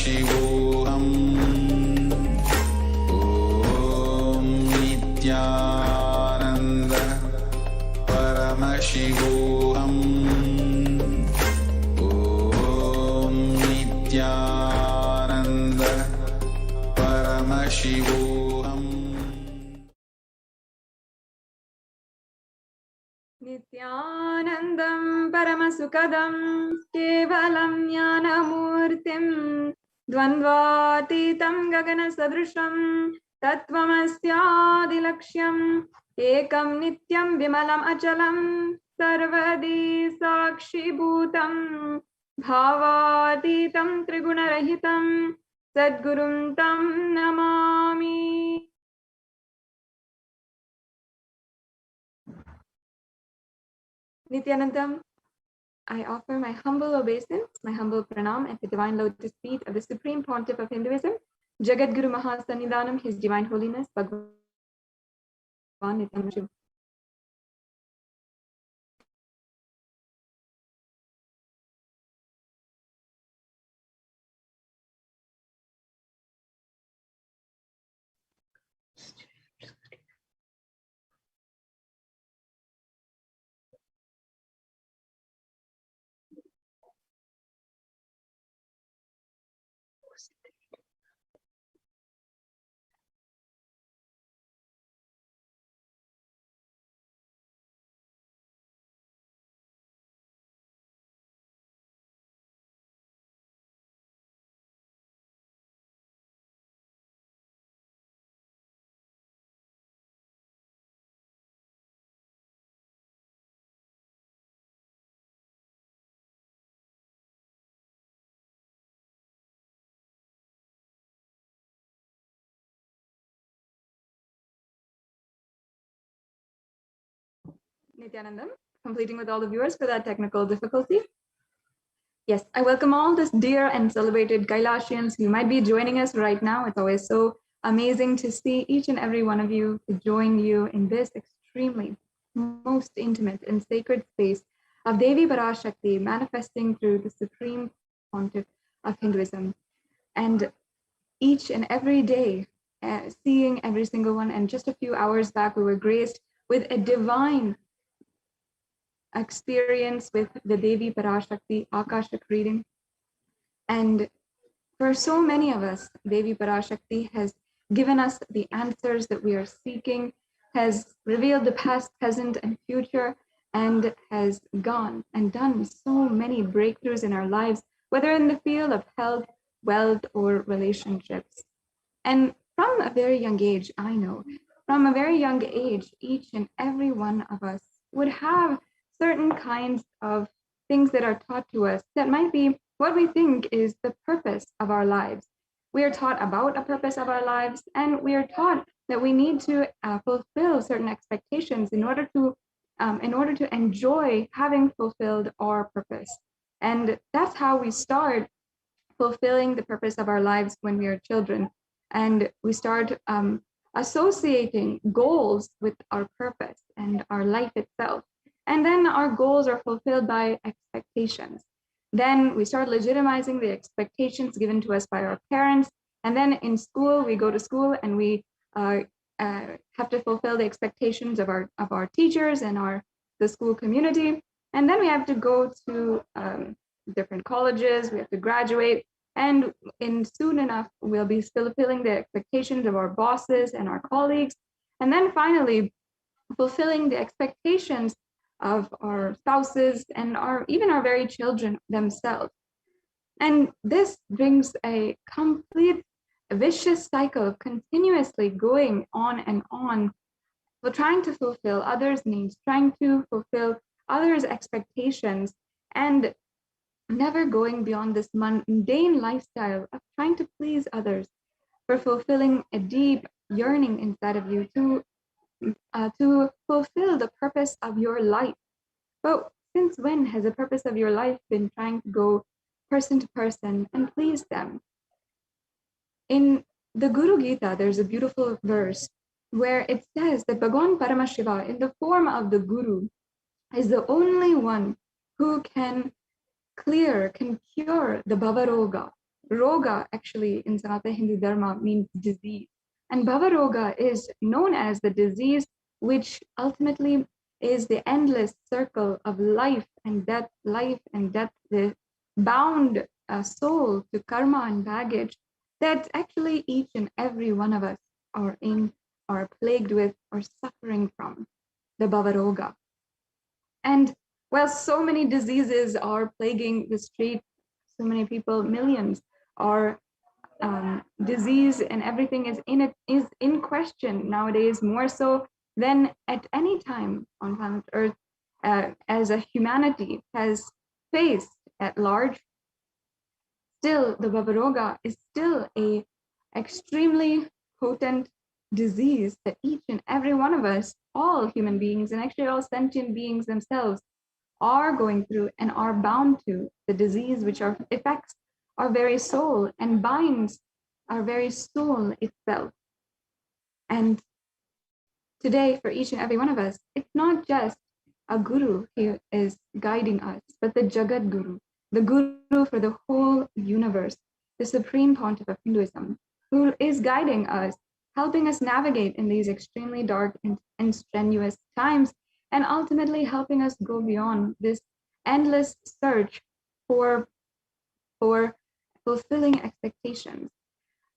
Paramashivoham. Om Nithyananda Paramashivoham. Om Nithyananda Paramashivoham. Nithyanandam Paramasukadam Kevalam Jnanamurtim Dvandvatitam Gagana Sadrusham Tattvamasyaadilaksham Ekam Nityam Vimalam Achalam Sarvadi Sakshibhutam Bhavatitam Trigunarahitam Sadgurum Tam Namami. Nithyanandam, I offer my humble obeisance, my humble pranam at the divine lotus feet of the Supreme Pontiff of Hinduism, Jagadguru Mahasannidhanam, His Divine Holiness, Bhagavan Nithyananda. Nithyanandam, completing with all the viewers for that technical difficulty. Yes, I welcome all this dear and celebrated Kailasians who might be joining us right now. It's always so amazing to see each and every one of you, to join you in this extremely most intimate and sacred space of Devi Parashakti manifesting through the Supreme Pontiff of Hinduism. And each and every day, seeing every single one. And just a few hours back, we were graced with a divine experience with the Devi Parashakti Akashic reading. And for so many of us, Devi Parashakti has given us the answers that we are seeking, has revealed the past, present, and future, and has gone and done so many breakthroughs in our lives, whether in the field of health, wealth, or relationships. And from a very young age, I know, from a very young age, each and every one of us would have certain kinds of things that are taught to us that might be what we think is the purpose of our lives. We are taught about a purpose of our lives, and we are taught that we need to fulfill certain expectations in order to enjoy having fulfilled our purpose. And that's how we start fulfilling the purpose of our lives when we are children. And we start associating goals with our purpose and our life itself. And then our goals are fulfilled by expectations. Then we start legitimizing the expectations given to us by our parents. And then in school, we go to school and we have to fulfill the expectations of our teachers and the school community. And then we have to go to different colleges, we have to graduate, and soon enough, we'll be fulfilling the expectations of our bosses and our colleagues. And then finally, fulfilling the expectations of our spouses and even our very children themselves. And this brings a complete vicious cycle of continuously going on and on, trying to fulfill others' needs, trying to fulfill others' expectations, and never going beyond this mundane lifestyle of trying to please others, for fulfilling a deep yearning inside of you to fulfill the purpose of your life. But since when has the purpose of your life been trying to go person to person and please them? In the Guru Gita, there's a beautiful verse where it says that Bhagavan Paramashiva, in the form of the Guru, is the only one who can cure the Bhavaroga. Roga actually in Sanatana Hindu Dharma means disease. And Bhava Roga is known as the disease which ultimately is the endless circle of life and death, the bound soul to karma and baggage that actually each and every one of us are in, are plagued with, or suffering from, the Bhava Roga. And well, so many diseases are plaguing the street, so many people, millions are disease, and everything is in question nowadays, more so than at any time on planet Earth, as a humanity has faced at large. Still, the Bhavaroga is still a extremely potent disease that each and every one of us, all human beings, and actually all sentient beings themselves, are going through and are bound to. The disease which affects our very soul and binds our very soul itself. And today, for each and every one of us, it's not just a guru who is guiding us, but the Jagat Guru, the guru for the whole universe, the supreme pontiff of Hinduism, who is guiding us, helping us navigate in these extremely dark and strenuous times, and ultimately helping us go beyond this endless search for fulfilling expectations.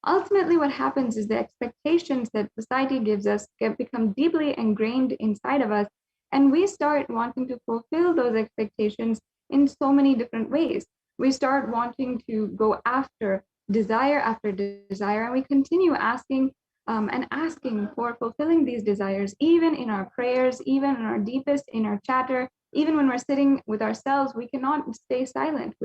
Ultimately, what happens is the expectations that society gives us become deeply ingrained inside of us, and we start wanting to fulfill those expectations in so many different ways. We start wanting to go after desire, and we continue asking and asking for fulfilling these desires, even in our prayers, even in our deepest inner chatter, even when we're sitting with ourselves. We cannot stay silent.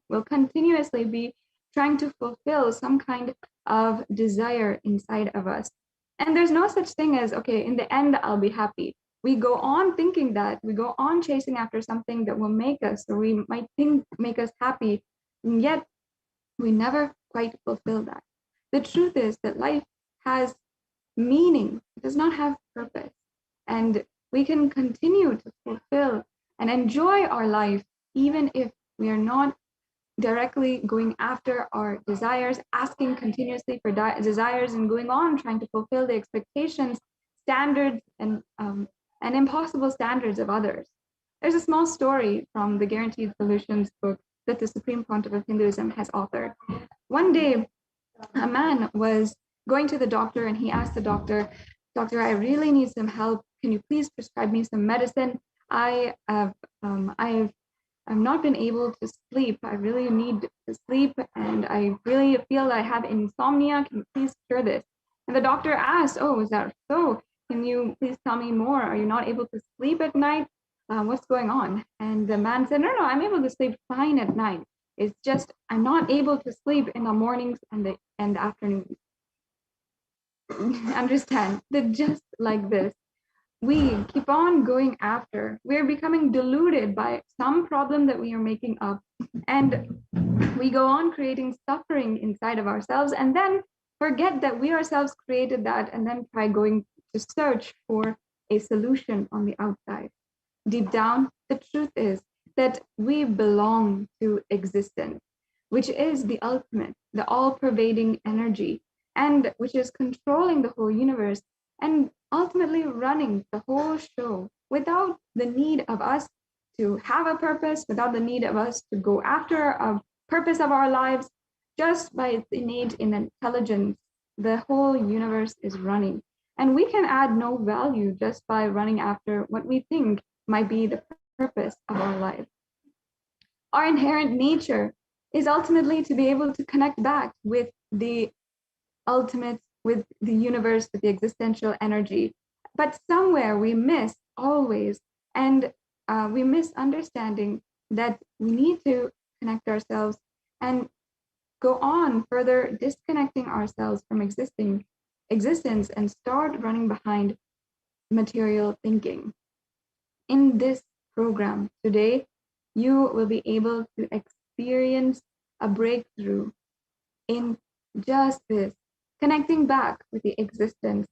We'll continuously be trying to fulfill some kind of desire inside of us. And there's no such thing as, okay, in the end, I'll be happy. We go on thinking that, we go on chasing after something that will make us, or we might think make us happy, and yet we never quite fulfill that. The truth is that life has meaning, it does not have purpose. And we can continue to fulfill and enjoy our life, even if we are not directly going after our desires, asking continuously for desires, and going on trying to fulfill the expectations, standards, and impossible standards of others. There's a small story from the Guaranteed Solutions book that the Supreme Pontiff of Hinduism has authored. One day, a man was going to the doctor, and he asked the doctor, "Doctor, I really need some help. Can you please prescribe me some medicine? I've not been able to sleep. I really need to sleep, and I really feel I have insomnia. Can you please cure this?" And the doctor asked, "Oh, is that so? Can you please tell me more? Are you not able to sleep at night? What's going on?" And the man said, no, I'm able to sleep fine at night. It's just I'm not able to sleep in the mornings and the afternoons." Understand that just like this, we keep on going after. We're becoming deluded by some problem that we are making up, and we go on creating suffering inside of ourselves, and then forget that we ourselves created that, and then try going to search for a solution on the outside. Deep down, the truth is that we belong to existence, which is the ultimate, the all-pervading energy, and which is controlling the whole universe and ultimately running the whole show, without the need of us to have a purpose, without the need of us to go after a purpose of our lives. Just by its innate intelligence, the whole universe is running. And we can add no value just by running after what we think might be the purpose of our life. Our inherent nature is ultimately to be able to connect back with the ultimate, with the universe, with the existential energy. But somewhere we miss always, and we miss understanding that we need to connect ourselves and go on further disconnecting ourselves from existence and start running behind material thinking. In this program today, you will be able to experience a breakthrough in just this, connecting back with the existence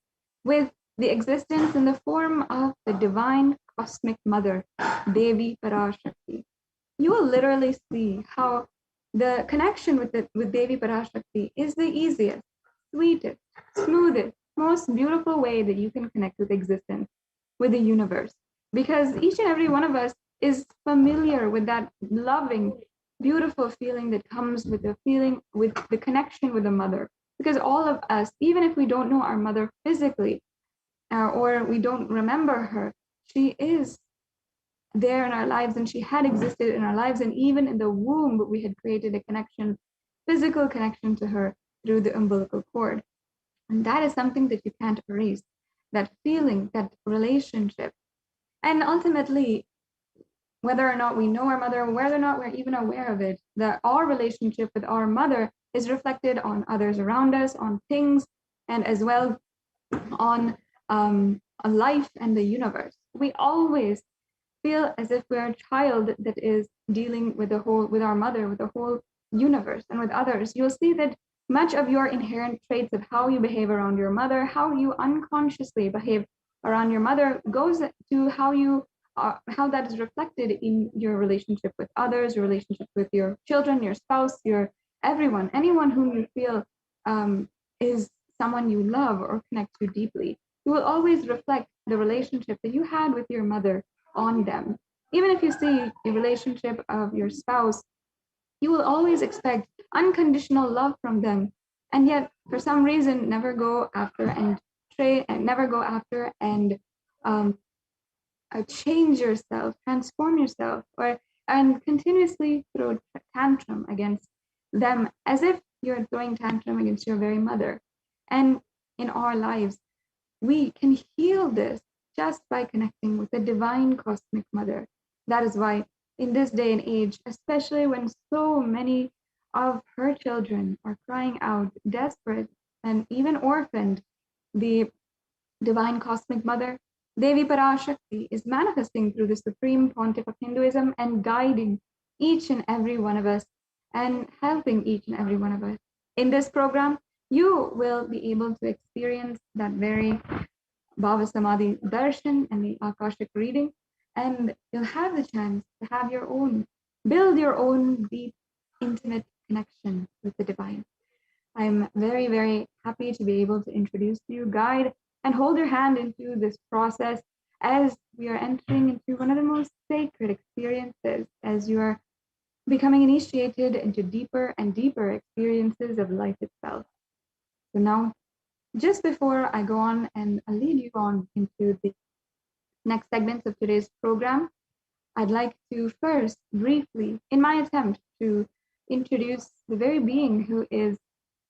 in the form of the divine cosmic mother, Devi Parashakti. You will literally see how The connection with Devi Parashakti is the easiest, sweetest, smoothest, most beautiful way that you can connect with existence, with the universe. Because each and every one of us is familiar with that loving, beautiful feeling that comes with the feeling, with the connection with the mother. Because all of us, even if we don't know our mother physically, or we don't remember her, she is there in our lives, and she had existed in our lives, and even in the womb we had created a connection, physical connection to her through the umbilical cord. And that is something that you can't erase, that feeling, that relationship. And ultimately, whether or not we know our mother, whether or not we're even aware of it, that our relationship with our mother is reflected on others around us, on things, and as well on life and the universe. We always feel as if we're a child that is dealing with with our mother, with the whole universe, and with others. You'll see that much of your inherent traits of how you behave around your mother, how you unconsciously behave around your mother, goes to how that is reflected in your relationship with others, your relationship with your children, your spouse, your everyone, anyone whom you feel is someone you love or connect to deeply. You will always reflect the relationship that you had with your mother on them. Even if you see the relationship of your spouse, you will always expect unconditional love from them, and yet for some reason never go after and change yourself, transform yourself, and continuously throw tantrum against them, as if you're throwing tantrum against your very mother. And in our lives, we can heal this just by connecting with the divine cosmic mother. That is why in this day and age, especially when so many of her children are crying out, desperate and even orphaned, the divine cosmic mother, Devi Parashakti, is manifesting through the supreme pontiff of Hinduism and guiding each and every one of us and helping each and every one of us. In this program, you will be able to experience that very Bhava Samadhi darshan and the Akashic reading, and you'll have the chance to have build your own deep, intimate connection with the divine. I'm very, very happy to be able to introduce you, guide, and hold your hand into this process as we are entering into one of the most sacred experiences, as you are becoming initiated into deeper and deeper experiences of life itself. So now, just before I go on and lead you on into the next segments of today's program, I'd like to first briefly, in my attempt to introduce the very being who is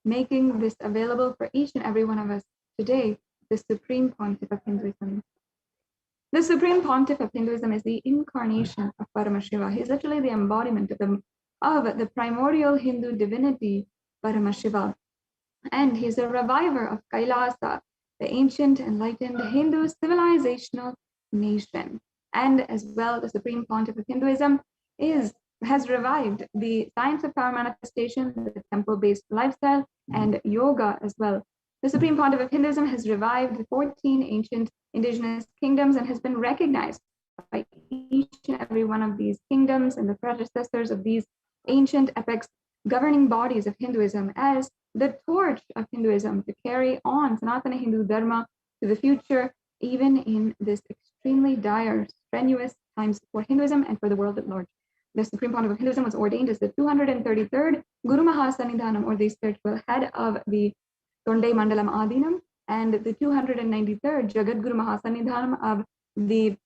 making this available for each and every one of us today, the Supreme Pontiff of Hinduism. The Supreme Pontiff of Hinduism is the incarnation of Paramashiva. He's literally the embodiment of the primordial Hindu divinity, Paramashiva. And he's a reviver of Kailasa, the ancient enlightened Hindu civilizational nation. And as well, the Supreme Pontiff of Hinduism has revived the science of power manifestation, the temple-based lifestyle, and yoga as well. The Supreme Pontiff of Hinduism has revived the 14 ancient indigenous kingdoms and has been recognized by each and every one of these kingdoms and the predecessors of these ancient epics governing bodies of Hinduism as the torch of Hinduism to carry on Sanatana Hindu Dharma to the future, even in this extremely dire, strenuous times for Hinduism and for the world at large. The Supreme Pontiff of Hinduism was ordained as the 233rd Guru Mahasanidhanam, or the spiritual head of the Tondai Mandalam Adinam, and the 293rd Jagat Guru Mahasanidhanam of the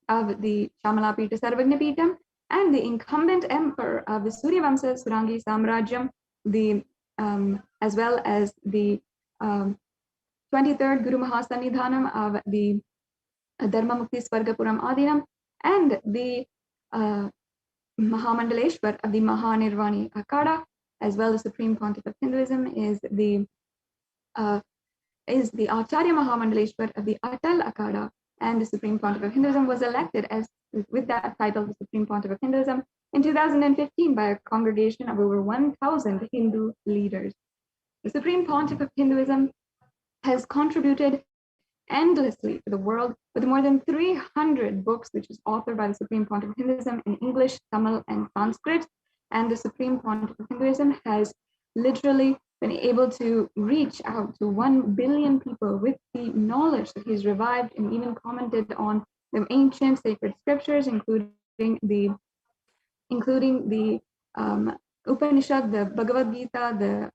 Shamalapita Sarvagnapitam, and the incumbent emperor of the Suryavamsa Surangi Samrajyam, as well as the 23rd Guru Mahasanidhanam of the Dharma Mukti Swargapuram Adinam, and the Mahamandaleshwar of the Mahanirvani Akada, as well as Supreme Pontiff of Hinduism is the Acharya Mahamandaleshwar of the Atal Akada, and the Supreme Pontiff of Hinduism was elected with that title, the Supreme Pontiff of Hinduism, in 2015 by a congregation of over 1,000 Hindu leaders. The Supreme Pontiff of Hinduism has contributed endlessly to the world with more than 300 books, which is authored by the Supreme Pontiff of Hinduism in English, Tamil, and Sanskrit. and the Supreme Pontiff of Hinduism has literally been able to reach out to 1 billion people with the knowledge that he's revived and even commented on the ancient sacred scriptures, including the Upanishad, the Bhagavad Gita, the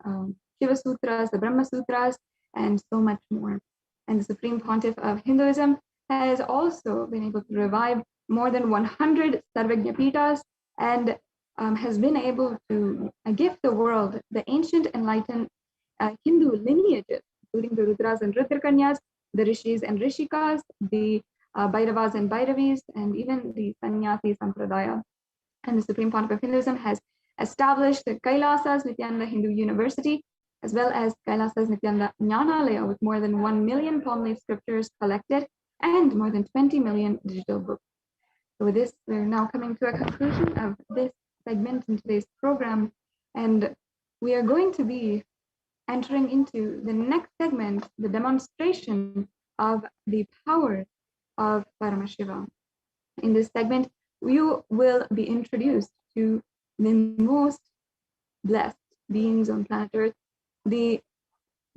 Shiva Sutras, the Brahma Sutras, and so much more. And the Supreme Pontiff of Hinduism has also been able to revive more than 100 Sarvajnapitas and has been able to give the world the ancient enlightened Hindu lineages, including the Rudras and Rudrakanyas, the Rishis and Rishikas, the Bhairavas and Bhairavis, and even the Sannyasi Sampradaya. And the Supreme Pontiff of Hinduism has established the Kailasa's Nithyananda Hindu University, as well as Kailasa's Nithyananda Jnanalaya, with more than 1 million palm leaf scriptures collected and more than 20 million digital books. So with this, we're now coming to a conclusion of this segment in today's program, and we are going to be entering into the next segment, the demonstration of the power of Paramashiva. In this segment, you will be introduced to the most blessed beings on planet Earth, the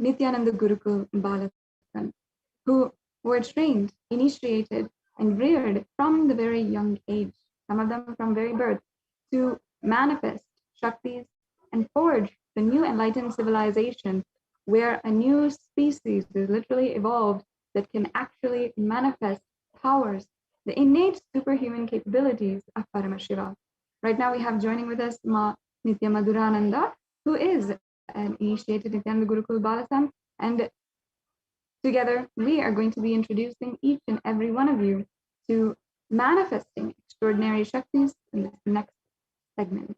Nithyananda Gurukul Balasan, who were trained, initiated, and reared from the very young age, some of them from very birth, to manifest Shaktis and forge the new enlightened civilization where a new species is literally evolved that can actually manifest powers, the innate superhuman capabilities of Paramashiva. Right now we have joining with us Ma Nitya Madhurananda, who is an initiated Nithyananda Gurukul Balasan, and together we are going to be introducing each and every one of you to manifesting extraordinary Shaktis in this next segment.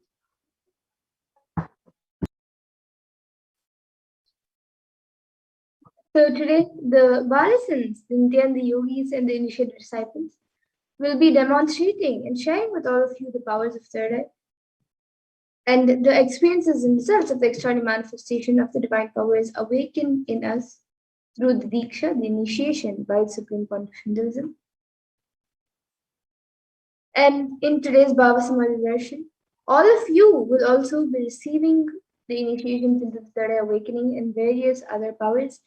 So today, the Balasans, the Nithyananda yogis, and the initiated disciples will be demonstrating and sharing with all of you the powers of third eye and the experiences and results of the extraordinary manifestation of the divine powers awakened in us through the Diksha, the initiation by the Supreme Pontiff of Hinduism. And in today's Bhava Samadhi version, all of you will also be receiving the initiations into the third eye awakening and various other powers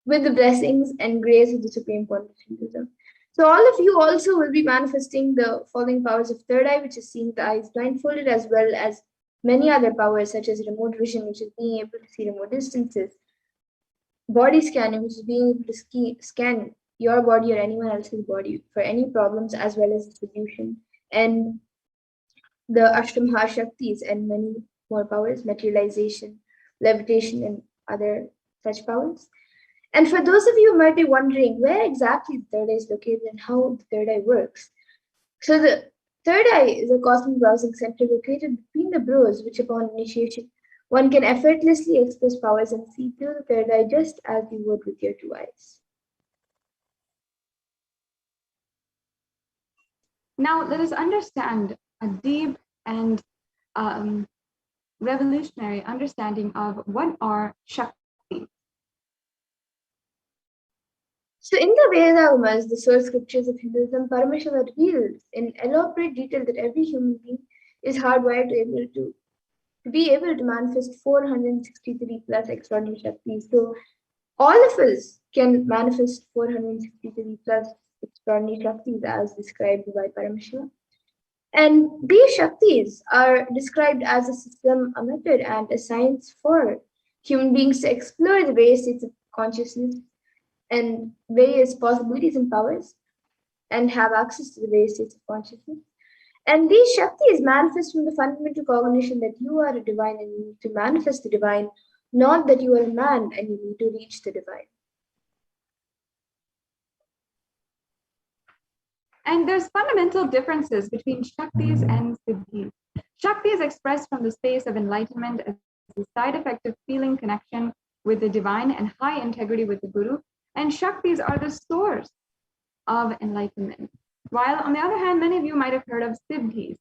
with the blessings and grace of the Supreme Pontiff of Hinduism. So all of you also will be manifesting the following powers of third eye, which is seeing with the eyes blindfolded, as well as many other powers such as remote vision, which is being able to see remote distances, body scanning, which is being able to scan your body or anyone else's body for any problems as well as the solution, and the Ashtamha Shaktis and many more powers, materialization, levitation, and other such powers. And for those of you who might be wondering where exactly the third eye is located and how the third eye works. So the third eye is a cosmic browsing center located between the brows, which upon initiation, one can effortlessly express powers and see through the third eye just as you would with your two eyes. Now let us understand a deep and revolutionary understanding of what are Shaktis. So in the Vedas, the source scriptures of Hinduism, Paramashiva reveals in elaborate detail that every human being is hardwired to be able to manifest 463 plus extraordinary Shaktis. So all of us can manifest 463 plus extraordinary Shaktis as described by Paramashiva. And these Shaktis are described as a system, a method, and a science for human beings to explore the various states of consciousness and various possibilities and powers and have access to the various states of consciousness. And these Shaktis manifest from the fundamental cognition that you are a divine and you need to manifest the divine, not that you are a man and you need to reach the divine. And there's fundamental differences between Shaktis and Siddhis. Shakti is expressed from the space of enlightenment as a side effect of feeling connection with the divine and high integrity with the Guru. And Shaktis are the source of enlightenment. While on the other hand, many of you might have heard of Siddhis.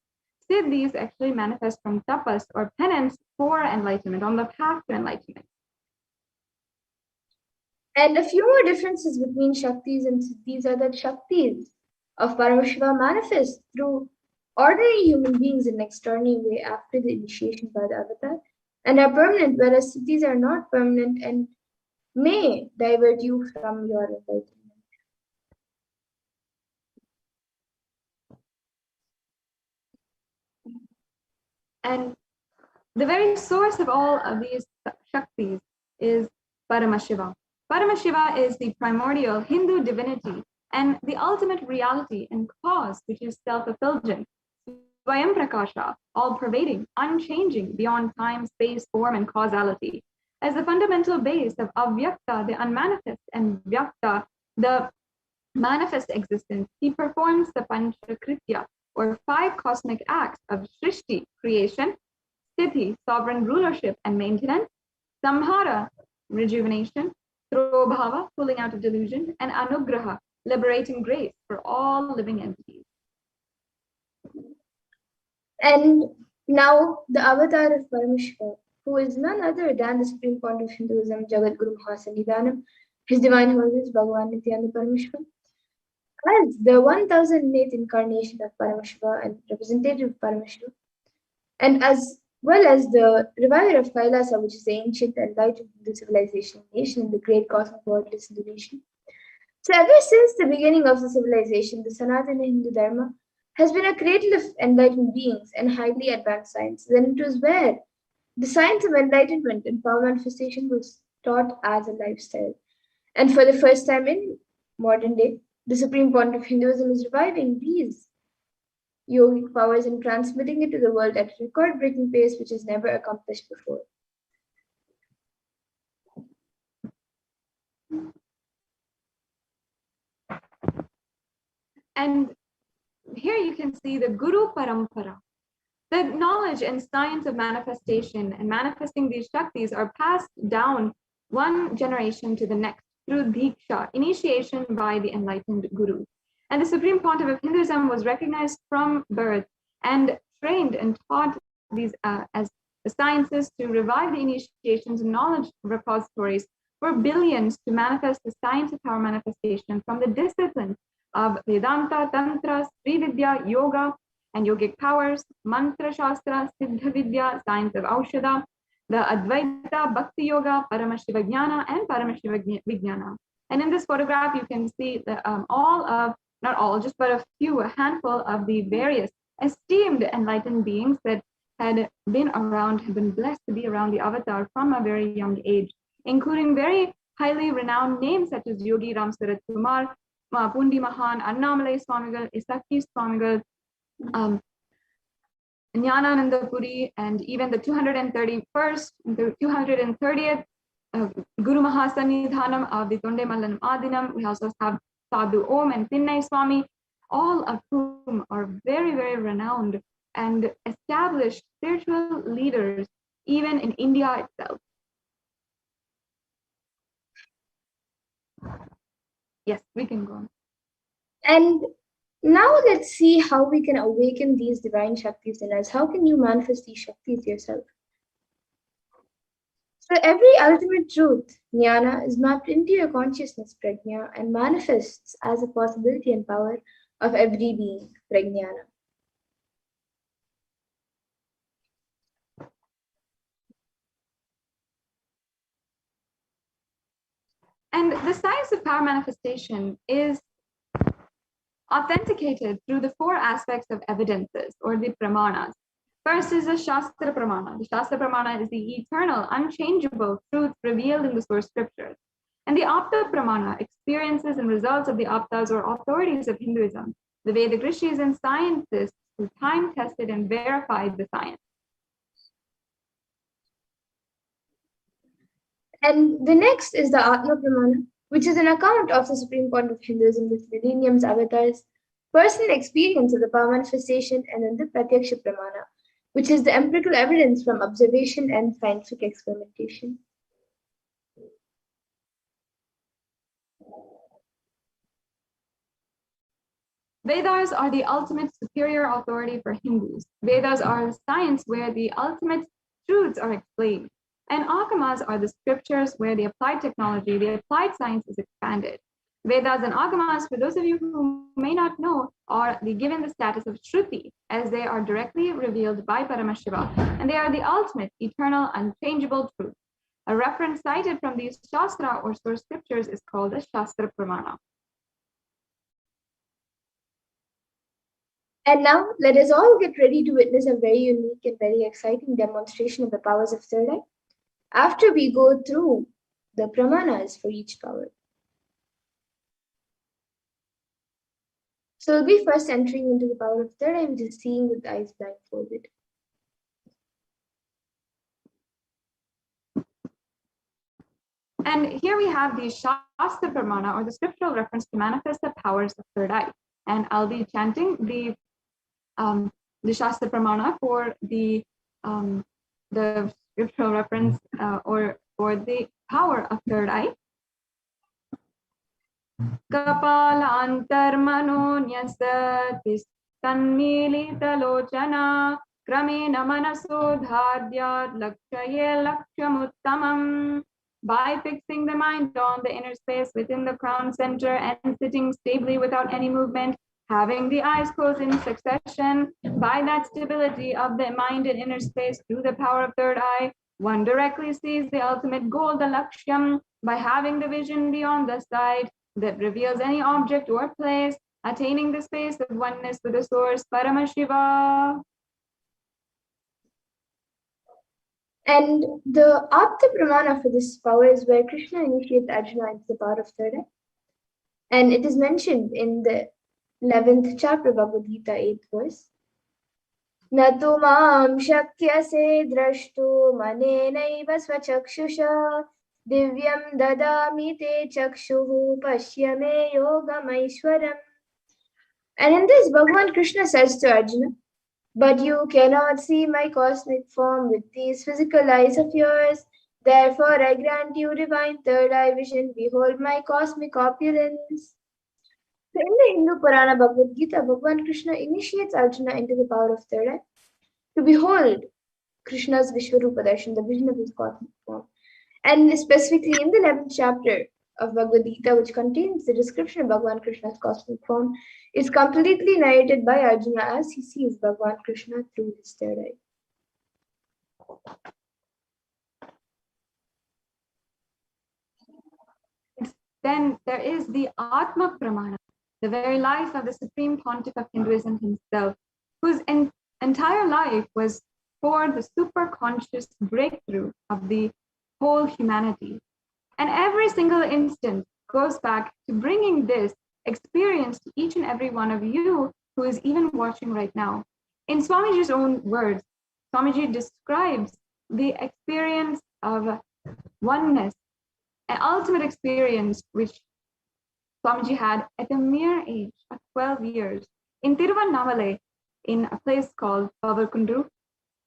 Siddhis actually manifest from tapas or penance for enlightenment, on the path to enlightenment. And a few more differences between Shaktis and Siddhis are that Shaktis of Paramashiva manifest through ordinary human beings in an extraordinary way after the initiation by the avatar, and are permanent, whereas siddhis are not permanent and may divert you from your enlightenment. And the very source of all of these Shaktis is Paramashiva. Paramashiva is the primordial Hindu divinity and the ultimate reality and cause, which is self-effulgent, Swayam Prakasha, all-pervading, unchanging, beyond time, space, form, and causality. As the fundamental base of Avyakta, the unmanifest, and Vyakta, the manifest existence, he performs the Panchakritya, or 5 cosmic acts of Srishti, creation, Sthiti, sovereign rulership and maintenance, Samhara, rejuvenation, Trobhava, pulling out of delusion, and Anugraha, liberating grace for all living entities. And now the avatar of Paramashivoham, who is none other than the Supreme Point of Hinduism, Jagat Guru Mahasannidhanam, His Divine Holiness Bhagavan Nithyananda Paramashivam, as the 1008th incarnation of Paramashiva and representative of Paramashiva, and as well as the reviver of Kailasa, which is the ancient enlightened Hindu civilization nation and the great cosmic worldless Hindu nation. So ever since the beginning of the civilization, the Sanatana Hindu Dharma has been a cradle of enlightened beings and highly advanced science. Then it was where the science of enlightenment and power manifestation was taught as a lifestyle. And for the first time in modern day, the supreme point of Hinduism is reviving these yogic powers and transmitting it to the world at a record-breaking pace which is never accomplished before. And here you can see the Guru Parampara. The knowledge and science of manifestation and manifesting these Shaktis are passed down one generation to the next through Diksha, initiation by the enlightened Guru. And the Supreme Pontiff of Hinduism was recognized from birth and trained and taught these as the sciences to revive the initiations and knowledge repositories for billions to manifest the science of power manifestation from the disciplines of Vedanta, Tantra, Sri Vidya, Yoga, and yogic powers, Mantra Shastra, Siddha Vidya, science of Aushadha, the Advaita, Bhakti Yoga, Paramashiva Jnana, and Paramashiva Vijnana. And in this photograph, you can see the, all of, not all, just but a few, a handful of the various esteemed enlightened beings that had been around, had been blessed to be around the avatar from a very young age, including very highly renowned names such as Yogi Ram Sarat Kumar, Pundi Mahan, Annamalai Swamigal, Isaki Swamigal, Jnanananda Puri, and even the 231st, the 230th Guru Mahasannidhanam of the Tonde Mallanam Adinam. We also have Sadhu Om and Pinnai Swami, all of whom are very, very renowned and established spiritual leaders, even in India itself. Yes, we can go on. And now let's see how we can awaken these divine Shaktis in us. How can you manifest these Shaktis yourself? So every ultimate truth, jnana, is mapped into your consciousness, prajna, and manifests as a possibility and power of every being, prajnana. And the science of power manifestation is authenticated through the 4 aspects of evidences, or the pramanas. First is the Shastra Pramana. The Shastra Pramana is the eternal, unchangeable truth revealed in the source scriptures. And the Apta Pramana, experiences and results of the Aptas or authorities of Hinduism, the Vedic rishis and scientists who time-tested and verified the science. And the next is the Atma Pramana, which is an account of the supreme point of Hinduism with millenniums, avatars, personal experience of the power manifestation, and then the Pratyaksha Pramana, which is the empirical evidence from observation and scientific experimentation. Vedas are the ultimate superior authority for Hindus. Vedas are the science where the ultimate truths are explained. And Akamas are the scriptures where the applied technology, the applied science is expanded. Vedas and Agamas, for those of you who may not know, are given the status of Shruti, as they are directly revealed by Paramashiva, and they are the ultimate, eternal, unchangeable truth. A reference cited from these Shastra or source scriptures is called a Shastra Pramana. And now let us all get ready to witness a very unique and very exciting demonstration of the powers of third eye after we go through the pramanas for each power. So we'll be first entering into the power of third eye, which is seeing with eyes blindfolded. And here we have the Shastra Pramana, or the scriptural reference to manifest the powers of third eye. And I'll be chanting the Shastra Pramana for the scriptural reference or for the power of third eye. Kapalantarmano tannilitalochana kramena manaso dhardya lakshaye lakshamuttamam. By fixing the mind on the inner space within the crown center and sitting stably without any movement, having the eyes closed in succession, by that stability of the mind and inner space through the power of third eye, one directly sees the ultimate goal, the lakshyam, by having the vision beyond the sight that reveals any object or place, attaining the space of oneness with the source, Paramashiva. And the Apta Pramana for this power is where Krishna initiates Arjuna into the power of third eye. And it is mentioned in the 11th chapter of Bhagavad Gita, 8th verse. Natu mam shakyase drashtu manenaiva svachakshusha divyam dadami te chakshuhu pashyame yogamaishwaram. And in this, Bhagavan Krishna says to Arjuna, but you cannot see my cosmic form with these physical eyes of yours. Therefore, I grant you divine third eye vision. Behold my cosmic opulence. So in the Hindu Purana Bhagavad Gita, Bhagavan Krishna initiates Arjuna into the power of third eye to behold Krishna's Vishwarupa Darshan, the vision of his cosmic form. And specifically in the 11th chapter of Bhagavad Gita, which contains the description of Bhagavan Krishna's cosmic form, is completely narrated by Arjuna as he sees Bhagavan Krishna through his third eye. Then there is the Atma Pramana, the very life of the Supreme Pontiff of Hinduism himself, whose entire life was for the superconscious breakthrough of the whole humanity. And every single instant goes back to bringing this experience to each and every one of you who is even watching right now. In Swamiji's own words, Swamiji describes the experience of oneness, an ultimate experience which Swamiji had at the mere age of 12 years in Tiruvannamalai, in a place called Pavarkundru.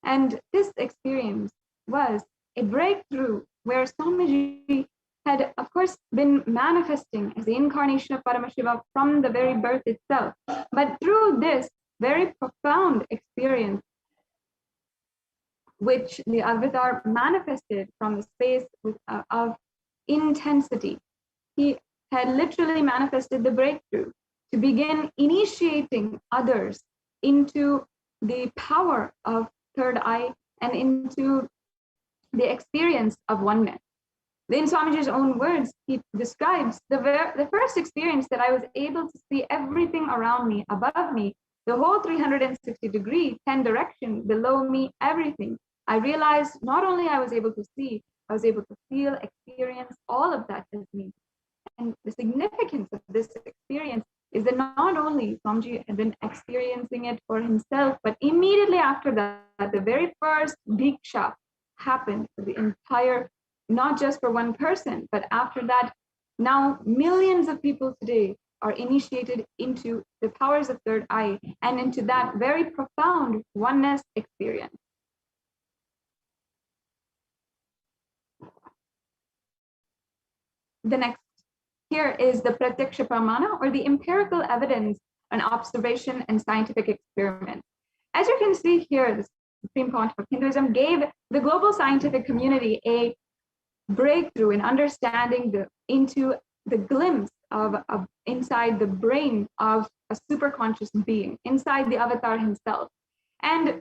And this experience was a breakthrough where Swamiji had, of course, been manifesting as the incarnation of Paramashiva from the very birth itself. But through this very profound experience, which the Avatar manifested from the space of intensity, he had literally manifested the breakthrough to begin initiating others into the power of third eye and into the experience of oneness. In Swamiji's own words, he describes the first experience that I was able to see everything around me, above me, the whole 360-degree, 10 direction, below me, everything. I realized not only I was able to see, I was able to feel, experience all of that as me. And the significance of this experience is that not only Swamiji had been experiencing it for himself, but immediately after that, the very first Diksha happened for the entire, not just for one person, but after that, now millions of people today are initiated into the powers of third eye and into that very profound oneness experience. The next here is the Pratyaksha Pramana, or the empirical evidence and observation and scientific experiment. As you can see here, the Supreme Pontiff of Hinduism gave the global scientific community a breakthrough in understanding into the glimpse inside the brain of a superconscious being, inside the avatar himself. And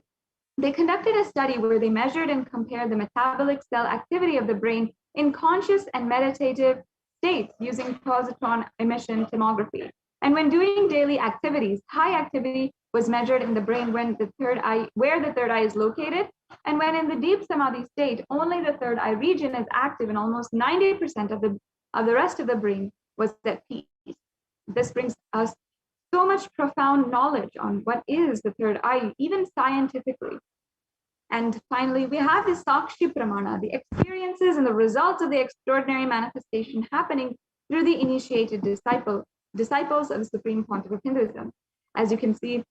they conducted a study where they measured and compared the metabolic cell activity of the brain in conscious and meditative states using positron emission tomography. And when doing daily activities, high activity was measured in the brain when the third eye, where the third eye is located. And when in the deep samadhi state, only the third eye region is active, and almost 90% of the rest of the brain was at peace. This brings us so much profound knowledge on what is the third eye, even scientifically. And finally, we have the Sakshi Pramana, the experiences and the results of the extraordinary manifestation happening through the initiated disciples of the Supreme Pontiff of Hinduism. As you can see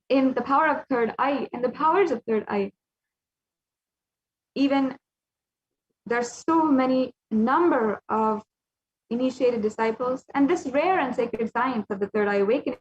in the power of third eye and the powers of third eye, even there's so many number of initiated disciples, and this rare and sacred science of the third eye awakening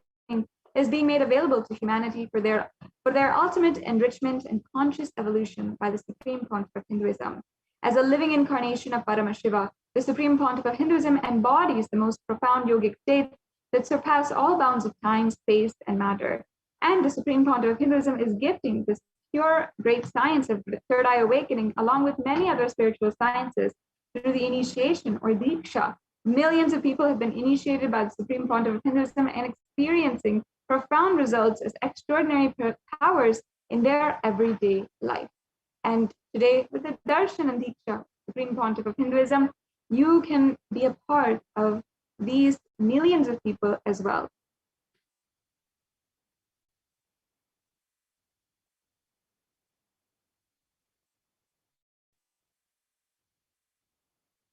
is being made available to humanity for their ultimate enrichment and conscious evolution by the Supreme Pontiff of Hinduism. As a living incarnation of Paramashiva, the Supreme Pontiff of Hinduism embodies the most profound yogic states that surpass all bounds of time, space, and matter. And the Supreme Pontiff of Hinduism is gifting this pure, great science of the third eye awakening, along with many other spiritual sciences, through the initiation or Diksha. Millions of people have been initiated by the Supreme Pontiff of Hinduism and experiencing profound results as extraordinary powers in their everyday life. And today, with the Darshan and Diksha, Supreme Pontiff of Hinduism, you can be a part of these millions of people as well.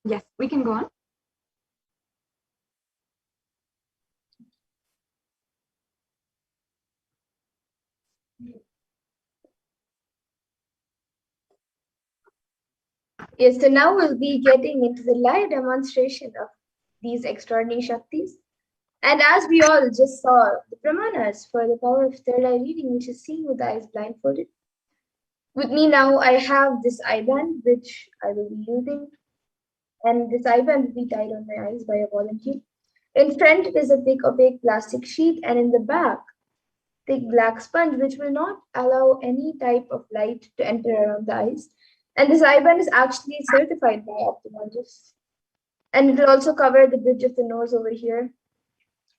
Yes, we can go on. Yes, so now we'll be getting into the live demonstration of these extraordinary Shaktis. And as we all just saw, the Pramanas for the power of third eye reading, which is seen with the eyes blindfolded. With me now, I have this eye band, which I will be using. And this eye band will be tied on my eyes by a volunteer. In front, it is a thick opaque plastic sheet, and in the back, thick black sponge, which will not allow any type of light to enter around the eyes. And this eye band is actually certified by ophthalmologists. And it will also cover the bridge of the nose over here.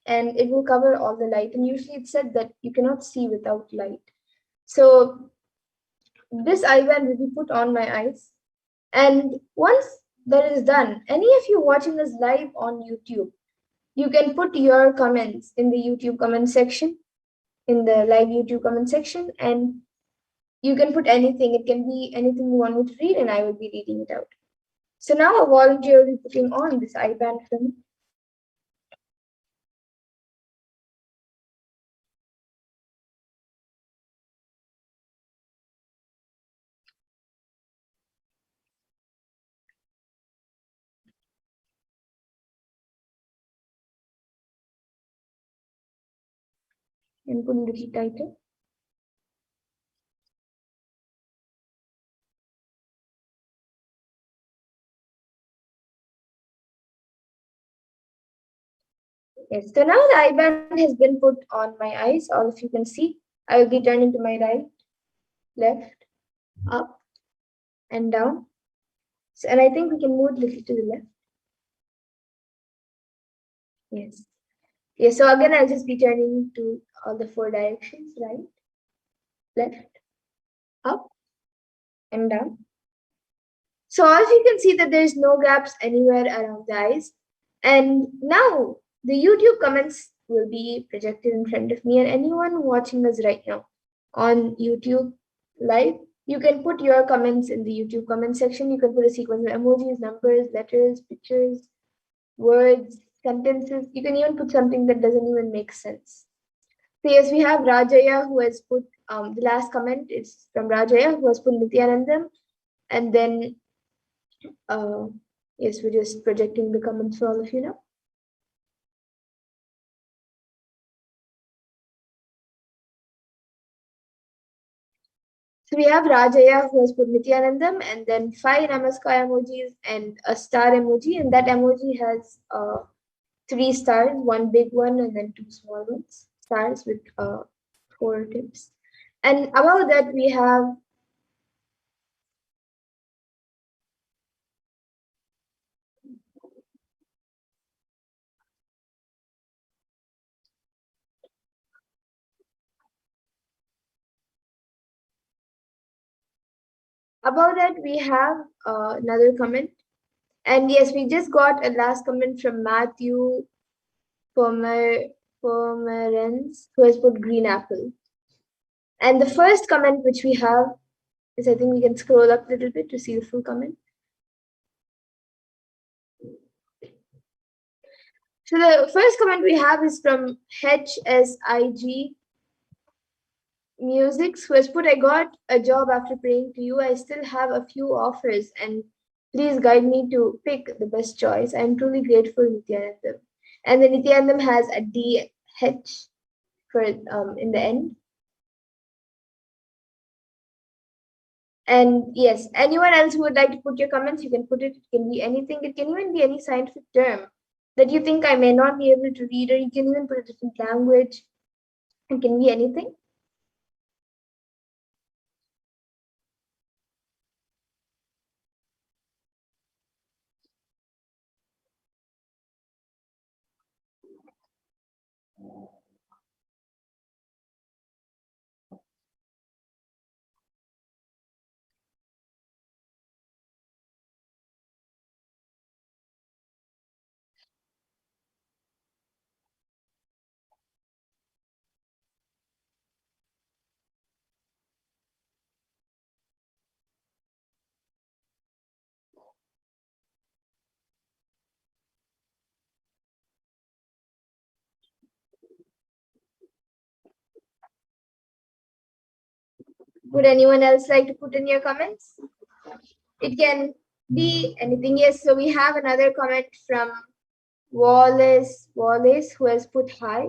And it will cover all the light. And usually it's said that you cannot see without light. So this eye band will be put on my eyes. And once that is done, any of you watching us live on YouTube, you can put your comments in the YouTube comment section, in the live YouTube comment section, and you can put anything. It can be anything you want me to read, and I will be reading it out. So now a volunteer will be putting on this eye band for me. And put a little tighter. Yes, so now the eye band has been put on my eyes. All of you can see. I will be turning to my right, left, up, and down. So, and I think we can move a little to the left. Yes. Yes, so again, I'll just be turning to all the four directions, right, left, up, and down. So all of you can see that there's no gaps anywhere around the eyes. And now the YouTube comments will be projected in front of me, and anyone watching us right now on YouTube live, you can put your comments in the YouTube comment section. You can put a sequence of emojis, numbers, letters, pictures, words, sentences. You can even put something that doesn't even make sense. So yes, we have Rajaya who has put the last comment is from Rajaya who has put Nithyanandam, and then yes, we're just projecting the comments for all of you now. So we have Rajaya who has put Nithyanandam, and then 5 Namaskar emojis and a star emoji, and that emoji has 3 stars, 1 big one and then 2 small ones, stars with 4 tips. And above that we have another comment. And yes, we just got a last comment from Matthew Pomerantz, who has put green apple. And the first comment which we have is, I think we can scroll up a little bit to see the full comment. So the first comment we have is from HSIG Musics, who has put, I got a job after praying to you. I still have a few offers and please guide me to pick the best choice. I am truly grateful, Nithyanandam. And the Nithyanandam has a DH for in the end. And yes, anyone else who would like to put your comments, you can put it. It can be anything. It can even be any scientific term that you think I may not be able to read, or you can even put a different language. It can be anything. Would anyone else like to put in your comments? It can be anything. Yes, so we have another comment from Wallace, who has put hi.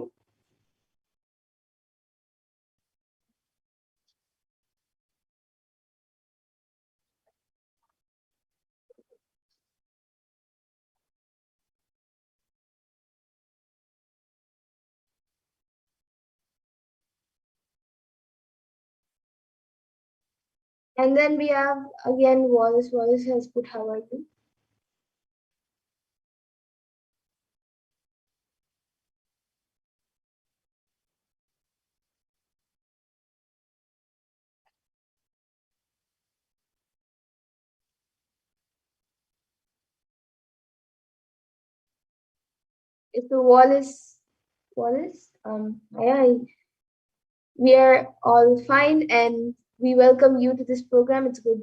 And then we have again Wallace. Wallace has put how are you? It's the Wallace. Yeah, we are all fine and we welcome you to this program. It's good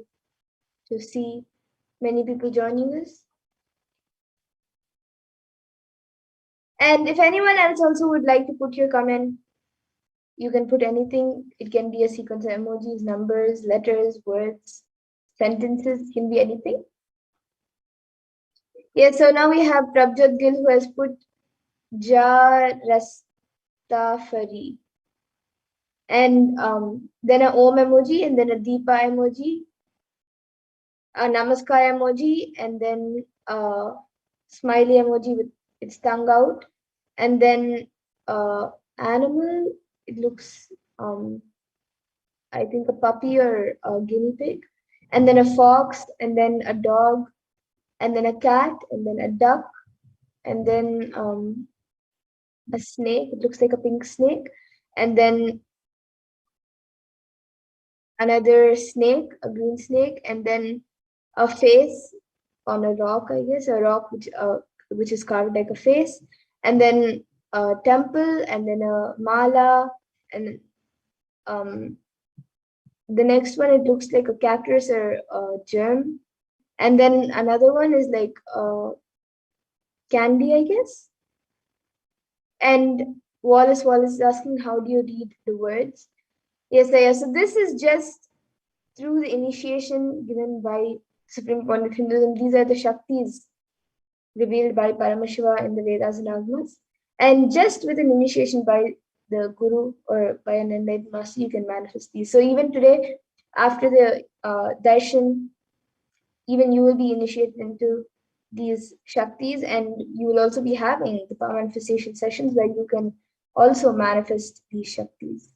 to see many people joining us. And if anyone else also would like to put your comment, you can put anything. It can be a sequence of emojis, numbers, letters, words, sentences, it can be anything. Yes, so now we have Prabjot Gill, who has put Ja Rastafari. And then a Om emoji, and then a Deepa emoji, a Namaskar emoji, and then a smiley emoji with its tongue out, and then animal, it looks I think a puppy or a guinea pig, and then a fox, and then a dog, and then a cat, and then a duck, and then a snake. It looks like a pink snake, and then another snake, a green snake, and then a face on a rock, I guess, a rock which is carved like a face, and then a temple, and then a mala, and the next one, it looks like a cactus or a germ, and then another one is like candy, I guess. And Wallace is asking, how do you read the words? Yes, Aya. So this is just through the initiation given by Supreme Point of Hinduism. These are the Shaktis revealed by Paramashiva in the Vedas and Agmas. And just with an initiation by the Guru or by an enlightened master, you can manifest these. So even today, after the darshan, even you will be initiated into these Shaktis, and you will also be having the power manifestation sessions where you can also manifest these Shaktis.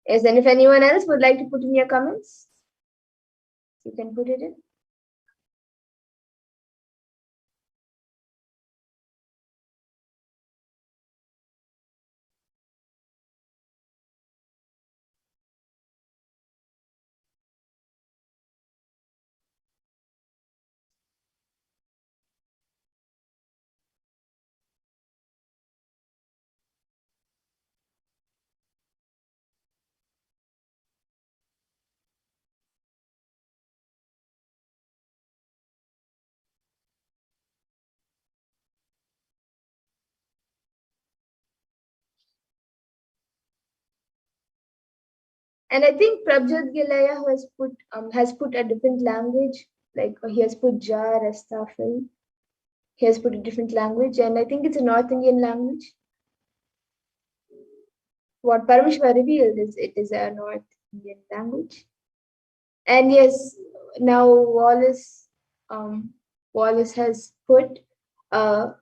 Yes, and if anyone else would like to put in your comments, you can put it in. And I think Prabjot Gilaya has put a different language, like he has put Jar Astafel. He has put a different language, and I think it's a North Indian language. What Parameshwar revealed is it is a North Indian language. And yes, now Wallace has put two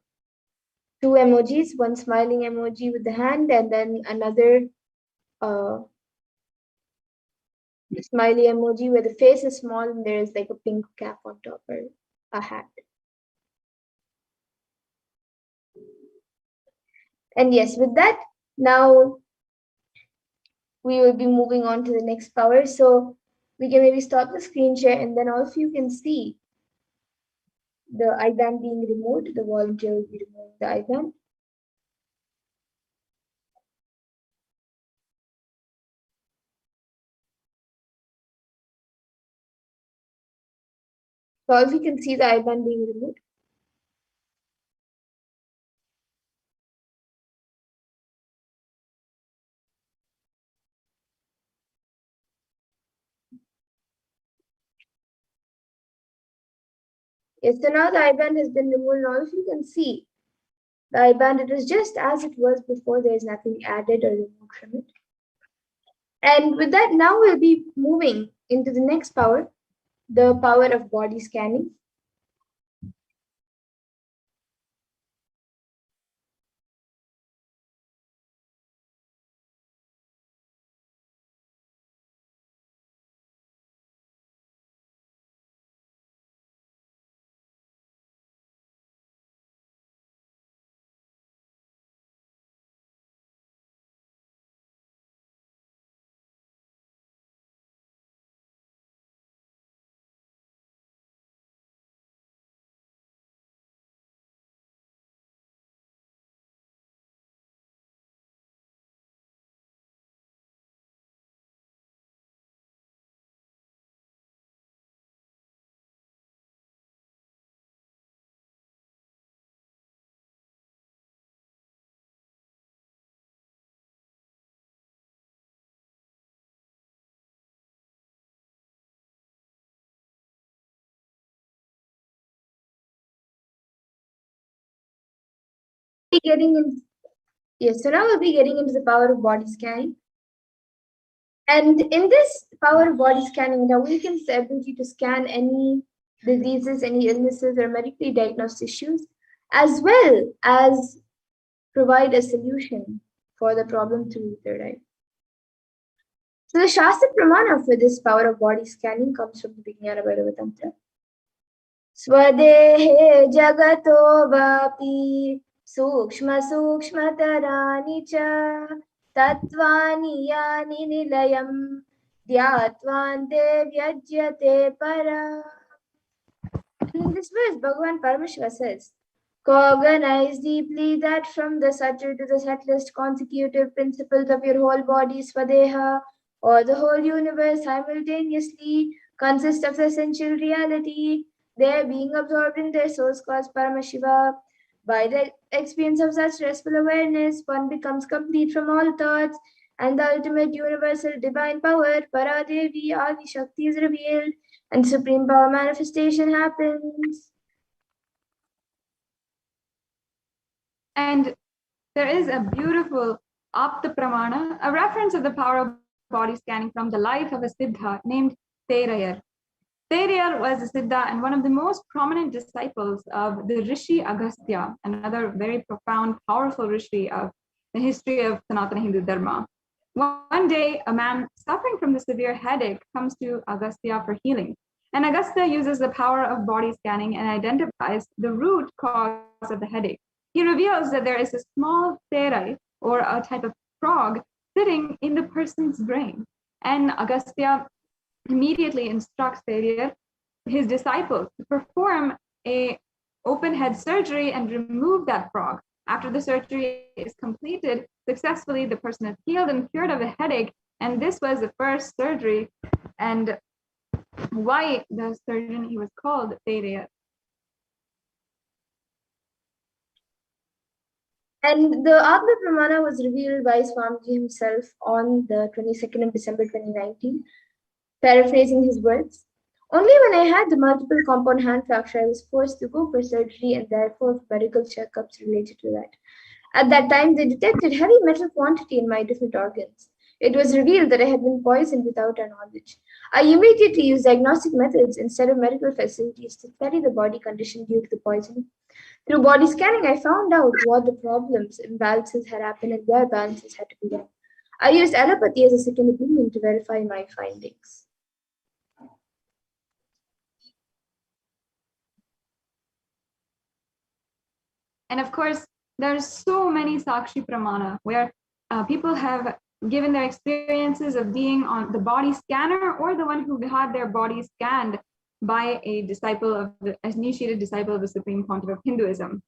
emojis, one smiling emoji with the hand, and then another smiley emoji where the face is small and there is like a pink cap on top or a hat. And yes, with that, now we will be moving on to the next power. So we can maybe stop the screen share, and then all of you can see the IBAN being removed. The volunteer will be removing the IBAN. So all of you can see the IBAN being removed. Yes, so now the IBAN has been removed, and all of you can see the IBAN. It is just as it was before. There is nothing added or removed from it. And with that, now we'll be moving into the next power, the power of body scanning. Getting in, yes, so now we'll be getting into the power of body scanning. And in this power of body scanning, now we can the ability to scan any diseases, any illnesses, or medically diagnosed issues, as well as provide a solution for the problem through the third eye. So the Shastra Pramana for this power of body scanning comes from the Vijnana Bhairava Tantra. Swadehe jagato vapi sukshma sukshmatarani cha tatvani yani nilayam dhyatvante vyajyate para. And in this verse, Bhagavan Paramashiva says, cognize deeply that from the subtle to the subtlest consecutive principles of your whole body, Swadeha, or the whole universe simultaneously consists of essential reality. They being absorbed in their source cause Paramashiva. By the experience of such restful awareness, one becomes complete from all thoughts, and the ultimate universal divine power, Paradevi Adi Shakti, is revealed, and supreme power manifestation happens. And there is a beautiful Apta Pramana, a reference of the power of body scanning from the life of a Siddha named Terayar. Theryar was a Siddha and one of the most prominent disciples of the Rishi Agastya, another very profound, powerful Rishi of the history of Sanatana Hindu Dharma. One day, a man suffering from the severe headache comes to Agastya for healing. And Agastya uses the power of body scanning and identifies the root cause of the headache. He reveals that there is a small terai, or a type of frog, sitting in the person's brain. And Agastya immediately instructs his disciples, to perform a open head surgery and remove that frog. After the surgery is completed successfully, the person is healed and cured of a headache. And this was the first surgery, and why the surgeon, he was called Theryar. And the Atma Pramana was revealed by Swamiji himself on the 22nd of December 2019. Paraphrasing his words, only when I had the multiple compound hand fracture, I was forced to go for surgery and therefore medical checkups related to that. At that time, they detected heavy metal quantity in my different organs. It was revealed that I had been poisoned without our knowledge. I immediately used diagnostic methods instead of medical facilities to study the body condition due to the poisoning. Through body scanning, I found out what the problems, imbalances had happened and where balances had to be done. I used allopathy as a second opinion to verify my findings. And of course, there's so many Sakshi Pramana where people have given their experiences of being on the body scanner, or the one who had their body scanned by a disciple of the initiated disciple of the Supreme Pontiff of Hinduism,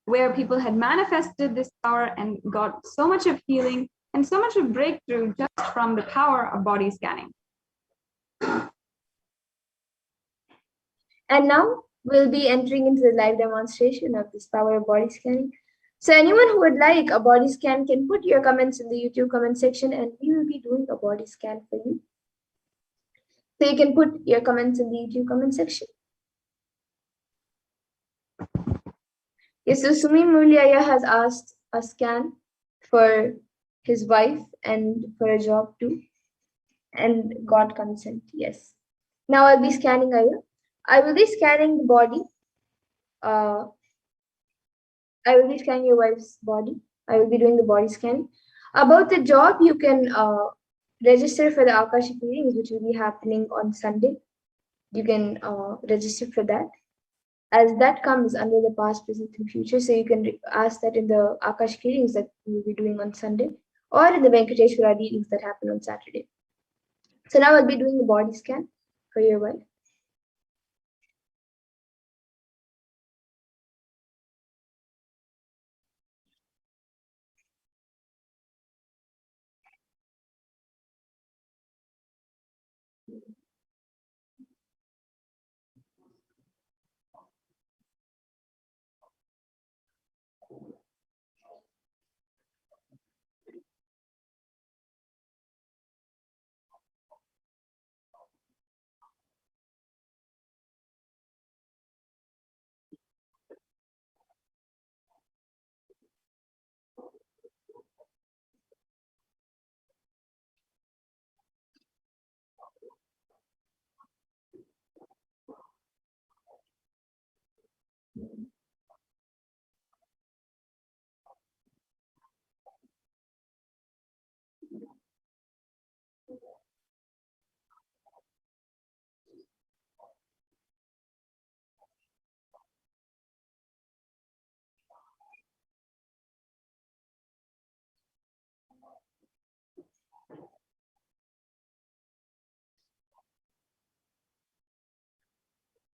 where people had manifested this power and got so much of healing and so much of breakthrough just from the power of body scanning. And now we'll be entering into the live demonstration of this power of body scanning. So anyone who would like a body scan can put your comments in the YouTube comment section, and we will be doing a body scan for you. So you can put your comments in the YouTube comment section. Yes, so Sumi Muliaya has asked a scan for his wife and for a job too, and got consent. Yes. Now I'll be scanning Aya. I will be scanning the body. I will be scanning your wife's body. I will be doing the body scanning. About the job, you can register for the Akashic readings, which will be happening on Sunday. You can register for that, as that comes under the past, present, and future. So you can ask that in the Akashic readings that we will be doing on Sunday, or in the Venkateshwara readings that happen on Saturday. So now I'll be doing the body scan for your wife.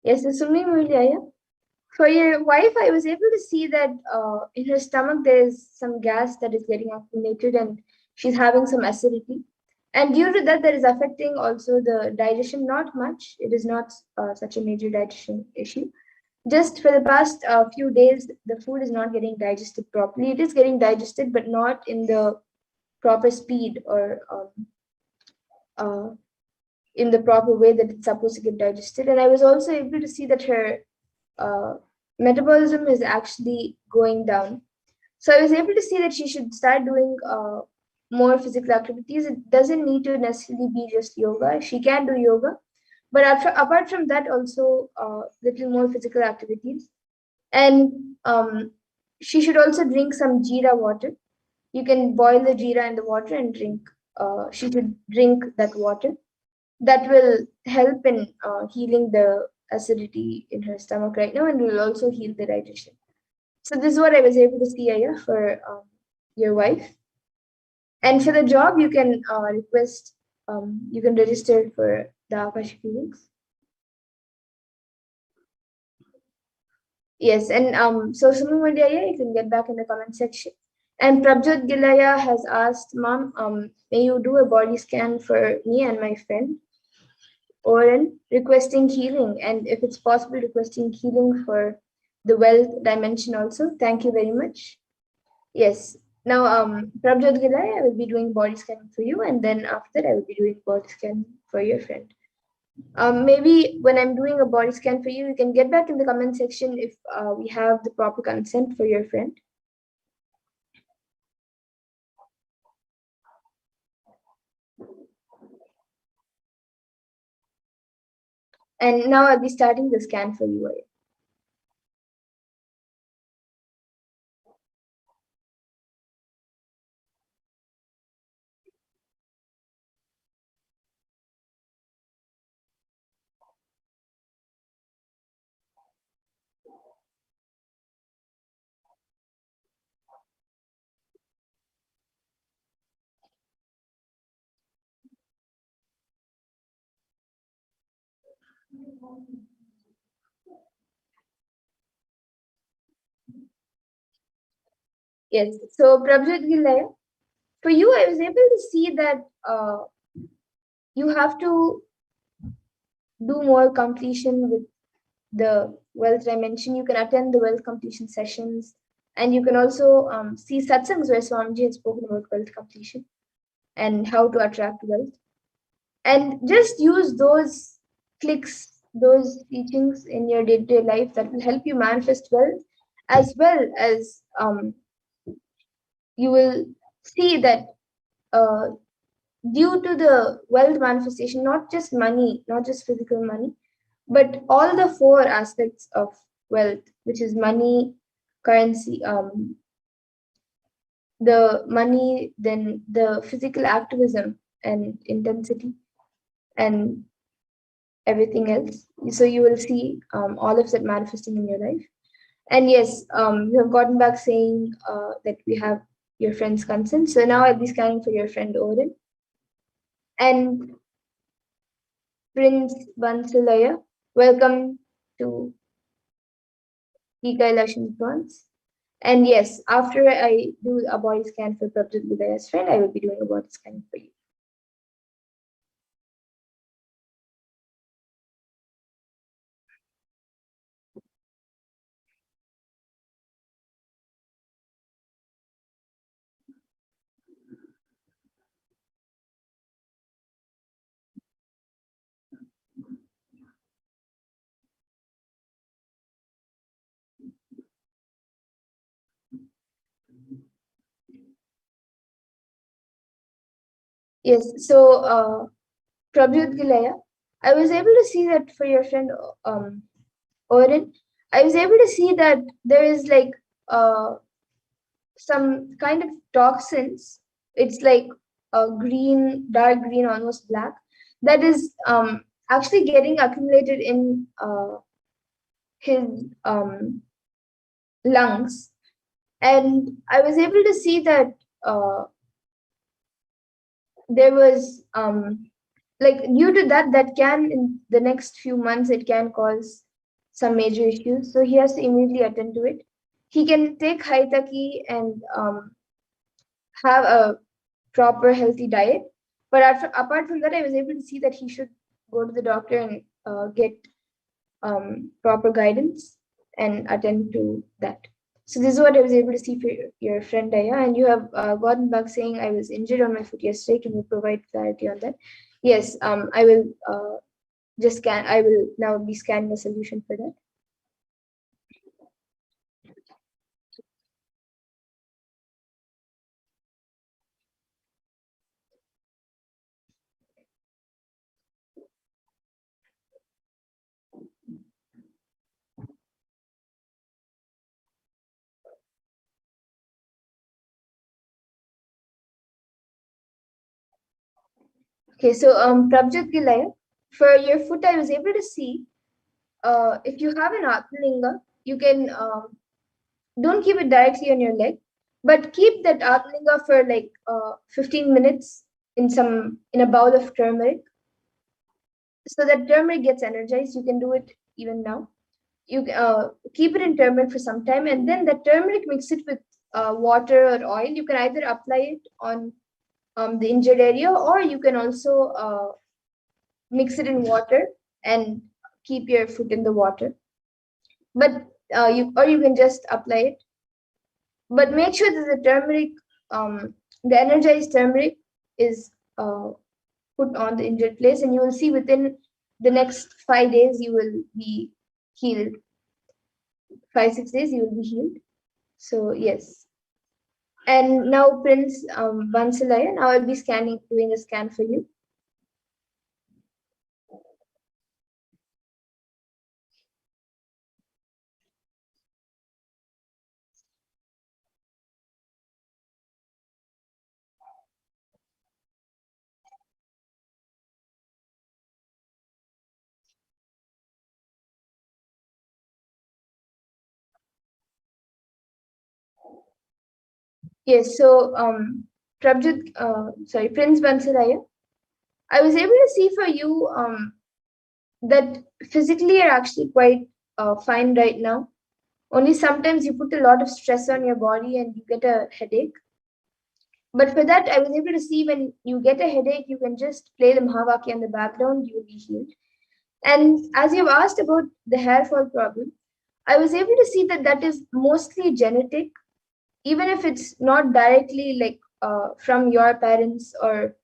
Yes, so Sumi Muliaya. For your wife, I was able to see that in her stomach there is some gas that is getting accumulated, and she's having some acidity. And due to that, that is affecting also the digestion. Not much. It is not such a major digestion issue. Just for the past few days, the food is not getting digested properly. It is getting digested, but not in the proper speed or in the proper way that it's supposed to get digested. And I was also able to see that her metabolism is actually going down. So I was able to see that she should start doing more physical activities. It doesn't need to necessarily be just yoga. She can do yoga, But apart from that, also little more physical activities. And she should also drink some jeera water. You can boil the jeera in the water and drink. She should drink that water. That will help in healing the acidity in her stomach right now, and will also heal the digestion. So this is what I was able to see, Aya, for your wife. And for the job, you can request, you can register for the Akashic readings. Yes, and so Sumimadhyaya, you can get back in the comment section. And Prabjot Gilaya has asked, Mom, may you do a body scan for me and my friend Oren, requesting healing, and if it's possible, requesting healing for the wealth dimension also. Thank you very much. Yes. Now, Prabjot Gilaya, I will be doing body scanning for you, and then after that, I will be doing body scan for your friend. Maybe when I'm doing a body scan for you, you can get back in the comment section if we have the proper consent for your friend. And now I'll be starting the scan for you. Yes. So Prabjot Gilaya, for you, I was able to see that you have to do more completion with the wealth dimension. You can attend the wealth completion sessions, and you can also see satsangs where Swamiji has spoken about wealth completion and how to attract wealth. And just use those clicks, those teachings in your day-to-day life that will help you manifest wealth, as well as you will see that due to the wealth manifestation, not just money, not just physical money, but all the four aspects of wealth, which is money, currency, the money, then the physical activism and intensity, and everything else. So you will see all of that manifesting in your life. And yes, you have gotten back saying that we have your friend's consent. So now I'll be scanning for your friend Oren. And Prince Bansalaya, welcome to Kailasa Bronze. And yes, after I do a body scan for Prabjot Budaya's friend, I will be doing a body scan for you. Yes, so Prabjot Gilaya, I was able to see that for your friend Oren, I was able to see that there is like some kind of toxins. It's like a green, dark green, almost black, that is actually getting accumulated in his lungs. And I was able to see that there was like due to that, that can in the next few months it can cause some major issues. So he has to immediately attend to it. He can take Haitaki and have a proper healthy diet. But apart from that, I was able to see that he should go to the doctor and get proper guidance and attend to that. So this is what I was able to see for your friend Daya. And you have gotten back saying I was injured on my foot yesterday. Can you provide clarity on that? Yes, I will just scan. I will now be scanning a solution for that. Okay, so Prabjot Gilaya, for your foot, I was able to see if you have an Atmalinga, you can don't keep it directly on your leg, but keep that Atmalinga for like 15 minutes in a bowl of turmeric, so that turmeric gets energized. You can do it even now. You keep it in turmeric for some time, and then the turmeric, mix it with water or oil. You can either apply it on the injured area, or you can also mix it in water and keep your foot in the water. But you can just apply it. But make sure that the turmeric, the energized turmeric, is put on the injured place, and you will see within the next 5 days you will be healed. 5-6 days you will be healed. So yes. And now Prince Vansalaya, now I'll be doing a scan for you. Yes, so Prince Vansalaya, I was able to see for you that physically you're actually quite fine right now. Only sometimes you put a lot of stress on your body and you get a headache. But for that, I was able to see when you get a headache, you can just play the Mahavakya in the background, you will be healed. And as you've asked about the hair fall problem, I was able to see that that is mostly genetic, even if it's not directly like from your parents or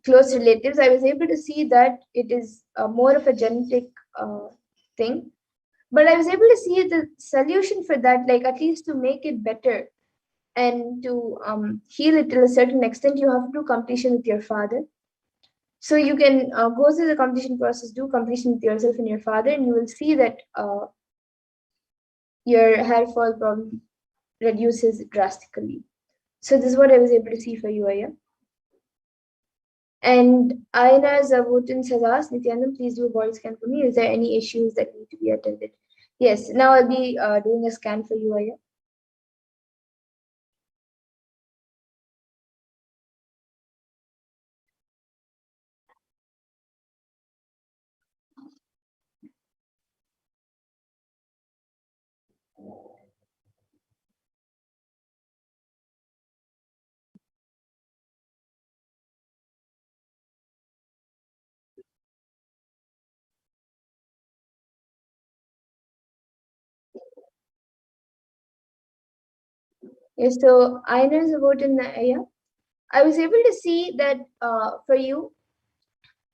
close relatives. I was able to see that it is more of a genetic thing. But I was able to see the solution for that, like at least to make it better and to heal it till a certain extent, you have to do completion with your father. So you can go through the completion process, do completion with yourself and your father, and you will see that your hair fall problem reduces drastically. So this is what I was able to see for you, Aya. And Aina Zavutins has asked, Nithyananda, please do a body scan for me. Is there any issues that need to be attended? Yes, now I'll be doing a scan for you, Aya. Yes, so Aina Zavutin, Aya, I was able to see that for you,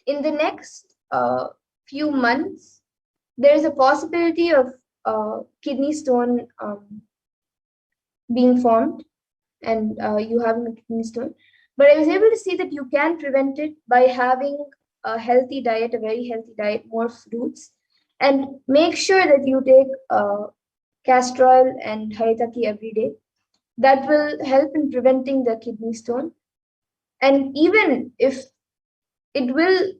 in the next few months, there is a possibility of kidney stone being formed and you having a kidney stone. But I was able to see that you can prevent it by having a healthy diet, a very healthy diet, more fruits, and make sure that you take castor oil and haritaki every day. That will help in preventing the kidney stone. And even if it will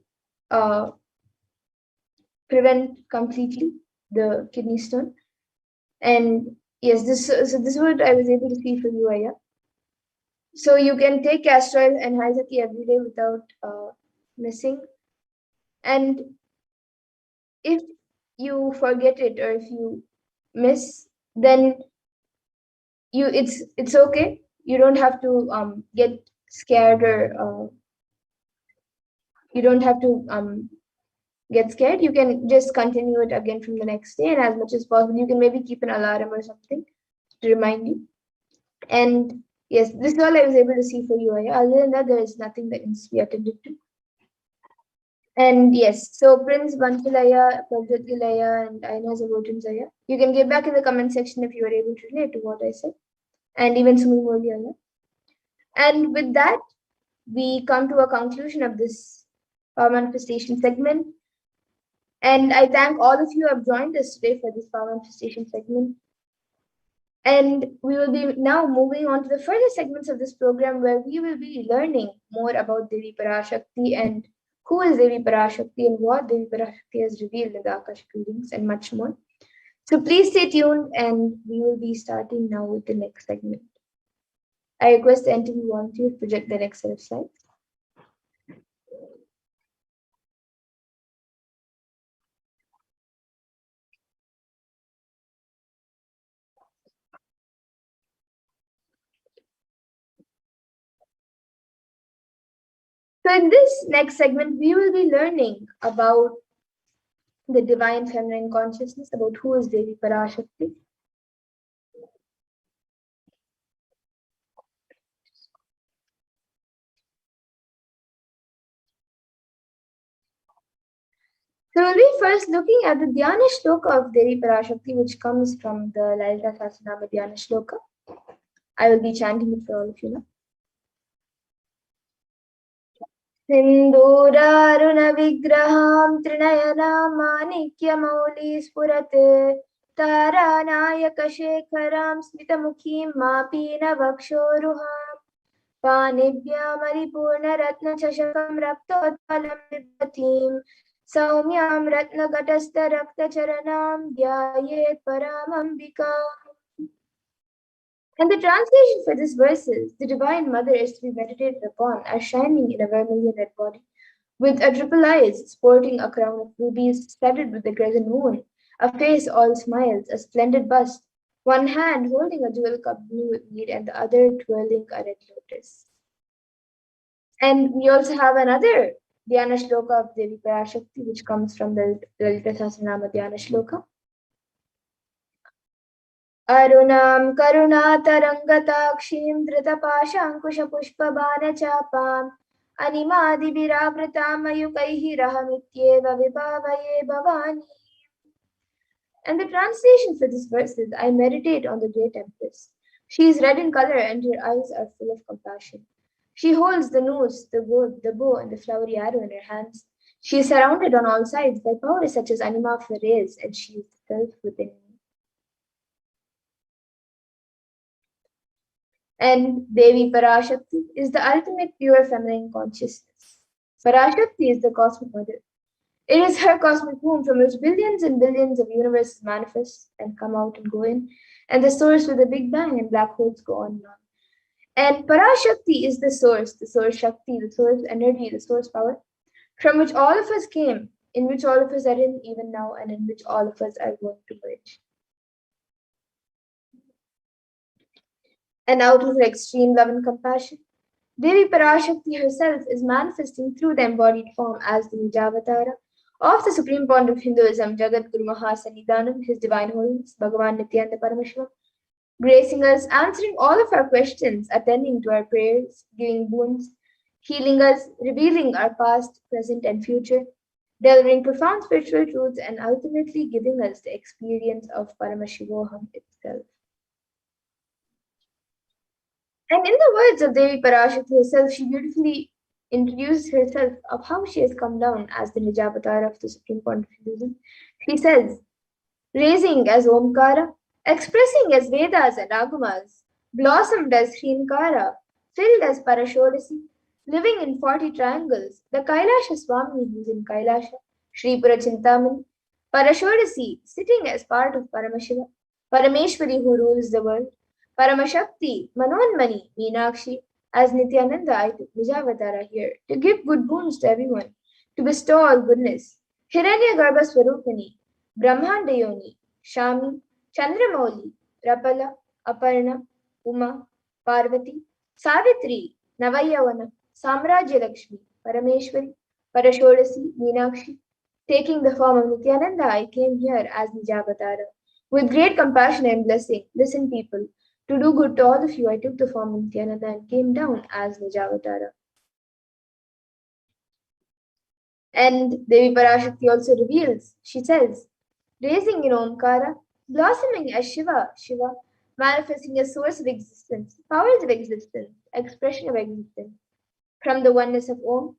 prevent completely the kidney stone. And yes, this is what I was able to see for you, Aya. So you can take castor oil and haritaki every day without missing. And if you forget it or if you miss, then it's okay. You don't have to get scared or you don't have to get scared. You can just continue it again from the next day, and as much as possible, you can maybe keep an alarm or something to remind you. And yes, this is all I was able to see for you, Aya. Other than that, there is nothing that needs to be attended to. And yes, so Prince Bantilaya, Prabhutilaya, and Aina Zavotinsaya, you can get back in the comment section if you are able to relate to what I said, and even Sumimoliaya. And with that, we come to a conclusion of this power manifestation segment. And I thank all of you who have joined us today for this power manifestation segment. And we will be now moving on to the further segments of this program where we will be learning more about Devi Parashakti and who is Devi Parashakti and what Devi Parashakti has revealed in the Akashic readings and much more. So please stay tuned and we will be starting now with the next segment. I request the NTV volunteer to project the next set of slides. So in this next segment, we will be learning about the divine feminine consciousness, about who is Devi Parashakti. So we'll be first looking at the Dhyana Shloka of Devi Parashakti, which comes from the Lalita Sahasranama Dhyana Shloka. I will be chanting it for all of you now. सिन्दूरारुणविग्रहां त्रिनयनामाणिक्यमौलिस्फुरते तारानायकशेखरां स्मितमुखीं मापीनवक्षोरुहां पाणिभ्यामरिपूर्णरत्नचषकं रक्तोत्पलं बिभ्रतीं सौम्यां रत्नघटस्थरक्तचरणां ध्यायेत् परामम्बिकाम्. And the translation for this verse is, the Divine Mother is to be meditated upon as shining in a vermilion red body, with a triple eyes, sporting a crown of rubies studded with the crescent moon, a face all smiles, a splendid bust, one hand holding a jewel cup blue with mead, and the other twirling a red lotus. And we also have another Dhyana Shloka of Devi Parashakti, which comes from the Lalita Sahasranama Dhyana Shloka. अरुणां करुणातरङ्गताक्षीं धृतपाशाङ्कुशपुष्पबाणचापाम् अनिमादिभिरावृतां मयूकैः रहमित्येव विभावये Bhavani. And the translation for this verse is, I meditate on the great empress. She is red in color and her eyes are full of compassion. She holds the noose, the bow and the flowery arrow in her hands. She is surrounded on all sides by powers such as anima feres, and she is the self within me. And Devi Parashakti is the ultimate pure feminine consciousness. Parashakti is the cosmic mother. It is her cosmic womb from which billions and billions of universes manifest and come out and go in, and the source with the Big Bang and black holes go on and on. And Parashakti is the source Shakti, the source energy, the source power, from which all of us came, in which all of us are in even now, and in which all of us are going to merge. And out of her extreme love and compassion, Devi Parashakti herself is manifesting through the embodied form as the Nijavatara of the Supreme Point of Hinduism, Jagat Guru Mahasannidhanam, His Divine Holiness, Bhagavan Nithyananda Paramashivam, gracing us, answering all of our questions, attending to our prayers, giving boons, healing us, revealing our past, present, and future, delivering profound spiritual truths, and ultimately giving us the experience of Paramashivoham itself. And in the words of Devi Parashakti herself, she beautifully introduces herself of how she has come down as the Nijavatara of the Supreme Point of Hinduism. She says, raising as Omkara, expressing as Vedas and Agamas, blossomed as Shrinkara, filled as Parashodasi, living in 40 triangles, the Kailasa Swami who is in Kailasa, Sri Purachintamani, Parashodasi, sitting as part of Paramashiva, Parameshwari who rules the world, Paramashakti, Manonmani, Meenakshi, as Nithyananda, I took Nijavatara here to give good boons to everyone, to bestow all goodness. Hiranya Garbha Swarupani, Brahmanda Yoni, Shami, Chandramauli, Rapala, Aparna, Uma, Parvati, Savitri, Navayavana, Samrajya Lakshmi, Parameshwari, Parashodasi, Meenakshi. Taking the form of Nithyananda, I came here as Nijavatara. With great compassion and blessing, listen people, to do good to all of you, I took the form of Nithyananda and came down as Nijavatara. And Devi Parashakti also reveals, she says, raising in Omkara, blossoming as Shiva, manifesting as source of existence, powers of existence, expression of existence, from the oneness of Om,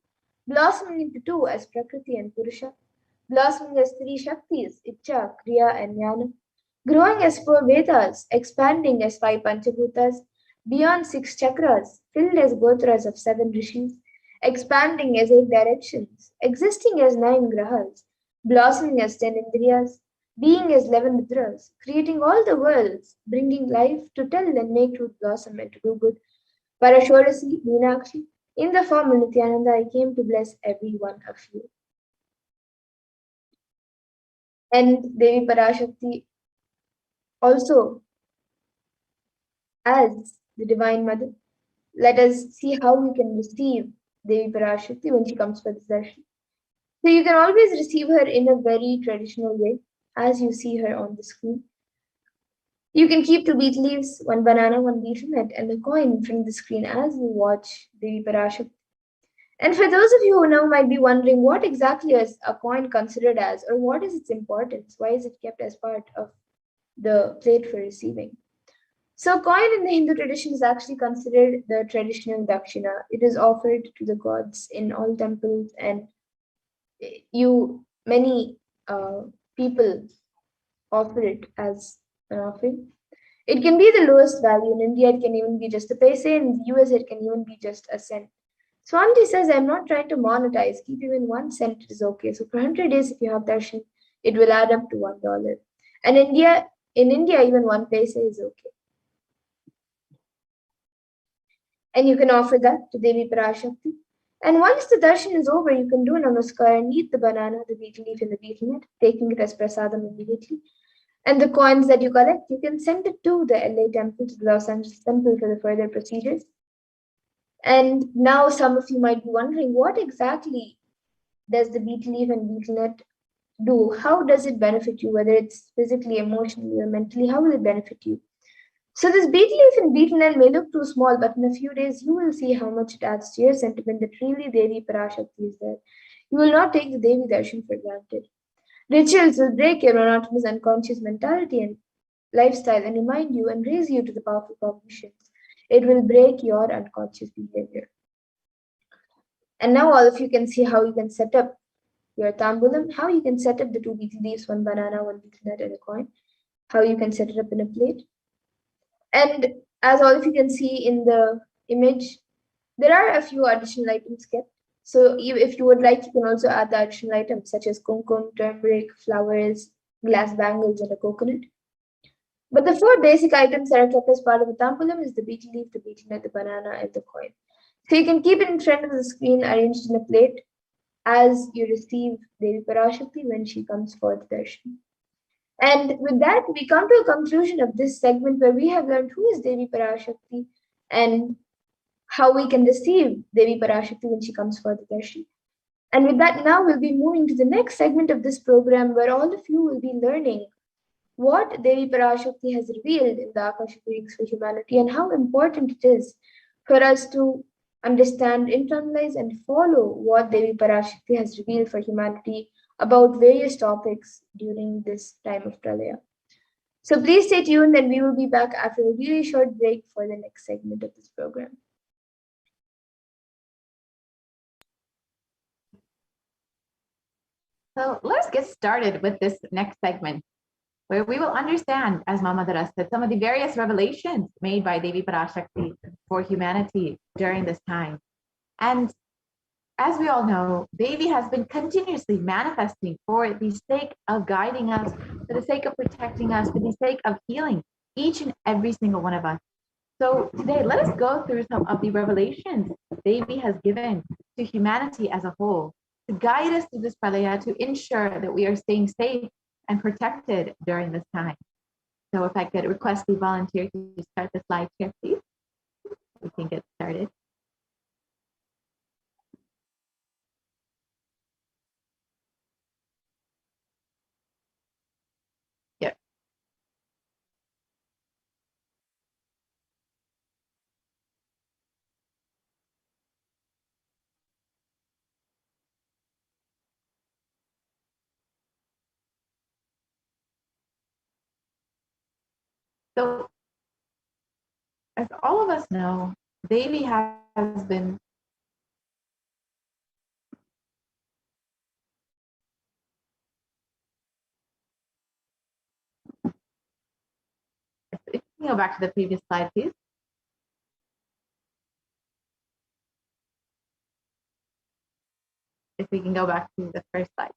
blossoming into two as Prakriti and Purusha, blossoming as three Shaktis, Icha, Kriya, and Jnana, growing as four Vedas, expanding as five Panchabhutas, beyond six chakras, filled as gotras of seven rishis, expanding as eight directions, existing as nine grahas, blossoming as 10 indriyas, being as 11 mudras, creating all the worlds, bringing life to tell and make truth blossom and to do good. Parashorasi, Meenakshi, in the form of Nithyananda, I came to bless every one of you. And Devi Parashakti also as the Divine Mother. Let us see how we can receive Devi Parashakti when she comes for this darshan. So you can always receive her in a very traditional way, as you see her on the screen. You can keep two beet leaves, one banana, one betel nut, and a coin in front of the screen as you watch Devi Parashakti. And for those of you who now might be wondering what exactly is a coin considered as, or what is its importance, why is it kept as part of the plate for receiving? So, coin in the Hindu tradition is actually considered the traditional dakshina. It is offered to the gods in all temples, and many people offer it as an offering. It can be the lowest value. In India, it can even be just a paise. In the US, it can even be just a cent. Swamiji says, I'm not trying to monetize. Keep even 1 cent, it is okay. So for 100 days, if you have darshan, it will add up to $1. And in India, even 1 paise is okay. And you can offer that to Devi Parashakti. And once the darshan is over, you can do namaskar and eat the banana, the betel leaf, and the betel nut, taking it as prasadam immediately. And the coins that you collect, you can send it to the LA temple, to the Los Angeles temple for the further procedures. And now some of you might be wondering, what exactly does the betel leaf and betel nut do? How does it benefit you, whether it's physically, emotionally, or mentally? How will it benefit you? So this betel leaf and betel nut may look too small, but in a few days you will see how much it adds to your sentiment that really Devi Parashakti is there. You will not take the Devi Darshan for granted. Rituals will break your monotonous unconscious mentality and lifestyle and remind you and raise you to the powerful cognitions. It will break your unconscious behavior. And now all of you can see how you can set up your tambulam, how you can set up the two betel leaves, one banana, one betel nut, and a coin, how you can set it up in a plate. And as all of you can see in the image, there are a few additional items kept. So if you would like, you can also add the additional items such as kumkum, turmeric, flowers, glass bangles, and a coconut. But the four basic items that are kept as part of the tambulam is the betel leaf, the betel nut, the banana, and the coin. So you can keep it in front of the screen arranged in a plate as you receive Devi Parashakti when she comes for the darshan. And with that, we come to a conclusion of this segment where we have learned who is Devi Parashakti and how we can receive Devi Parashakti when she comes for the darshan. And with that, now we'll be moving to the next segment of this program where all of you will be learning what Devi Parashakti has revealed in the Akashic readings for humanity and how important it is for us to understand, internalize, and follow what Devi Parashakti has revealed for humanity about various topics during this time of Pralaya. So please stay tuned and we will be back after a really short break for the next segment of this program. So let's get started with this next segment, where we will understand, as Mama Dara said, some of the various revelations made by Devi Parashakti for humanity during this time. And as we all know, Devi has been continuously manifesting for the sake of guiding us, for the sake of protecting us, for the sake of healing each and every single one of us. So today, let us go through some of the revelations Devi has given to humanity as a whole to guide us through this pralaya, to ensure that we are staying safe and protected during this time. So if I could request the volunteer to start the slide here, please, we can get started. Yep. So as all of us know, Devi has been You go back to the previous slide, please. If we can go back to the first slide.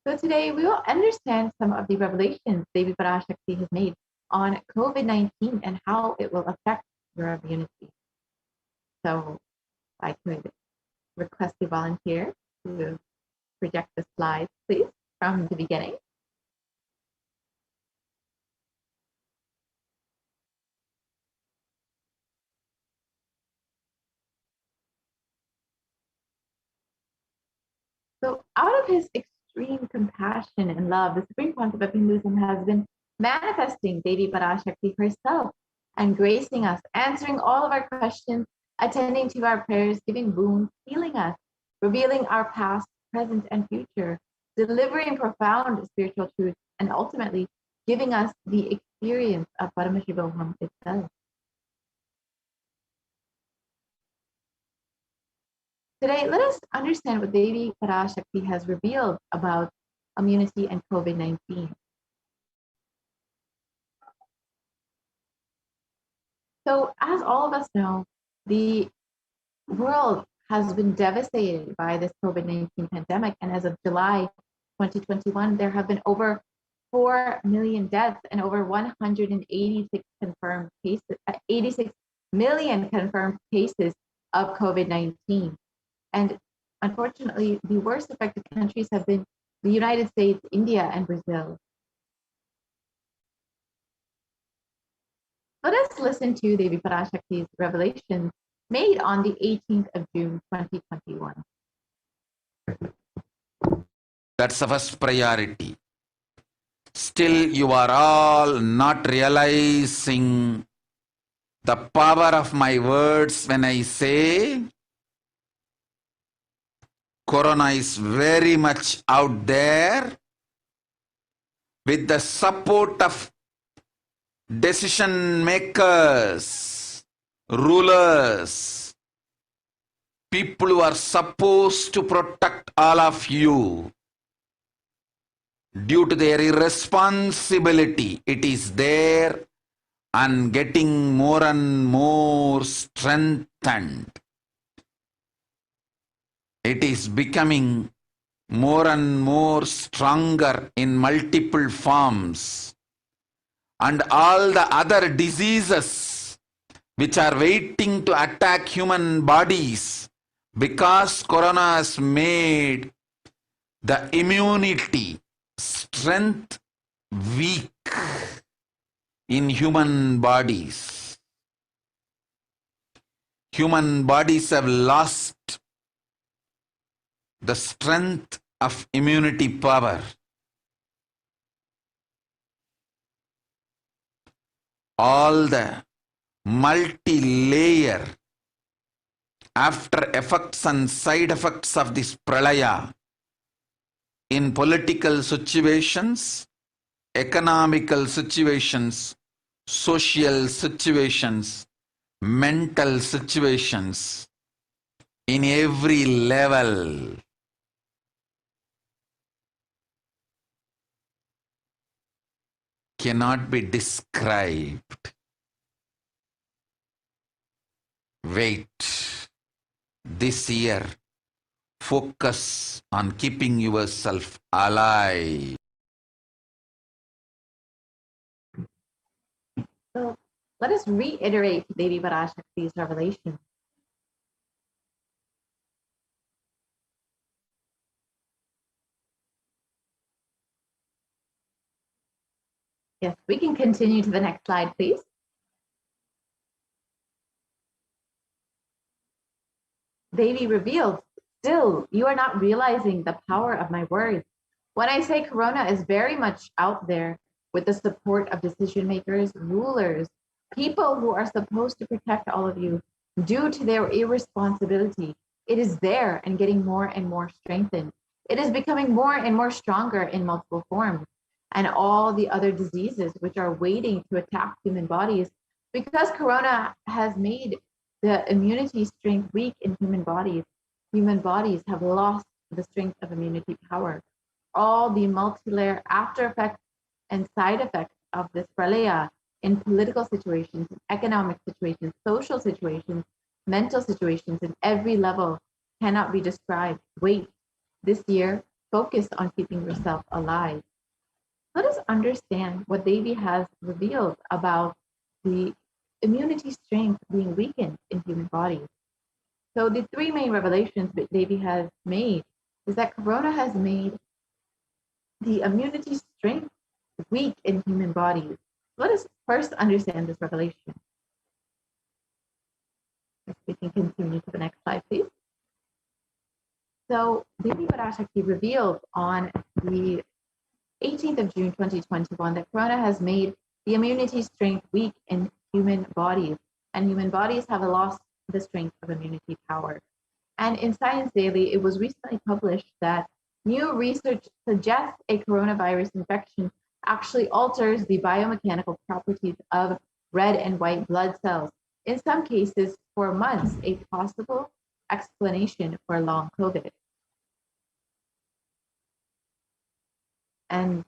So today we will understand some of the revelations Devi Parashakti has made on COVID-19 and how it will affect your immunity. So I could request a volunteer to project the slides, please, from the beginning. So out of his extreme compassion and love, the Supreme Concept of Hinduism has been manifesting Devi Parashakti herself and gracing us, answering all of our questions, attending to our prayers, giving boons, healing us, revealing our past, present, and future, delivering profound spiritual truths, and ultimately giving us the experience of Paramashivoham itself. Today, let us understand what Devi Parashakti has revealed about immunity and COVID-19. So, as all of us know, the world has been devastated by this COVID-19 pandemic, and as of July 2021, there have been over 4 million deaths and over 186 confirmed cases, 86 million confirmed cases of COVID-19. And unfortunately, the worst affected countries have been the United States, India, and Brazil. Let us listen to Devi Parashakti's revelations made on the 18th of June, 2021. That's the first priority. Still, you are all not realizing the power of my words when I say Corona is very much out there with the support of decision makers, rulers, people who are supposed to protect all of you. Due to their irresponsibility, it is there and getting more and more strengthened. It is becoming more and more stronger in multiple forms. And all the other diseases which are waiting to attack human bodies, because Corona has made the immunity strength weak in human bodies. Human bodies have lost the strength of immunity power. All the multi-layer after effects and side effects of this pralaya in political situations, economical situations, social situations, mental situations, in every level. Cannot be described. Wait. This year, focus on keeping yourself alive. So let us reiterate Devi Parashakti's revelation. Yes, we can continue to the next slide, please. Devi revealed, still, you are not realizing the power of my words. When I say Corona is very much out there with the support of decision makers, rulers, people who are supposed to protect all of you due to their irresponsibility, it is there and getting more and more strengthened. It is becoming more and more stronger in multiple forms. And all the other diseases which are waiting to attack human bodies, because Corona has made the immunity strength weak in human bodies have lost the strength of immunity power. All the multi-layer after effects and side effects of this pralaya in political situations, economic situations, social situations, mental situations, in every level cannot be described. Wait, this year, focus on keeping yourself alive. Let us understand what Devi has revealed about the immunity strength being weakened in human bodies. So the three main revelations that Devi has made is that Corona has made the immunity strength weak in human bodies. Let us first understand this revelation. If we can continue to the next slide, please. So Devi Parashakti revealed on the 18th of June 2021 that Corona has made the immunity strength weak in human bodies, and human bodies have lost the strength of immunity power. And in Science Daily, it was recently published that new research suggests a coronavirus infection actually alters the biomechanical properties of red and white blood cells, in some cases for months, a possible explanation for long COVID. And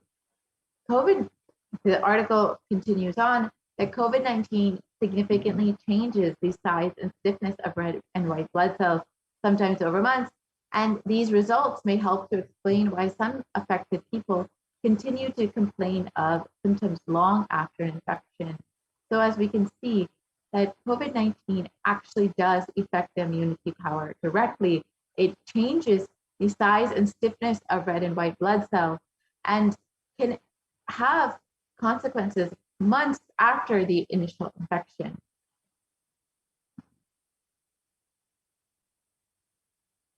the article continues on that COVID-19 significantly changes the size and stiffness of red and white blood cells, sometimes over months, and these results may help to explain why some affected people continue to complain of symptoms long after infection. So as we can see, that COVID-19 actually does affect the immunity power directly. It changes the size and stiffness of red and white blood cells and can have consequences months after the initial infection.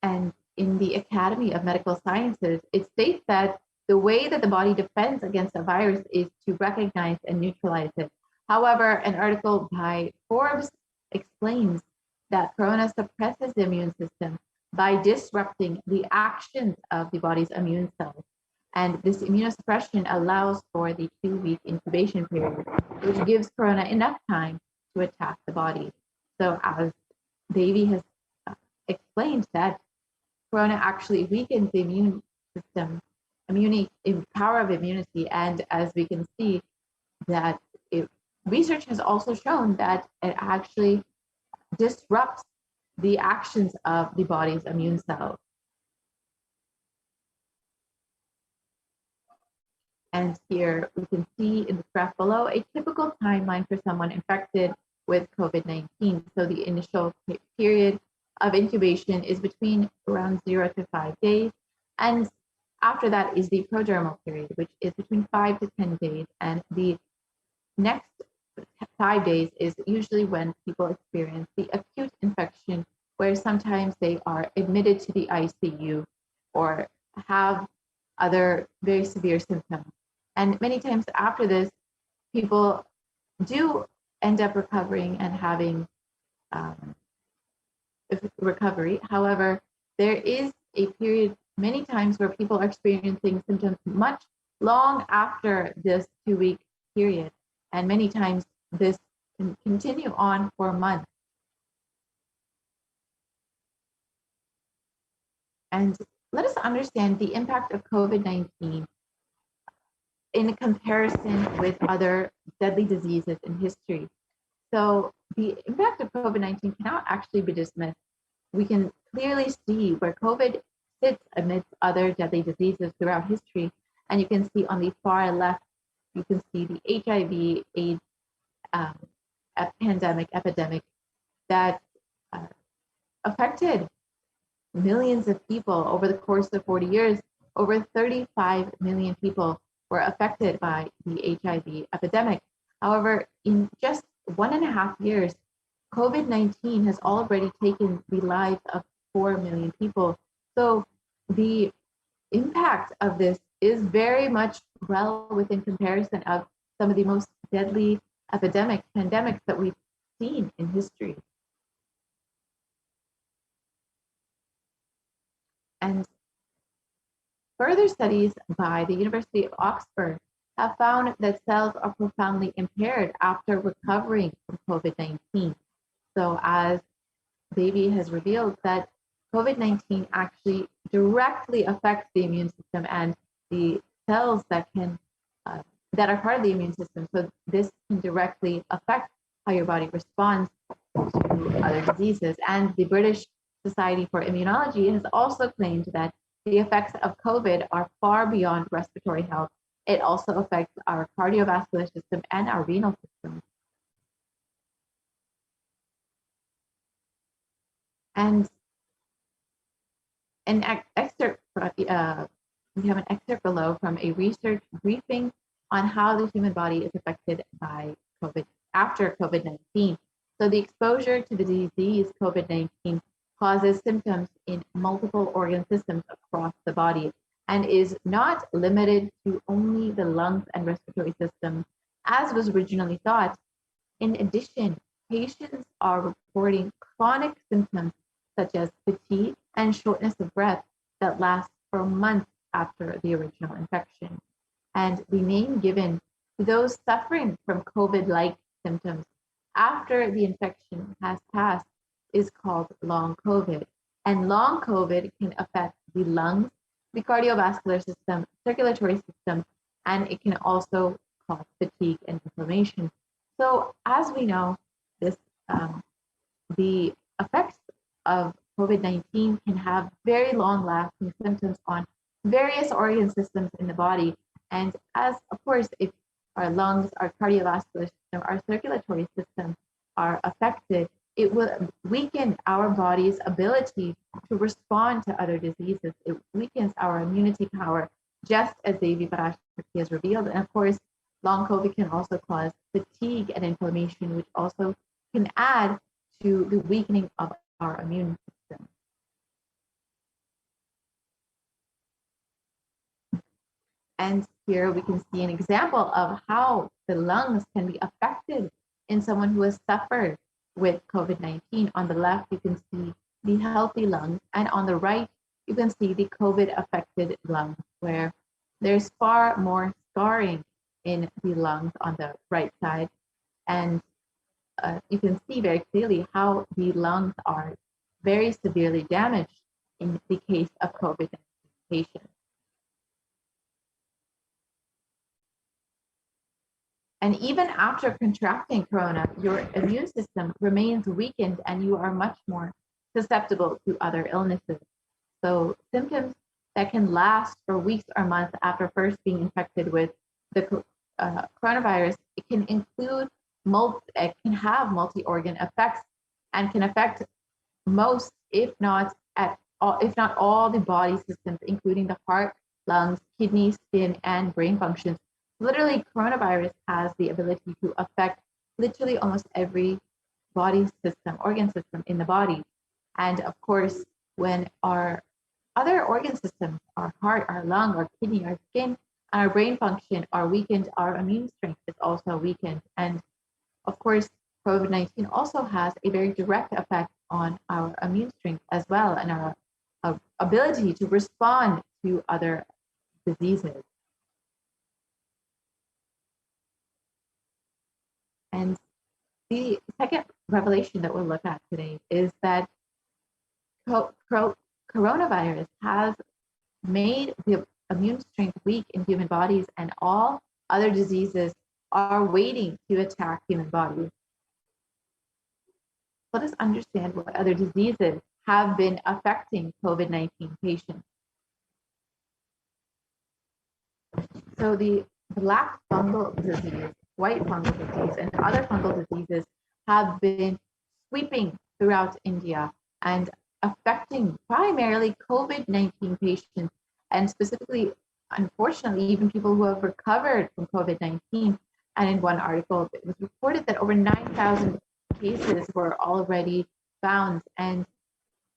And in the Academy of Medical Sciences, it states that the way that the body defends against a virus is to recognize and neutralize it. However, an article by Forbes explains that corona suppresses the immune system by disrupting the actions of the body's immune cells. And this immunosuppression allows for the 2-week incubation period, which gives corona enough time to attack the body. So as Devi has explained, that corona actually weakens the immune system, power of immunity. And as we can see, that research has also shown that it actually disrupts the actions of the body's immune cells. And here we can see in the graph below a typical timeline for someone infected with COVID-19. So the initial period of incubation is between around 0 to 5 days. And after that is the prodromal period, which is between 5 to 10 days. And the next 5 days is usually when people experience the acute infection, where sometimes they are admitted to the ICU or have other very severe symptoms. And many times after this, people do end up recovering and having recovery. However, there is a period many times where people are experiencing symptoms much long after this 2-week period. And many times this can continue on for months. And let us understand the impact of COVID-19 in comparison with other deadly diseases in history. So the impact of COVID-19 cannot actually be dismissed. We can clearly see where COVID sits amidst other deadly diseases throughout history. And you can see on the far left, you can see the HIV, AIDS epidemic that affected millions of people over the course of 40 years. Over 35 million people were affected by the HIV epidemic. However, in just 1.5 years, COVID-19 has already taken the lives of 4 million people. So the impact of this is very much well within comparison of some of the most deadly pandemics that we've seen in history. And further studies by the University of Oxford have found that cells are profoundly impaired after recovering from COVID-19. So as Devi has revealed, that COVID-19 actually directly affects the immune system and the cells that can that are part of the immune system. So this can directly affect how your body responds to other diseases. And the British Society for Immunology has also claimed that the effects of COVID are far beyond respiratory health. It also affects our cardiovascular system and our renal system. And an excerpt, we have an excerpt below from a research briefing on how the human body is affected by COVID after COVID-19. So the exposure to the disease COVID-19 causes symptoms in multiple organ systems across the body and is not limited to only the lungs and respiratory system, as was originally thought. In addition, patients are reporting chronic symptoms such as fatigue and shortness of breath that last for months after the original infection. And the name given to those suffering from COVID-like symptoms after the infection has passed is called long COVID. And long COVID can affect the lungs, the cardiovascular system, circulatory system, and it can also cause fatigue and inflammation. So as we know, this the effects of COVID-19 can have very long-lasting symptoms on various organ systems in the body. And as, of course, if our lungs, our cardiovascular system, our circulatory system are affected, it will weaken our body's ability to respond to other diseases. It weakens our immunity power, just as Devi Parashakti has revealed. And of course, long COVID can also cause fatigue and inflammation, which also can add to the weakening of our immune system. And here we can see an example of how the lungs can be affected in someone who has suffered with COVID-19. On the left, you can see the healthy lungs, and on the right, you can see the COVID-affected lungs, where there's far more scarring in the lungs on the right side. And you can see very clearly how the lungs are very severely damaged in the case of COVID-19 patients. And even after contracting corona, your immune system remains weakened and you are much more susceptible to other illnesses. So symptoms that can last for weeks or months after first being infected with the coronavirus, it can include it can have multi-organ effects and can affect most, if not all the body systems, including the heart, lungs, kidneys, skin, and brain functions. Literally, coronavirus has the ability to affect literally almost every body system, organ system in the body. And of course, when our other organ systems, our heart, our lung, our kidney, our skin, and our brain function are weakened, our immune strength is also weakened. And of course, COVID-19 also has a very direct effect on our immune strength as well, and our ability to respond to other diseases. And the second revelation that we'll look at today is that coronavirus has made the immune strength weak in human bodies, and all other diseases are waiting to attack human bodies. Let us understand what other diseases have been affecting COVID-19 patients. So the black fungal disease, white fungal disease, and other fungal diseases have been sweeping throughout India and affecting primarily COVID-19 patients, and specifically, unfortunately, even people who have recovered from COVID-19. And in one article, it was reported that over 9,000 cases were already found. And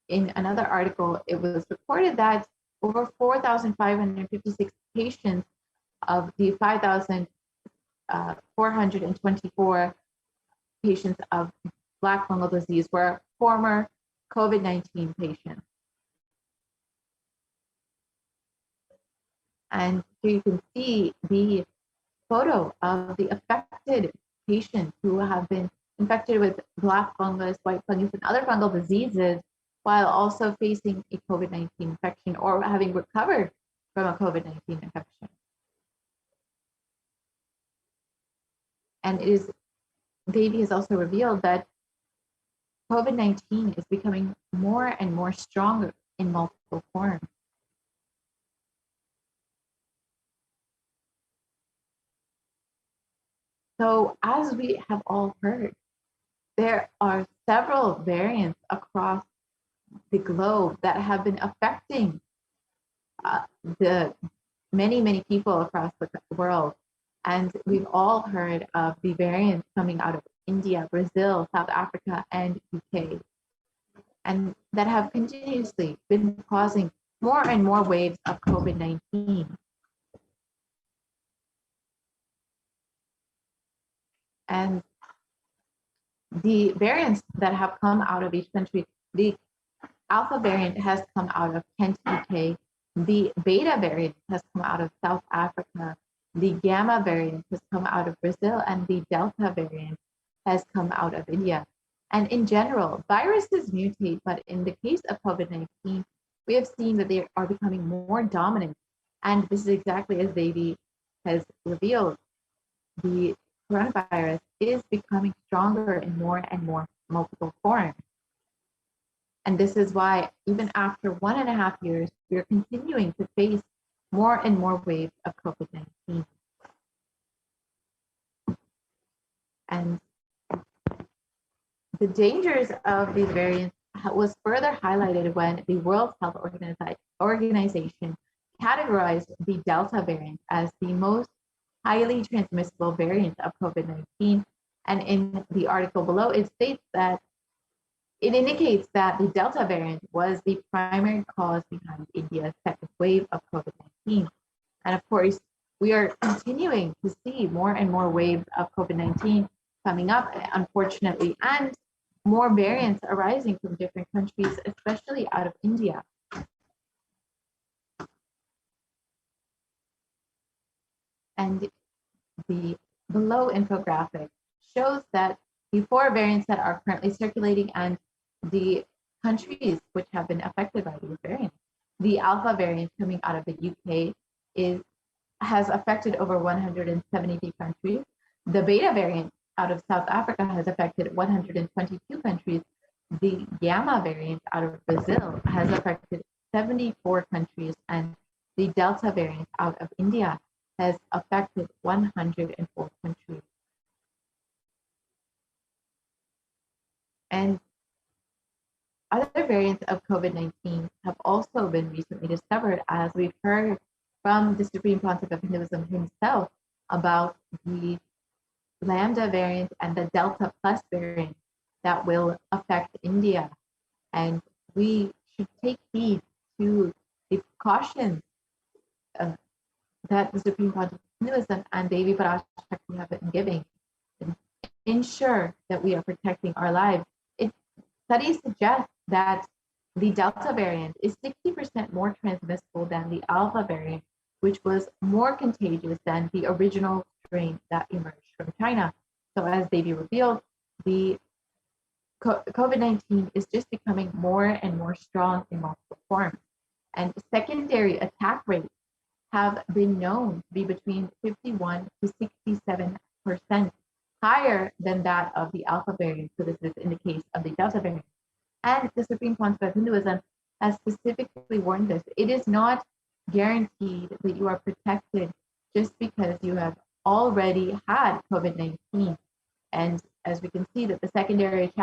in another article, it was reported that over 4,556 patients of the 5,424 patients of black fungal disease were former COVID-19 patients. And here you can see the photo of the affected patients who have been infected with black fungus, white fungus, and other fungal diseases, while also facing a COVID-19 infection or having recovered from a COVID-19 infection. And Devi has also revealed that COVID-19 is becoming more and more stronger in multiple forms. So as we have all heard, there are several variants across the globe that have been affecting the many people across the world. And we've all heard of the variants coming out of India, Brazil, South Africa, and UK, and that have continuously been causing more and more waves of COVID-19. And the variants that have come out of each country, the Alpha variant has come out of Kent, UK, the Beta variant has come out of South Africa, the Gamma variant has come out of Brazil, and the Delta variant has come out of India. And in general, viruses mutate, but in the case of COVID-19, we have seen that they are becoming more dominant. And this is exactly as Devi has revealed. The coronavirus is becoming stronger in more and more multiple forms. And this is why, even after 1.5 years, we are continuing to face more and more waves of COVID-19. And the dangers of these variants was further highlighted when the World Health Organization categorized the Delta variant as the most highly transmissible variant of COVID-19. And in the article below, it states that it indicates that the Delta variant was the primary cause behind India's second wave of COVID-19. And of course, we are continuing to see more and more waves of COVID-19 coming up, unfortunately, and more variants arising from different countries, especially out of India. And the below infographic shows that the 4 variants that are currently circulating and the countries which have been affected by these variants. The Alpha variant coming out of the UK has affected over 173 countries. The Beta variant out of South Africa has affected 122 countries. The Gamma variant out of Brazil has affected 74 countries, and the Delta variant out of India has affected 104 countries. And other variants of COVID-19 have also been recently discovered, as we've heard from the Supreme Pontiff of Hinduism himself about the Lambda variant and the Delta Plus variant that will affect India. And we should take heed to the precautions that the Supreme Pontiff of Hinduism and Devi Parashakti have been giving. And ensure that we are protecting our lives. Studies suggest that the Delta variant is 60% more transmissible than the Alpha variant, which was more contagious than the original strain that emerged from China. So as Devi revealed, the COVID-19 is just becoming more and more strong in multiple forms. And secondary attack rates have been known to be between 51 to 67% higher than that of the Alpha variant. So this is in the case of the Delta variant. And the Supreme Pontiff of Hinduism has specifically warned this. It is not guaranteed that you are protected just because you have already had COVID-19. And as we can see, that the secondary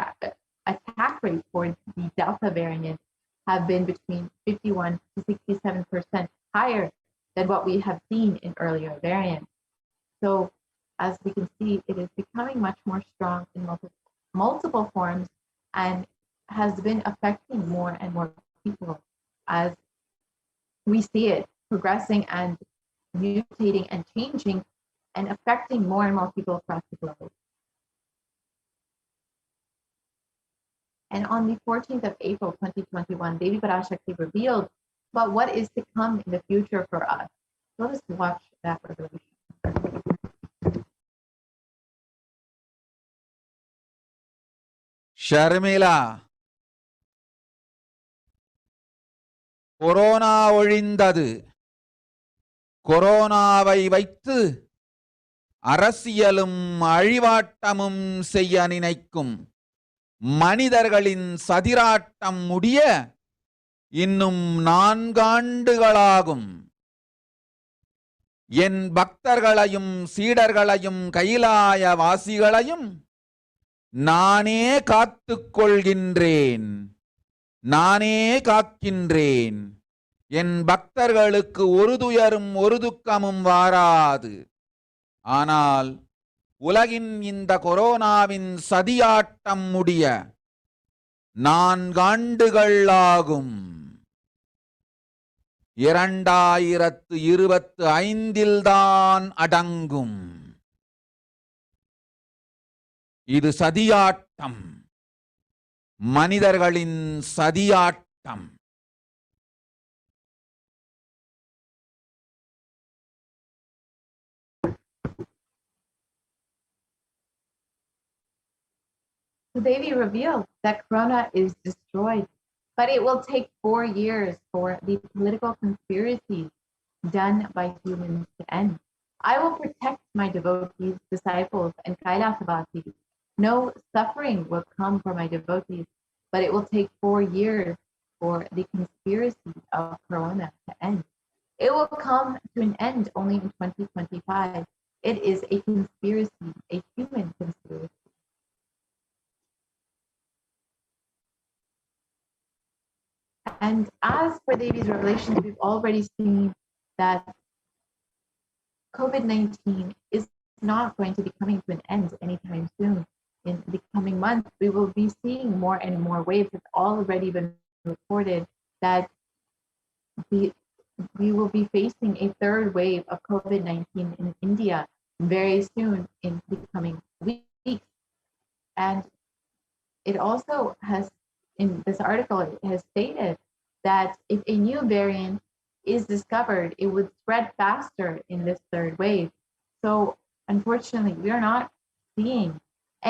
attack rate for the Delta variant have been between 51 to 67% higher than what we have seen in earlier variants. So as we can see, it is becoming much more strong in multiple forms and has been affecting more and more people as we see it progressing and mutating and changing and affecting more and more people across the globe. And on the 14th of April, 2021, Devi Parashakti revealed about what is to come in the future for us. Let us watch that revelation. Sharmila, corona ஒழிந்தது. கொரோனாவை வைத்து அரசியலும் அழிவாட்டமும் செய்ய நினைக்கும் மனிதர்களின் சதிராட்டம் முடிய இன்னும் 4 ஆண்டுகளாகும். என் பக்தர்களையும் சீடர்களையும் கைலாய வாசிகளையும் நானே காத்துக் கொள்கின்றேன், நானே காக்கின்றேன். என் பக்தர்களுக்கு ஒரு துயரும் ஒரு துக்கமும் வாராது. ஆனால் உலகின் இந்த கொரோனாவின் சதியாட்டம் முடிய 4 ஆண்டுகள் ஆகும். 2025 தான் அடங்கும். இது சதியாட்டம், மனிதர்களின் சதியாட்டம். The Devi revealed that Corona is destroyed, but it will take 4 years for the political conspiracies done by humans to end. I will protect my devotees, disciples, and Kailasa. No suffering will come for my devotees, but it will take 4 years for the conspiracy of Corona to end. It will come to an end only in 2025. It is a conspiracy, a human conspiracy. And as for Devi's revelations, we've already seen that COVID-19 is not going to be coming to an end anytime soon. In the coming months, we will be seeing more and more waves. It's already been reported that we will be facing a 3rd wave of COVID-19 in India very soon in the coming weeks. And it also has, in this article, it has stated that if a new variant is discovered, it would spread faster in this 3rd wave. So unfortunately, we are not seeing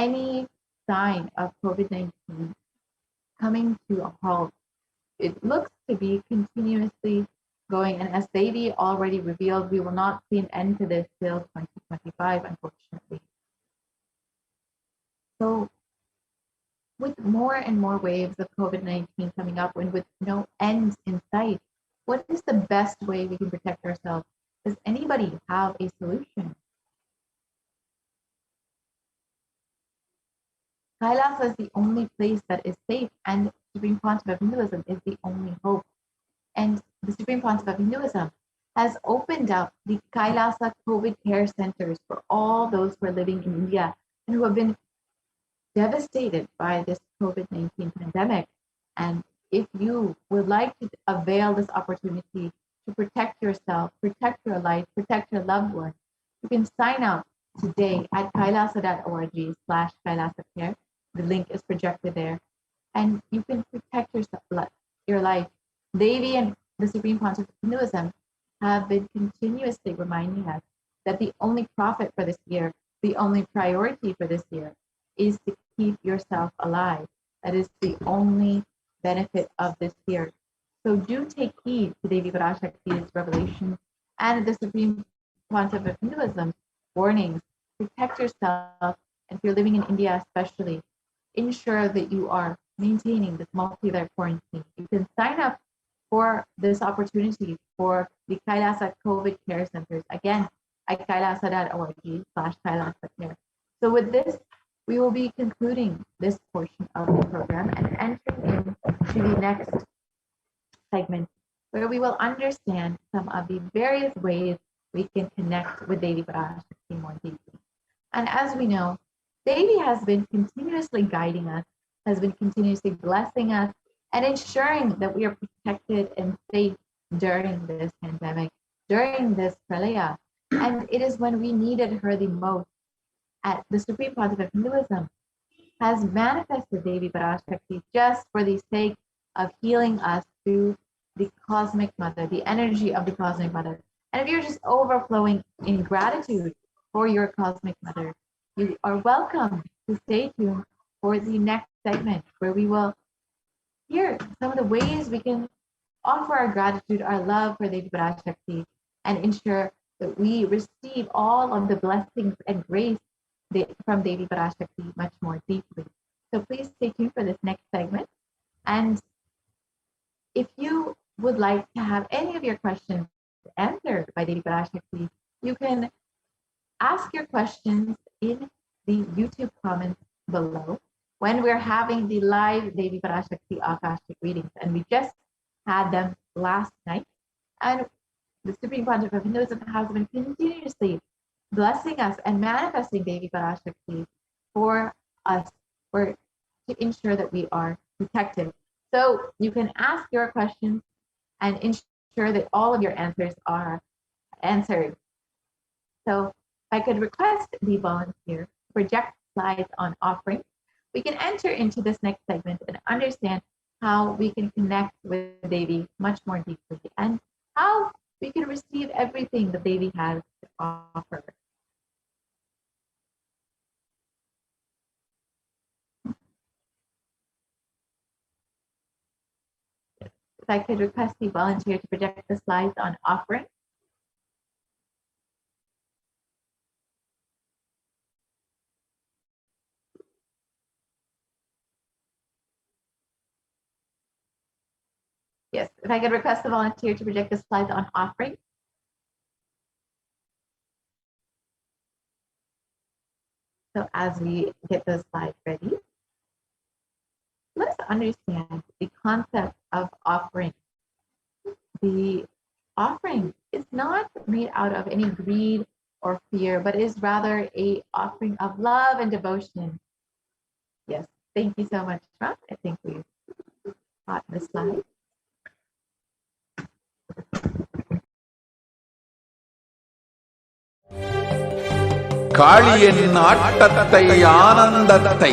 any sign of COVID-19 coming to a halt. It looks to be continuously going, and as Devi already revealed, we will not see an end to this till 2025, unfortunately. So with more and more waves of COVID-19 coming up and with no end in sight, what is the best way we can protect ourselves? Does anybody have a solution? Kailasa is the only place that is safe, and the Supreme Pontiff of Hinduism is the only hope. And the Supreme Pontiff of Hinduism has opened up the Kailasa COVID care centers for all those who are living in India and who have been devastated by this COVID-19 pandemic. And if you would like to avail this opportunity to protect yourself, protect your life, protect your loved one, you can sign up today at kailasa.org/kailasacare. The link is projected there. And you can protect your life. Devi and the Supreme Pontiff of Hinduism have been continuously reminding us that the only profit for this year, the only priority for this year, is to keep yourself alive. That is the only benefit of this year. So do take heed to Devi Parashakti's revelations and the Supreme Pontiff of Hinduism's warnings. Protect yourself, and if you're living in India especially, ensure that you are maintaining this multi-layer quarantine. You can sign up for this opportunity for the Kailasa COVID care centers, again, at kailasa.org/kailasacare. So with this, we will be concluding this portion of the program and entering into the next segment, where we will understand some of the various ways we can connect with Devi Parashakti more deeply. And as we know, Devi has been continuously guiding us, has been continuously blessing us, and ensuring that we are protected and safe during this pandemic, during this pralaya. And it is when we needed her the most at the Supreme Pontiff of Hinduism has manifested Devi Parashakti just for the sake of healing us through the cosmic mother, the energy of the cosmic mother. And if you're just overflowing in gratitude for your cosmic mother, you are welcome to stay tuned for the next segment, where we will hear some of the ways we can offer our gratitude, our love for Devi Parashakti, and ensure that we receive all of the blessings and grace from Devi Parashakti much more deeply. So please stay tuned for this next segment. And if you would like to have any of your questions answered by Devi Parashakti, you can ask your questions in the YouTube comments below when we're having the live Devi Parashakti Akashic readings. And we just had them last night. And the Supreme Pontiff of Hinduism has been continuously blessing us and manifesting Devi Parashakti for us to ensure that we are protected. So you can ask your questions and ensure that all of your answers are answered. So if I could request the volunteer to project slides on offering, we can enter into this next segment and understand how we can connect with Devi much more deeply and how we can receive everything that Devi has to offer. If I could request the volunteer to project the slides on offering. Yes, if I could request the volunteer to project the slides on offering. So as we get those slides ready, let us understand the concept of offering. The offering is not made out of any greed or fear, but is rather a offering of love and devotion. Yes, thank you so much, Ram. I think we've got the slide. காளியின் ஆட்டத்தை ஆனந்தத்தை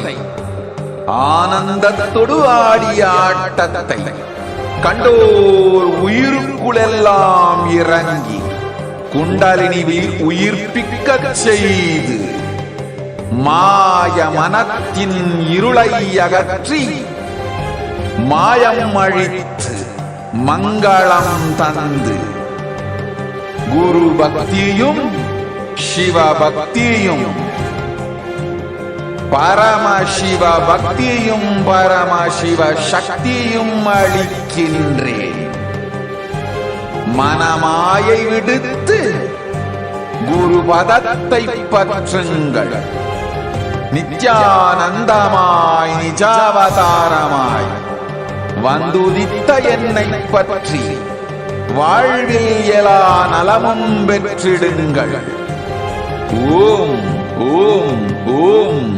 ஆனந்தத்தொடு ஆடிய ஆட்டத்தை கண்டோர் உயிருக்குளெல்லாம் இறங்கி குண்டலினிவில் உயிர்ப்பிக்கச் செய்து மாய மனத்தின் இருளை அகற்றி மாயம் அழித்து மங்களம் தந்து குரு பக்தியும் சிவ பக்தியும் பரமசிவ பக்தியும் பரமசிவ சக்தியும் அளிக்கின்றேன். மனமாயை விடுத்து குரு பதத்தை பற்றுங்கள். நித்யானந்தமாய் நிஜாவதாரமாய் வந்துதித்த என்னை பற்றி வாழ்வில் எல்லா நலமும் பெற்றிடுங்கள். ஓம் ஓம் ஓம்.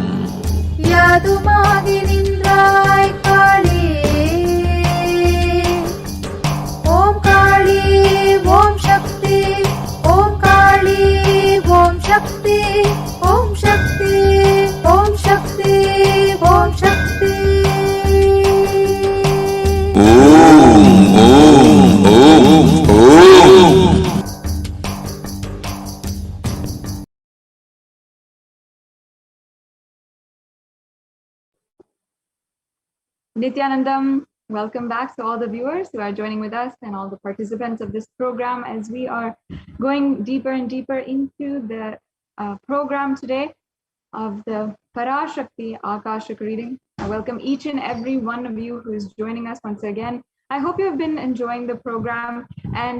யாதுமாகி நின்றாய் காளியே, ஓம் காளி ஓம் சக்தி, ஓம் காளி ஓம் சக்தி, ஓம் சக்தி ஓம் சக்தி ஓம் சக்தி. ஓம் ஓம் ஓம் ஓம். Nithyanandam, welcome back to all the viewers who are joining with us and all the participants of this program as we are going deeper and deeper into the program today of the Parashakti Akashic reading. I welcome each and every one of you who is joining us once again. I hope you have been enjoying the program, and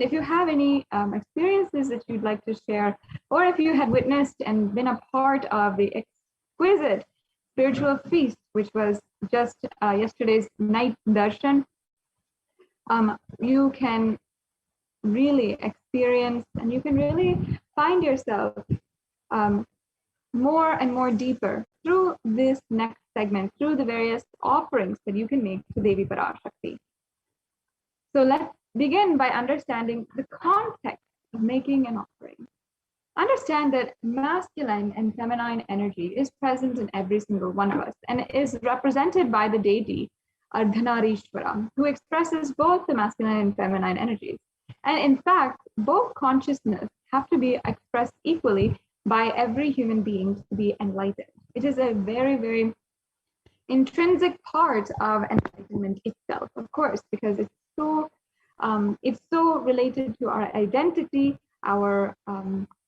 if you have any experiences that you'd like to share, or if you had witnessed and been a part of the exquisite spiritual feast, which was just yesterday's night darshan, you can really experience and you can really find yourself more and more deeper through this next segment, through the various offerings that you can make to Devi Parashakti. So let's begin by understanding the context of making an offering. Understand that masculine and feminine energy is present in every single one of us and is represented by the deity Ardhanarishwara, who expresses both the masculine and feminine energies. And in fact, both consciousness have to be expressed equally by every human being to be enlightened. It is a very, very intrinsic part of enlightenment itself, of course, because it's so related to our identity, our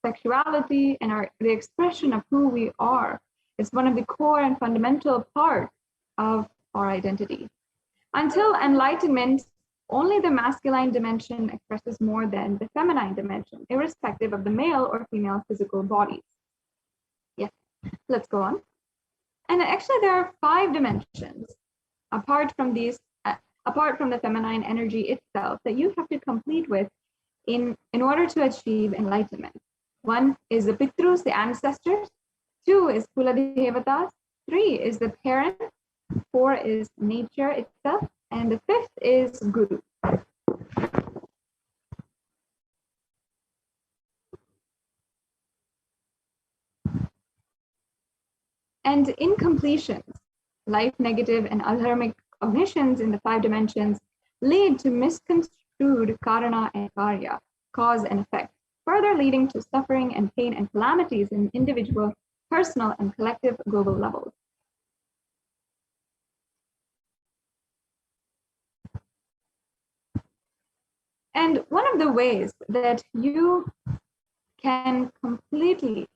sexuality, and the expression of who we are. It's one of the core and fundamental parts of our identity. Until enlightenment, only the masculine dimension expresses more than the feminine dimension, irrespective of the male or female physical bodies. Yes, let's go on. And actually, there are 5 dimensions apart from the feminine energy itself that you have to complete with in order to achieve enlightenment. 1 is the Pitrus, the ancestors. 2 is Kula Devatas. 3 is the parents. 4 is nature itself. And the 5th is Guru. And incompletions, life negative and adharmic cognitions in the 5 dimensions lead to misconstrued karana and karya, cause and effect, further leading to suffering and pain and calamities in individual, personal, and collective global levels. And one of the ways that you can completely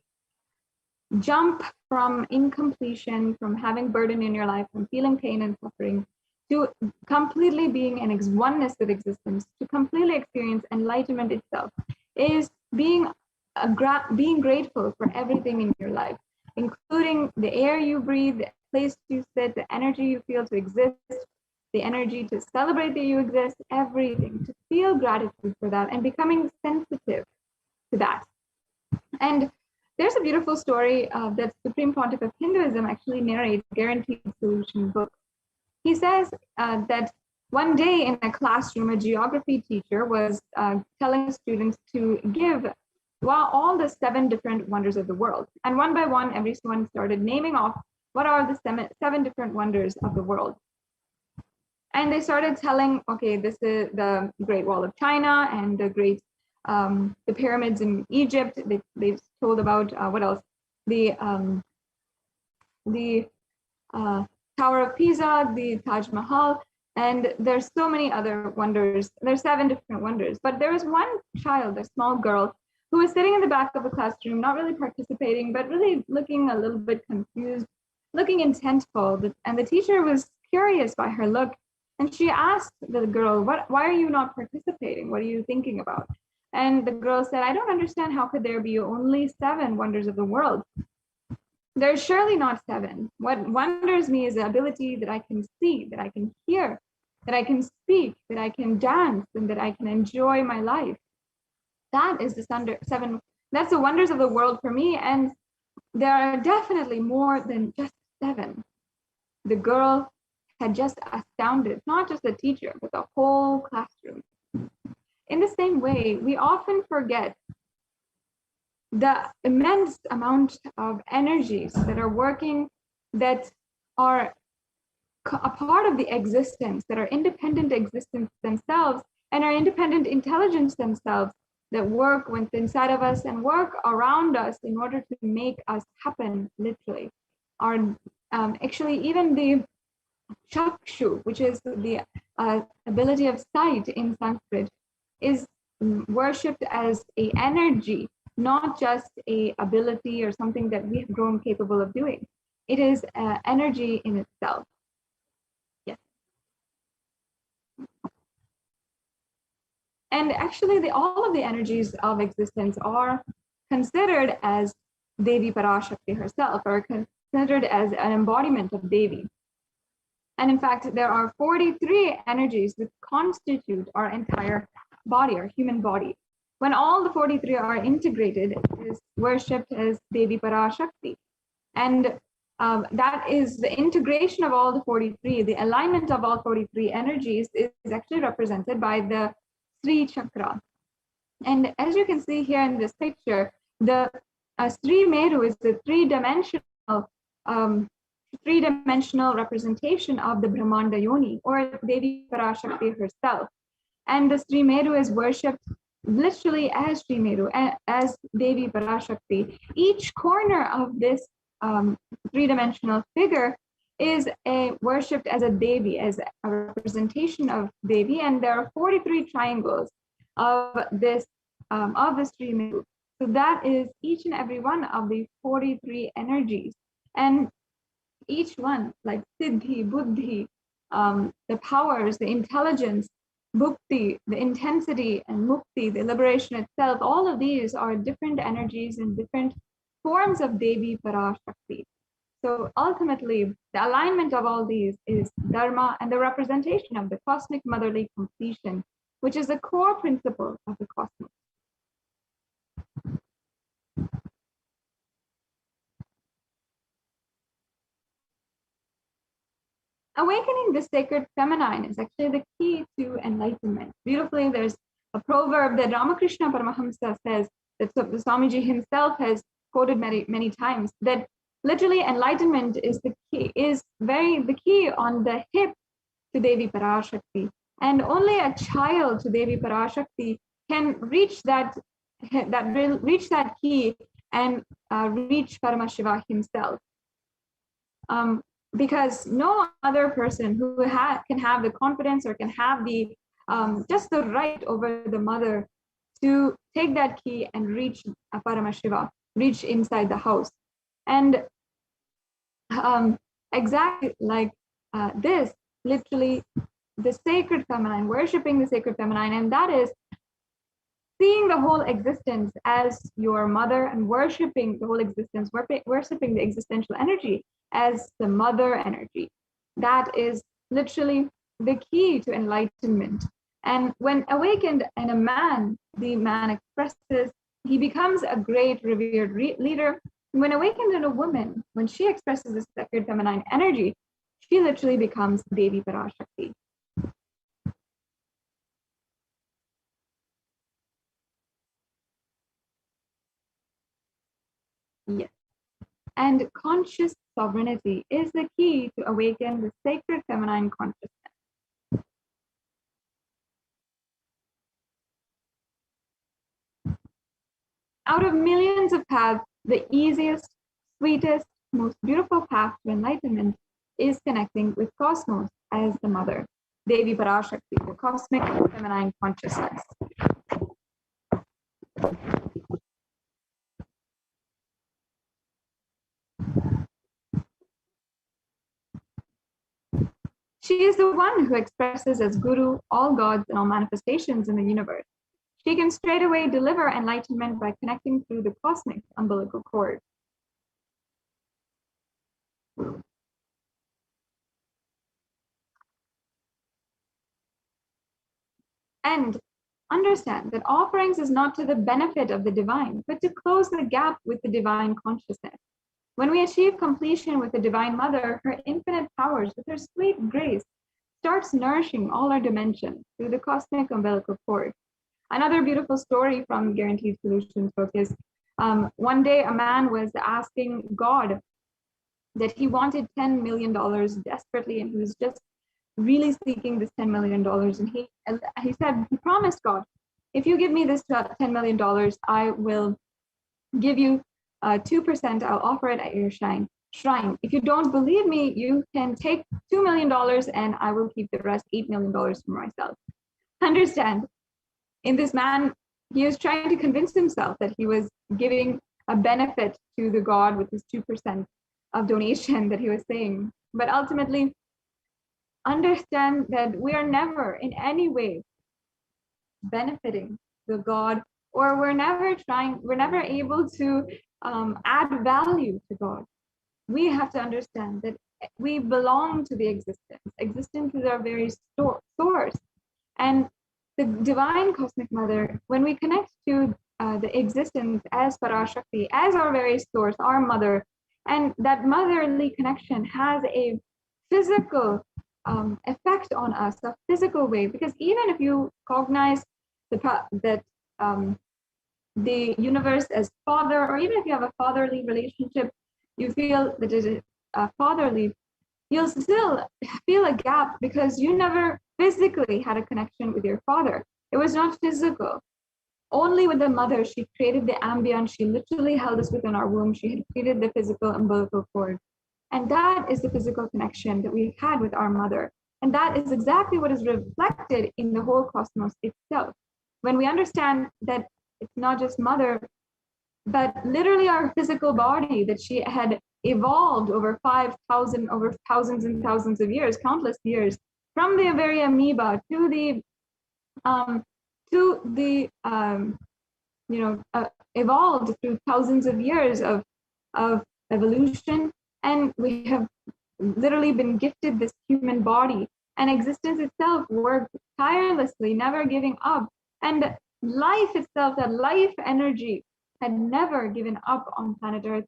jump from incompletion, from having burden in your life, from feeling pain and suffering, to completely being in oneness with existence, to completely experience enlightenment itself, is being grateful for everything in your life, including the air you breathe, the place you sit, the energy you feel to exist, the energy to celebrate that you exist, everything, to feel gratitude for that and becoming sensitive to that. And there's a beautiful story that Supreme Pontiff of Hinduism actually narrates, Guaranteed Solution book. He says that one day in a classroom, a geography teacher was telling students to give all the 7 different wonders of the world. And one by one, everyone started naming off what are the 7 different wonders of the world. And they started telling, okay, this is the Great Wall of China and the pyramids in Egypt. They told about what else? The Tower of Pisa, the Taj Mahal, and there's so many other wonders. There's 7 different wonders, but there was one child, a small girl, who was sitting in the back of the classroom, not really participating, but really looking a little bit confused, looking intentful. And the teacher was curious by her look, and she asked the girl, why are you not participating? What are you thinking about? And the girl said, I don't understand. How could there be only 7 wonders of the world? There's surely not 7. What wonders me is the ability that I can see, that I can hear, that I can speak, that I can dance, and that I can enjoy my life. That is the 7. That's the wonders of the world for me. And there are definitely more than just 7. The girl had just astounded, not just the teacher, but the whole classroom. In the same way, we often forget the immense amount of energies that are working, that are a part of the existence, that are independent existence themselves and are independent intelligence themselves, that work inside of us and work around us in order to make us happen, literally. Actually, even the chakshu, which is the ability of sight in Sanskrit, is worshipped as an energy, not just a ability or something that we have grown capable of doing. It is energy in itself. Yes. And actually, all of the energies of existence are considered as Devi Parashakti herself, or considered as an embodiment of Devi. And in fact, there are 43 energies that constitute our entire body, our human body. When all the 43 are integrated, it is worshipped as Devi Parashakti. And that is the integration of all the 43, the alignment of all 43 energies is actually represented by the Sri Chakra. And as you can see here in this picture, the Sri Meru is the three-dimensional representation of the Brahmanda Yoni, or Devi Parashakti herself. And the Sri Meru is worshipped literally as Sri Meru, as Devi Parashakti. Each corner of this three-dimensional figure is worshipped as a Devi, as a representation of Devi, and there are 43 triangles of this of the streaming. So that is each and every one of the 43 energies. And each one, like Siddhi, Buddhi, the powers, the intelligence, Bhukti, the intensity, and Mukti, the liberation itself, all of these are different energies and different forms of Devi Parashakti. So ultimately, the alignment of all these is Dharma and the representation of the cosmic motherly completion, which is the core principle of the cosmos. Awakening the sacred feminine is actually the key to enlightenment. Beautifully, there's a proverb that Ramakrishna Paramahamsa says, that the Swamiji himself has quoted many, many times, that literally enlightenment is the key on the hip to Devi Parashakti. And only a child to Devi Parashakti can reach that key and reach Paramashiva himself. Because no other person who can have the confidence or can have the just the right over the mother to take that key and reach Paramashiva, reach inside the house. And exactly like this, literally the sacred feminine, worshiping the sacred feminine, and that is seeing the whole existence as your mother and worshiping the whole existence, worshiping the existential energy as the mother energy. That is literally the key to enlightenment. And when awakened in a man, the man expresses, he becomes a great revered leader. When awakened in a woman, when she expresses this sacred feminine energy, she literally becomes Devi Parashakti. Yes. And conscious sovereignty is the key to awaken the sacred feminine consciousness. Out of millions of paths, the easiest, sweetest, most beautiful path to enlightenment is connecting with Cosmos as the mother, Devi Parashakti, the cosmic feminine consciousness. She is the one who expresses as Guru all gods and all manifestations in the universe. She can straightaway deliver enlightenment by connecting through the cosmic umbilical cord. And understand that offerings is not to the benefit of the divine, but to close the gap with the divine consciousness. When we achieve completion with the Divine Mother, her infinite powers, with her sweet grace, starts nourishing all our dimensions through the cosmic umbilical cord. Another beautiful story from Guaranteed Solutions book is one day a man was asking God that he wanted $10 million desperately, and he was just really seeking this $10 million. And he said, he promised God, if you give me this $10 million, I will give you 2%, I'll offer it at your shrine. If you don't believe me, you can take $2 million and I will keep the rest, $8 million for myself. Understand, in this man, he was trying to convince himself that he was giving a benefit to the God with his 2% of donation that he was saying. But ultimately, understand that we are never in any way benefiting the God, or we're never able to add value to God. We have to understand that we belong to the existence. Existence is our very source. And the divine cosmic mother, when we connect to the existence as Parashakti, as our very source, our mother, and that motherly connection has a physical effect on us, a physical way, because even if you cognize that the universe as father, or even if you have a fatherly relationship, you feel that it is fatherly, you'll still feel a gap because you never physically had a connection with your father. It was not physical. Only with the mother, she created the ambience. She literally held us within our womb. She had created the physical umbilical cord. And that is the physical connection that we had with our mother. And that is exactly what is reflected in the whole cosmos itself. When we understand that it's not just mother, but literally our physical body that she had evolved over 5,000, over thousands and thousands of years, countless years, from the very amoeba to the evolved through thousands of years of evolution, and we have literally been gifted this human body, and existence itself worked tirelessly, never giving up, and life itself, that life energy, had never given up on planet Earth,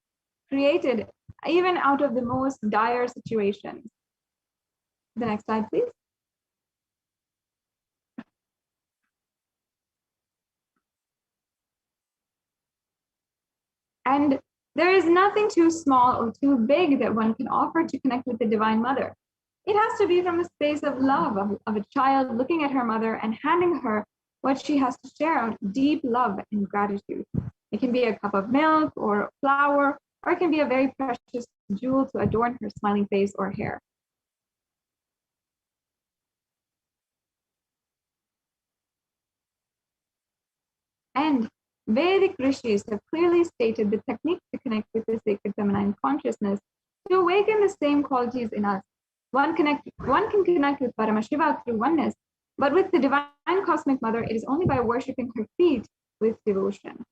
created even out of the most dire situations. The next slide, please. And there is nothing too small or too big that one can offer to connect with the Divine Mother. It has to be from a space of love, of a child looking at her mother and handing her what she has to share out of deep love and gratitude. It can be a cup of milk or flour, or it can be a very precious jewel to adorn her smiling face or hair. And Vedic rishis have clearly stated the technique to connect with the sacred feminine consciousness to awaken the same qualities in us. One can connect with Paramashiva through oneness, but with the divine cosmic mother, it is only by worshipping her feet with devotion.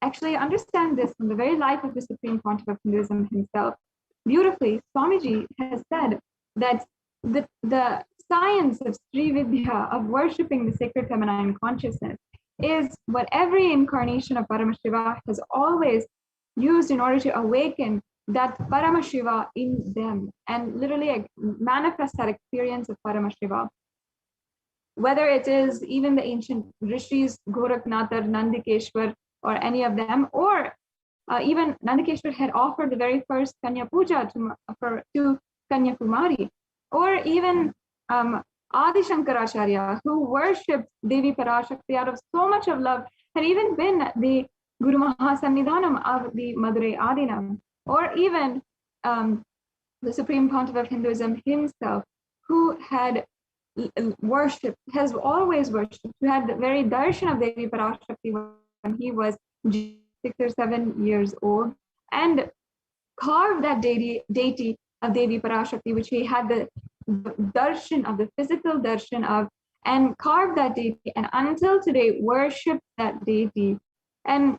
Actually, understand this from the very life of the Supreme Pontiff of Hinduism himself. Beautifully, Swamiji has said that the science of Sri Vidya, of worshipping the sacred feminine consciousness, is what every incarnation of Paramashiva has always used in order to awaken that Paramashiva in them and literally manifest that experience of Paramashiva. Whether it is even the ancient rishis, Goraknathar, Nandikeshwar, or any of them, or even Nandikeshwar had offered the very first Kanya Puja to Kanya Kumari, or even Adi Shankaracharya, who worshipped Devi Parashakti out of so much of love, had even been the Guru Mahasannidhanam of the Madurai Adinam, or even the Supreme Pontiff of Hinduism himself, who had worshipped, has always worshipped, who had the very darshan of Devi Parashakti when he was 6 or 7 years old, and carved that deity of Devi Parashakti, which he had the darshan of, the physical darshan of, and carved that deity, and until today worship that deity. And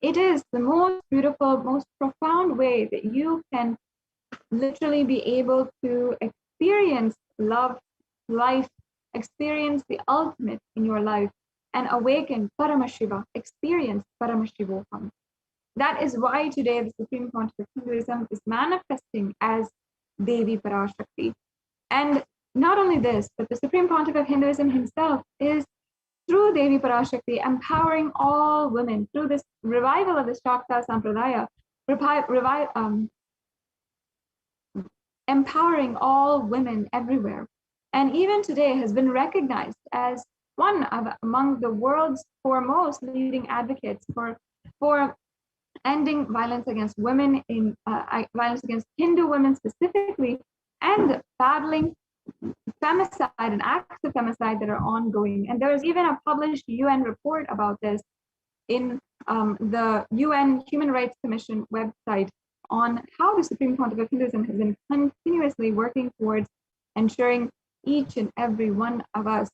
it is the most beautiful, most profound way that you can literally be able to experience love, life, experience the ultimate in your life, and awaken Paramashiva, experience Paramashivoham. That is why today the Supreme Pontiff of Hinduism is manifesting as Devi Parashakti. And not only this, but the Supreme Pontiff of Hinduism himself is, through Devi Parashakti, empowering all women through this revival of the Shakta Sampradaya, empowering all women everywhere. And even today has been recognized as one of among the world's foremost leading advocates for ending violence against women, in violence against Hindu women specifically, and battling femicide and acts of femicide that are ongoing. And there is even a published UN report about this in the UN Human Rights Commission website on how the Supreme Pontiff of Hinduism has been continuously working towards ensuring each and every one of us,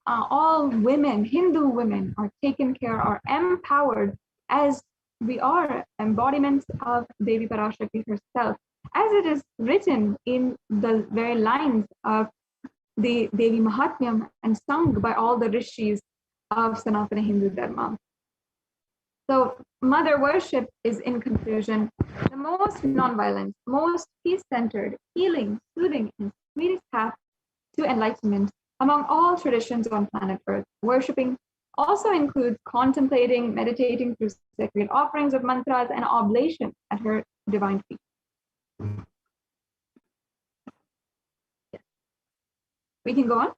all women, Hindu women, are taken care, are empowered, as we are embodiments of Devi Parashakti herself, as it is written in the very lines of the Devi Mahatmyam and sung by all the rishis of Sanatana Hindu Dharma. So mother worship is, in conclusion, the most non-violent, most peace-centered, healing, soothing, and sweetest path to enlightenment among all traditions on planet Earth. Worshipping also includes contemplating, meditating through sacred offerings of mantras and oblation at her divine feet. Yes. We can go on.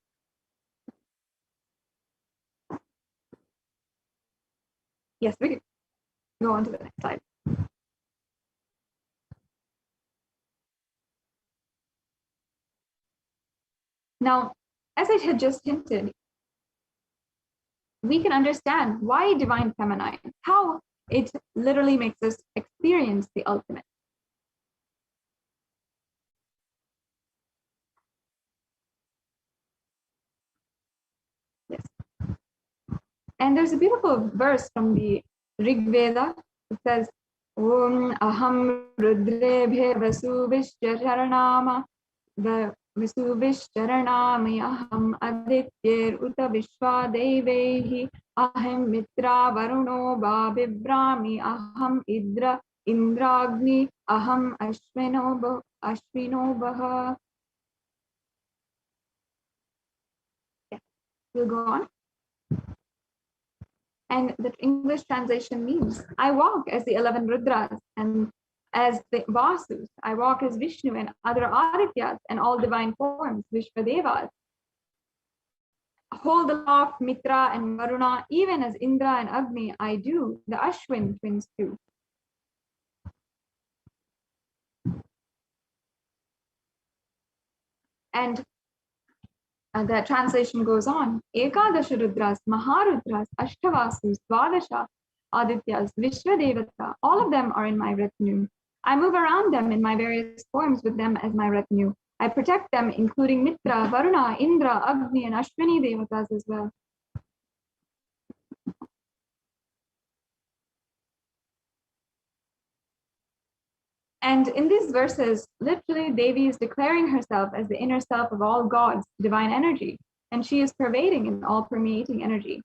Yes, we can go on to the next slide. Now, as I had just hinted, we can understand why divine feminine, how it literally makes us experience the ultimate. Yes. And there's a beautiful verse from the Rig Veda. It says, Om aham rudrebhe vasuvishcharanama vasuvishcharanami aham adityer uta vishwa devehi aham mitra varuno babibrami aham indragni aham ashvino baha. Yeah, we'll go on. And the English translation means, I walk as the 11 Rudras and as the Vasus. I walk as Vishnu and other Adityas and all divine forms, Vishvadevas. Hold aloft Mitra and Varuna, even as Indra and Agni I do, the Ashwin twins do. And the translation goes on, Ekadasha Rudras, Maharudras, Ashtavasus, Dvadasha, Adityas, Vishvadevata, all of them are in my retinue. I move around them in my various forms with them as my retinue. I protect them, including Mitra, Varuna, Indra, Agni, and Ashwini Devatas as well. And in these verses, literally Devi is declaring herself as the inner self of all gods, divine energy, and she is pervading and all permeating energy.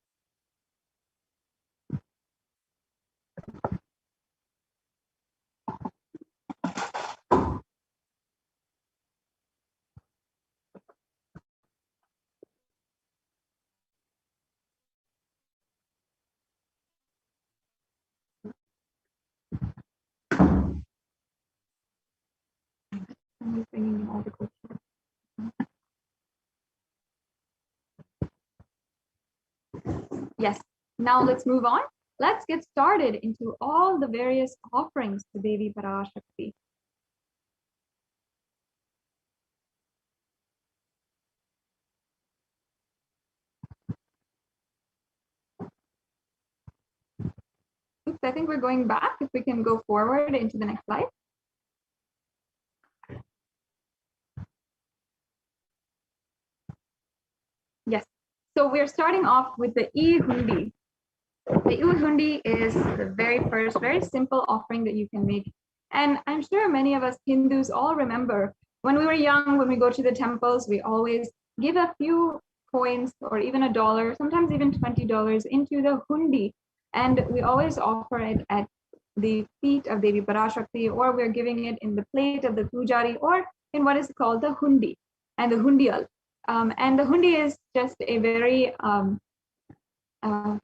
I'm just bringing in all the questions. Yes, now let's move on. Let's get started into all the various offerings to Devi Parashakti. Oops, I think we're going back. If we can go forward into the next slide. Yes, so we're starting off with the E-Hundi. The E-Hundi is the very first, very simple offering that you can make. And I'm sure many of us Hindus all remember when we were young, when we go to the temples, we always give a few coins or even $1, sometimes even $20 into the hundi. And we always offer it at the feet of Devi Parashakti, or we're giving it in the plate of the pujari, or in what is called the hundi and the hundial. And the hundi is just a very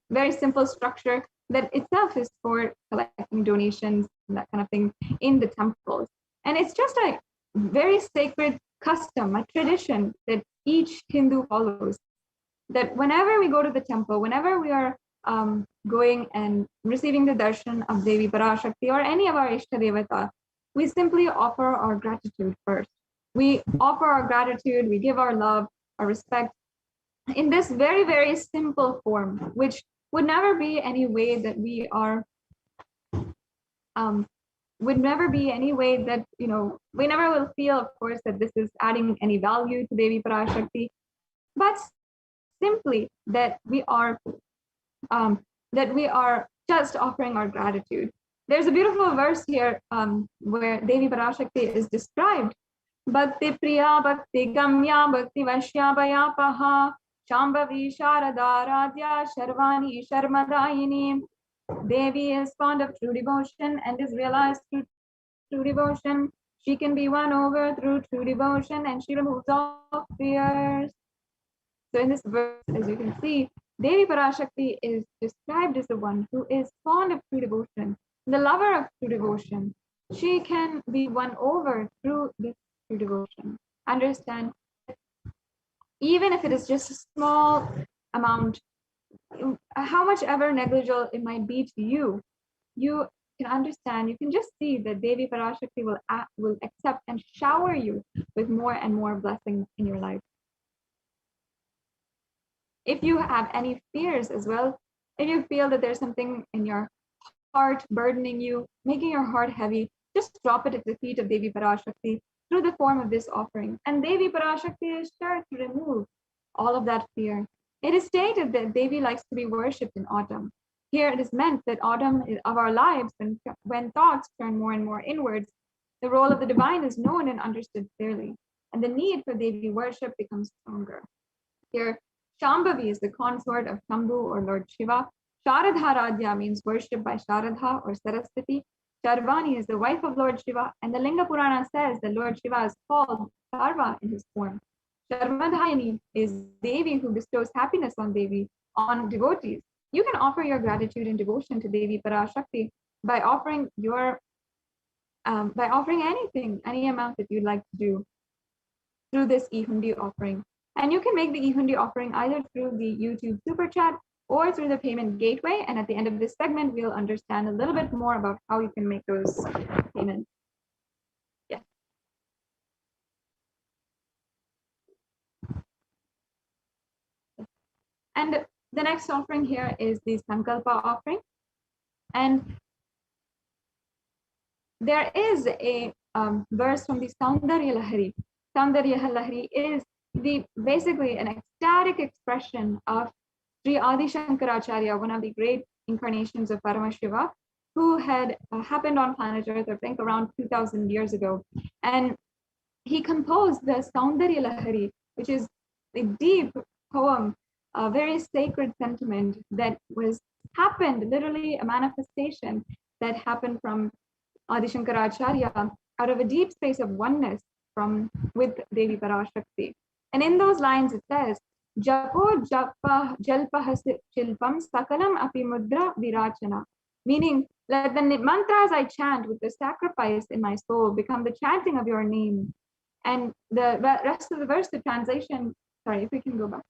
very simple structure that itself is for collecting donations and that kind of thing in the temples. And it's just a very sacred custom, a tradition that each Hindu follows, that whenever we go to the temple, whenever we are going and receiving the darshan of Devi Parashakti or any of our Ishta Devata, we simply offer our gratitude first. We offer our gratitude, we give our love, our respect in this very, very simple form, which would never be any way that we are, would never be any way that, you know, we never will feel, of course, that this is adding any value to Devi Parashakti, but simply that we are just offering our gratitude. There's a beautiful verse here where Devi Parashakti is described. Bhakti Priya, Bhakti Gamya, Bhakti Vashya Bhayapaha, Shambhavi Sharadaradhya, Sharvani Sharmadayini. Devi is fond of true devotion and is realized through true devotion. She can be won over through true devotion and she removes all fears. So in this verse, as you can see, Devi Parashakti is described as the one who is fond of true devotion, the lover of true devotion. She can be won over through this true devotion. Understand, even if it is just a small amount, how much ever negligible it might be to you, you can understand, you can just see that Devi Parashakti will accept and shower you with more and more blessings in your life. If you have any fears as well, if you feel that there's something in your heart burdening you, making your heart heavy, just drop it at the feet of Devi Parashakti through the form of this offering. And Devi Parashakti is sure to remove all of that fear. It is stated that Devi likes to be worshipped in autumn. Here it is meant that autumn of our lives, when thoughts turn more and more inwards, the role of the divine is known and understood clearly, and the need for Devi worship becomes stronger. Here, Shambhavi is the consort of Shambhu or Lord Shiva. Sharadharadhya means worship by Sharadha or Saraswati. Charvani is the wife of Lord Shiva, and the Linga Purana says that Lord Shiva is called Sarva in his form. Sharmadhayani is Devi who bestows happiness on devotees. You can offer your gratitude and devotion to Devi Parashakti by offering anything, any amount that you'd like to do through this e-hundi offering. And you can make the e-hundi offering either through the YouTube super chat or through the payment gateway. And at the end of this segment, we'll understand a little bit more about how you can make those payments. Yes. And the next offering here is the Sankalpa offering. And there is a verse from the Saundarya Lahari. Saundarya Lahari is basically an ecstatic expression of Sri Adi Shankaracharya, one of the great incarnations of Paramashiva, who had happened on planet Earth, I think around 2000 years ago. And he composed the Saundarya Lahari, which is a deep poem, a very sacred sentiment that happened, literally a manifestation that happened from Adi Shankaracharya out of a deep space of oneness with Devi Parashakti. And in those lines it says, Japo japa jalpa shilpam sakalam api mudra virachana, meaning let the mantras I chant with the sacrifice in my soul become the chanting of your name. And the rest of the verse, the translation, sorry, if we can go back.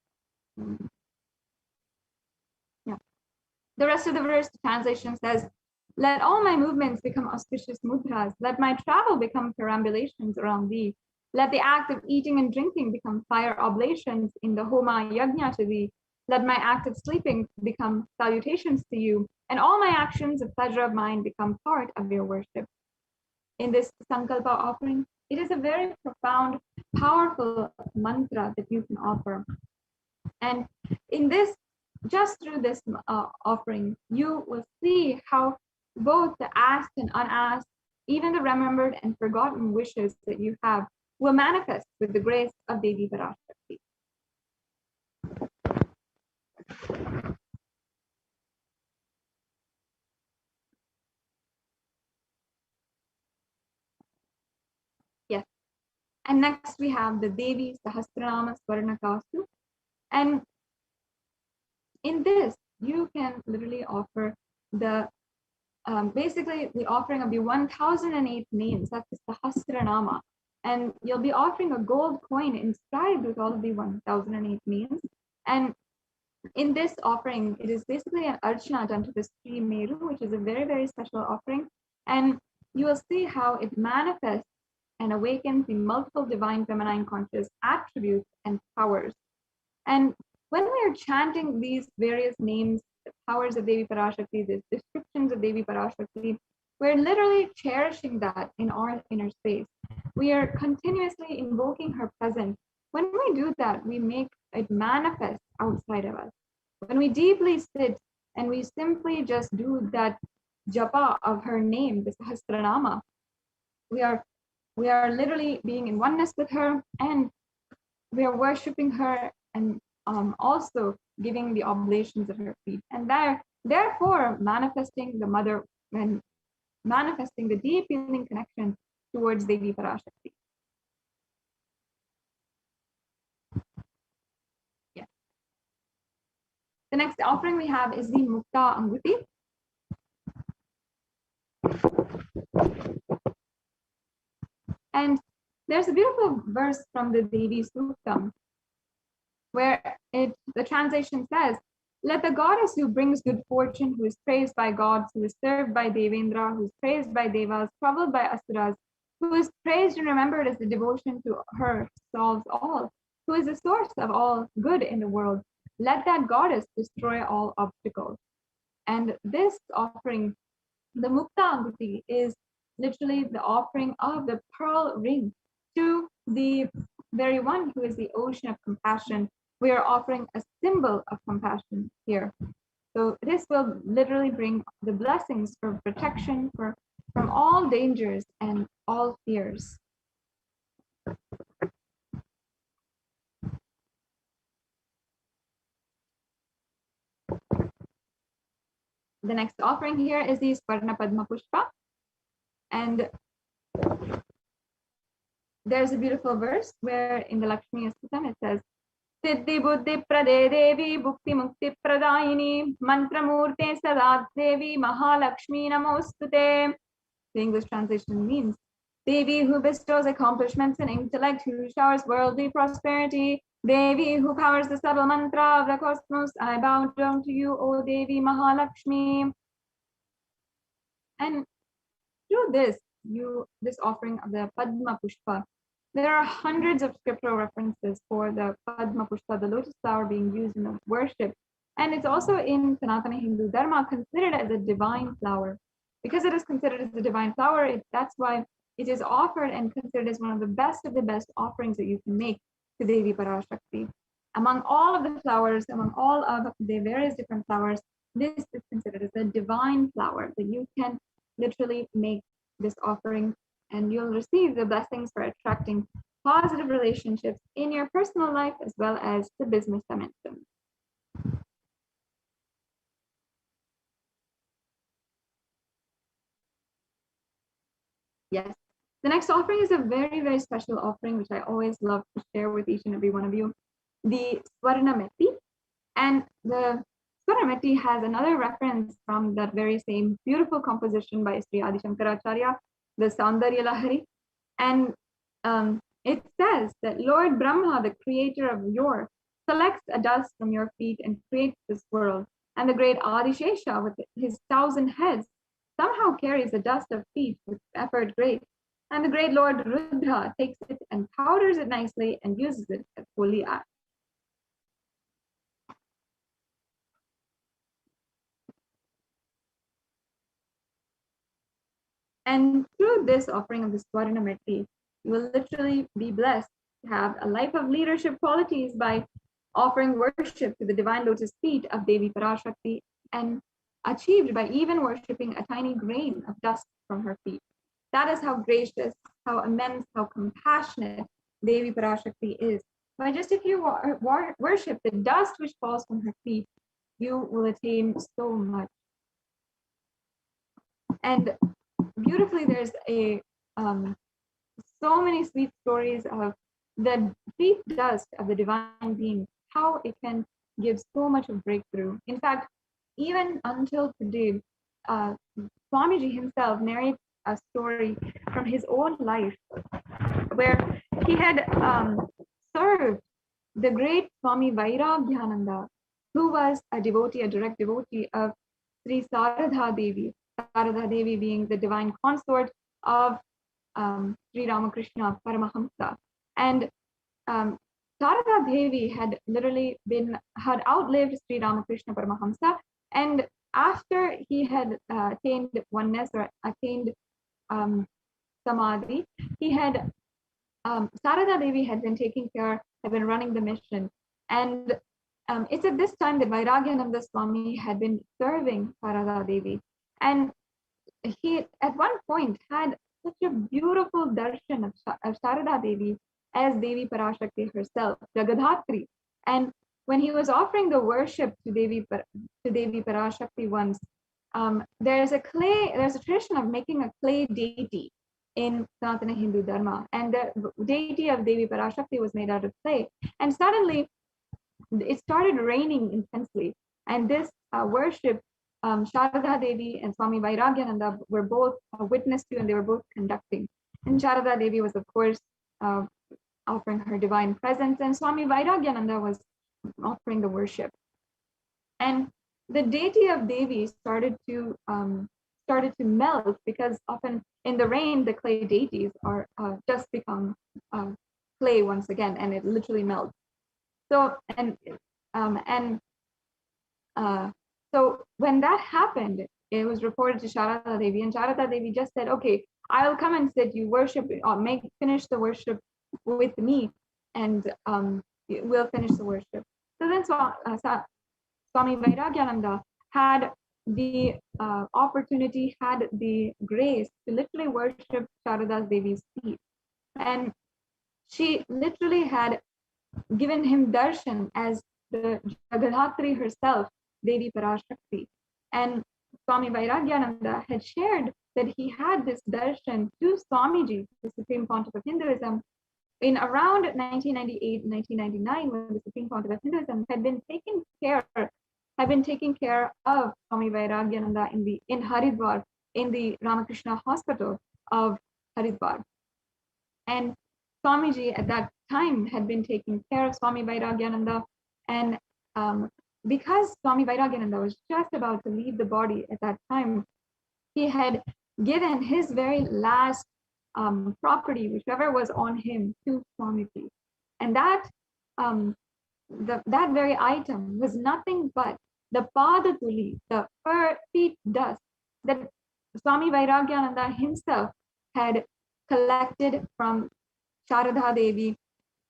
Yeah. The rest of the verse, the translation says, let all my movements become auspicious mudras. Let my travel become perambulations around thee. Let the act of eating and drinking become fire oblations in the Homa Yajna to thee. Let my act of sleeping become salutations to you, and all my actions of pleasure of mine become part of your worship. In this Sankalpa offering, it is a very profound, powerful mantra that you can offer. And in this, just through this offering, you will see how both the asked and unasked, even the remembered and forgotten wishes that you have will manifest with the grace of Devi Parashakti. Yes. And next we have the Devi Sahasranama Swarnakasu. And in this, you can literally offer basically the offering of the 1008 names. That's the Sahasranama. And you'll be offering a gold coin inscribed with all of the 1008 names. And in this offering, it is basically an archana done to the Sri Meru, which is a very, very special offering. And you will see how it manifests and awakens the multiple divine feminine conscious attributes and powers. And when we are chanting these various names, the powers of Devi Parashakti, the descriptions of Devi Parashakti, we're literally cherishing that in our inner space. We are continuously invoking her presence. When we do that, we make it manifest outside of us. When we deeply sit and we simply just do that japa of her name, the Sahasranama, we are literally being in oneness with her, and we are worshiping her and also giving the oblations at her feet. And therefore manifesting the mother and manifesting the deep healing connection towards Devi Parashakti. Yeah. The next offering we have is the Mukta Anguti. And there's a beautiful verse from the Devi Suktam where the translation says, let the goddess who brings good fortune, who is praised by gods, who is served by Devendra, who is praised by Devas, troubled by Asuras, who is praised and remembered as the devotion to her solves all, who is the source of all good in the world, let that goddess destroy all obstacles. And this offering, the Mukta Anguti, is literally the offering of the pearl ring to the very one who is the ocean of compassion. We are offering a symbol of compassion here. So this will literally bring the blessings for protection from all dangers and all fears. The next offering here is the Swarna Padma Pushpa. And there's a beautiful verse where in the Lakshmi Astutam it says, Siddhi Buddhi Prade Devi Bhukti Mukti Pradayini Mantra Murte Sadat Devi Mahalakshmi Namostute. The English translation means, Devi who bestows accomplishments and intellect, who showers worldly prosperity, Devi who powers the subtle mantra of the cosmos, I bow down to you, O Devi Mahalakshmi. And through this offering of the Padma Pushpa, there are hundreds of scriptural references for the Padma Pushpa, the lotus flower, being used in the worship. And it's also in Sanatana Hindu Dharma considered as a divine flower. Because it is considered as a divine flower, that's why it is offered and considered as one of the best offerings that you can make to Devi Parashakti. Among all of the flowers, among all of the various different flowers, this is considered as a divine flower that you can literally make this offering, and you'll receive the blessings for attracting positive relationships in your personal life as well as the business dimension. Yes, the next offering is a very, very special offering, which I always love to share with each and every one of you, the Swarna Metti. And the Swarna Metti has another reference from that very same beautiful composition by Sri Adi Shankaracharya, the Saundarya Lahari. And it says that Lord Brahma, the creator of Yor, selects a dust from your feet and creates this world. And the great Adishesha, with his 1,000 heads, somehow carries the dust of feet with effort great. And the great Lord Rudra takes it and powders it nicely and uses it as holy ash. And through this offering of the Swarna Metti, you will literally be blessed to have a life of leadership qualities by offering worship to the divine lotus feet of Devi Parashakti, and achieved by even worshipping a tiny grain of dust from her feet. That is how gracious, how immense, how compassionate Devi Parashakti is. By just if you worship the dust which falls from her feet, you will attain so much. And beautifully, there's so many sweet stories of the feet dust of the divine being, how it can give so much of breakthrough. In fact, even until today, Swamiji himself narrates a story from his own life where he had served the great Swami Vairagyananda, who was a devotee, a direct devotee of Sri Saradha Devi. Saradha Devi being the divine consort of Sri Ramakrishna Paramahamsa. And Saradha Devi had literally had outlived Sri Ramakrishna Paramahamsa, and after he had attained oneness or attained Samadhi, he had Saradha Devi had been running the mission. And it's at this time that Vairagyananda Swami had been serving Saradha Devi. And he at one point had such a beautiful darshan of Saradha Devi as Devi Parashakti herself, Jagadhatri. And when he was offering the worship to Devi Parashakti once, there's a tradition of making a clay deity in Sanatana Hindu Dharma. And the deity of Devi Parashakti was made out of clay. And suddenly it started raining intensely. And this worship, Sharada Devi and Swami Vairagyananda were both witness to, and they were both conducting. And Sharada Devi was, of course, offering her divine presence, and Swami Vairagyananda was offering the worship. And the deity of Devi started to melt, because often in the rain, the clay deities are just become clay once again, and it literally melts. So, and And so when that happened, it was reported to Sharada Devi, and Sharada Devi just said, okay, I'll come and sit, you worship, or finish the worship with me, and we'll finish the worship. So then Swami Vairagyananda had the opportunity, had the grace to literally worship Sharada Devi's feet. And she literally had given him darshan as the Jagadhatri herself, Devi Parashakti. And Swami Vairagyananda had shared that he had this darshan to Swamiji, the Supreme Pontiff of Hinduism, in around 1998, 1999, when the Supreme Pontiff of Hinduism had been taking care of Swami Vairagyananda in Haridwar, in the Ramakrishna Hospital of Haridwar. And Swamiji at that time had been taking care of Swami Vairagyananda, and because Swami Vairagyananda was just about to leave the body at that time, he had given his very last property, whichever was on him, to Swamiji. And that very item was nothing but the padatuli, the feet dust that Swami Vairagyananda himself had collected from Sharada Devi,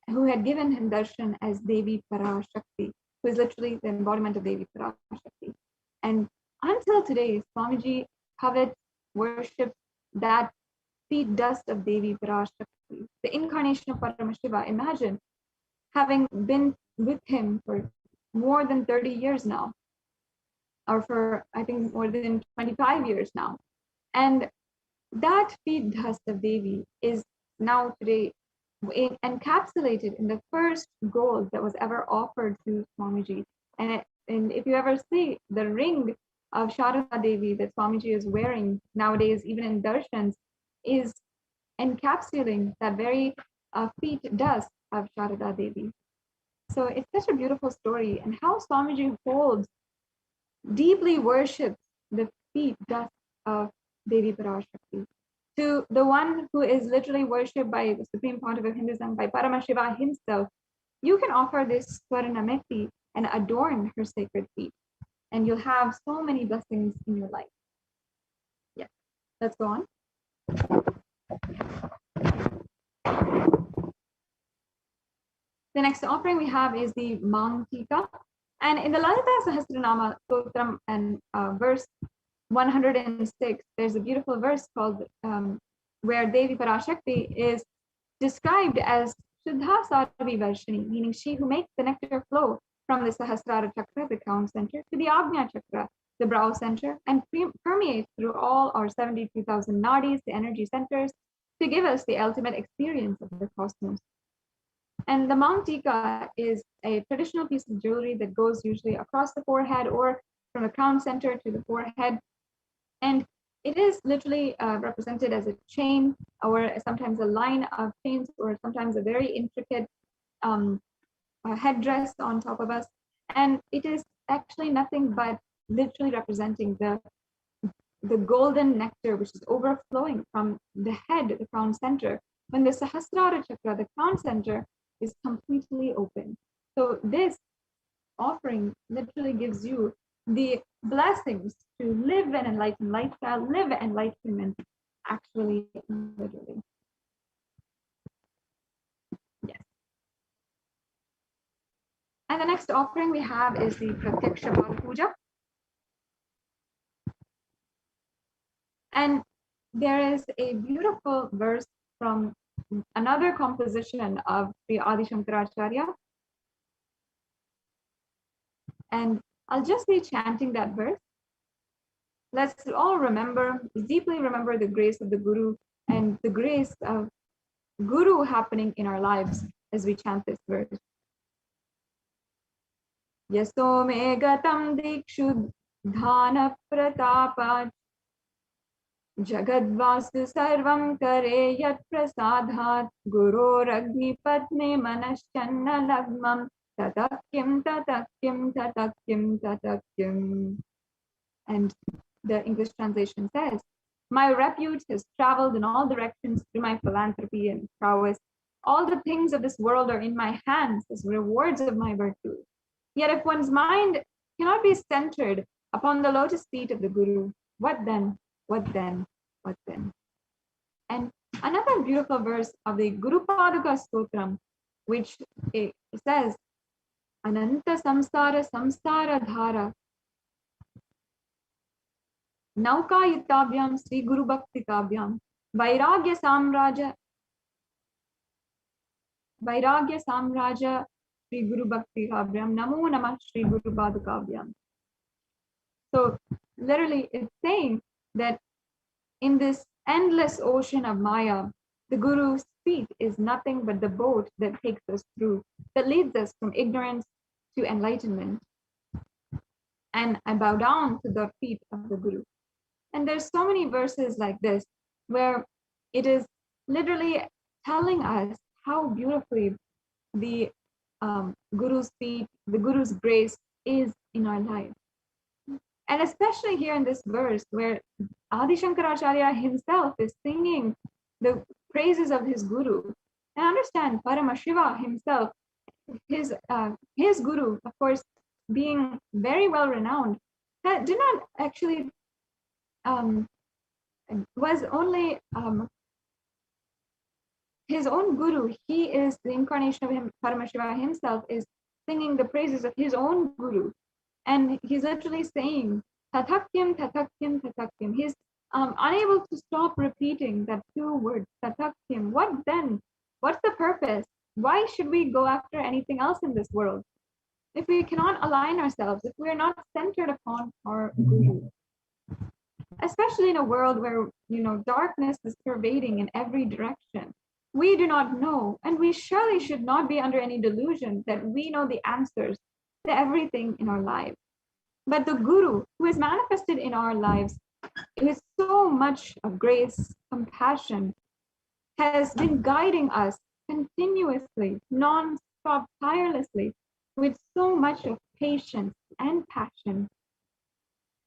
who had given him darshan as Devi Parashakti, who is literally the embodiment of Devi Parashakti. And until today, Swamiji covets, worships that feet dust of Devi Parashakti, the incarnation of Paramashiva. Imagine having been with him for more than 30 years now, or for, I think, more than 25 years now. And that feet dust of Devi is now today encapsulated in the first gold that was ever offered to Swamiji. And if you ever see the ring of Sharada Devi that Swamiji is wearing nowadays, even in darshans, is encapsulating that very feet dust of Sharada Devi. So it's such a beautiful story, and how Swamiji holds, deeply worships the feet dust of Devi Parashakti. To the one who is literally worshipped by the Supreme Pontiff of Hinduism, by Paramashiva himself, you can offer this Swaranamiti and adorn her sacred feet, and you'll have so many blessings in your life. Yeah, let's go on. The next offering we have is the Mangtika. And in the Lalita Sahasranama Stotram and verse 106, there's a beautiful verse called where Devi Parashakti is described as Shuddha Sarvi Varshini, meaning she who makes the nectar flow from the Sahasrara Chakra, the crown center, to the Agnya Chakra, the brow center, and permeates through all our 72,000 nadis, the energy centers, to give us the ultimate experience of the cosmos. And the Mangtika is a traditional piece of jewelry that goes usually across the forehead or from the crown center to the forehead. And it is literally represented as a chain, or sometimes a line of chains, or sometimes a very intricate headdress on top of us. And it is actually nothing but literally representing the golden nectar which is overflowing from the head, the crown center, when the Sahasrara Chakra, the crown center, is completely open. So this offering literally gives you the blessings to live an enlightened lifestyle, live enlightenment, actually, literally. Yes. And the next offering we have is the Pratyaksha Pada Puja. And there is a beautiful verse from another composition of Sri Adi Shankaracharya. And I'll just be chanting that verse. Let's all remember, deeply remember the grace of the Guru and the grace of Guru happening in our lives as we chant this verse. Yaso me gatam dikshu dhana pratapa Jagadvastu sarvam kare yat prasadhat Guroragni padme manaschanna lagmam Tatakyam tatakyam tatakyam tatakyam. And the English translation says, my repute has traveled in all directions through my philanthropy and prowess. All the things of this world are in my hands as rewards of my virtues. Yet if one's mind cannot be centered upon the lotus feet of the Guru, what then? What then? What then? And another beautiful verse of the Guru Paduka Stotram, which it says, Ananta samsara samsara dhara nauka yutabhyam Sri Guru Bhakti Kavyam Vairagya Samraja Sri Guru Bhakti Kavyam Namo Namah Sri Guru Padukavyam. So literally it's saying that in this endless ocean of Maya, the Guru's feet is nothing but the boat that takes us through, that leads us from ignorance to enlightenment. And I bow down to the feet of the Guru. And there's so many verses like this where it is literally telling us how beautifully the Guru's feet, the Guru's grace is in our life. And especially here in this verse where Adi Shankaracharya himself is singing the praises of his Guru. And understand, Paramashiva himself, his Guru, of course, being very well renowned, did not actually, was only his own Guru. He is the incarnation of him. Paramashiva himself is singing the praises of his own Guru. And he's literally saying, Tatakyam, Tatakyam, Tatakyam. He's unable to stop repeating that two words, Tatakyam. What then? What's the purpose? Why should we go after anything else in this world? If we cannot align ourselves, if we are not centered upon our Guru, especially in a world where, darkness is pervading in every direction, we do not know, and we surely should not be under any delusion that we know the answers to everything in our lives. But the Guru, who is manifested in our lives with so much of grace, compassion, has been guiding us continuously, non-stop, tirelessly, with so much of patience and passion.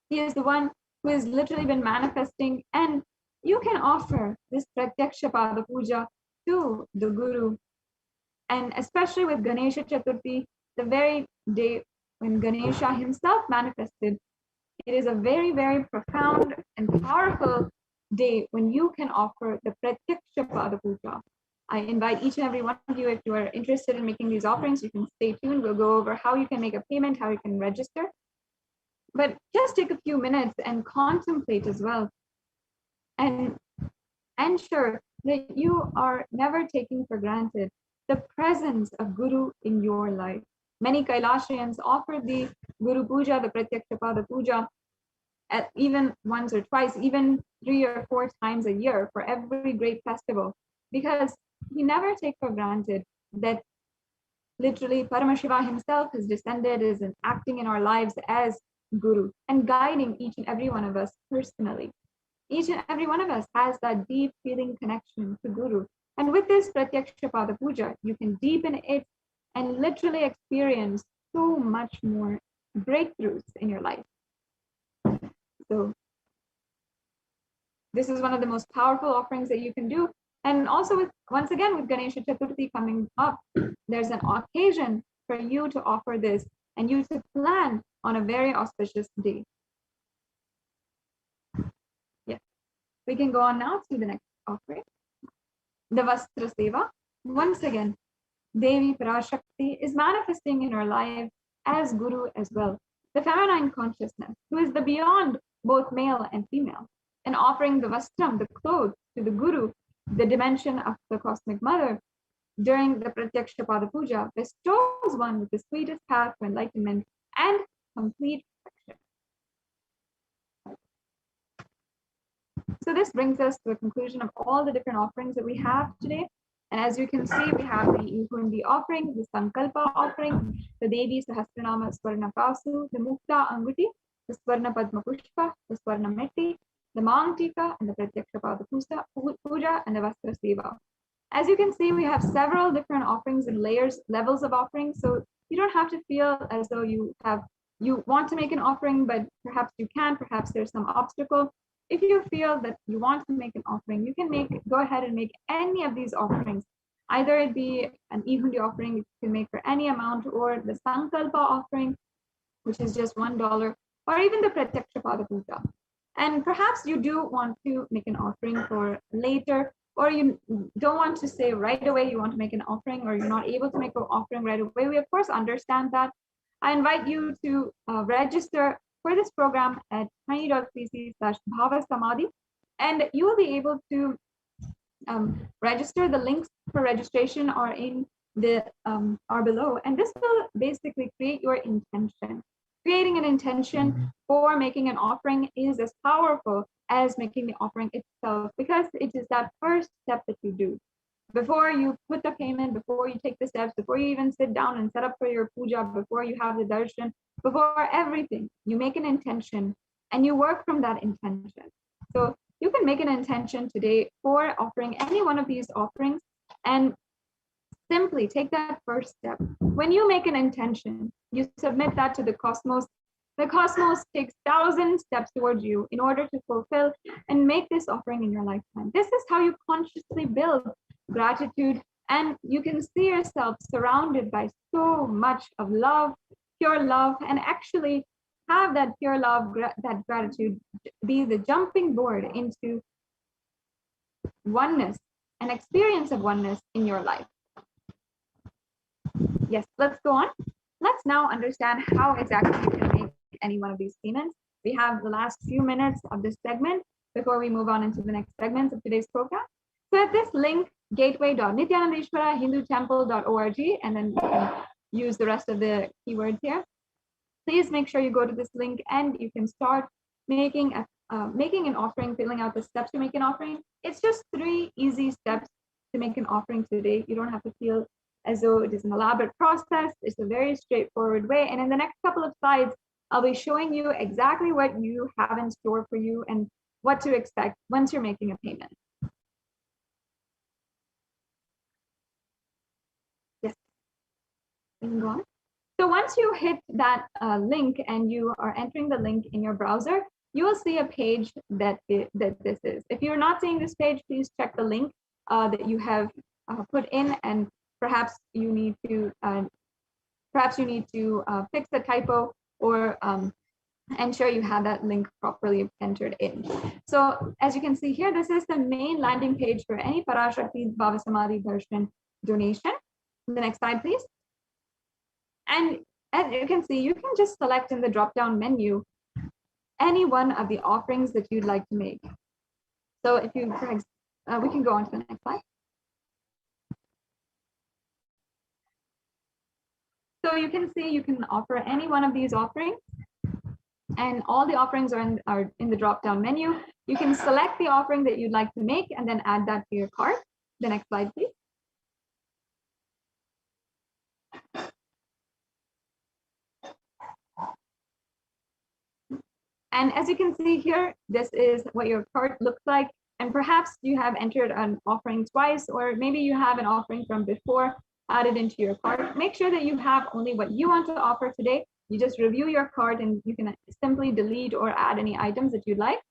He is the one who has literally been manifesting, and you can offer this Pratyaksha Pada Puja to the Guru. And especially with Ganesha Chaturthi, the very day when Ganesha himself manifested, it is a very, very profound and powerful day when you can offer the Pratyaksha Pada Puja. I invite each and every one of you, if you are interested in making these offerings, you can stay tuned. We'll go over how you can make a payment, how you can register. But just take a few minutes and contemplate as well. And ensure that you are never taking for granted the presence of Guru in your life. Many Kailashayans offer the Guru Puja, the Pratyaksha Pada Puja, even once or twice, even 3 or 4 times a year for every great festival, because we never take for granted that literally Paramashiva himself has descended, is acting in our lives as Guru and guiding each and every one of us personally. Each and every one of us has that deep feeling connection to Guru. And with this Pratyaksha Pada Puja, you can deepen it and literally experience so much more breakthroughs in your life. So this is one of the most powerful offerings that you can do. And also, once again, with Ganesha Chaturthi coming up, there's an occasion for you to offer this and you to plan on a very auspicious day. Yes, we can go on now to the next offering, the Vastra Seva. Once again, Devi Parashakti is manifesting in our life as Guru as well, the feminine consciousness, who is the beyond both male and female, and offering the Vastram, the clothes, to the Guru, the dimension of the Cosmic Mother, during the Pratyaksha Pada Puja, bestows one with the sweetest path to enlightenment and complete perfection. So this brings us to a conclusion of all the different offerings that we have today. And as you can see, we have the Inkundi offering, the Sankalpa offering, the Devi Sahasranama Swarna Kasu, the Mukta Anguti, the Swarna Padma Pushpa, the Swarna Metti, the Mangtika, and the Pratyaksha Pada Puja, and the Vastra Seva. As you can see, we have several different offerings and levels of offerings. So you don't have to feel as though you want to make an offering, but perhaps you can't, perhaps there's some obstacle. If you feel that you want to make an offering, you can go ahead and make any of these offerings Either it be an e-hundi offering you can make for any amount, or the Sankalpa offering, which is just $1, or even the Pratyaksha Pada Puja. And perhaps you do want to make an offering for later, or you don't want to say right away you want to make an offering, or you're not able to make an offering right away. We of course understand that. I invite you to register for this program at tiny.cc/bhavasamadhi, and you will be able to register. The links for registration are in the are below, and this will basically create your intention. Creating an intention for making an offering is as powerful as making the offering itself, because it is that first step that you do. Before you put the payment, before you take the steps, before you even sit down and set up for your puja, before you have the darshan, before everything, you make an intention and you work from that intention. So you can make an intention today for offering any one of these offerings and simply take that first step. When you make an intention, you submit that to the cosmos. The cosmos takes 1,000 steps towards you in order to fulfill and make this offering in your lifetime. This is how you consciously build gratitude, and you can see yourself surrounded by so much of love, pure love, and actually have that pure love, that gratitude be the jumping board into oneness, an experience of oneness in your life. Yes, let's go on. Let's now understand how exactly you can make any one of these payments. We have the last few minutes of this segment before we move on into the next segments of today's program. So at this link, gateway.nithyanandeshwara.hindutemple.org, and then you can use the rest of the keywords here. Please make sure you go to this link and you can start making an offering, filling out the steps to make an offering. It's just 3 easy steps to make an offering today. You don't have to feel as though it is an elaborate process. It's a very straightforward way. And in the next couple of slides, I'll be showing you exactly what you have in store for you and what to expect once you're making a payment. Yes, we can go on. So once you hit that link and you are entering the link in your browser, you will see a page that this is. If you're not seeing this page, please check the link that you have put in, and perhaps you need to fix the typo or ensure you have that link properly entered in. So as you can see here, this is the main landing page for any Parashakti Bhavasamadhi Darshan donation. The next slide, please. And as you can see, you can just select in the drop-down menu any one of the offerings that you'd like to make. So if you, we can go on to the next slide. So you can see you can offer any one of these offerings, and all the offerings are in the drop-down menu. You can select the offering that you'd like to make and then add that to your cart. The next slide, please. And as you can see here, this is what your cart looks like. And perhaps you have entered an offering twice, or maybe you have an offering from before added into your cart. Make sure that you have only what you want to offer today. You just review your cart and you can simply delete or add any items that you'd like.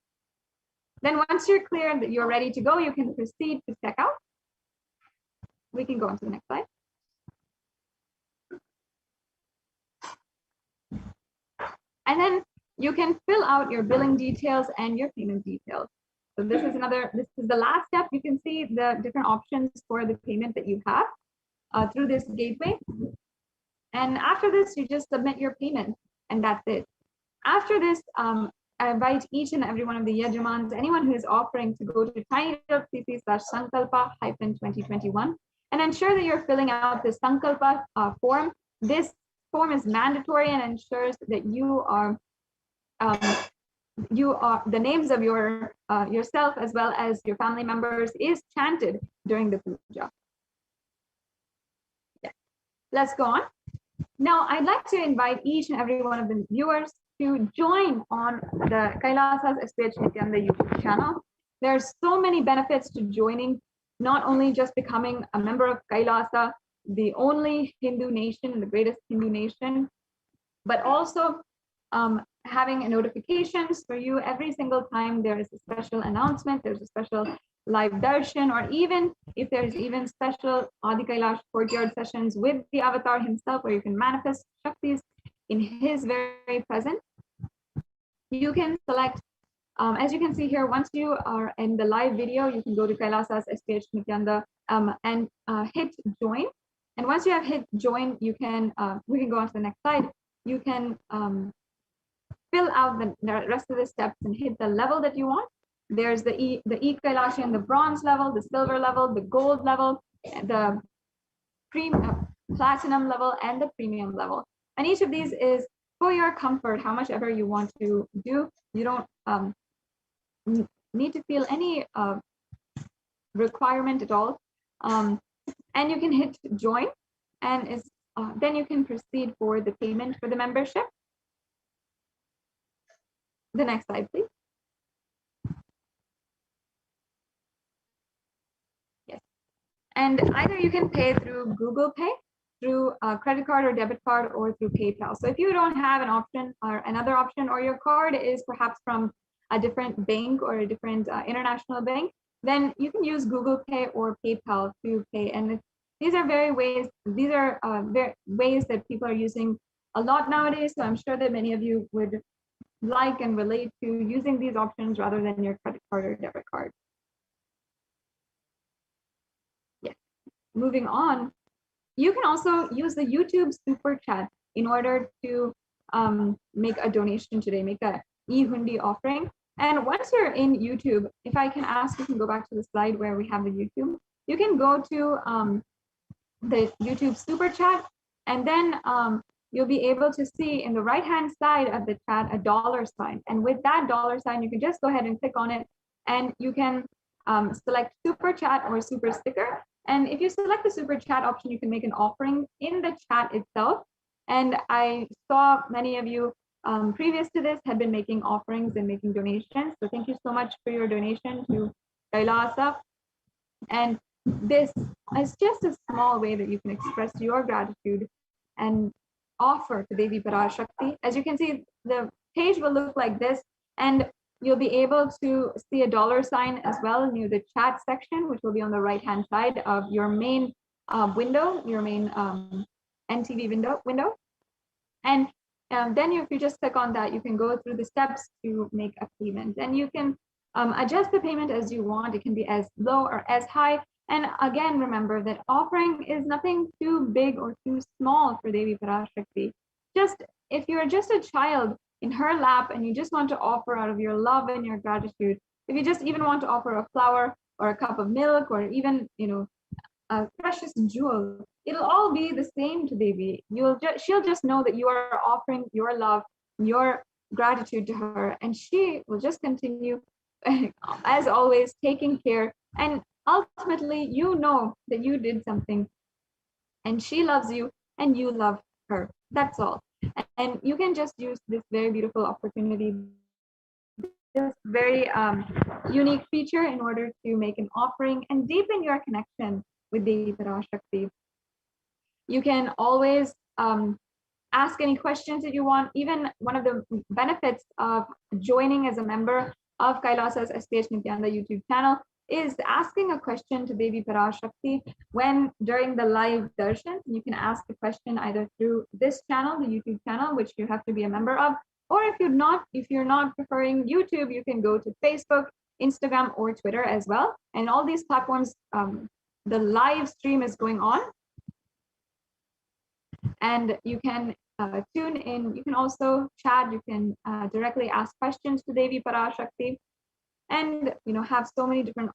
Then once you're clear that you're ready to go, you can proceed to checkout. We can go on to the next slide. And then you can fill out your billing details and your payment details. So this is the last step. You can see the different options for the payment that you have through this gateway. And after this, you just submit your payment, and that's it. After this, I invite each and every one of the Yajamans, anyone who is offering, to go to tiny.cc/sankalpa-2021 and ensure that you're filling out the Sankalpa form. This form is mandatory and ensures that you are the names of yourself as well as your family members is chanted during the puja. Yeah. Let's go on. Now, I'd like to invite each and every one of the viewers to join on the Kailasa's HDH Nithyananda YouTube channel. There's so many benefits to joining, not only just becoming a member of Kailasa, the only Hindu nation and the greatest Hindu nation, but also having notifications for you every single time there is a special announcement, there's a special live darshan, or even if there's even special Adi Kailash courtyard sessions with the avatar himself, where you can manifest Shaktis in his very presence, you can select, as you can see here, once you are in the live video, you can go to Kailasa's HDH Nithyananda and hit join. And once you have hit join, you can, we can go on to the next slide. You can fill out the rest of the steps and hit the level that you want. There's the E Kailashi, the bronze level, the silver level, the gold level, the platinum level, and the premium level. And each of these is for your comfort, how much ever you want to do. You don't need to feel any requirement at all. And you can hit join, and then you can proceed for the payment for the membership. The next slide, please. Yes. And either you can pay through Google Pay, through a credit card or debit card, or through PayPal. So if you don't have an option or another option, or your card is perhaps from a different bank or a different international bank, then you can use Google Pay or PayPal to pay. And these are ways that people are using a lot nowadays. So I'm sure that many of you would like and relate to using these options rather than your credit card or debit card. Yes. Moving on, you can also use the YouTube super chat in order to make a donation today, make a e-hundi offering. And once you're in YouTube, if I can ask, you can go back to the slide where we have the YouTube. You can go to the YouTube super chat, and then you'll be able to see in the right-hand side of the chat a $sign. And with that $sign, you can just go ahead and click on it, and you can select super chat or super sticker. And if you select the super chat option, you can make an offering in the chat itself. And I saw many of you previous to this had been making offerings and making donations. So thank you so much for your donation to Kailasa. And this is just a small way that you can express your gratitude and offer to Devi Parashakti. As you can see, the page will look like this, and you'll be able to see a $sign as well near the chat section, which will be on the right-hand side of your main window, your main NTV window. And then if you just click on that, you can go through the steps to make a payment. And you can adjust the payment as you want. It can be as low or as high. And again, remember that offering is nothing too big or too small for Devi Parashakti. Just if you're just a child in her lap and you just want to offer out of your love and your gratitude, if you just even want to offer a flower or a cup of milk or even, a precious jewel, it'll all be the same to Devi. She'll just know that you are offering your love, your gratitude to her, and she will just continue, as always, taking care. And ultimately, you know that you did something, and she loves you, and you love her. That's all. And you can just use this very beautiful opportunity, this very unique feature, in order to make an offering and deepen your connection with Devi Parashakti. You can always ask any questions that you want. Even one of the benefits of joining as a member of Kailasa's HDH Nithyananda YouTube channel is asking a question to Devi Parashakti when during the live darshan. You can ask a question either through this channel, the YouTube channel, which you have to be a member of, or if you're not preferring YouTube, you can go to Facebook, Instagram, or Twitter as well. And all these platforms, the live stream is going on, and you can tune in. You can also chat. You can directly ask questions to Devi Parashakti, and have so many different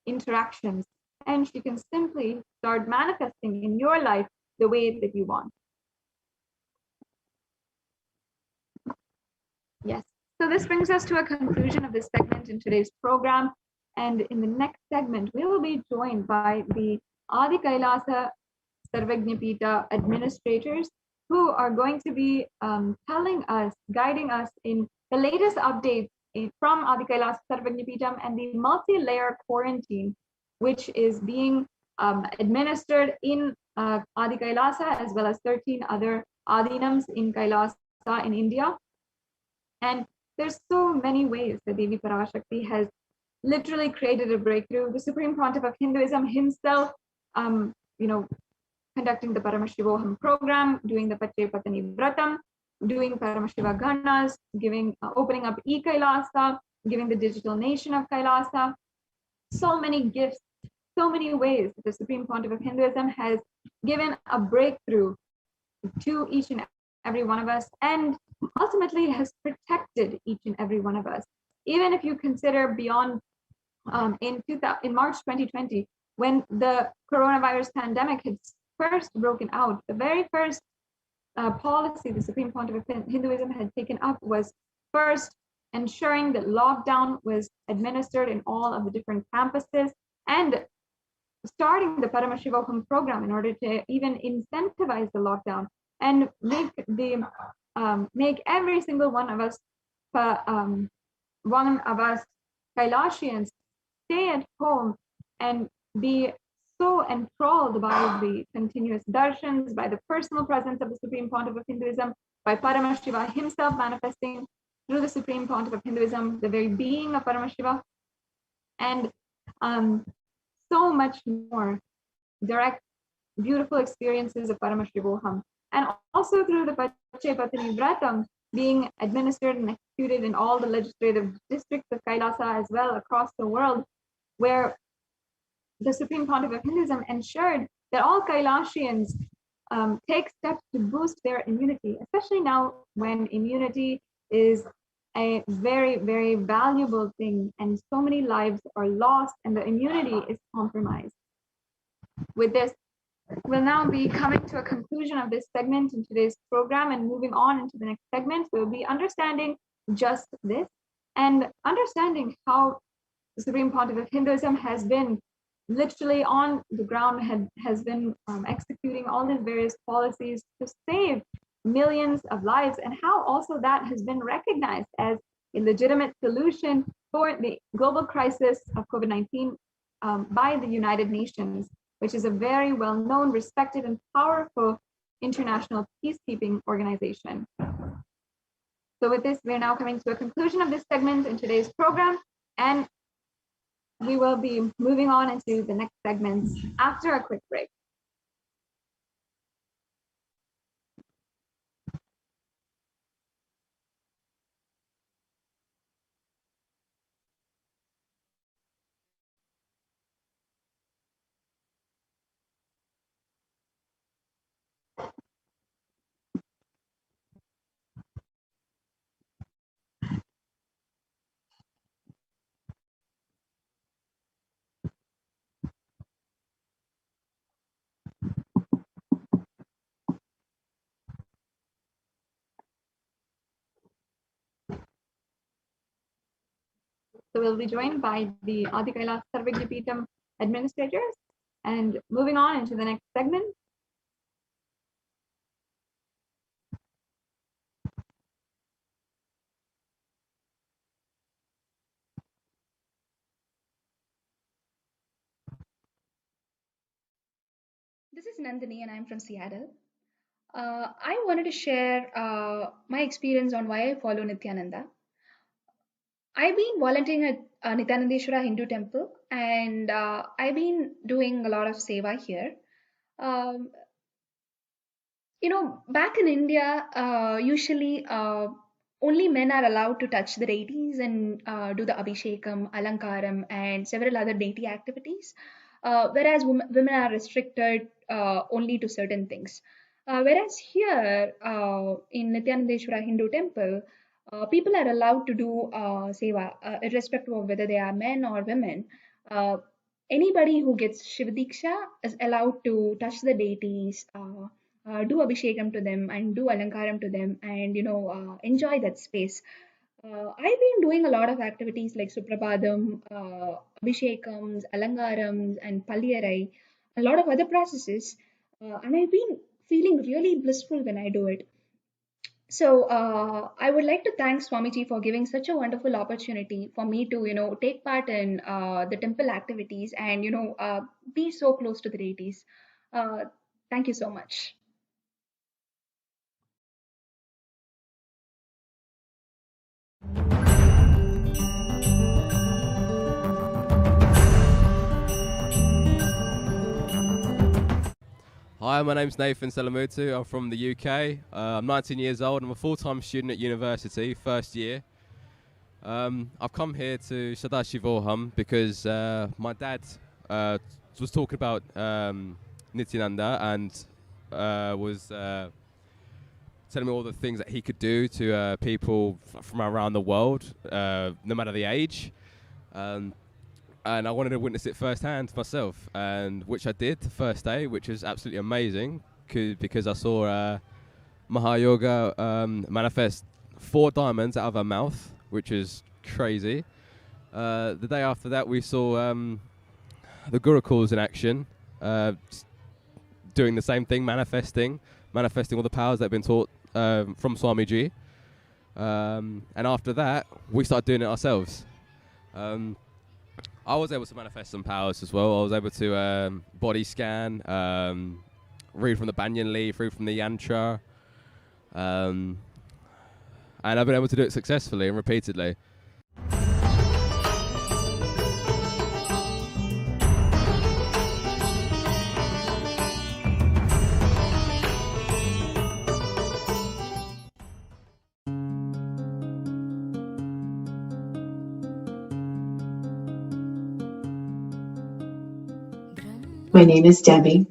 interactions. And she can simply start manifesting in your life the way that you want. Yes. So this brings us to a conclusion of this segment in today's program. And in the next segment, we will be joined by the Adi Kailasa Sarvajñapita administrators, who are going to be telling us, guiding us in the latest updates from Adi Kailasa Sarvajñapitam and the multi-layer quarantine, which is being administered in Adi Kailasa, as well as 13 other Adinams in Kailasa in India. And there's so many ways that Devi Parashakti has literally created a breakthrough. The Supreme Pontiff of Hinduism himself, conducting the Paramashivoham program, doing the Pache Patani Vratam, doing Paramashiva Ganas, opening up Kailasa, giving the digital nation of Kailasa. So many gifts, so many ways the Supreme Pontiff of Hinduism has given a breakthrough to each and every one of us, and ultimately has protected each and every one of us. Even if you consider beyond in March 2020, when the coronavirus pandemic had first broken out, the very first policy the Supreme Pontiff of Hinduism had taken up was first ensuring that lockdown was administered in all of the different campuses, and starting the Paramashivoham program in order to even incentivize the lockdown and make every single one of us Kailasians stay at home and be so enthralled by the continuous darshans, by the personal presence of the Supreme Pontiff of Hinduism, by Paramashiva himself manifesting through the Supreme Pontiff of Hinduism, the very being of Paramashiva, and so much more direct, beautiful experiences of Paramashivoham. And also through the Pache Patani Vratam being administered and executed in all the legislative districts of Kailasa as well across the world, where the Supreme Pontiff of Hinduism ensured that all Kailasians take steps to boost their immunity, especially now when immunity is a very, very valuable thing and so many lives are lost and the immunity is compromised. With this, we'll now be coming to a conclusion of this segment in today's program and moving on into the next segment. We'll be understanding just this and understanding how the Supreme Pontiff of Hinduism has been literally on the ground, has been executing all these various policies to save millions of lives, and how also that has been recognized as a legitimate solution for the global crisis of COVID-19 by the United Nations, which is a very well-known, respected, and powerful international peacekeeping organization. So with this, we're now coming to a conclusion of this segment in today's program, and we will be moving on into the next segments after a quick break. So we'll be joined by the Adi Kailasa Sarvagyapitam administrators, and moving on into the next segment. This is Nandini and I'm from Seattle. I wanted to share my experience on why I follow Nithyananda. I've been volunteering at Nithyanandeshwara Hindu Temple, and I've been doing a lot of seva here. Back in India, usually only men are allowed to touch the deities and do the Abhishekam, Alankaram, and several other deity activities, whereas women are restricted only to certain things. Whereas here in Nithyanandeshwara Hindu Temple, people are allowed to do seva, irrespective of whether they are men or women. Anybody who gets Shiva Diksha is allowed to touch the deities, do Abhishekam to them, and do Alankaram to them, and enjoy that space. I've been doing a lot of activities like Suprabhadam, Abhishekams, Alankarams, and Palliyarai, a lot of other processes, and I've been feeling really blissful when I do it. So I would like to thank Swamiji for giving such a wonderful opportunity for me to take part in the temple activities and be so close to the deities. Thank you so much. Hi, my name's Nathan Selamutu. I'm from the UK. I'm 19 years old. I'm a full-time student at university, first year. I've come here to Paramashivoham because my dad was talking about Nithyananda and was telling me all the things that he could do to people from around the world, no matter the age. And I wanted to witness it firsthand myself, and which I did the first day, which was absolutely amazing because I saw Mahayoga manifest 4 diamonds out of her mouth, which is crazy. The day after that, we saw the Gurukuls in action, doing the same thing, manifesting all the powers that have been taught from Swamiji. And after that, we started doing it ourselves. I was able to manifest some powers as well. I was able to body scan, read from the banyan leaf, read from the yantra, and I've been able to do it successfully and repeatedly. My name is Debbie,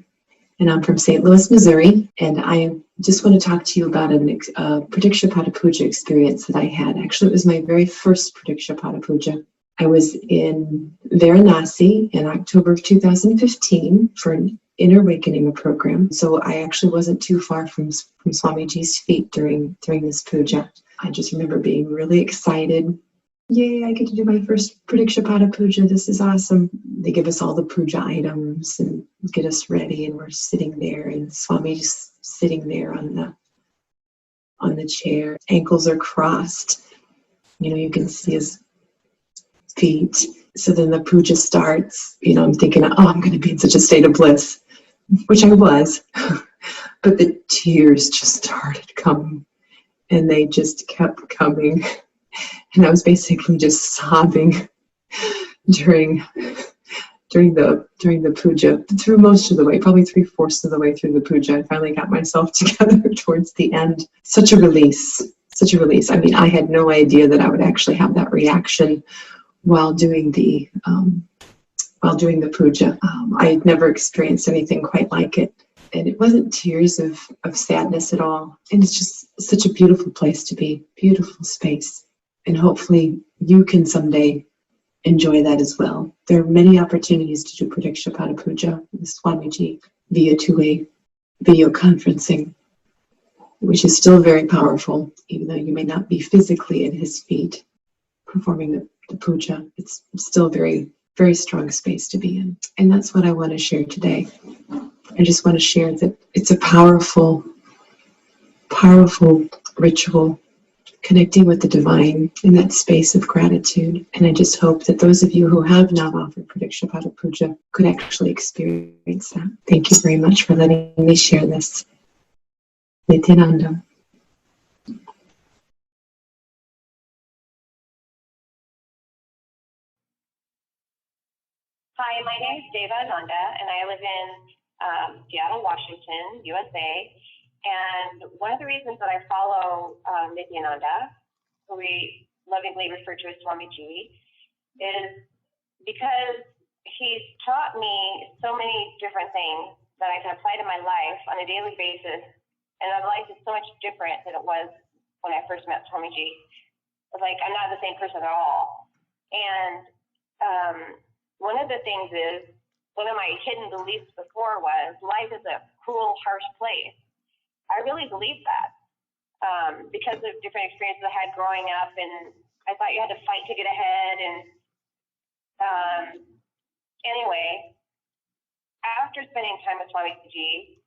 and I'm from St. Louis, Missouri, and I just want to talk to you about a Pradikshapata Puja experience that I had. Actually, it was my very first Pradikshapata Puja. I was in Varanasi in October of 2015 for an Inner Awakening program, so I actually wasn't too far from Swamiji's feet during this puja. I just remember being really excited. Yay, I get to do my first Pradikshapata Puja. This is awesome. They give us all the puja items and get us ready, and we're sitting there, and Swamiji's sitting there on the chair. Ankles are crossed. You can see his feet. So then the puja starts. I'm thinking, I'm going to be in such a state of bliss, which I was. But the tears just started coming, and they just kept coming. And I was basically just sobbing during the puja, through most of the way, probably 3/4 of the way through the puja. I finally got myself together towards the end. Such a release. I mean, I had no idea that I would actually have that reaction while doing the puja. I had never experienced anything quite like it. And it wasn't tears of sadness at all. And it's just such a beautiful place to be, beautiful space. And hopefully you can someday enjoy that as well. There are many opportunities to do Pradikshapata Puja with Swamiji via two-way video conferencing, which is still very powerful, even though you may not be physically at his feet performing the puja. It's still very, very strong space to be in. And that's what I want to share today. I just want to share that it's a powerful, powerful ritual, connecting with the divine in that space of gratitude. And I just hope that those of you who have not offered Pradikshapata Puja could actually experience that. Thank you very much for letting me share this. Nithyananda. Hi, my name is Deva Ananda, and I live in Seattle, Washington, USA. And one of the reasons that I follow Nithyananda, who we lovingly refer to as Swamiji, is because he's taught me so many different things that I can apply to my life on a daily basis. And my life is so much different than it was when I first met Swamiji. It's like I'm not the same person at all. And one of the things is, one of my hidden beliefs before was life is a cruel, harsh place. I really believe that because of different experiences I had growing up, and I thought you had to fight to get ahead. And anyway, after spending time with Swamiji,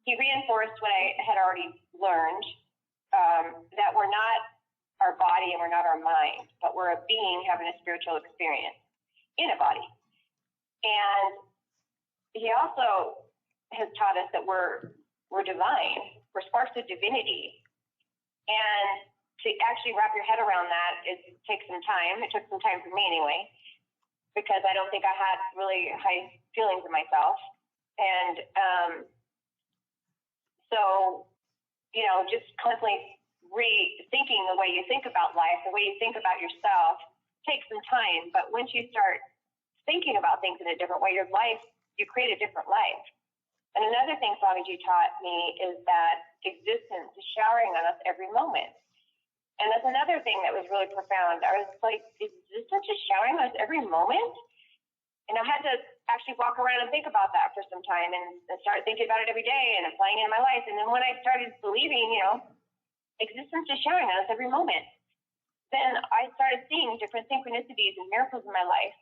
he reinforced what I had already learned, that we're not our body and we're not our mind, but we're a being having a spiritual experience in a body. And he also has taught us that we're divine, we're sparks of divinity. And to actually wrap your head around that, it takes some time. It took some time for me anyway, because I don't think I had really high feelings of myself. And So, just constantly rethinking the way you think about life, the way you think about yourself takes some time. But once you start thinking about things in a different way, you create a different life. And another thing Swamiji taught me is that existence is showering on us every moment. And that's another thing that was really profound. I was like, existence is showering on us every moment? And I had to actually walk around and think about that for some time and start thinking about it every day and applying it in my life. And then when I started believing, existence is showering on us every moment, then I started seeing different synchronicities and miracles in my life,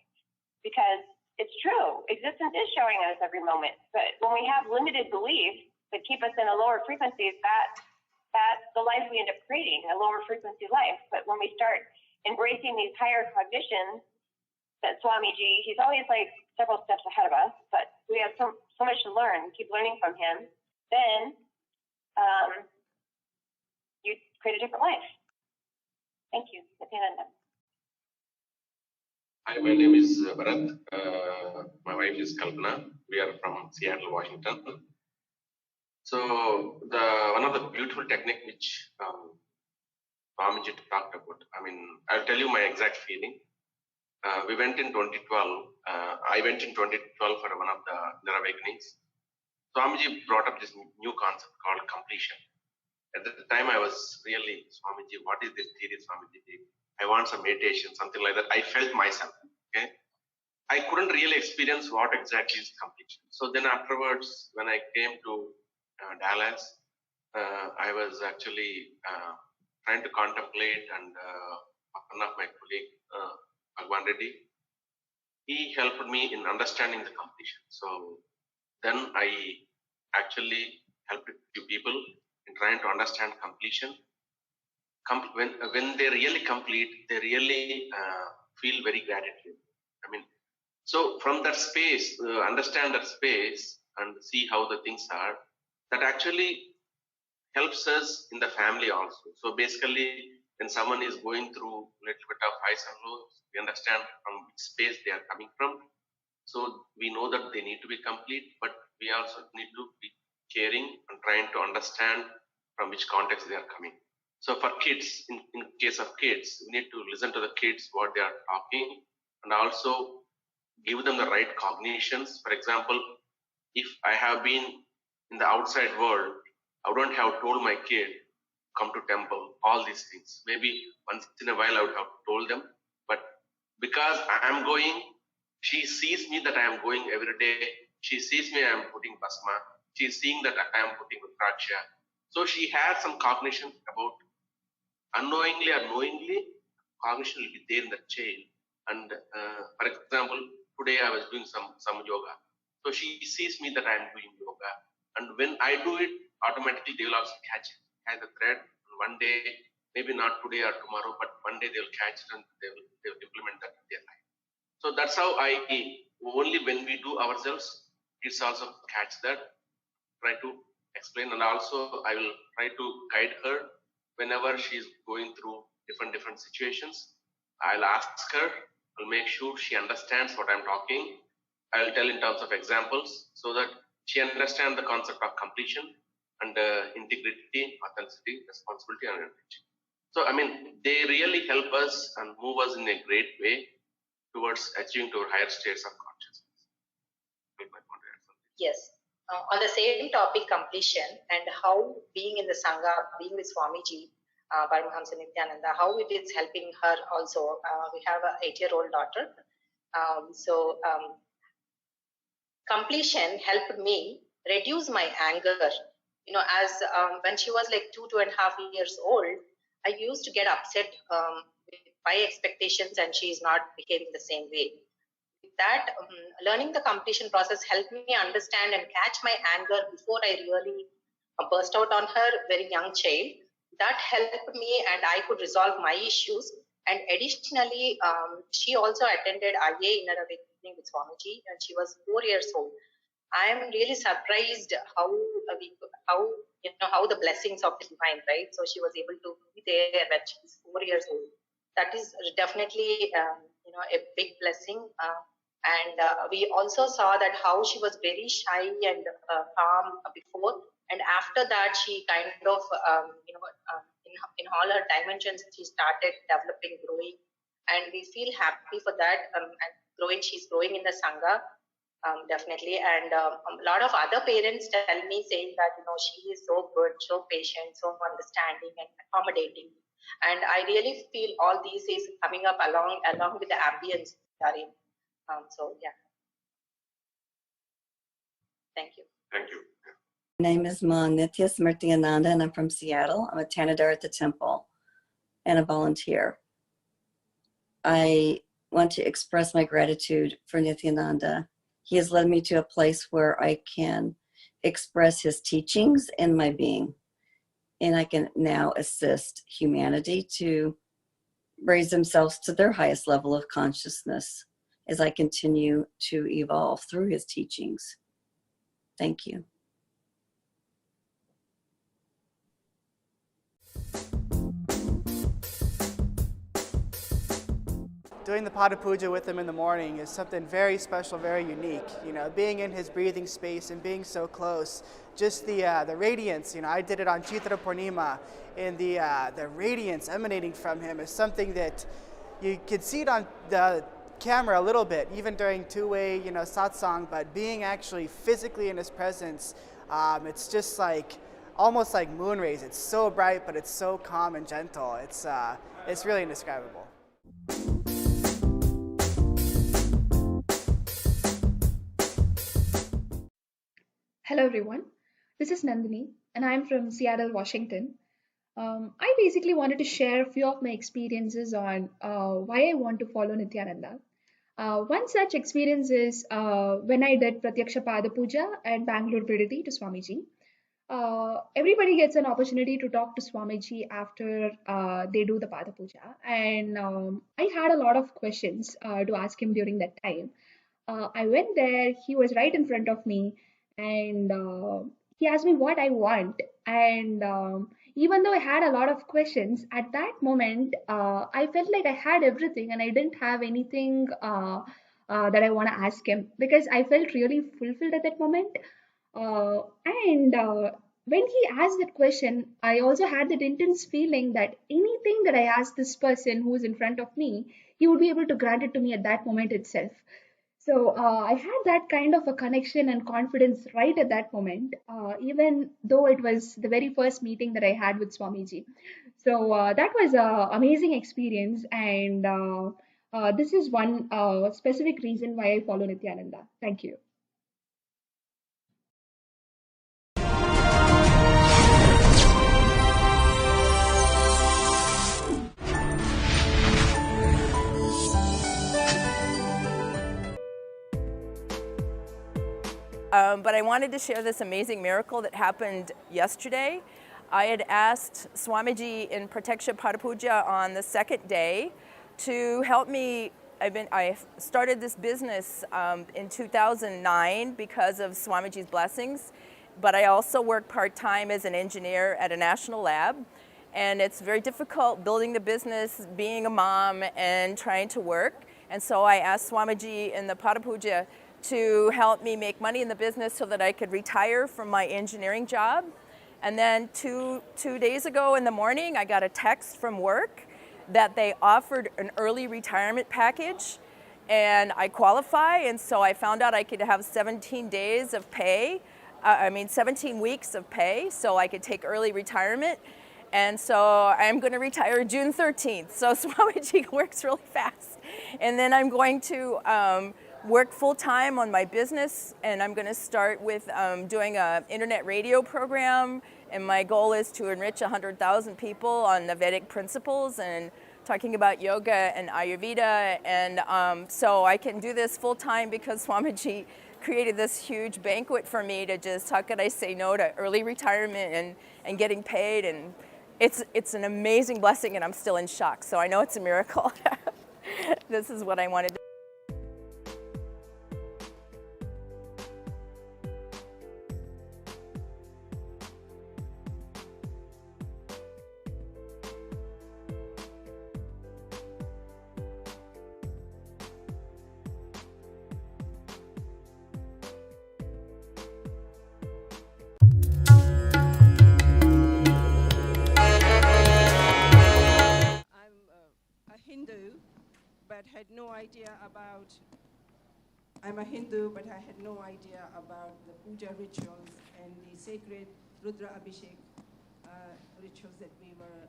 because it's true. Existence is showing us every moment. But when we have limited beliefs that keep us in a lower frequency, that's the life we end up creating, a lower frequency life. But when we start embracing these higher cognitions, that Swamiji, he's always like several steps ahead of us, but we have so much to learn, keep learning from him, then you create a different life. Thank you. Nithyananda. Hi, my name is Bharat. My wife is Kalpana. We are from Seattle, Washington. So one of the beautiful technique which Swamiji talked about, I'll tell you my exact feeling. We went in 2012. I went in 2012 for one of the inner awakenings. Swamiji brought up this new concept called completion. At the time, I was really, Swamiji, what is this theory, Swamiji? I want some meditation, something like that. I felt myself, okay? I couldn't really experience what exactly is completion. So then afterwards, when I came to Dallas, I was actually trying to contemplate, and one of my colleagues, Bhagwan Reddy, he helped me in understanding the completion. So then I actually helped a few people in trying to understand completion. When they really complete, they really feel very gratitude. So from that space, understand that space and see how the things are, that actually helps us in the family also. So basically, when someone is going through a little bit of highs and lows, we understand from which space they are coming from. So we know that they need to be complete, but we also need to be caring and trying to understand from which context they are coming. So for kids, in case of kids, we need to listen to the kids, what they are talking, and also give them the right cognitions. For example, if I have been in the outside world, I wouldn't have told my kid, come to temple, all these things. Maybe once in a while I would have told them, but because I am going, she sees me that I am going every day. She sees me, I am putting basma. She is seeing that I am putting rudraksha. So she has some cognition about, unknowingly or knowingly, cognition will be there in the chain. And for example, today I was doing some yoga. So she sees me that I am doing yoga. And when I do it, automatically they will also catch the thread. And one day, maybe not today or tomorrow, but one day they will catch it and they will implement that in their life. So that's how only when we do ourselves, kids also catch that, try to explain. And also I will try to guide her whenever she is going through different situations. I'll ask her, I'll make sure she understands what I'm talking. I'll tell in terms of examples so that she understands the concept of completion and integrity, authenticity, responsibility, and energy. So, they really help us and move us in a great way towards achieving to higher states of consciousness. Yes. On the same topic, completion, and how being in the Sangha, being with Swamiji, Paramahamsa Nithyananda, how it is helping her also. We have an 8-year-old daughter. Completion helped me reduce my anger. As when she was like 2.5 years old, I used to get upset with my expectations, and she is not behaving the same way. That learning the completion process helped me understand and catch my anger before I really burst out on her, very young child. That helped me, and I could resolve my issues. And additionally, she also attended IA Inner Awakening with Swamiji, and she was 4 years old. I am really surprised how the blessings of the divine, right? So she was able to be there when she was 4 years old. That is definitely a big blessing. And we also saw that how she was very shy and calm before, and after that she kind of in all her dimensions she started developing, growing, and we feel happy for that. And growing, she's growing in the sangha, definitely. And a lot of other parents tell me, saying that she is so good, so patient, so understanding and accommodating. And I really feel all these is coming up along with the ambience we are in. So yeah, thank you. Thank you. My name is Ma Nithyananda, and I'm from Seattle. I'm a Tanadar at the temple and a volunteer. I want to express my gratitude for Nithyananda. He has led me to a place where I can express his teachings in my being, and I can now assist humanity to raise themselves to their highest level of consciousness as I continue to evolve through his teachings. Thank you. Doing the Pada Puja with him in the morning is something very special, very unique. Being in his breathing space and being so close, just the radiance. I did it on Chitra Purnima, and the radiance emanating from him is something that you could see it on the camera a little bit, even during two-way, satsang. But being actually physically in his presence, it's just like almost like moon rays. It's so bright, but it's so calm and gentle. It's really indescribable. Hello everyone, this is Nandini and I'm from Seattle, Washington. I basically wanted to share a few of my experiences on why I want to follow Nithyananda. One such experience is when I did Pratyaksha Pada Puja at Bangalore Viditi to Swamiji. Everybody gets an opportunity to talk to Swamiji after they do the Pada Puja, and I had a lot of questions to ask him during that time. I went there, he was right in front of me, and he asked me what I want. And even though I had a lot of questions, at that moment, I felt like I had everything and I didn't have anything that I want to ask him, because I felt really fulfilled at that moment. And when he asked that question, I also had that intense feeling that anything that I asked this person who is in front of me, he would be able to grant it to me at that moment itself. So I had that kind of a connection and confidence right at that moment, even though it was the very first meeting that I had with Swamiji. So that was an amazing experience, and this is one specific reason why I follow Nithyananda. Thank you. But I wanted to share this amazing miracle that happened yesterday. I had asked Swamiji in Pratyaksha Pada Puja on the second day to help me. I started this business in 2009 because of Swamiji's blessings, but I also work part-time as an engineer at a national lab. And it's very difficult building the business, being a mom, and trying to work. And so I asked Swamiji in the Pada Puja to help me make money in the business so that I could retire from my engineering job. And then two days ago in the morning, I got a text from work that they offered an early retirement package, and I qualify, and so I found out I could have 17 days of pay, 17 weeks of pay, so I could take early retirement. And so I'm going to retire June 13th. So Swamiji works really fast. And then I'm going to work full-time on my business, and I'm going to start with doing an internet radio program, and my goal is to enrich 100,000 people on the Vedic principles and talking about yoga and Ayurveda. And so I can do this full-time because Swamiji created this huge banquet for me to just, how could I say no to early retirement and getting paid. And it's an amazing blessing, and I'm still in shock, so I know it's a miracle. This is what I wanted to. idea about, I'm a Hindu, but I had no idea about the puja rituals and the sacred Rudra Abhishek rituals that we were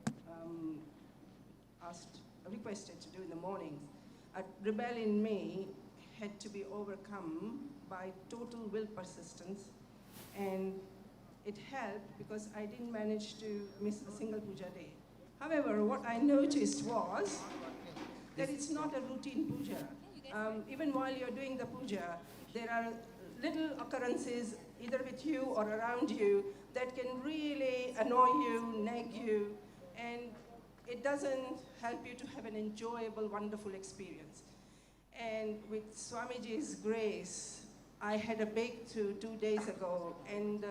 requested to do in the mornings. A rebel in me had to be overcome by total will persistence, and it helped because I didn't manage to miss a single puja day. However, what I noticed was that it's not a routine puja. Even while you're doing the puja, there are little occurrences either with you or around you that can really annoy you, nag you, and it doesn't help you to have an enjoyable, wonderful experience. And with Swamiji's grace, I had a breakthrough 2 days ago and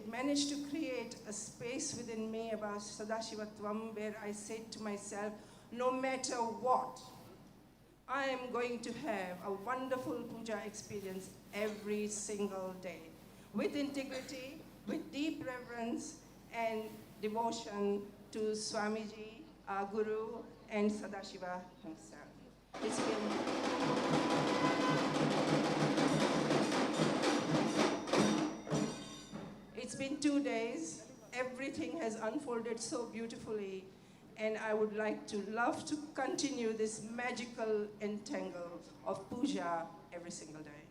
managed to create a space within me about Sadashivatvam where I said to myself, no matter what, I am going to have a wonderful puja experience every single day with integrity, with deep reverence and devotion to Swamiji, our Guru, and Sadashiva himself. It's been 2 days. Everything has unfolded so beautifully, and I would love to continue this magical entangle of puja every single day.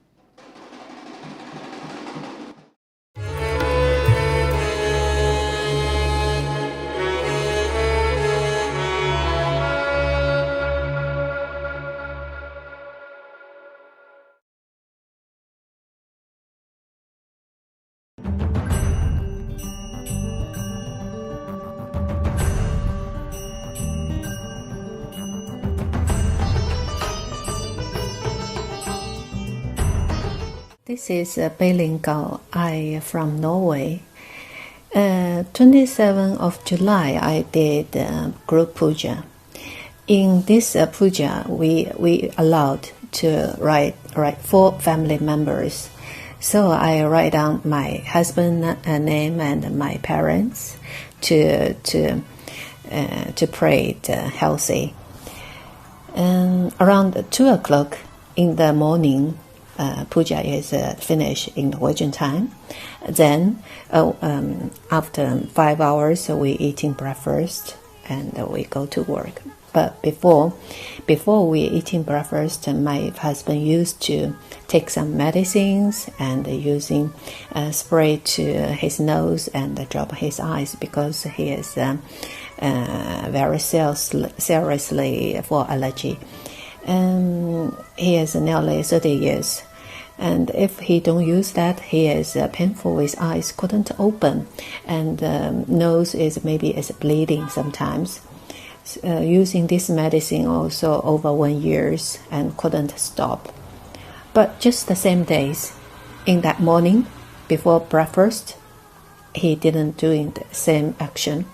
This is Beilin Gao. I from Norway. 27th of July, I did group puja. In this puja, we allowed to write 4 family members. So I write down my husband's name and my parents to pray healthy. Around 2 o'clock in the morning, puja is finished in Norwegian time. Then after 5 hours, we eating breakfast and we go to work. But before we eating breakfast, my husband used to take some medicines and using spray to his nose and drop his eyes because he is very seriously for allergy. He is nearly 30 years. And if he don't use that, he is painful. His eyes couldn't open, and nose is bleeding sometimes. Using this medicine also over 1 year and couldn't stop. But just the same days, in that morning before breakfast, he didn't doing the same action.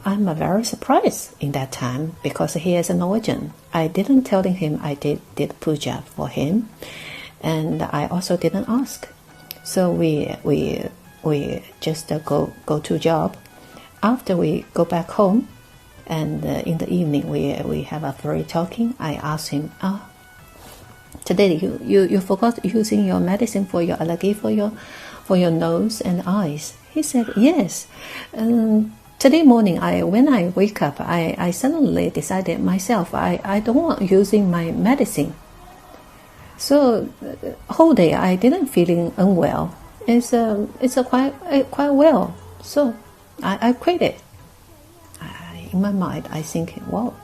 I'm very surprised in that time because he is a Norwegian. I didn't tell him I did puja for him, and I also didn't ask. So we just go to job. After we go back home, and in the evening we have a free talking. I asked him, today you forgot using your medicine for your allergy for your nose and eyes. He said yes. Today morning, when I wake up, I suddenly decided myself I don't want using my medicine. So whole day I didn't feeling unwell. It's quite well. So I quit it. In my mind, I think, wow,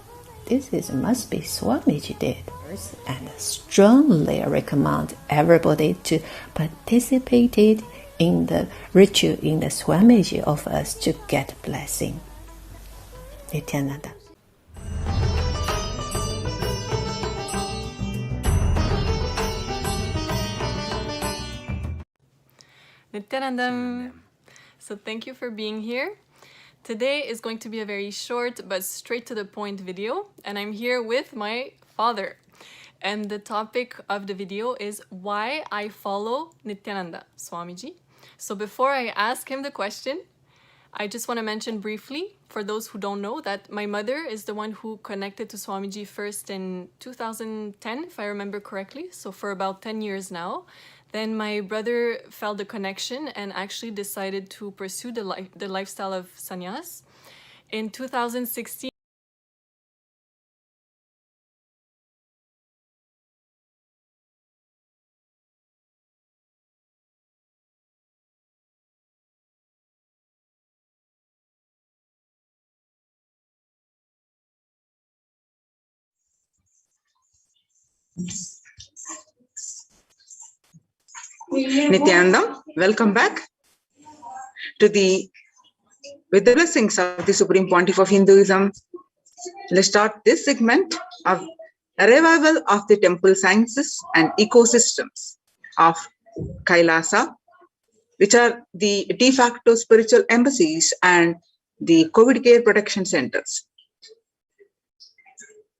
this must be Swamiji did, and strongly recommend everybody to participate in the ritual in the Swamiji of us to get blessing. Nithyananda. Nithyanandam. So thank you for being here. Today is going to be a very short but straight to the point video, and I'm here with my father. And the topic of the video is why I follow Nithyananda Swamiji. So before I ask him the question, I just want to mention briefly, for those who don't know, that my mother is the one who connected to Swamiji first in 2010, if I remember correctly, so for about 10 years now. Then my brother felt the connection and actually decided to pursue the lifestyle of sannyas. In 2016, Nithyananda, welcome back with the blessings of the Supreme Pontiff of Hinduism. Let's start this segment of a revival of the temple sciences and ecosystems of Kailasa, which are the de facto spiritual embassies and the COVID care protection centers.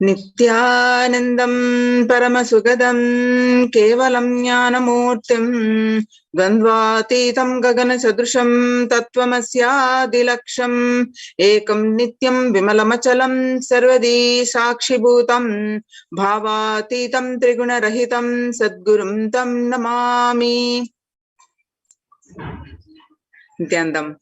Nithyanandam Paramasugadam Kevalam Jnanamurtim Dvandvatitam Gagana Sadrusham Tattvamasya Dilaksham Ekam Nityam Vimalamachalam Sarvadi Sakshibhutam Bhavatitam Triguna Rahitam Sadgurum Tam Namami. Nithyanandam.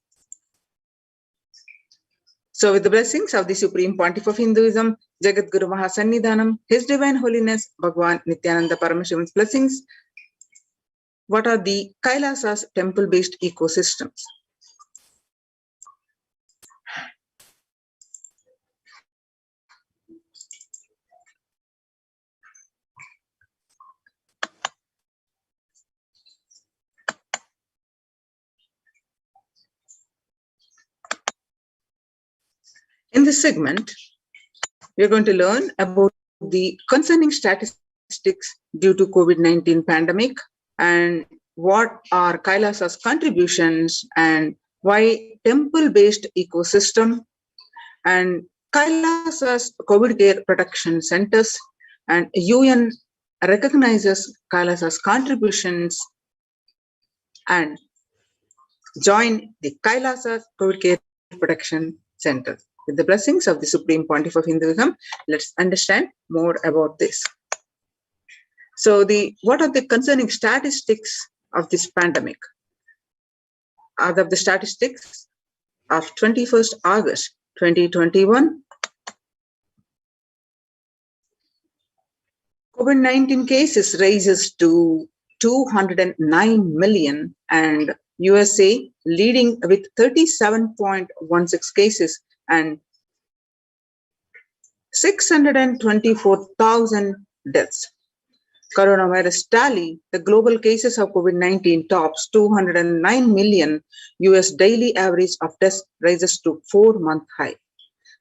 So with the blessings of the Supreme Pontiff of Hinduism, Jagat Guru Mahasannidhanam, His Divine Holiness, Bhagwan Nithyananda Paramashivam's blessings, what are the Kailasa's temple-based ecosystems? In this segment, we are going to learn about the concerning statistics due to COVID-19 pandemic and what are Kailasa's contributions and why temple-based ecosystem and Kailasa's COVID care protection centers and UN recognizes Kailasa's contributions and join the Kailasa's COVID care protection centers. With the blessings of the Supreme Pontiff of Hinduism, let's understand more about this. So what are the concerning statistics of this pandemic? Out of the statistics of 21st August 2021, COVID-19 cases raises to 209 million and USA leading with 37.16 cases and 624,000 deaths. Coronavirus tally, the global cases of COVID-19 tops 209 million. US daily average of deaths rises to 4-month high.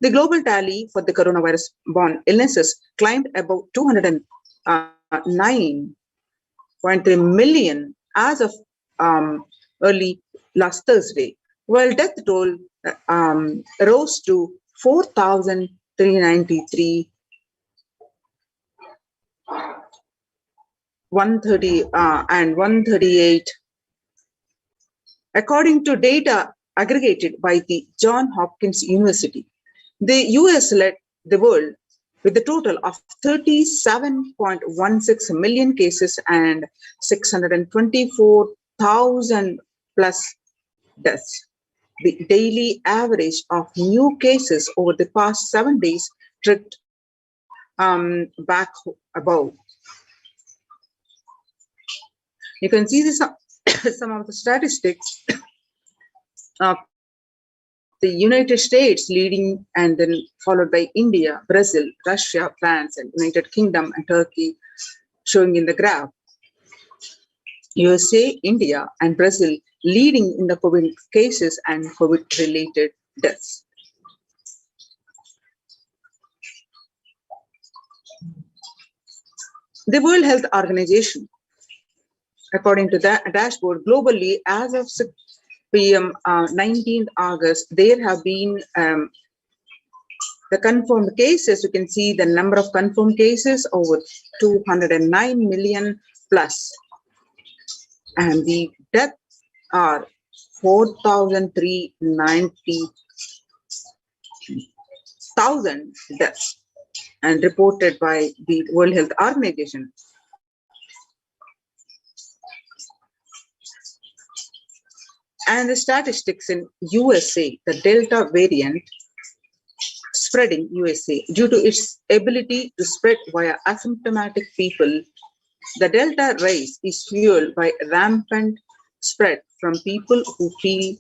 The global tally for the coronavirus-borne illnesses climbed above 209.3 million as of early last Thursday, while death toll rose to 4,393 and 138. According to data aggregated by the Johns Hopkins University, the US led the world with a total of 37.16 million cases and 624,000 plus deaths. The daily average of new cases over the past 7 days tripped back above. You can see this, some of the statistics of the United States leading and then followed by India, Brazil, Russia, France, and United Kingdom and Turkey showing in the graph. USA, India, and Brazil leading in the COVID cases and COVID-related deaths. The World Health Organization, according to the dashboard, globally, as of 6 p.m. 19th August, there have been the confirmed cases. You can see the number of confirmed cases over 209 million plus. And the deaths are 4,390,000 deaths and reported by the World Health Organization. And the statistics in USA, the Delta variant spreading USA due to its ability to spread via asymptomatic people. The Delta rise is fueled by rampant spread from people who feel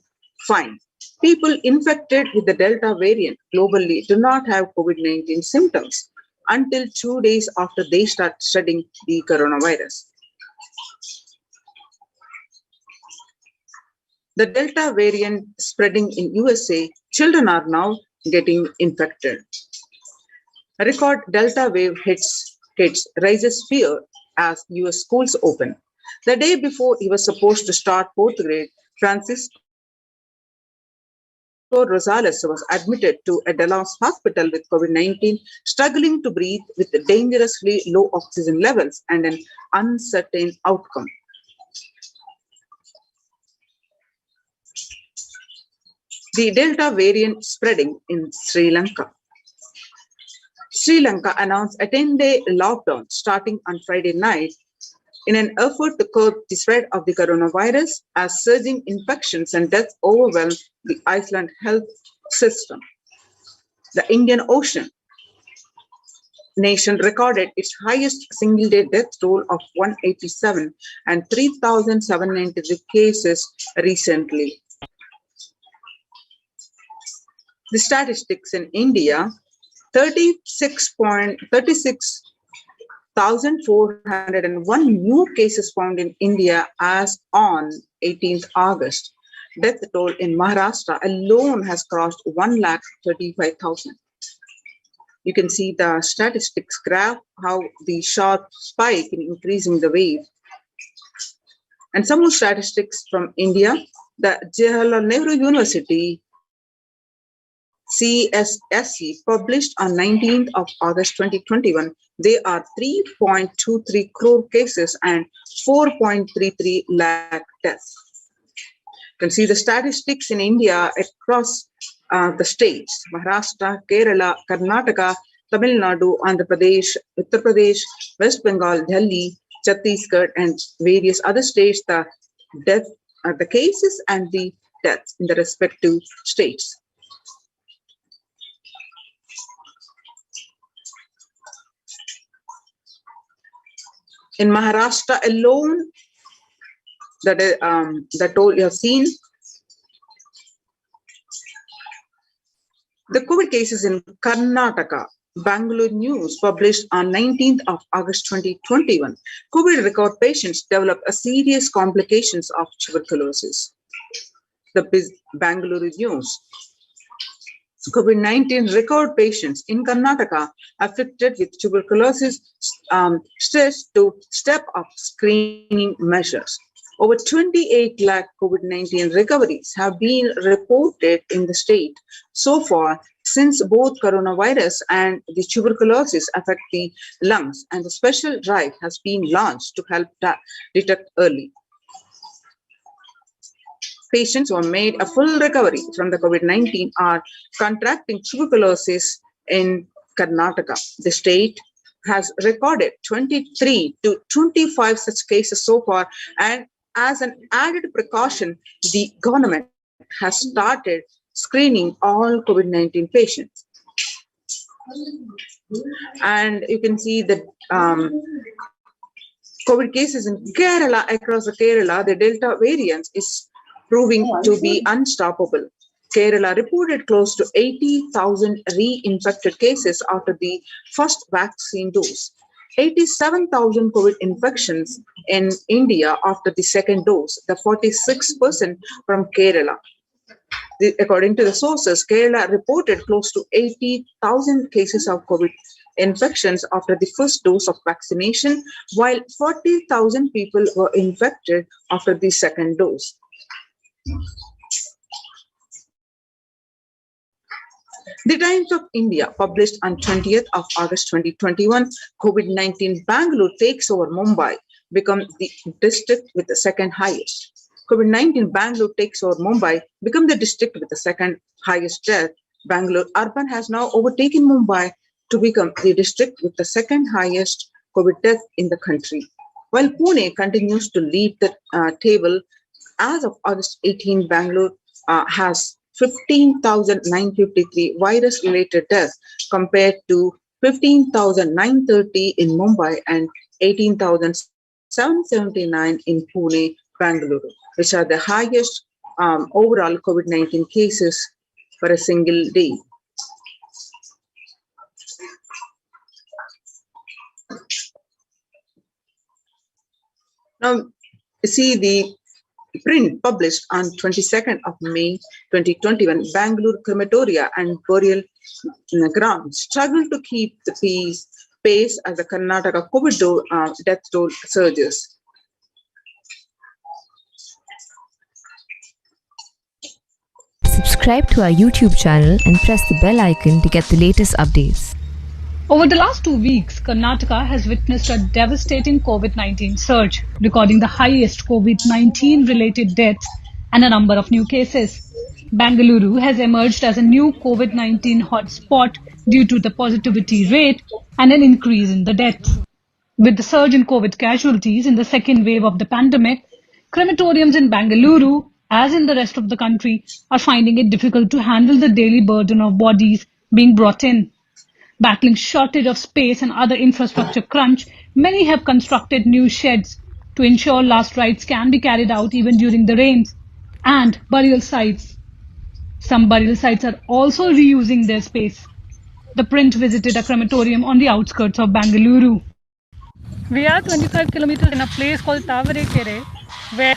fine. People infected with the Delta variant globally do not have COVID-19 symptoms until 2 days after they start studying the coronavirus. The Delta variant spreading in USA, children are now getting infected. A record Delta wave hits kids, raises fear as US schools open. The day before he was supposed to start 4th grade, Francisco Rosales was admitted to a Dallas hospital with COVID-19, struggling to breathe with dangerously low oxygen levels and an uncertain outcome. The Delta variant spreading in Sri Lanka. Sri Lanka announced a 10-day lockdown starting on Friday night in an effort to curb the spread of the coronavirus as surging infections and deaths overwhelm the Iceland health system. The Indian Ocean nation recorded its highest single-day death toll of 187 and 3,793 cases recently. The statistics in India, 36,401 new cases found in India as on 18th August. Death toll in Maharashtra alone has crossed 1,35,000. You can see the statistics graph, how the sharp spike in increasing the wave. And some more statistics from India. The Jawaharlal Nehru University CSSE published on 19th of August 2021, there are 3.23 crore cases and 4.33 lakh deaths. You can see the statistics in India across the states, Maharashtra, Kerala, Karnataka, Tamil Nadu, Andhra Pradesh, Uttar Pradesh, West Bengal, Delhi, Chhattisgarh, and various other states, the cases and the deaths in the respective states. In Maharashtra alone, the toll you have seen, the COVID cases in Karnataka, Bangalore News published on 19th of August 2021, COVID record patients develop a serious complications of tuberculosis. The Bangalore News. COVID-19 record patients in Karnataka affected with tuberculosis stressed to step up screening measures. Over 28 lakh COVID-19 recoveries have been reported in the state so far since both coronavirus and the tuberculosis affect the lungs, and a special drive has been launched to help detect early. Patients who have made a full recovery from the COVID-19 are contracting tuberculosis in Karnataka. The state has recorded 23 to 25 such cases so far, and as an added precaution, the government has started screening all COVID-19 patients. And you can see that COVID cases in Kerala, across the Kerala, the Delta variant is proving to be unstoppable. Kerala reported close to 80,000 reinfected cases after the first vaccine dose, 87,000 COVID infections in India after the second dose, the 46% from Kerala. According to the sources, Kerala reported close to 80,000 cases of COVID infections after the first dose of vaccination, while 40,000 people were infected after the second dose. The Times of India published on 20th of August 2021, COVID-19 Bangalore takes over Mumbai, becomes the district with the second highest. COVID-19 Bangalore takes over Mumbai, become the district with the second highest death. Bangalore urban has now overtaken Mumbai to become the district with the second highest COVID death in the country. While Pune continues to lead the table, as of August 18, Bangalore has 15,953 virus-related deaths compared to 15,930 in Mumbai and 18,779 in Pune, Bangalore, which are the highest overall COVID-19 cases for a single day. Now, see the print published on 22nd of May 2021, Bangalore crematoria and burial grounds struggle to keep the pace as the Karnataka COVID death toll surges. Subscribe to our YouTube channel and press the bell icon to get the latest updates. Over the last 2 weeks, Karnataka has witnessed a devastating COVID-19 surge, recording the highest COVID-19 related deaths and a number of new cases. Bengaluru has emerged as a new COVID-19 hotspot due to the positivity rate and an increase in the deaths. With the surge in COVID casualties in the second wave of the pandemic, crematoriums in Bengaluru, as in the rest of the country, are finding it difficult to handle the daily burden of bodies being brought in. Battling shortage of space and other infrastructure crunch, many have constructed new sheds to ensure last rites can be carried out even during the rains, and burial sites. Some burial sites are also reusing their space. The print visited a crematorium on the outskirts of Bengaluru. We are 25 kilometers in a place called Tavarekere, where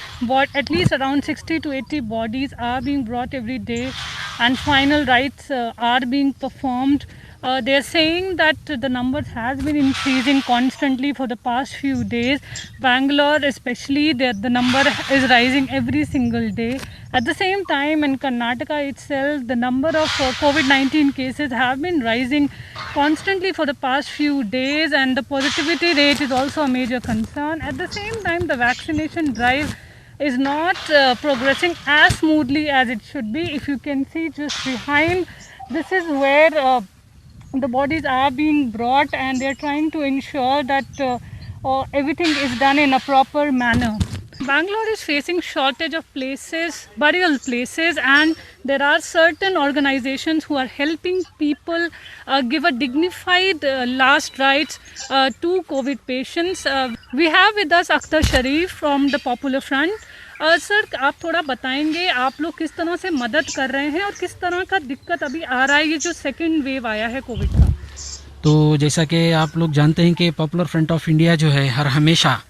at least around 60 to 80 bodies are being brought every day and final rites are being performed. They are saying that the numbers has been increasing constantly for the past few days. Bangalore especially, the number is rising every single day. At the same time, in Karnataka itself, the number of COVID-19 cases have been rising constantly for the past few days, and the positivity rate is also a major concern. At the same time, the vaccination drive is not progressing as smoothly as it should be. If you can see just behind, this is where the bodies are being brought, and they're trying to ensure that everything is done in a proper manner. Bangalore is facing shortage of places, burial places, and there are certain organizations who are helping people give a dignified last rites to COVID patients. We have with us Akhtar Sharif from the Popular Front. Sir, आप थोड़ा बताएंगे आप लोग किस तरह से मदद कर रहे हैं और किस तरह का दिक्कत अभी आ रहा है ये जो सेकेंड वेव आया है कोविड का? तो जैसा कि आप लोग जानते हैं कि पॉपुलर फ्रंट ऑफ इंडिया जो है हर हमेशा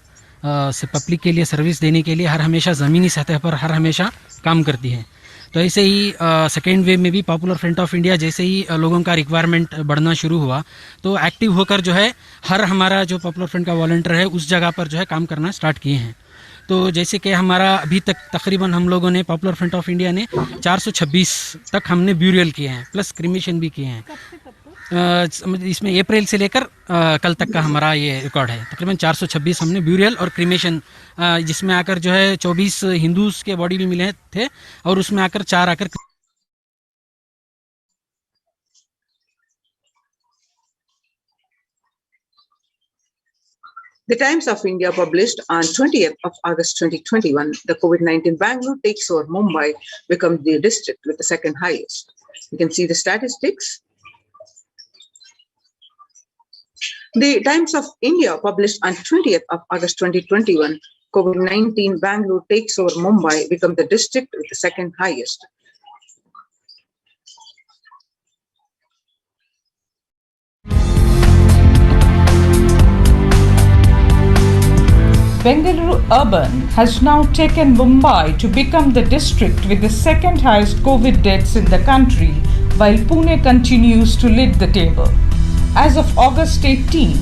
से पब्लिक के लिए सर्विस देने के लिए हर हमेशा ज़मीनी सतह पर हर हमेशा काम करती है। तो ऐसे ही सेकेंड वेव में भी पॉपुलर फ्रंट ऑफ इंडिया जैसे ही लोगों का रिक्वायरमेंट बढ़ना शुरू हुआ तो एक्टिव होकर जो है हर हमारा जो पॉपुलर फ्रंट का वॉलंटियर है उस जगह पर जो है काम करना स्टार्ट किए हैं। तो जैसे कि हमारा अभी तक तकरीबन हम लोगों ने पॉपुलर फ्रंट ऑफ इंडिया ने 426 तक हमने ब्यूरियल किए हैं, प्लस क्रीमेशन भी किए हैं। इसमें अप्रैल से लेकर कल तक का हमारा ये रिकॉर्ड है। तकरीबन 426 हमने ब्यूरियल और क्रीमेशन, जिसमें आकर जो है 24 हिंदूज के बॉडी भी मिले थे और उसमें आकर 4 आकर। The Times of India published on 20th of August 2021, the COVID-19 Bangalore takes over Mumbai, becomes the district with the second highest. You can see the statistics. The Times of India published on 20th of August 2021, COVID-19 Bangalore takes over Mumbai, becomes the district with the second highest. Bengaluru Urban has now taken Mumbai to become the district with the second highest COVID deaths in the country, while Pune continues to lead the table. As of August 18,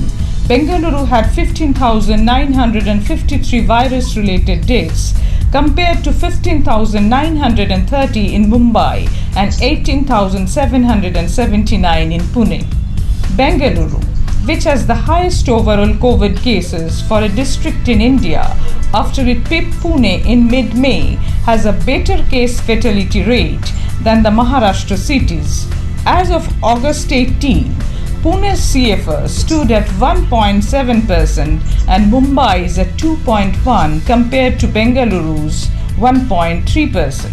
Bengaluru had 15,953 virus-related deaths compared to 15,930 in Mumbai and 18,779 in Pune. Bengaluru, which has the highest overall COVID cases for a district in India after it pipped Pune in mid-May, has a better case fatality rate than the Maharashtra cities. As of August 18, Pune's CFR stood at 1.7% and Mumbai's at 2.1% compared to Bengaluru's 1.3%.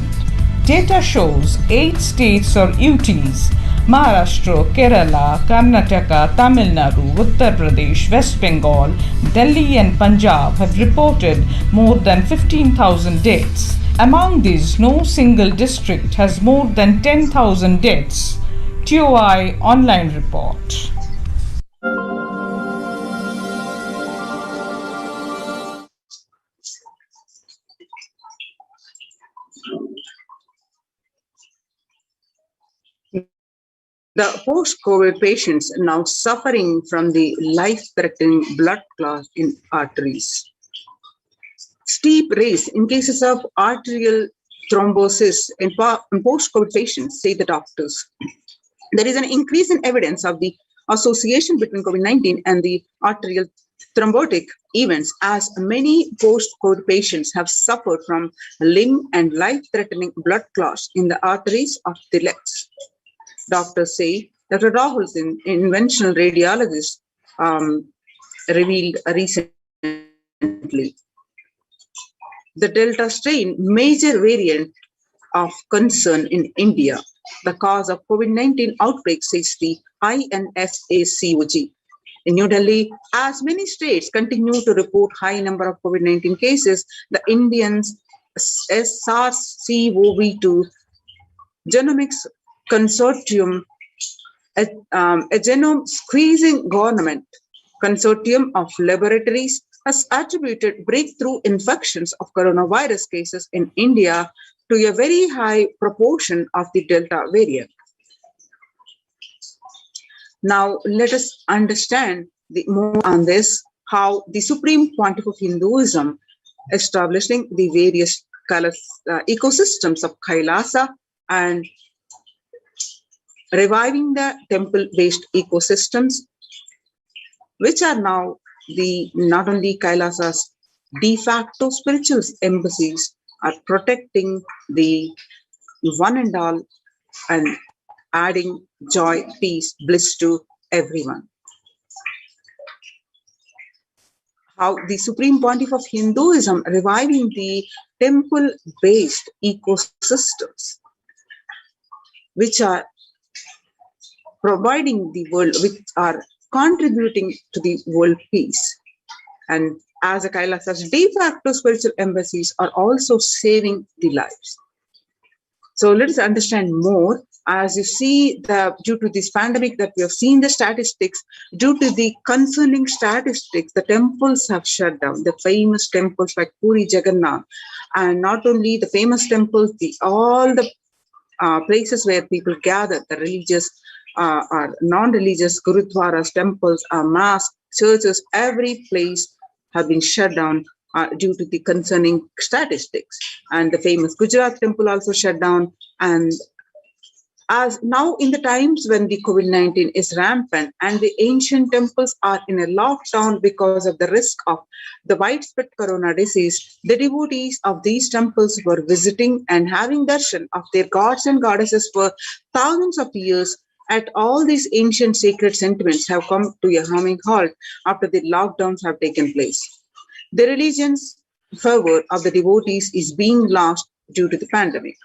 Data shows 8 states or UTs, Maharashtra, Kerala, Karnataka, Tamil Nadu, Uttar Pradesh, West Bengal, Delhi and Punjab have reported more than 15,000 deaths. Among these, no single district has more than 10,000 deaths. TOI online report. The post-COVID patients are now suffering from the life-threatening blood clot in arteries. Steep rise in cases of arterial thrombosis in post-COVID patients, say the doctors. There is an increase in evidence of the association between COVID-19 and the arterial thrombotic events, as many post-COVID patients have suffered from limb and life-threatening blood clots in the arteries of the legs. Doctors say Dr. Rahul Singh, interventional radiologist, revealed recently. The Delta strain, major variant of concern in India, the cause of COVID-19 outbreak, says the INFACOG. In New Delhi, as many states continue to report high number of COVID-19 cases, the Indians SARS-CoV-2 Genomics Consortium, a genome squeezing government consortium of laboratories, has attributed breakthrough infections of coronavirus cases in India to a very high proportion of the Delta variant. Now, let us understand more on this, how the Supreme Pontiff of Hinduism, establishing the various ecosystems of Kailasa and reviving the temple-based ecosystems, which are now not only Kailasa's de facto spiritual embassies, are protecting the one and all and adding joy, peace, bliss to everyone. How the Supreme Pontiff of Hinduism reviving the temple-based ecosystems, which are providing the world, which are contributing to the world peace. And as a Kailasa's de facto spiritual embassies are also saving the lives. So let us understand more. As you see, due to this pandemic that we have seen the statistics, due to the concerning statistics, the temples have shut down, the famous temples like Puri Jagannath, and not only the famous temples, all the places where people gather, the religious or non-religious gurudwaras, temples, mosques, churches, every place have been shut down due to the concerning statistics. And the famous Gujarat temple also shut down. And as now in the times when the COVID-19 is rampant and the ancient temples are in a lockdown because of the risk of the widespread corona disease, the devotees of these temples were visiting and having darshan of their gods and goddesses for thousands of years. At all these ancient sacred sentiments have come to a humming halt after the lockdowns have taken place. The religion's fervor of the devotees is being lost due to the pandemic.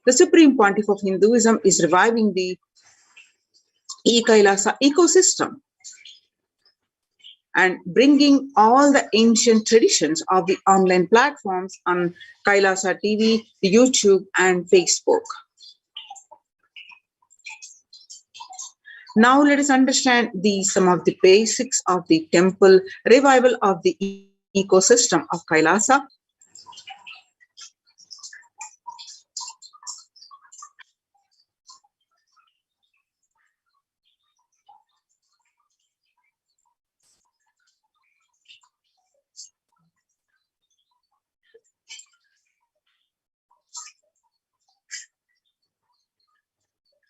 The Supreme Pontiff of Hinduism is reviving the Kailasa ecosystem and bringing all the ancient traditions of the online platforms on Kailasa TV, YouTube, and Facebook. Now let us understand some of the basics of the temple revival of the ecosystem of Kailasa.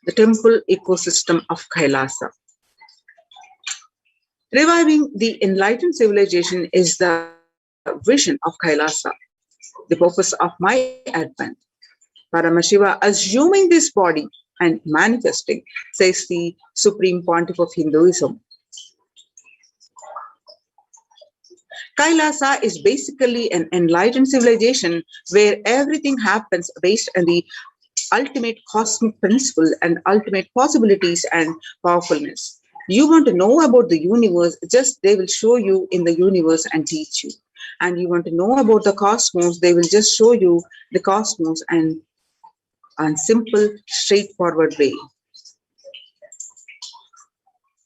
The temple ecosystem of Kailasa. Reviving the enlightened civilization is the vision of Kailasa, the purpose of my advent. Paramashiva assuming this body and manifesting, says the Supreme Pontiff of Hinduism. Kailasa is basically an enlightened civilization where everything happens based on the ultimate cosmic principle and ultimate possibilities and powerfulness. You want to know about the universe, just they will show you in the universe and teach you. And you want to know about the cosmos, they will just show you the cosmos and simple, straightforward way.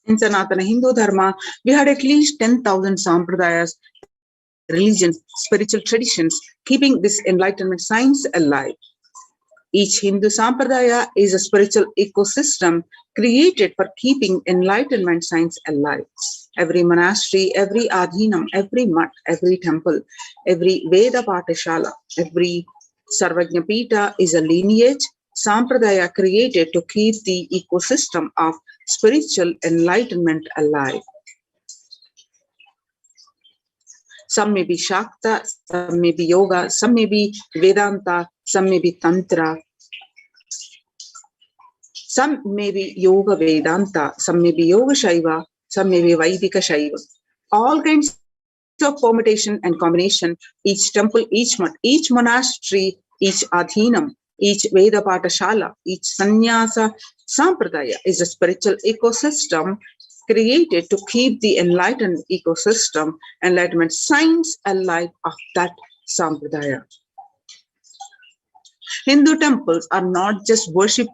In Sanatana Hindu Dharma, we had at least 10,000 sampradayas, religions, spiritual traditions, keeping this enlightenment science alive. Each Hindu sampradaya is a spiritual ecosystem created for keeping enlightenment science alive. Every monastery, every adhinam, every mutt, every temple, every Veda Patashala, every Sarvajna Pita is a lineage sampradaya created to keep the ecosystem of spiritual enlightenment alive. Some may be Shakta, some may be Yoga, some may be Vedanta, some may be Tantra. Some may be Yoga Vedanta, some may be Yoga Shaiva, some may be Vaidika Shaiva. All kinds of permutation and combination, each temple, each mutt, each monastery, each adhinam, each Veda Patashala, each sannyasa sampradaya is a spiritual ecosystem created to keep the enlightened ecosystem, enlightenment science alive of that sampradaya. Hindu temples are not just worship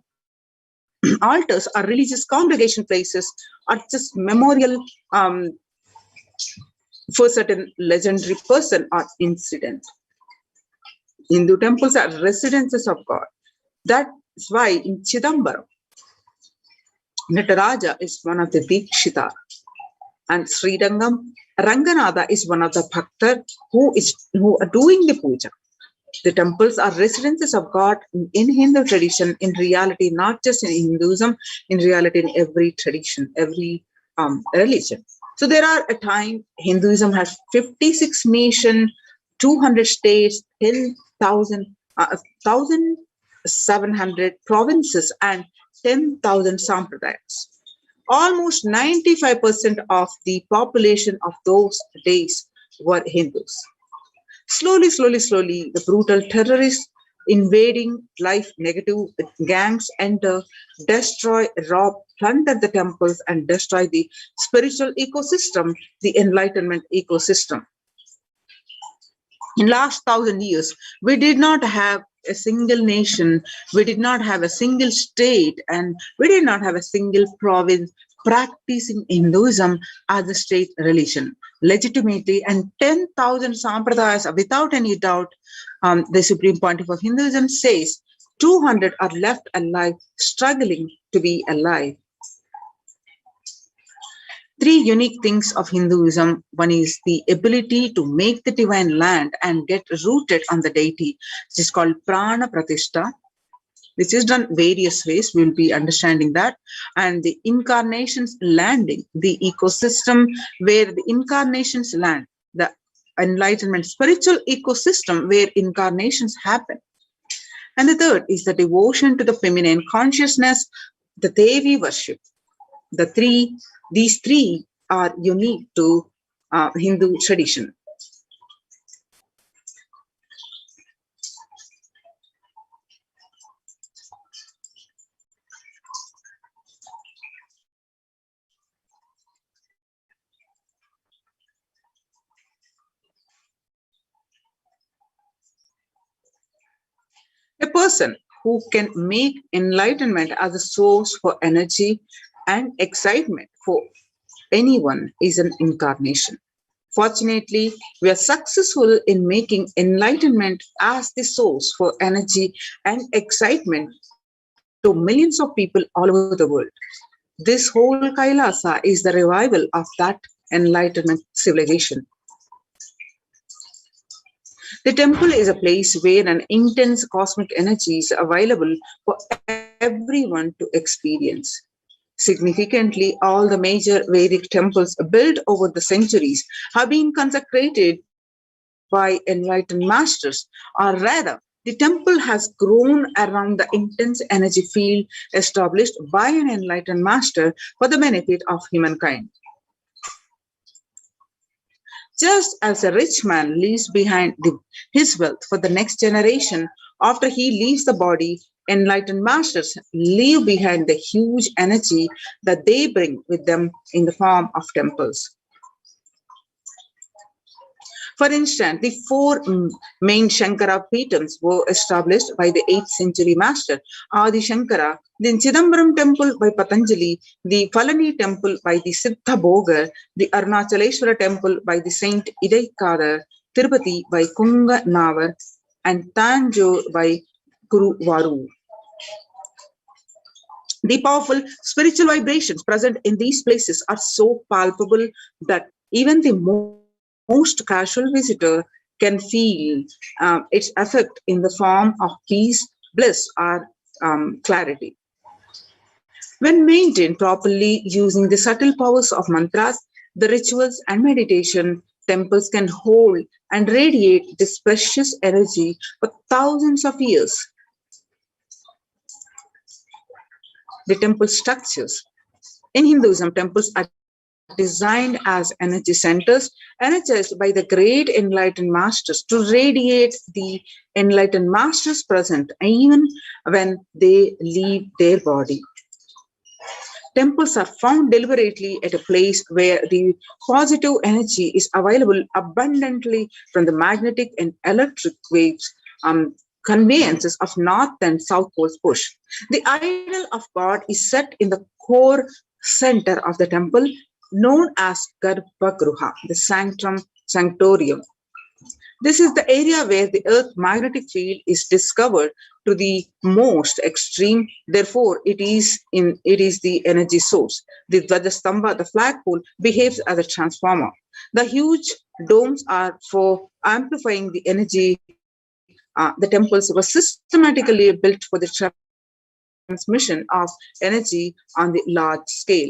altars or religious congregation places, or just memorial for certain legendary person or incident. Hindu temples are residences of God. That's why in Chidambaram, Nataraja is one of the Dikshita, and Srirangam, Ranganatha is one of the Bhaktar who are doing the puja. The temples are residences of God in Hindu tradition, in reality, not just in Hinduism, in reality in every tradition, every religion. So there are a time Hinduism has 56 nations, 200 states, 1,700 provinces, and 10,000 sampradayas. Almost 95% of the population of those days were Hindus. Slowly, the brutal terrorists invading life negative gangs enter, destroy, rob, plunder the temples, and destroy the spiritual ecosystem, the enlightenment ecosystem. In last 1,000 years, we did not have a single nation, we did not have a single state, and we did not have a single province practicing Hinduism as a state religion legitimately, and 10,000 sampradayas, without any doubt, the Supreme Pontiff of Hinduism says 200 are left alive, struggling to be alive. Three unique things of Hinduism. One is the ability to make the divine land and get rooted on the deity. This is called Prana Pratishta, which is done various ways. We'll be understanding that. And the incarnations landing, the ecosystem where the incarnations land, the enlightenment spiritual ecosystem where incarnations happen. And the third is the devotion to the feminine consciousness, the Devi worship. These three are unique to Hindu tradition. A person who can make enlightenment as a source for energy and excitement for anyone is an incarnation. Fortunately, we are successful in making enlightenment as the source for energy and excitement to millions of people all over the world. This whole Kailasa is the revival of that enlightenment civilization. The temple is a place where an intense cosmic energy is available for everyone to experience. Significantly, all the major Vedic temples built over the centuries have been consecrated by enlightened masters, or rather, the temple has grown around the intense energy field established by an enlightened master for the benefit of humankind. Just as a rich man leaves behind his wealth for the next generation after he leaves the body, enlightened masters leave behind the huge energy that they bring with them in the form of temples. For instance, the four main Shankara Peetams were established by the 8th century master Adi Shankara, the Chidambaram temple by Patanjali, the Palani temple by the Siddha Bhogar, the Arunachaleshwara temple by the Saint Idaikadar, Tirupati by Kunga Navar, and Tanjore by Guru Varu. The powerful spiritual vibrations present in these places are so palpable that even the most casual visitor can feel its effect in the form of peace, bliss, or clarity. When maintained properly using the subtle powers of mantras, the rituals and meditation, temples can hold and radiate this precious energy for thousands of years. The temple structures. In Hinduism, temples are designed as energy centers, energized by the great enlightened masters to radiate the enlightened masters present even when they leave their body. Temples are found deliberately at a place where the positive energy is available abundantly from the magnetic and electric waves conveyances of north and south poles push. The idol of God is set in the core center of the temple, known as Garbhagruha, the sanctorium. This is the area where the Earth's magnetic field is discovered to the most extreme. Therefore, it is the energy source. The Dvajastambha, the flagpole, behaves as a transformer. The huge domes are for amplifying the energy. The temples were systematically built for the transmission of energy on the large scale.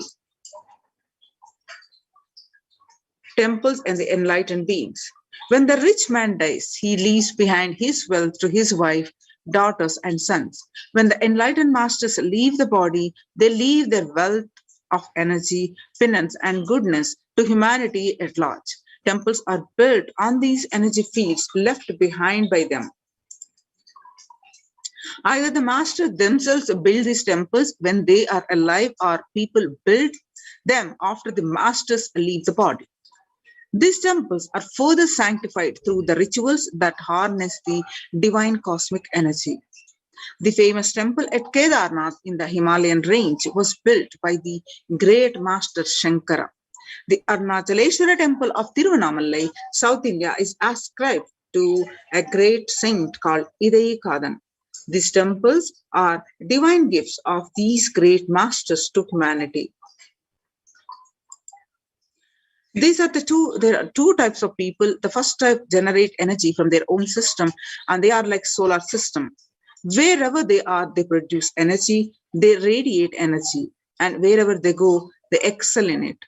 Temples and the enlightened beings. When the rich man dies, he leaves behind his wealth to his wife, daughters, and sons. When the enlightened masters leave the body, they leave their wealth of energy, penance, and goodness to humanity at large. Temples are built on these energy fields left behind by them. Either the masters themselves build these temples when they are alive, or people build them after the masters leave the body. These temples are further sanctified through the rituals that harness the divine cosmic energy. The famous temple at Kedarnath in the Himalayan range was built by the great master Shankara. The Arunachaleshwara temple of Tiruvannamalai, South India, is ascribed to a great saint called Idaikadar. These temples are divine gifts of these great masters to humanity. There are two types of people. The first type generate energy from their own system, and they are like solar system. Wherever they are, they produce energy, they radiate energy, and wherever they go, they excel in it.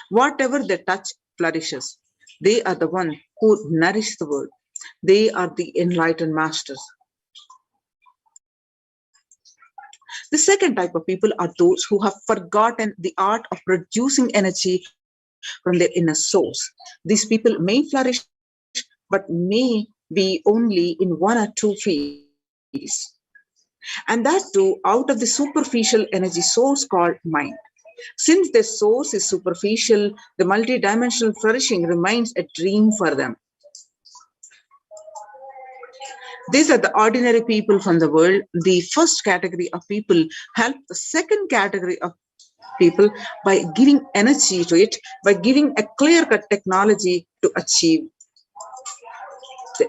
Whatever they touch flourishes. They are the one who nourish the world. They are the enlightened masters. The second type of people are those who have forgotten the art of producing energy from their inner source. These people may flourish, but may be only in one or two fields. And that too out of the superficial energy source called mind. Since their source is superficial, the multidimensional flourishing remains a dream for them. These are the ordinary people from the world. The first category of people help the second category of people by giving energy to it, by giving a clear-cut technology to achieve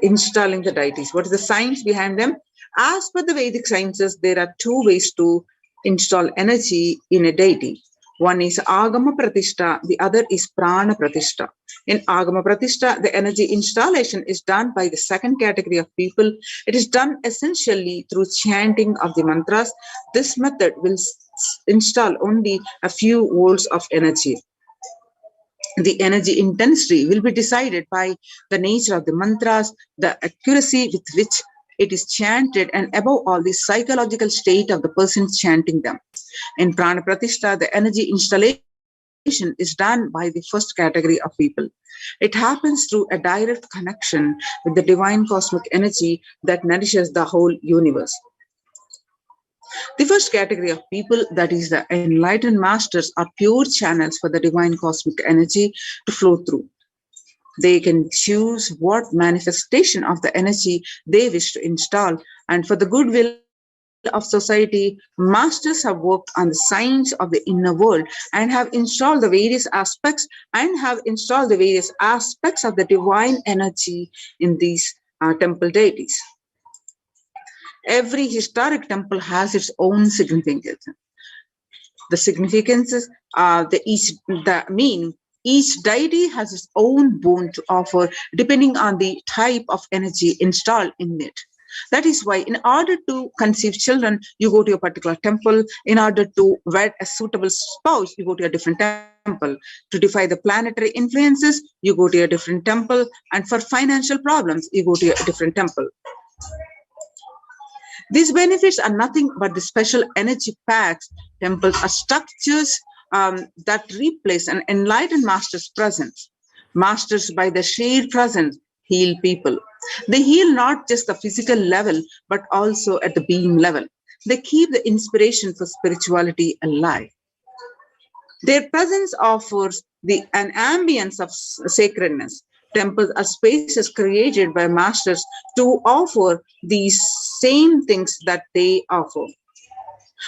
installing the deities. What is the science behind them? As per the Vedic sciences, there are two ways to install energy in a deity. One is Agama Pratishta, the other is Prana Pratishta. In Agama Pratishta, the energy installation is done by the second category of people. It is done essentially through chanting of the mantras. This method will install only a few volts of energy. The energy intensity will be decided by the nature of the mantras, the accuracy with which it is chanted, and above all, the psychological state of the person chanting them. In Prana Pratishtha, the energy installation is done by the first category of people. It happens through a direct connection with the divine cosmic energy that nourishes the whole universe. The first category of people, that is the enlightened masters, are pure channels for the divine cosmic energy to flow through. They can choose what manifestation of the energy they wish to install, and for the goodwill of society, masters have worked on the science of the inner world and have installed the various aspects of the divine energy in these temple deities. Every historic temple has its own significance. The significances are each deity has its own boon to offer depending on the type of energy installed in it. That is why in order to conceive children, you go to a particular temple. In order to wed a suitable spouse, you go to a different temple. To defy the planetary influences, you go to a different temple. And for financial problems, you go to a different temple. These benefits are nothing but the special energy packs. Temples are structures that replace an enlightened master's presence. Masters, by their shared presence, heal people. They heal not just the physical level, but also at the being level. They keep the inspiration for spirituality alive. Their presence offers an ambience of sacredness. Temples are spaces created by masters to offer these same things that they offer.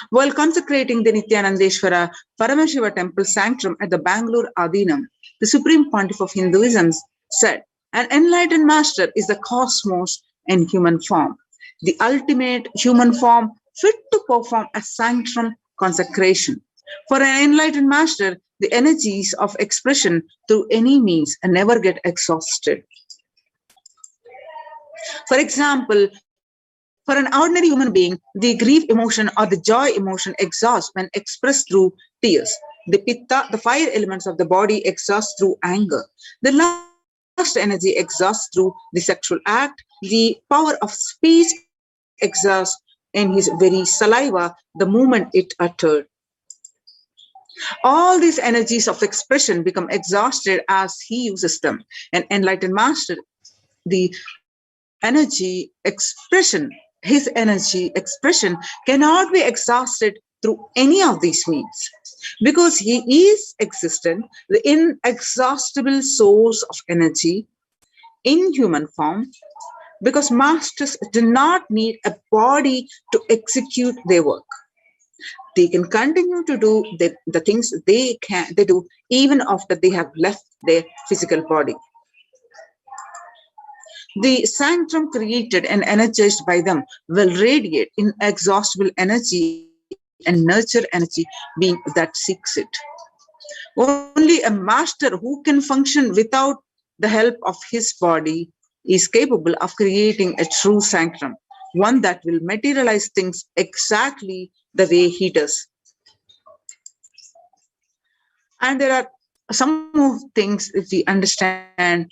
While consecrating the Nithyanandeshwara Paramashiva temple sanctum at the Bangalore Adinam, the Supreme Pontiff of Hinduism said, "An enlightened master is the cosmos in human form, the ultimate human form fit to perform a sanctum consecration. For an enlightened master, the energies of expression through any means never get exhausted." For example, for an ordinary human being, the grief emotion or the joy emotion exhausts when expressed through tears. The pitta, the fire elements of the body, exhaust through anger. The lust energy exhausts through the sexual act. The power of speech exhausts in his very saliva the moment it uttered. All these energies of expression become exhausted as he uses them. An enlightened master, the his energy expression cannot be exhausted through any of these means. Because he is existent, the inexhaustible source of energy in human form, because masters do not need a body to execute their work. They can continue to do the things they do even after they have left their physical body. The sanctum created and energized by them will radiate inexhaustible energy and nurture energy being that seeks it. Only a master who can function without the help of his body is capable of creating a true sanctum, one that will materialize things exactly the way he does. And there are some more things if we understand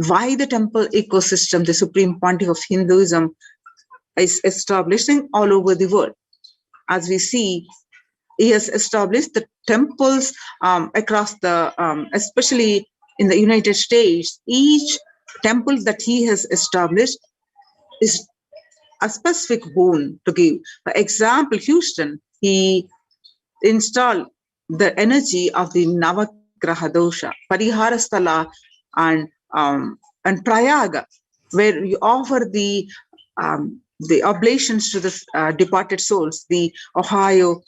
why the temple ecosystem, the Supreme Pontiff of Hinduism, is establishing all over the world. As we see, he has established the temples across the, especially in the United States. Each temple that he has established is a specific boon to give. For example, Houston, he installed the energy of the Navagraha dosha, Pariharasthala, and Prayaga, where you offer the oblations to the departed souls. The Ohio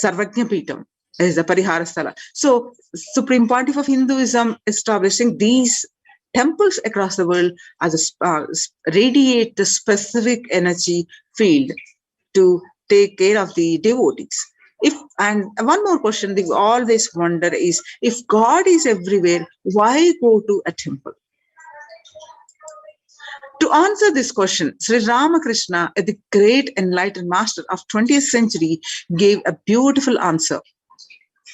Sarvajnapitam is the Pariharasthala. So, Supreme Pontiff of Hinduism establishing these temples across the world as radiate the specific energy field to take care of the devotees. And one more question we always wonder is, if God is everywhere, why go to a temple? To answer this question, Sri Ramakrishna, the great enlightened master of 20th century, gave a beautiful answer.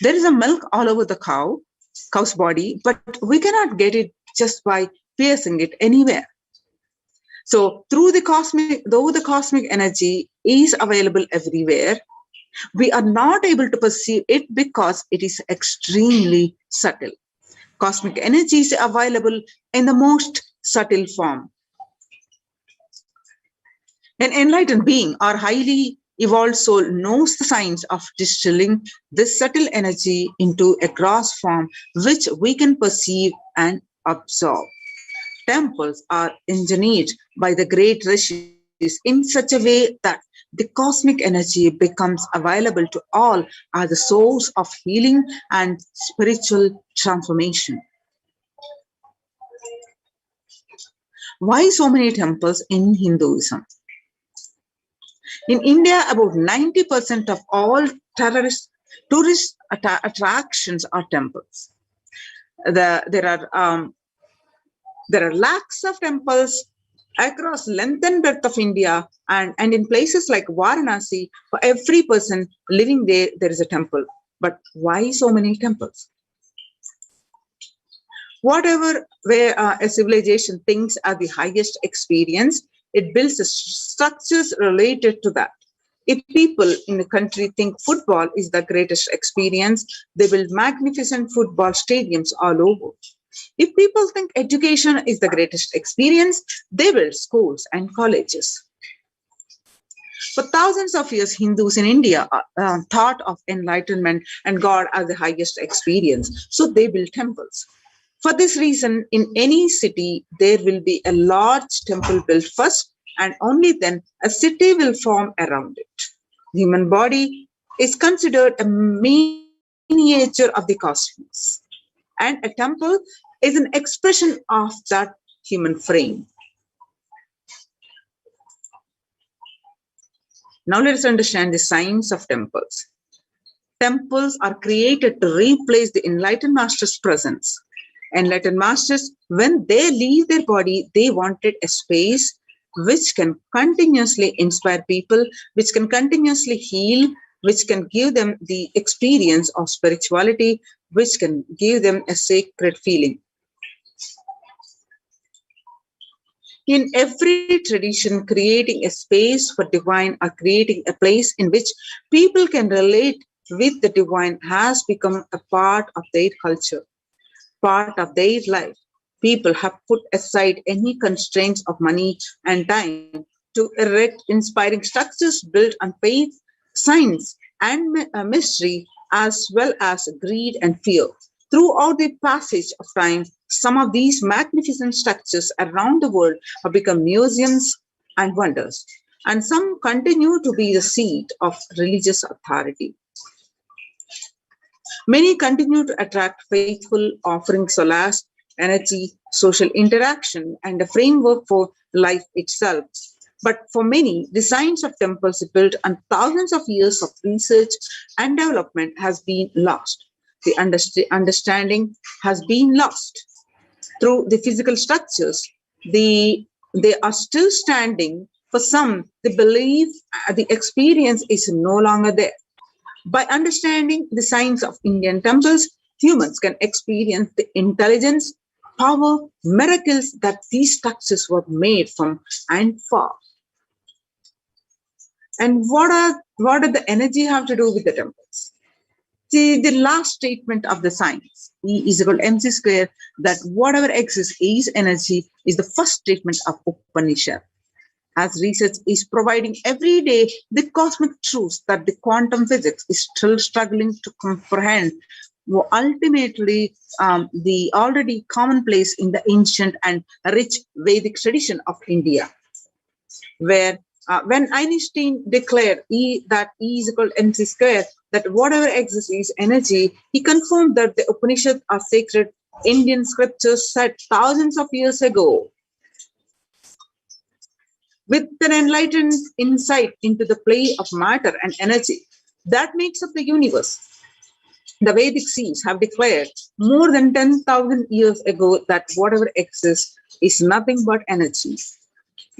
There is a milk all over the cow's body, but we cannot get it just by piercing it anywhere. So though the cosmic energy is available everywhere, we are not able to perceive it because it is extremely subtle. Cosmic energy is available in the most subtle form. An enlightened being or highly evolved soul knows the science of distilling this subtle energy into a gross form which we can perceive and absorb. Temples are engineered by the great rishis in such a way that the cosmic energy becomes available to all as the source of healing and spiritual transformation. Why so many temples in Hinduism? In India, about 90% of all tourist attractions are temples. There are lakhs of temples across length and breadth of India, and in places like Varanasi, for every person living there, there is a temple. But why so many temples? Whatever where a civilization thinks are the highest experience, it builds structures related to that. If people in the country think football is the greatest experience, they build magnificent football stadiums all over. If people think education is the greatest experience, they build schools and colleges. For thousands of years, Hindus in India thought of enlightenment and God as the highest experience, so they built temples. For this reason, in any city, there will be a large temple built first, and only then a city will form around it. The human body is considered a miniature of the cosmos, and a temple is an expression of that human frame. Now let us understand the science of temples. Temples are created to replace the enlightened master's presence. Enlightened masters, when they leave their body, they wanted a space which can continuously inspire people, which can continuously heal, which can give them the experience of spirituality, which can give them a sacred feeling. In every tradition, creating a space for divine or creating a place in which people can relate with the divine has become a part of their culture, part of their life. People have put aside any constraints of money and time to erect inspiring structures built on faith, science, and mystery, as well as greed and fear. Throughout the passage of time, some of these magnificent structures around the world have become museums and wonders, and some continue to be the seat of religious authority. Many continue to attract faithful, offering solace, energy, social interaction, and a framework for life itself. But for many, the science of temples built on thousands of years of research and development has been lost. The understanding has been lost. Through the physical structures, they are still standing. For some, the belief, the experience is no longer there. By understanding the science of Indian temples, humans can experience the intelligence, power, miracles that these structures were made from and for. And what did the energy have to do with the temples? See, the last statement of the science, E is equal to mc square, that whatever exists is energy, is the first statement of Upanishad. As research is providing every day the cosmic truths that the quantum physics is still struggling to comprehend, were ultimately the already commonplace in the ancient and rich Vedic tradition of India, where when Einstein declared that E is equal to mc square, that whatever exists is energy, he confirmed that the Upanishads are sacred Indian scriptures said thousands of years ago. With an enlightened insight into the play of matter and energy that makes up the universe, the Vedic seers have declared more than 10,000 years ago that whatever exists is nothing but energy.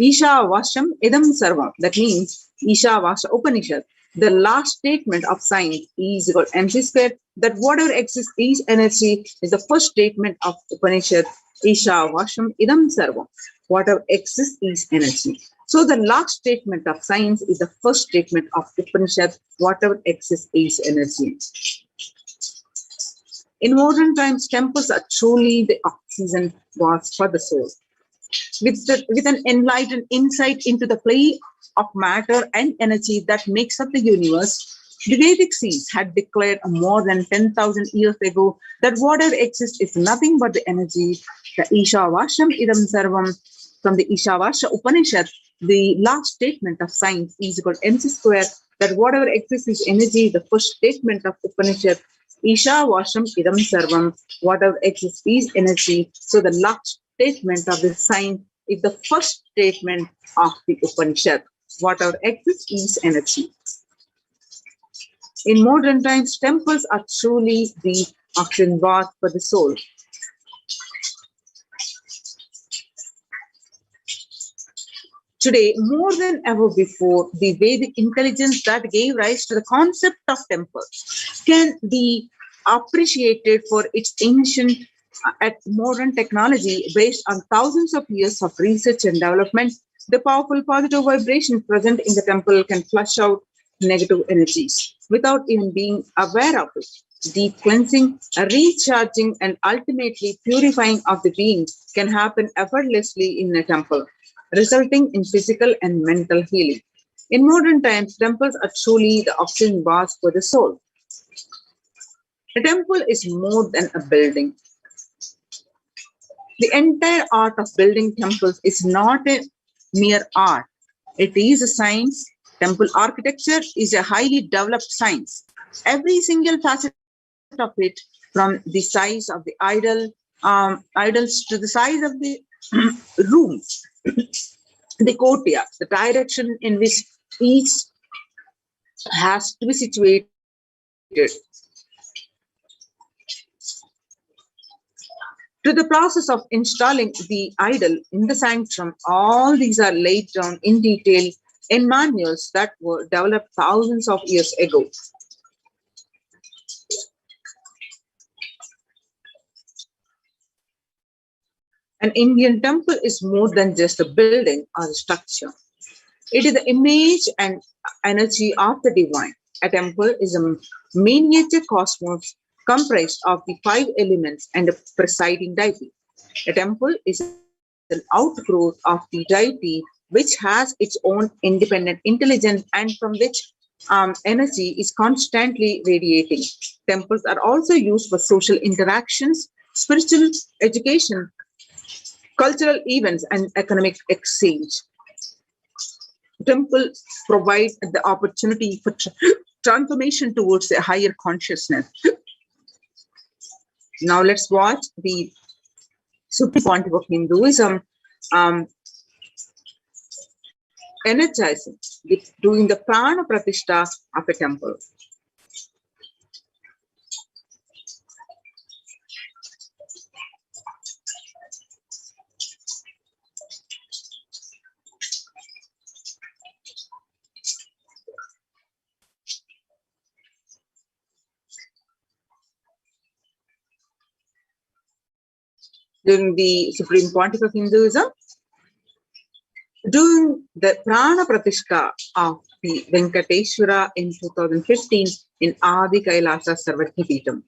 Isha Vasham Idam Sarvam. That means Isha Vasha Upanishad. The last statement of science is equal to mc squared. That whatever exists is energy is the first statement of Upanishad. Isha Vasham Idam Sarvam. Whatever exists is energy. So the last statement of science is the first statement of Upanishad. Whatever exists is energy. In modern times, temples are truly the oxygen baths for the soul. With an enlightened insight into the play of matter and energy that makes up the universe, the Vedic seers had declared more than 10,000 years ago that whatever exists is nothing but the energy. The Ishavasham Idam Sarvam from the Ishavasha Upanishad, the last statement of science is equal to mc square, that whatever exists is energy, the first statement of Upanishad. Ishavasham Idam Sarvam, whatever exists is energy. So the last statement of the science is the first statement of the Upanishad. Whatever exists is energy. In modern times, temples are truly the oxygen bath for the soul. Today, more than ever before, the Vedic intelligence that gave rise to the concept of temples can be appreciated for its ancient at modern technology based on thousands of years of research and development. The powerful positive vibration present in the temple can flush out negative energies without even being aware of it. Deep cleansing, recharging, and ultimately purifying of the being can happen effortlessly in a temple, resulting in physical and mental healing. In modern times, temples are truly the oxygen baths for the soul. A temple is more than a building. The entire art of building temples is not a mere art. It is a science. Temple architecture is a highly developed science. Every single facet of it, from the size of the idols to the size of the rooms, the courtyard, the direction in which each has to be situated, to the process of installing the idol in the sanctum, all these are laid down in detail in manuals that were developed thousands of years ago. An Indian temple is more than just a building or a structure. It is the image and energy of the divine. A temple is a miniature cosmos comprised of the 5 elements and a presiding deity. A temple is an outgrowth of the deity which has its own independent intelligence and from which energy is constantly radiating. Temples are also used for social interactions, spiritual education, cultural events, and economic exchange. Temples provide the opportunity for transformation towards a higher consciousness. Now let's watch the Supreme Pontiff of Hinduism energizing, doing the prana pratishtha of a temple. During the Supreme Pontiff of Hinduism, doing the prana pratishtha of the Venkateshwara in 2015 in Adi Kailasa Sarvatma Peetham.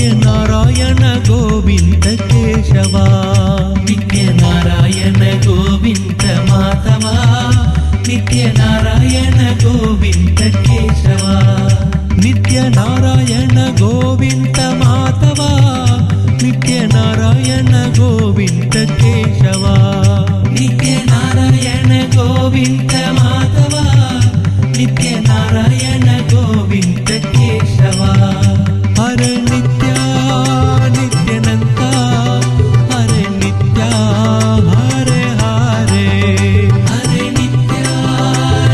नित्यनारायण Govind Keshwa नित्यनारायण Govind Madhava नित्यनारायण Govind Keshwa नित्यनारायण Govind Madhava नित्यनारायण Govind Keshwa नित्यनारायण Govind Madhava नित्यनारायण Govind Keshwa Hare Nitya Nityananda Hare Nitya Hare Hare Hare Nitya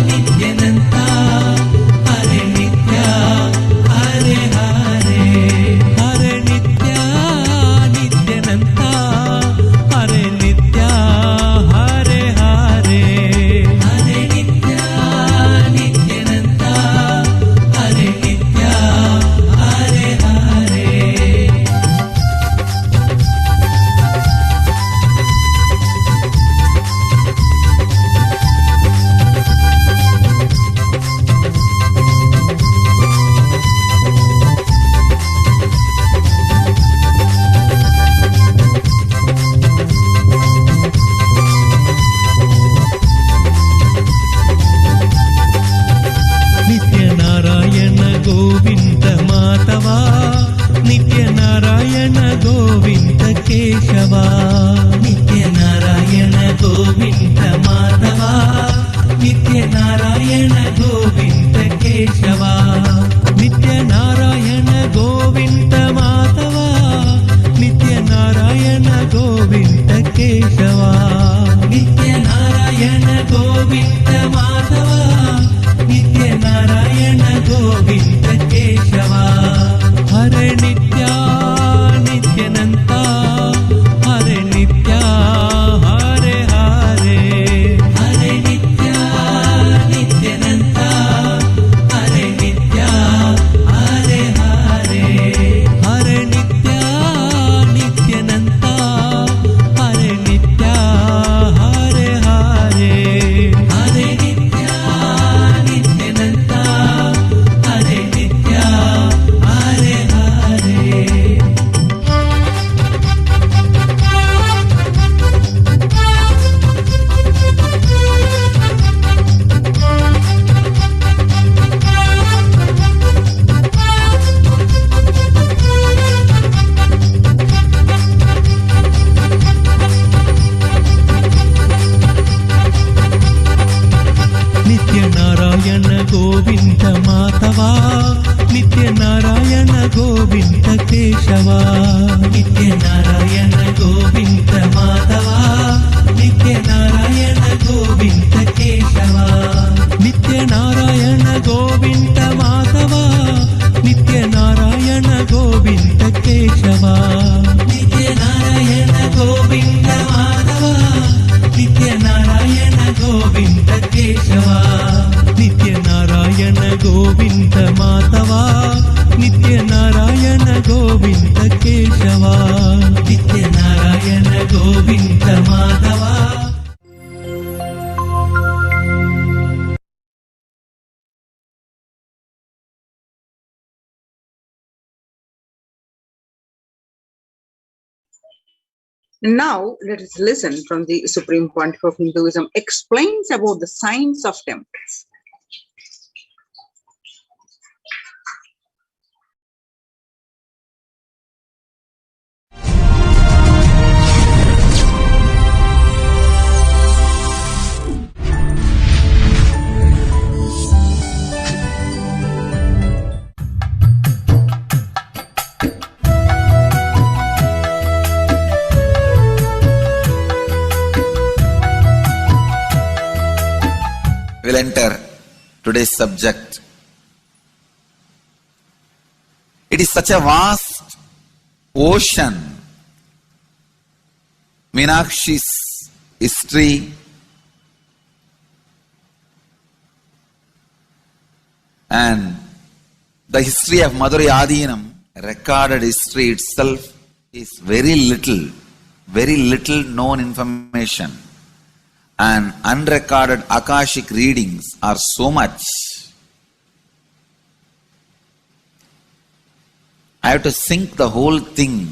Nityananda Hare Nitya Hare Hare Hare Nitya Nityananda Hare Nitya Hare Hare Hare Nitya Nityananda Hare Nitya Hare Hare नित्यनारायण Govind Madhava नित्यनारायण Govind Keshwa नित्यनारायण Govind Madhava नित्यनारायण Govind Keshwa नित्यनारायण Govind Madhava नित्यनारायण Govind Keshwa नित्यनारायण Govind Madhava नित्यनारायण Govind Keshwa Hare Nitya Nityananda Hare Nitya Hare Hare Hare Nitya Nityananda Hare Nitya Hare Hare Hare Nitya Nityananda Hare Nitya Hare Hare Hare Nitya Nityananda Hare Nitya Hare Hare नित्यनारायण Govind Madhava नित्यनारायण Govind Keshwa नित्यनारायण Govind Madhava नित्यनारायण Govind Keshwa नित्यनारायण Govind Madhava नित्यनारायण Govind Keshwa नित्यनारायण Govind Madhava नित्यनारायण Govind Keshwa नित्यनारायण Govind Madhava नित्यनारायण Govind Keshwa नित्यनारायण Govind Madhava Now, let us listen from the Supreme Pontiff of Hinduism explains about the science of temples. We'll enter today's subject. It is such a vast ocean. Meenakshi's history and the history of Madurai Adinam, recorded history itself, is very little known information. And unrecorded Akashic readings are so much. I have to sync the whole thing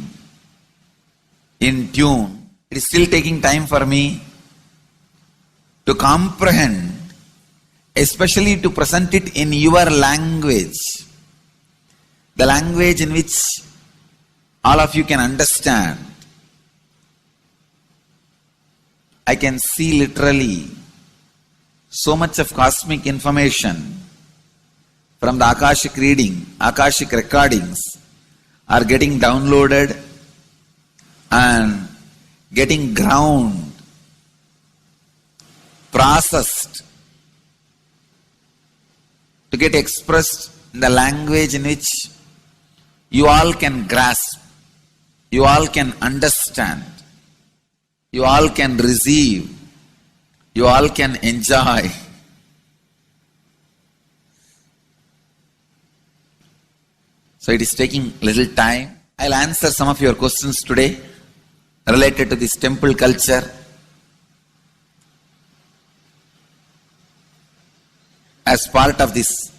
in tune. It is still taking time for me to comprehend, especially to present it in your language, the language in which all of you can understand. I can see literally so much of cosmic information from the Akashic reading, Akashic recordings are getting downloaded and getting ground, processed to get expressed in the language in which you all can grasp, you all can understand, you all can receive, you all can enjoy. So it is taking little time. I'll answer some of your questions today related to this temple culture. As part of this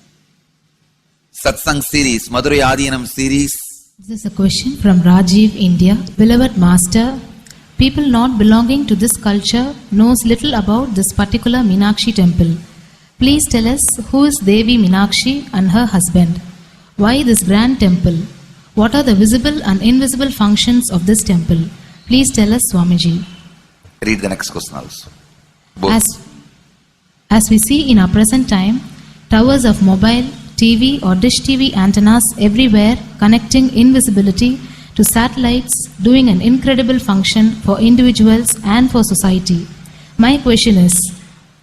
Satsang series, Madurai Adinam series. This is a question from Rajiv, India. Beloved Master, people not belonging to this culture knows little about this particular Meenakshi temple. Please tell us who is Devi Meenakshi and her husband. Why this grand temple? What are the visible and invisible functions of this temple? Please tell us, Swamiji. Read the next question also. As we see in our present time, towers of mobile, TV or dish TV antennas everywhere connecting invisibility to satellites, doing an incredible function for individuals and for society. My question is,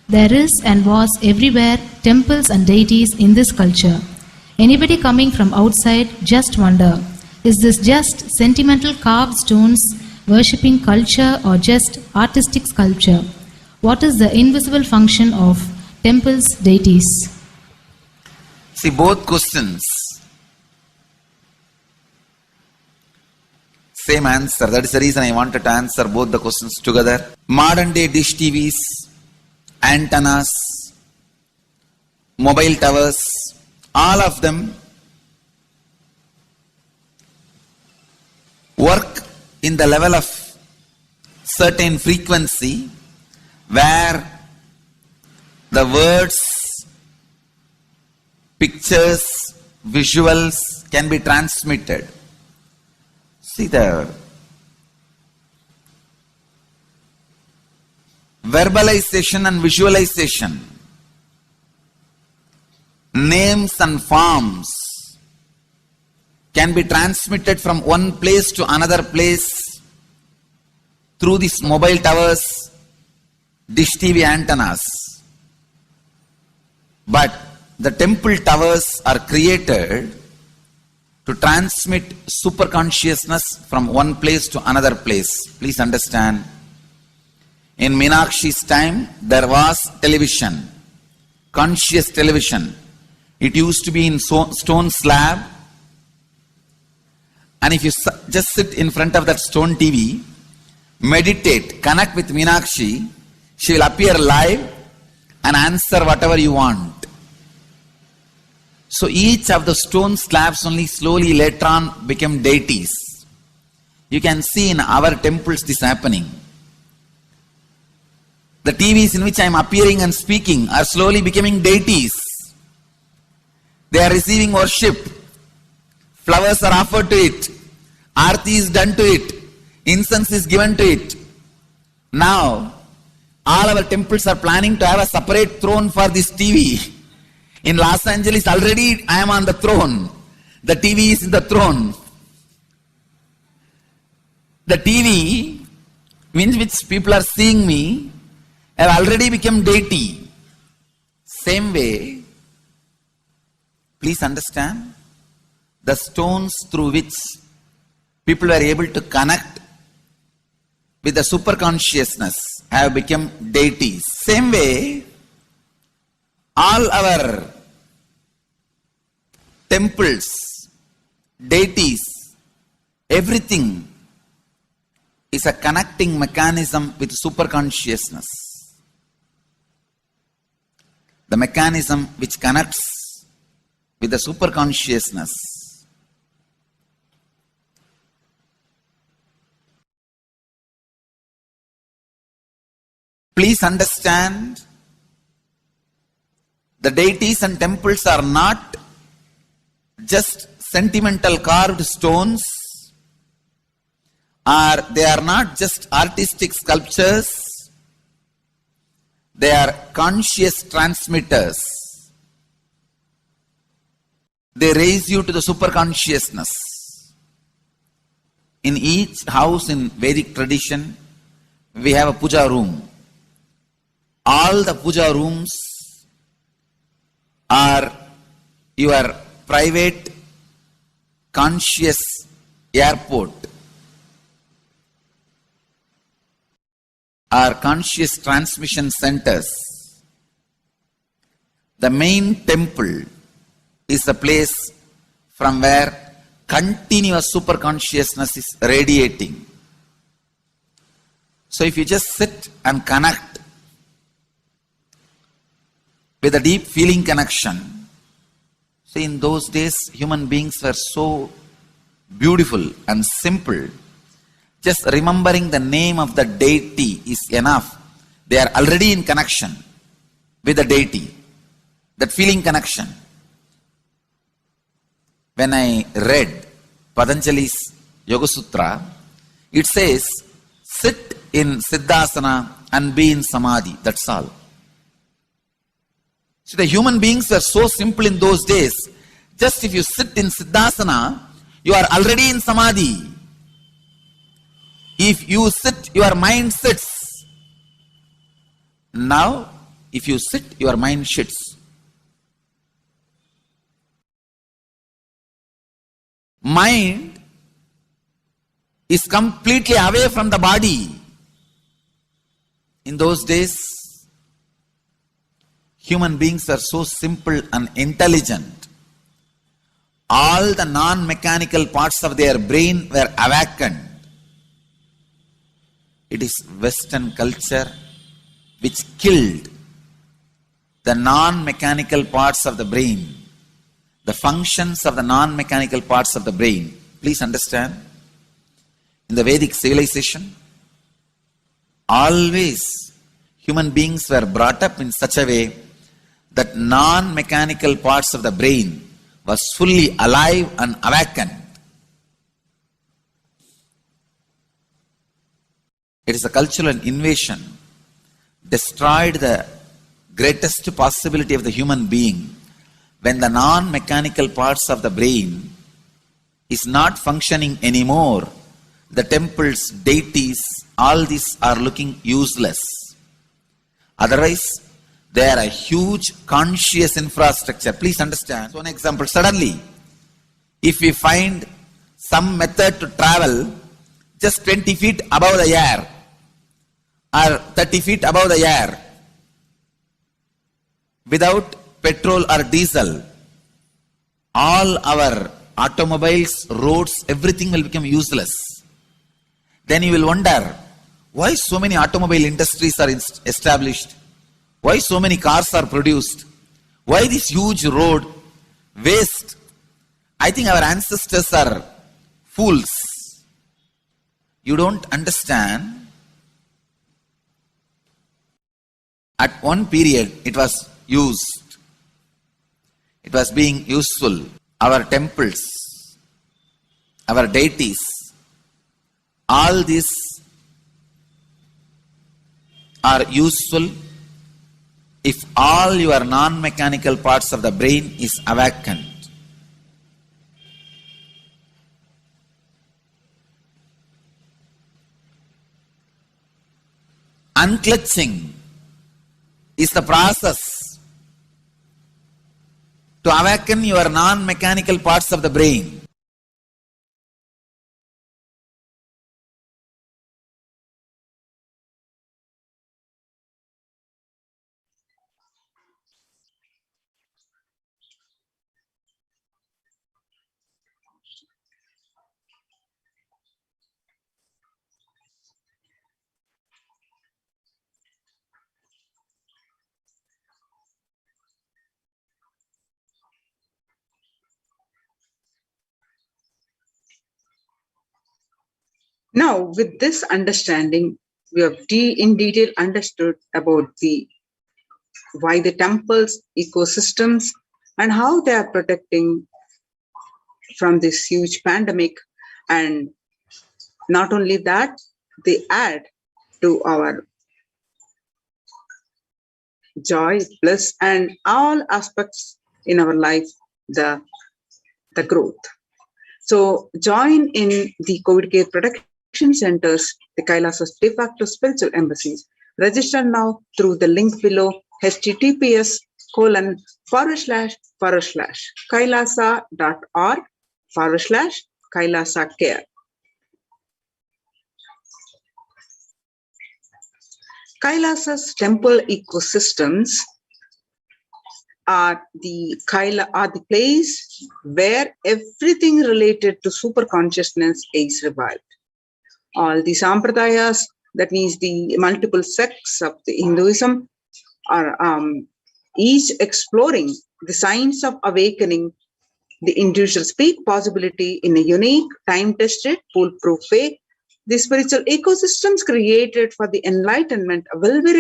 there is and was everywhere temples and deities in this culture. Anybody coming from outside just wonder, is this just sentimental carved stones, worshipping culture or just artistic sculpture? What is the invisible function of temples, deities? See, both questions, same answer. That is the reason I wanted to answer both the questions together. Modern day dish TVs, antennas, mobile towers, all of them work in the level of certain frequency where the words, pictures, visuals can be transmitted. See, the verbalization and visualization, names and forms can be transmitted from one place to another place through these mobile towers, dish TV antennas. But the temple towers are created to transmit super consciousness from one place to another place. Please understand, in Meenakshi's time there was television, conscious television. It used to be in stone slab, and if you just sit in front of that stone TV, meditate, connect with Meenakshi, she will appear live and answer whatever you want. So each of the stone slabs only slowly later on became deities. You can see in our temples this happening. The TVs in which I am appearing and speaking are slowly becoming deities. They are receiving worship. Flowers are offered to it. Aarti is done to it. Incense is given to it. Now, all our temples are planning to have a separate throne for this TV. In Los Angeles, already I am on the throne. The TV is in the throne. The TV, in which people are seeing me, have already become deity. Same way, please understand, the stones through which people were able to connect with the super consciousness have become deities. Same way, all our temples, deities, everything is a connecting mechanism with super consciousness. The mechanism which connects with the super consciousness Please understand, the deities and temples are not just sentimental carved stones, or they are not just artistic sculptures. They are conscious transmitters. They raise you to the superconsciousness. In each house in Vedic tradition, we have a puja room. All the puja rooms are your private conscious airport, are conscious transmission centers. The main temple is a place from where continuous superconsciousness is radiating. So if you just sit and connect with a deep feeling connection, see, in those days human beings were so beautiful and simple. Just remembering the name of the deity is enough. They are already in connection with the deity. That feeling connection. When I read Patanjali's Yoga Sutra, it says, sit in Siddhasana and be in Samadhi. That's all. So the human beings were so simple in those days. Just if you sit in Siddhasana, you are already in Samadhi. If you sit, your mind sits. Now, if you sit, your mind sits. Mind is completely away from the body. In those days, human beings were so simple and intelligent. All the non-mechanical parts of their brain were awakened. It is Western culture which killed the non-mechanical parts of the brain, the functions of the non-mechanical parts of the brain. Please understand, in the Vedic civilization, always human beings were brought up in such a way that non-mechanical parts of the brain was fully alive and awakened. It is a cultural invasion, destroyed the greatest possibility of the human being when the non-mechanical parts of the brain is not functioning anymore. The temples, deities, all these are looking useless. Otherwise, they are a huge conscious infrastructure. Please understand. So, an example, suddenly, if we find some method to travel just 20 feet above the air, or 30 feet above the air, without petrol or diesel, all our automobiles, roads, everything will become useless. Then you will wonder, why so many automobile industries are established? Why so many cars are produced? Why this huge road waste? I think our ancestors are fools. You don't understand. At one period, it was used. It was being useful. Our temples, our deities, all these are useful if all your non-mechanical parts of the brain is awakened. Unclutching is the process to awaken your non-mechanical parts of the brain. Now, with this understanding, we have in detail understood about why the temples, ecosystems, and how they are protecting from this huge pandemic. And not only that, they add to our joy, bliss, and all aspects in our life, the growth. So join in the COVID care protection centers, the Kailasa's de facto spiritual embassies. Register now through the link below, https://kailasa.org/Kailasa care. Kailasa's temple ecosystems are the place where everything related to super consciousness is revived. All the sampradayas, that means the multiple sects of the Hinduism, are each exploring the signs of awakening, the individual peak possibility in a unique, time-tested, foolproof way. The spiritual ecosystems created for the enlightenment will be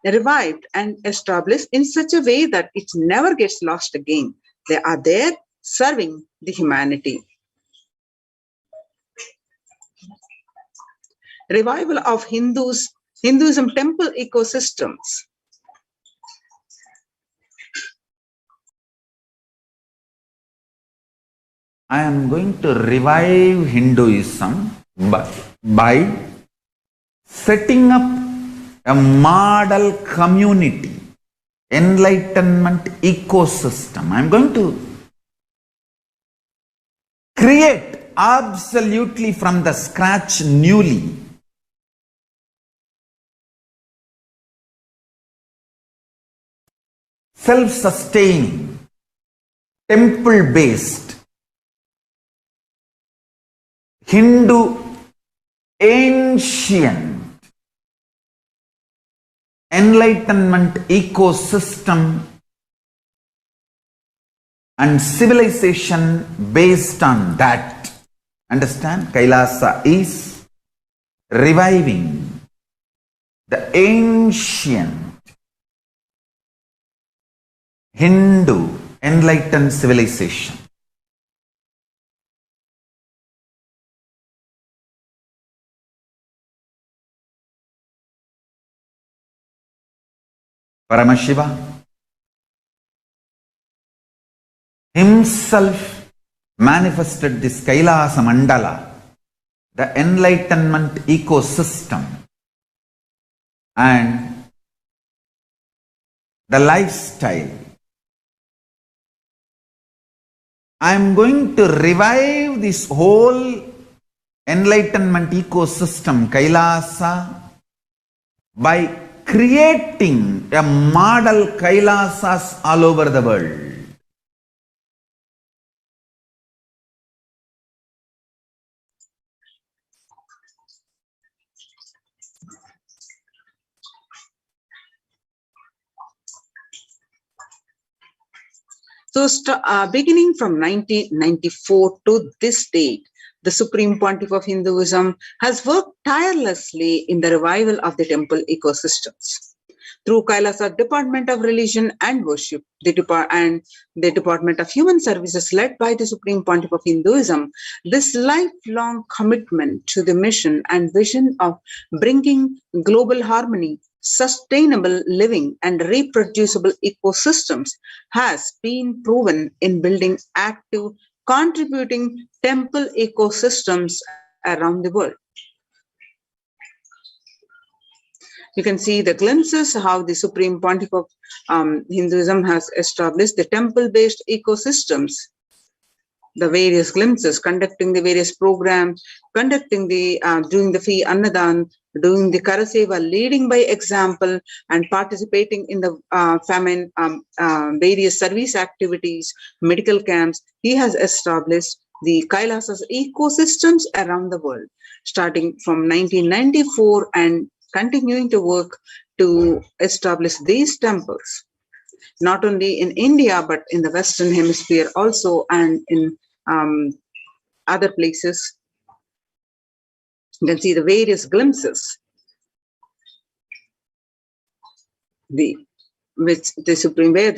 revived and established in such a way that it never gets lost again. They are there serving the humanity. Revival of Hinduism temple ecosystems. I am going to revive Hinduism by setting up a model community, enlightenment ecosystem. I am going to create absolutely from the scratch newly self-sustaining, temple-based Hindu ancient enlightenment ecosystem and civilization based on that. Understand? Kailasa is reviving the ancient Hindu enlightened civilization. Paramashiva himself manifested this Kailasa Mandala, the enlightenment ecosystem, and the lifestyle. I am going to revive this whole enlightenment ecosystem, Kailasa, by creating a model Kailasas all over the world. So beginning from 1994 to this date, the Supreme Pontiff of Hinduism has worked tirelessly in the revival of the temple ecosystems. Through Kailasa Department of Religion and Worship, the Department of Human Services led by the Supreme Pontiff of Hinduism, this lifelong commitment to the mission and vision of bringing global harmony, sustainable living and reproducible ecosystems has been proven in building active, contributing temple ecosystems around the world. You can see the glimpses how the Supreme Pontiff of Hinduism has established the temple-based ecosystems, the various glimpses, conducting the various programs, conducting the, doing the Fi Annadan, doing the Karaseva, leading by example, and participating in the famine, various service activities, medical camps. He has established the Kailasa's ecosystems around the world, starting from 1994 and continuing to work to establish these temples, not only in India, but in the Western Hemisphere also, and in other places. You can see the various glimpses where the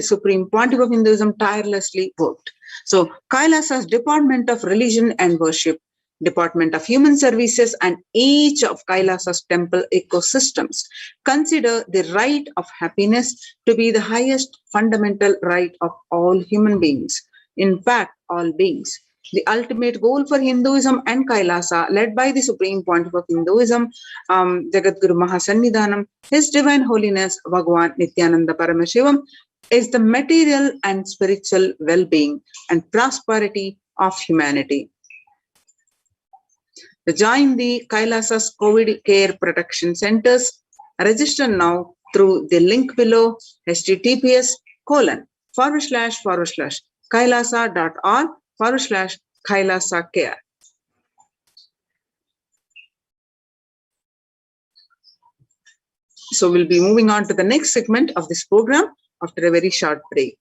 Supreme Pontiff of Hinduism tirelessly worked. So Kailasa's Department of Religion and Worship, Department of Human Services, and each of Kailasa's temple ecosystems consider the right of happiness to be the highest fundamental right of all human beings. In fact, all beings. The ultimate goal for Hinduism and Kailasa, led by the Supreme Pontiff of Hinduism, Jagadguru Mahasannidhanam, His Divine Holiness Bhagwan Nithyananda Paramashivam, is the material and spiritual well-being and prosperity of humanity. To join the Kailasa's COVID care protection centers, register now through the link below, https://kailasa.org/Kailasa care. So we'll be moving on to the next segment of this program after a very short break.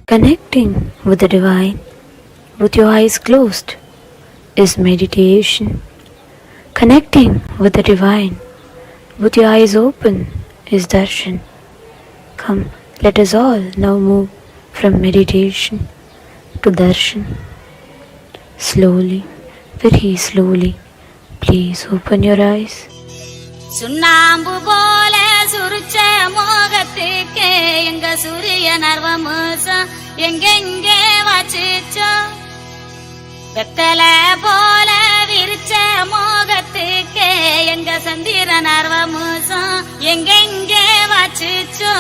Connecting with the divine with your eyes closed is meditation. Connecting with the divine with your eyes open is darshan. Come, let us all now move from meditation to darshan. Slowly, very slowly, please open your eyes. சுண்ணாம்பு போல சுருச்ச மோகத்துக்கு எங்க சூரிய நர்வமோசம் எங்கெங்கே வச்சிச்சோ வெத்தல போல விரிச்ச மோகத்துக்கு எங்க சந்திர நர்வமோசம் எங்கெங்கே வச்சிச்சோ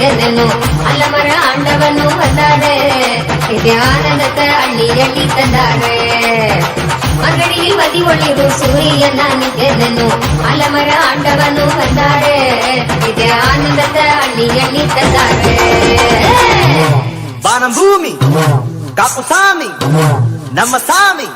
நித்யனோ அலமர ஆண்டவனும் வந்தாரு ஆனந்தத்தை அள்ளி அள்ளி தந்தாரு மகடியில் மதி ஒளிரும் சூரியனா நித்யனோ அலமர ஆண்டவனும் வந்தாரு ஆனந்தத்தை அள்ளி அள்ளி தந்தாரு வானம் பூமி காப்பு சாமி நம்ம சாமி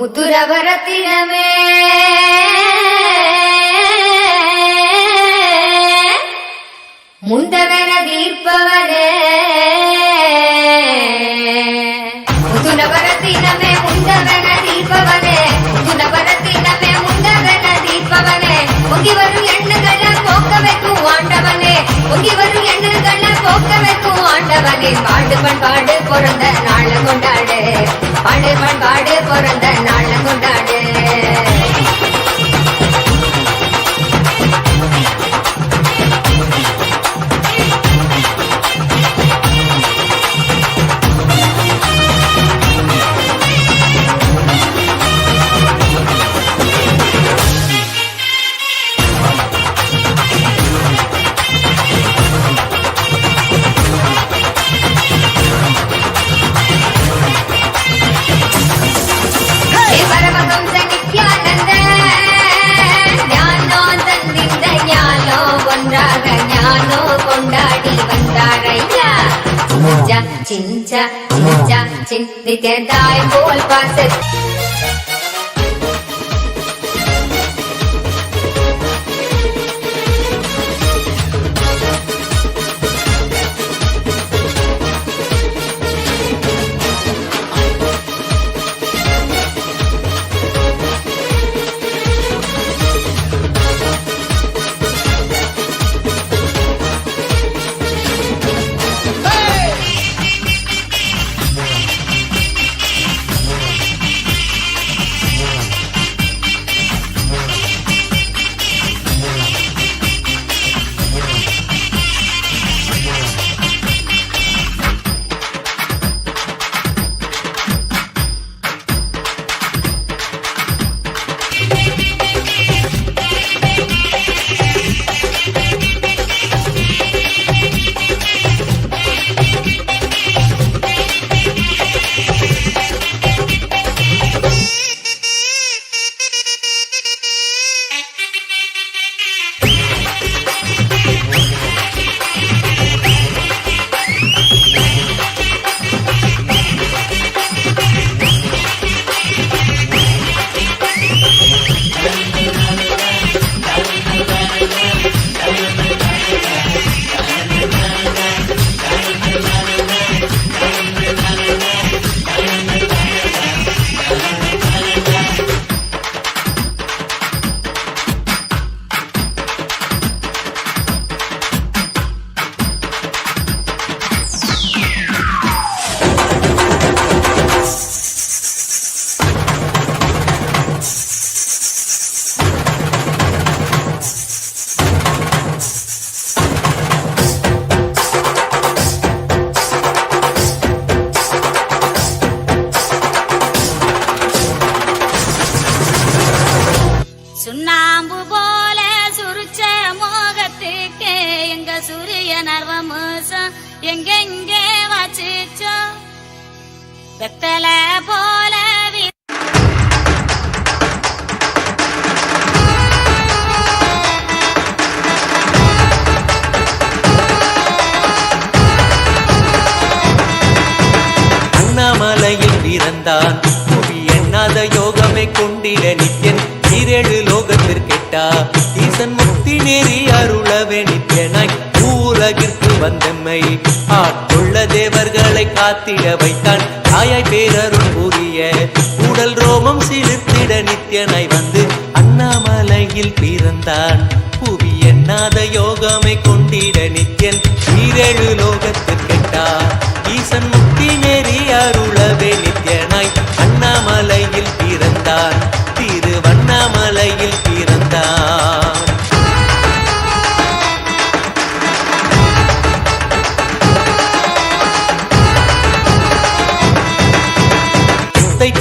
முத்துரவரத்தினமே முந்தவன தீர்ப்பவனே முத்துரவரத்தினமே முந்தவன தீர்ப்பவனே முத்துரவரத்தினமே முந்தவன தீர்ப்பவனே பொங்கி வரும் எண்ணங்களை போக்க வைக்கும் ஆண்டவனே பொங்கி வரும் எண்ணங்களை போக்க வைக்கும் ஆண்டவனே பாடு பண்பாடு பிறந்த நாள கொண்டாடு பாடு பண்பாடு பிறந்த நாள கொண்டாடு Cinca, cinca, cinca, dai bol passe. சுண்ணாம்பு போல சுருச்ச மோகத்துக்கு எங்க சூரிய நர்வமூசம் எங்கெங்கே வச்சுச்சோ வெத்தல போல அண்ணாமலையில் பிறந்தான் புவி எண்ணாத யோகமே கொண்டிட நித்யன் ஈரேழு லோகத்திற்கெட்டா ஈசன் முக்தி நேரி அருளவே நித்யனாய் ஊரகிற்கு வந்தம்மை ஆட்கொள்ள தேவர்களை காத்திட வைத்தான் தாயாய் பேரருள் புரிய உடல் ரோமம் சிலிர்த்திட நித்யனாய் வந்து அண்ணாமலையில் பிறந்தான் புவி எண்ணாத யோகமே கொண்டிட நித்யன் ஈரேழு லோகத்திற்கெட்டா ஈசன் முக்தி நேரி அருளவே நித்யனாய் அண்ணாமலையில் பிறந்தான் திருவண்ணாமலையில் பிறந்தான் பிறந்தான்.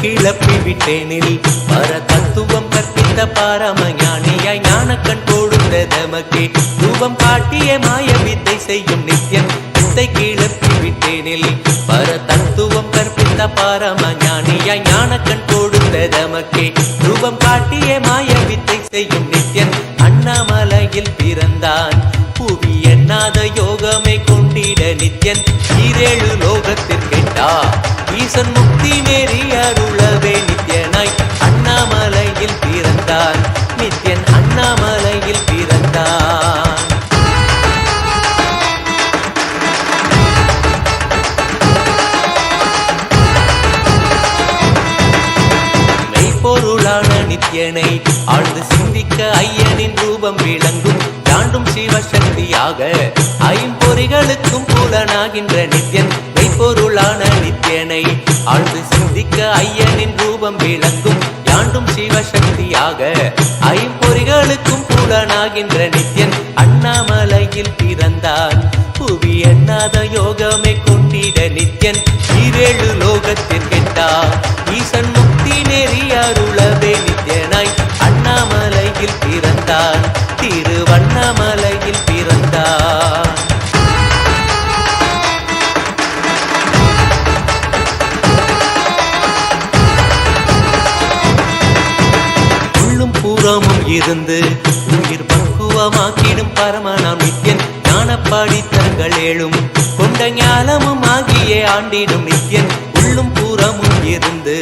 கிளப்பி விட்டேனில் பர தத்துவம் கற்பித்த பாரமஞானியாய் ஞானக்கண் கொடுத்த தமக்கே ரூபம் காட்டிய மாய வித்தை செய்யும் நித்யன். வித்தை கிளப்பி விட்டேனில் பர தத்துவம் கற்பித்த பாரமஞானியாய் ஞானக்கண் கொடுத்த தமக்கே ரூபம் காட்டிய மாய வித்தை செய்யும் நித்யன். அண்ணாமலையில் பிறந்தான் புவி எண்ணாத யோகமே கொண்டிட நித்யன். ஈரேழு லோகத்திற்கெட்டா ஈசன் முக்தி நெறி அருளவே நித்யனாய் அண்ணாமலையில் பிறந்தான். நித்யன் அண்ணாமலையில் பிறந்தான். மெய்ப்பொருளான நித்யனை ஆழ்ந்து சிந்திக்க ஐயனின் ரூபம் விளங்கும். தாண்டும் சிவசக்தியாக ஐம்பொறிகளுக்கும் புலனாகின்ற நித்யன். மெய்ப்பொருளான நித்யனை ஆழ்ந்து சிந்திக்க ஐயனின் ரூபம் விளங்கும். யாண்டும் சிவசக்தியாக ஐம்பொறிகளுக்கும் புலனாகின்ற நித்யன். அண்ணாமலையில் பிறந்தான் புவி எண்ணாத யோகமே கொண்டிட நித்யன். ஈரேழு லோகத்திற்கெட்டா ஈசன் முக்தி நெறி அருளவே நித்யனாய் அண்ணாமலையில் பிறந்தான். திருவண்ணாமலையில் பிறந்தான். உள்ளும் புறமும் இருந்து உயிர் பக்குவமாக்கிடும் பரமனாம் நித்யன். ஞானப்பாடித்தங்கள் ஏழும் கொண்ட ஞானமும் ஆகியே ஆண்டிடும் நித்யன். உள்ளும் புறமும் இருந்து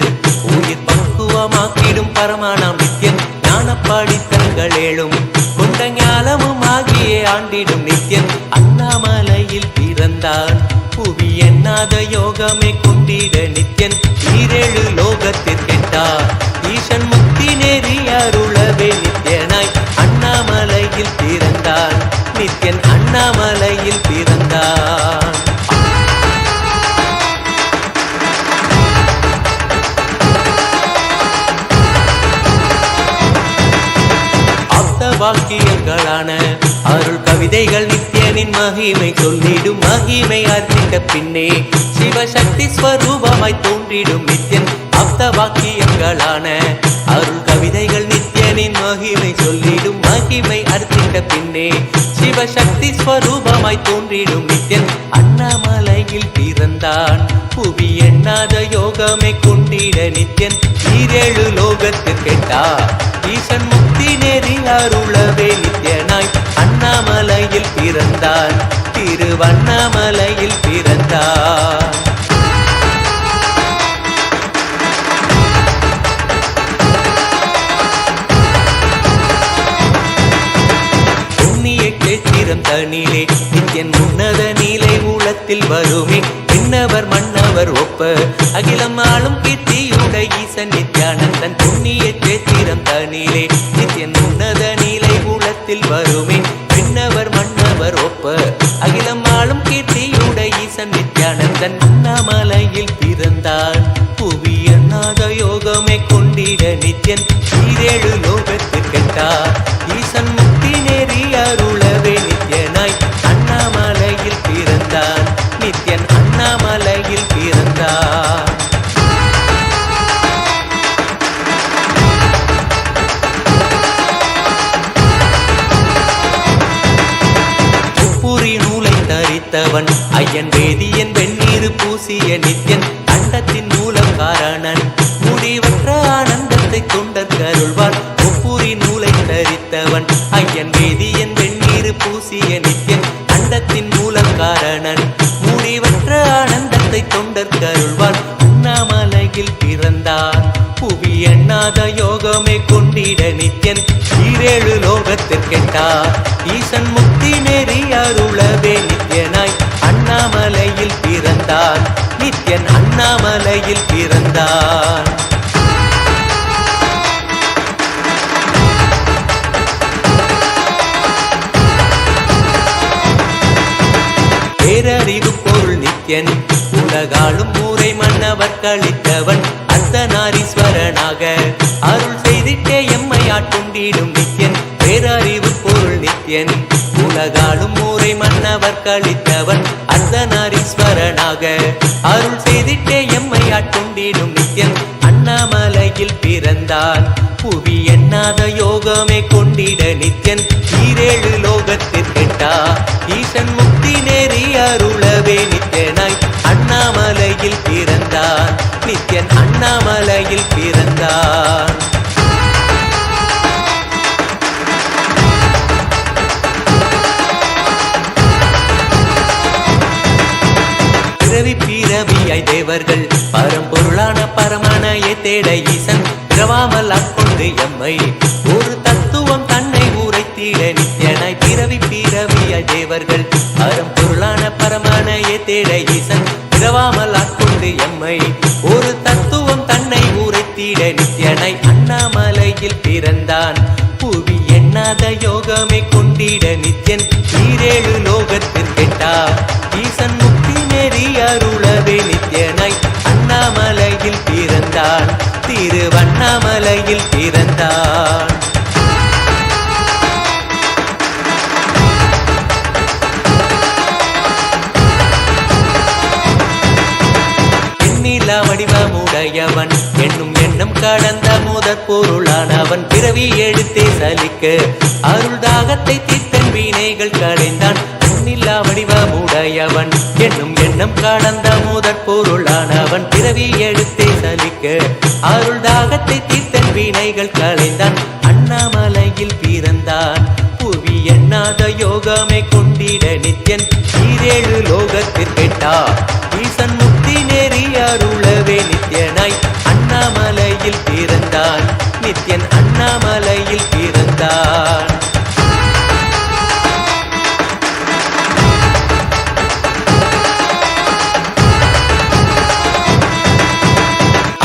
உயிர் பக்குவமாக்கிடும் பரமனாம் நித்யன். ஞானப்பாடித்தங்கள் ஏழும் கொண்ட ஞானமும் ஆகியே ஆண்டிடும் நித்யன். அண்ணாமலையில் பிறந்தான் புவி எண்ணாத யோகமே கொண்டிட நித்யன். ஈரேழு லோகத்திற்கெட்டா ஈசன் முக்தி நெறி அருளவே நித்யனாய் அண்ணாமலையில் பிறந்தான். நித்யன் அண்ணாமலையில் பிறந்தான். வாக்கியங்களான அருள் கவிதைகள் நித்யனின் மகிமை சொல்லிடும். மகிமை அர்த்தித்த பின்னே சிவசக்தி ஸ்வரூபமாய் தோன்றிடும் நித்யன். அப்த வாக்கியங்களான அருள் கவிதைகள் நித்யனின் மகிமை சொல்லிடும். மகிமை அர்த்தித்த பின்னே சிவசக்தி ஸ்வரூபமாய் தோன்றிடும் நித்யன். அண்ணாமலையில் பிறந்தான் புவி எண்ணாத யோகமே கொண்டிட நித்யன். ஈரேழு லோகத்திற்கெட்டா ஈசன் முக்தி நெறி அருளவே நித்யனாய் அண்ணாமலையில் பிறந்தான். திருவண்ணாமலையில் பிறந்தான். புண்ணிய கேத்திரம் தனிலே நித்யன் உன்னத நீலை உளத்தில் வருமே. விண்ணவர் மன்னவர் ஒப்ப அகிலம் ஆளும் கீர்த்தியுட ஈசன் நித்யானந்தன். புண்ணிய கேத்திரம் தனிலே நித்யன் உன்னத நீலை உளத்தில் வருமே. விண்ணவர் மன்னவர் ஒப்ப அகிலம் ஆளும் கீர்த்தியுட ஈசன் நித்யானந்தன். அண்ணாமலையில் பிறந்தான் புவி எண்ணாத யோகமே கொண்டிட நித்யன். ஈரேழு லோகத்திற்கெட்டா ஈசன் முக்தி நெறி அருளவே நித்யனாய் அண்ணாமலையில் பிறந்தான். நித்யன் அண்ணாமலையில் பிறந்தான். முப்புரி நூலை தரித்தவன் ஐயன் வேதியன் வெந்நீர் பூசிய நித்யன். அண்டத்தின் மூலம் காரணன் முடிவற்ற ஆனந்தத்தை தொண்டற்கருள்வான். முப்புரி நூலை தரித்தவன் ஐயன் வேதியன் வெந்நீர் பூசிய நித்யன். அண்டத்தின் மூலம் காரணன் முடிவற்ற ஆனந்தத்தை தொண்டற்கருள்வான். அண்ணாமலையில் பிறந்தான் புவி எண்ணாத யோகமே கொண்டிட நித்யன். ஈரேழு லோகத்திற்கெட்டா ஈசன் முக்தி நெறி அருளவே நித்யனாய் அண்ணாமலையில் பிறந்தான். நித்யன் அண்ணாமலையில் பிறந்தான். பேரறிவு பொருள் நித்யன் உலகாளும் ஊரை மன்னவர் கழித்தவன். அர்த்தநாரீஸ்வரனாக அருள் செய்திட்டே எம்மை ஆட்டுண்டிடும் நித்யன். நித்யன் உலகாளும் ஊரை மன்னவர் கழித்தவன் அர்த்தநாரீஸ்வரனாக அருள் செய்திட்டே எம்மை ஆட்கொண்டிடும் நித்யன் அண்ணாமலையில் பிறந்தான் புவி எண்ணாத யோகமே கொண்டிட நித்யன் ஈரேழு லோகத்திற்கெட்டா ஈசன் முக்தி நேரி அருளவே நித்யனாய் அண்ணாமலையில் பிறந்தான் நித்யன் அண்ணாமலையில் பிறந்தான் பிறவி பிறவியாய் தேவர்கள் பரம்பொருளான பரமனையை தேட ஈசன் பிறவாமல் ஆட்கொண்டு எம்மை ஒரு தத்துவம் தன்னை உரைத்திட நித்யனாய் பிறவி பிறவியாய் தேவர்கள் பரம்பொருளான பரமனையை தேட ஈசன் பிறவாமல் ஆட்கொண்டு எம்மை ஒரு தத்துவம் தன்னை உரைத்திட நித்யனாய் அண்ணாமலையில் பிறந்தான் புவி எண்ணாத யோகமே கொண்டிட நித்யன் ஈரேழு லோகத்திற்கெட்டா ஈசன் முக்தி நெறி அருளவே நித்யனாய் அண்ணாமலையில் பிறந்தான் திருவண்ணாமலையில் பிறந்தான் எண்ணிலா வடிவமுடையவன் என்னும் எண்ணம் கடந்த முதற் பொருளானவன் பிறவி எடுத்தே சலிக்க அருள் தாகத்தை தீர்த்தன் வினைகள் களைந்தான் எண்ணிலா வடிவமுடையவன் என்னும் எண்ணம் கடந்த முதற் பொருளானவன் பிறவி எடுத்தே சலிக்க அருள் தாகத்தை தீர்த்தன் வினைகள் களைந்தான் அண்ணாமலையில் பிறந்தான் புவி எண்ணாத யோகமே கொண்டிட நித்யன் ஈரேழு லோகத்திற்கெட்டா ஈசன் முக்தி நெறி அருளவே நித்யனாய் அண்ணாமலையில் பிறந்தான் நித்யன் அண்ணாமலையில் பிறந்தான்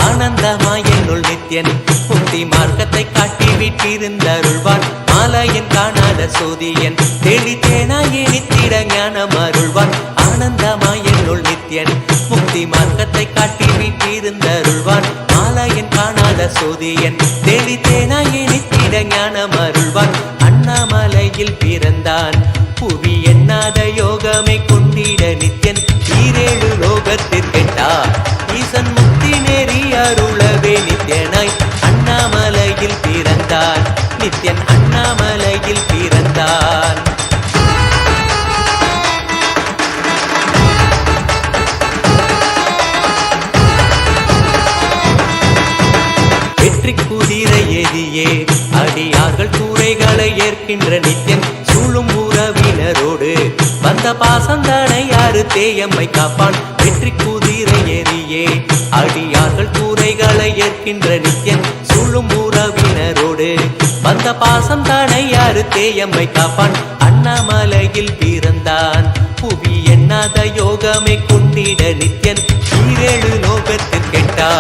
ஆனந்தமாயனுள் நித்யன் முக்தி மார்க்கத்தை காட்டி விட்டிருந்தருள்வான் மாலையன் காணாத சோதியன் தெளித்தேனாயே நித்திட ஞானம் அருள்வான் ஆனந்தமாயனுள் நித்யன் முக்தி மார்க்கத்தை காட்டி விட்டிருந்தருள்வான் மாலையன் காணாத சோதியன் தெளித்தேனாயே நித்திட ஞானம் அருள்வான் அண்ணாமலையில் பிறந்தான் புவி எண்ணாத யோகமே கொண்டிட நித்யன் ஈரேழு லோகத்திற்கெட்டா ஈசன் முக்தி நெறி அருளவே நித்யனாய் அண்ணாமலையில் பிறந்தான் நித்யன் அண்ணாமலையில் பிறந்தான் வெற்றி குதிரை எதியே அடியார்கள் கூரைகளை ஏற்கின்ற நித்யன் சூழும் உறவினரோடு வந்த பாசந்தனை யாரு தேயம்மை காப்பான் வெற்றி குதிரை எரியே அடியார்கள் கூரைகளை ஏற்கின்ற நித்யன் சூழும் உறவினரோடு வந்த பாசம் தானை யாரு தேயம்மை காப்பான் அண்ணாமலையில் பிறந்தான் புவி எண்ணாத யோகமே கொண்டிட நித்யன் ஈரேழு லோகத்திற்கெட்டா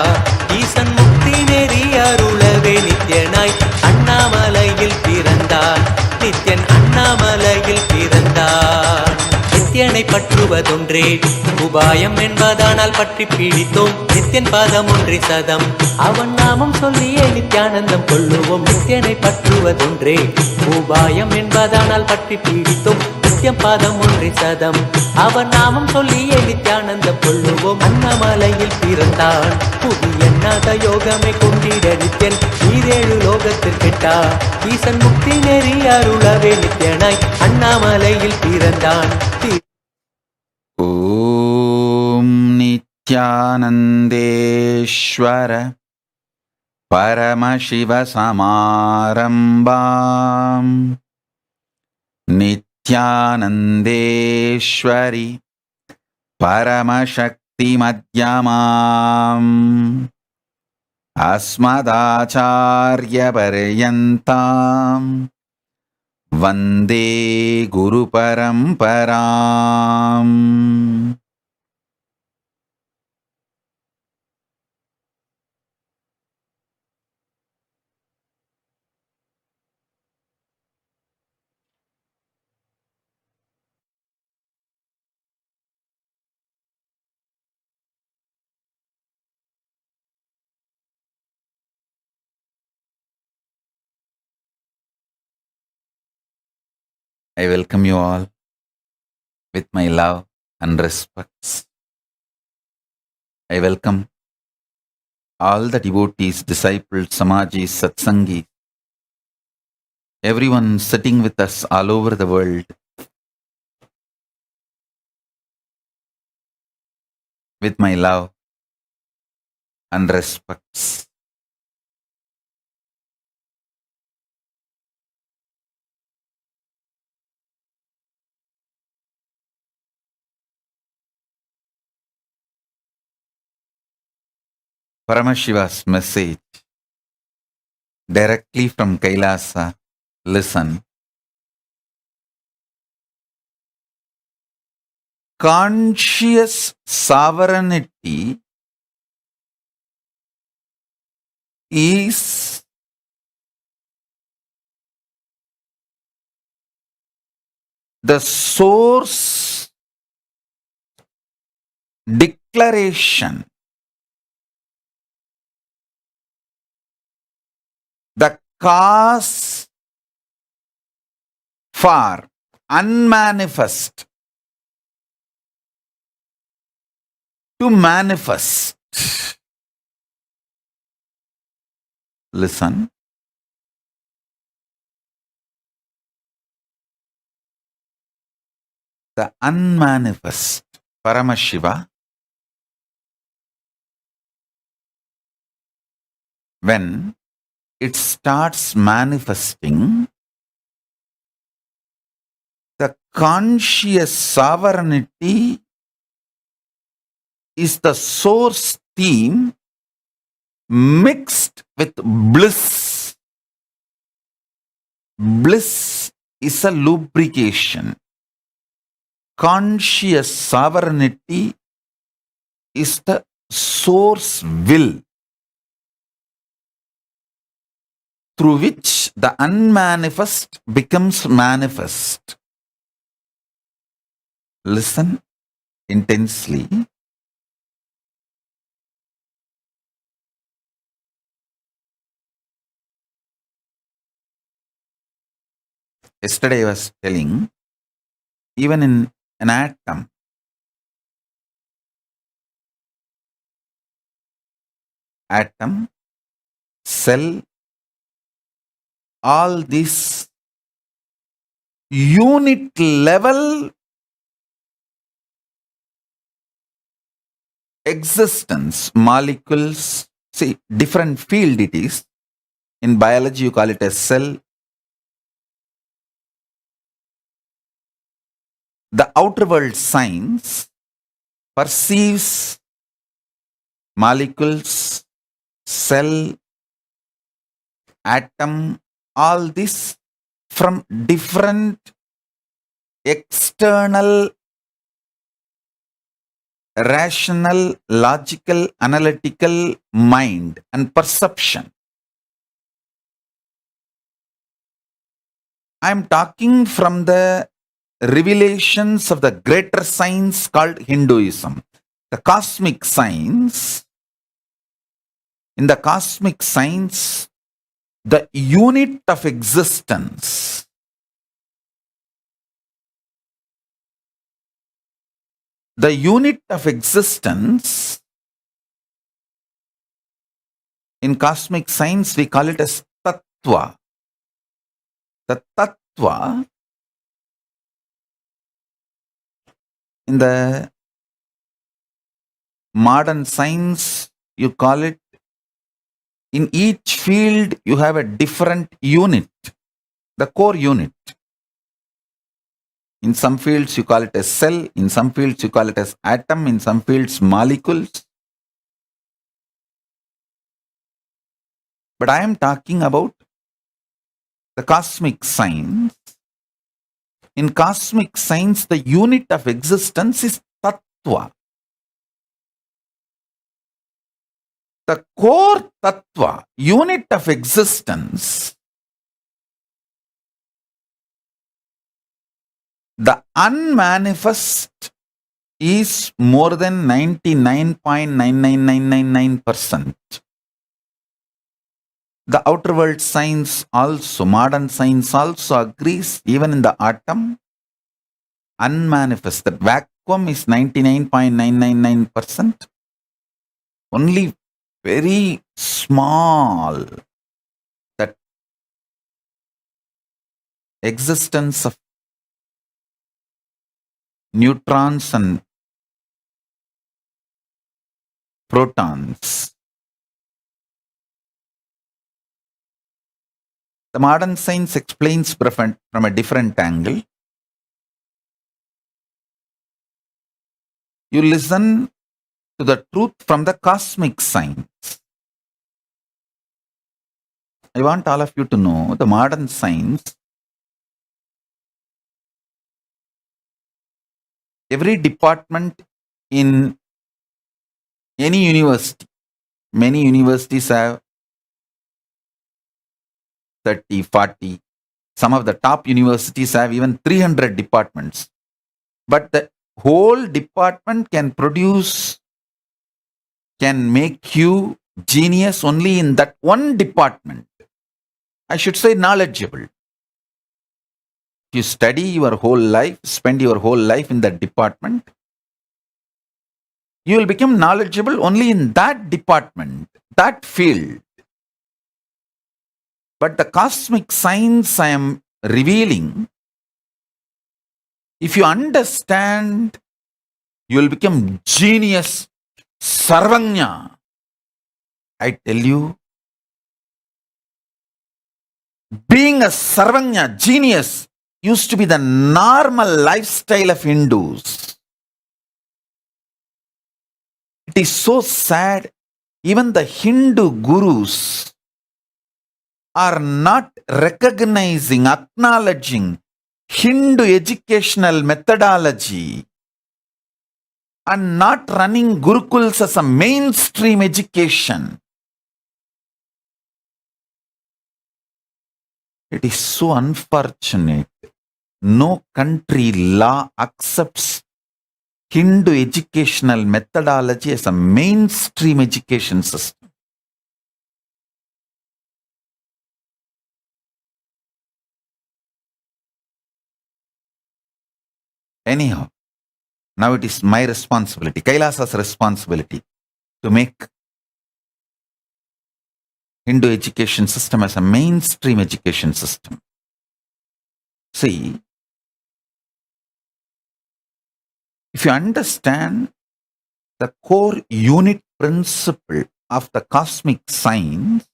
ஈசன் முக்தி நெறி அருளவே நித்யனாய் அண்ணாமலையில் பிறந்தான் நித்யன் அண்ணாமலையில் பிறந்தான் நித்யனை பற்றுவதொன்றே உபாயம் என்பதானால் பற்றி பீடித்தோம் நித்யன் பாதம் ஒன்றே சதம் அவன் நாமம் சொல்லியே நித்யானந்தம் கொள்ளுவோம் நித்யனை பற்றுவதொன்றே உபாயம் என்பதானால் பற்றி பீடித்தோம் நித்யம் பாதம் ஒன்றே சதம் அவன் நாமம் சொல்லியே நித்யானந்தம் கொள்ளுவோம் அண்ணாமலையில் பிறந்தான் புவி எண்ணாத யோகமே கொண்டிட நித்யன் ஈரேழு லோகத்திற்கெட்டா ஈசன் முக்தி நெறி அருளவே நித்யனாய் அண்ணாமலையில் பிறந்தான் ஓம் நித்யானந்தேஸ்வர பரமசிவ சமாரம்பாம் நித்யானந்தேஸ்வரி பரமசக்தி மத்யமாம் அஸ்மதாச்சார்ய பர்யந்தாம் வந்தே குரு பரம்பராம். I welcome you all with my love and respects. I welcome all the devotees, disciples, samajis, satsangis, everyone sitting with us all over the world with my love and respects. Paramashiva's message directly from Kailasa. Listen. Conscious sovereignty is the source declaration, the cause for unmanifest to manifest. Listen. The unmanifest, Paramashiva, when it starts manifesting, the conscious sovereignty is the source theme mixed with bliss. Bliss is a lubrication. Conscious sovereignty is the source will through which the unmanifest becomes manifest. Listen intensely. Yesterday I was telling, even in an atom, cell, all this unit level existence, molecules, see, different field it is. In biology, you call it a cell. The outer world science perceives molecules, cell, atom, all this from different external, rational, logical, analytical mind and perception. I am talking from the revelations of the greater science called Hinduism. The cosmic science. In the cosmic science, the unit of existence, the unit of existence, in cosmic science we call it as tattva. The tattva, in the modern science you call it, in each field you have a different unit, the core unit. In some fields you call it as cell, in some fields you call it as atom, in some fields molecules. But I am talking about the cosmic science. In cosmic science, the unit of existence is tattva. The core tattva, unit of existence, the unmanifest is more than 99.99999%. The outer world science also, modern science also agrees, even in the atom, unmanifest, that vacuum is 99.999%. Only very small, that existence of neutrons and protons. The modern science explains from a different angle. You listen to the truth from the cosmic science. I want all of you to know the modern science, every department in any university, many universities have 30, 40. Some of the top universities have even 300 departments. But the whole department can make you genius only in that one department. I should say knowledgeable. If you study your whole life, spend your whole life in that department, you will become knowledgeable only in that department, that field. But the cosmic science I am revealing, if you understand, you will become genius, sarvanya. I tell you, being a sarvanya, genius, used to be the normal lifestyle of Hindus. It is so sad, even the Hindu gurus are not recognizing, acknowledging Hindu educational methodology and not running gurukuls as a mainstream education. It is so unfortunate. No country law accepts Hindu educational methodology as a mainstream education system. Anyhow, now it is my responsibility, Kailasa's responsibility, to make Hindu education system as a mainstream education system. See, if you understand the core unit principle of the cosmic science,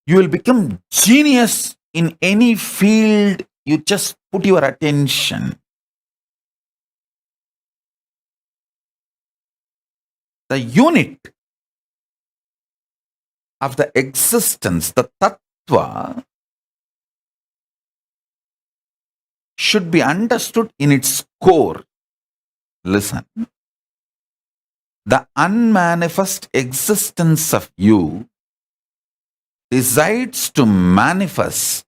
you will become genius in any field you just put your attention. The unit of the existence, the tattva, should be understood in its core. Listen. The unmanifest existence of you decides to manifest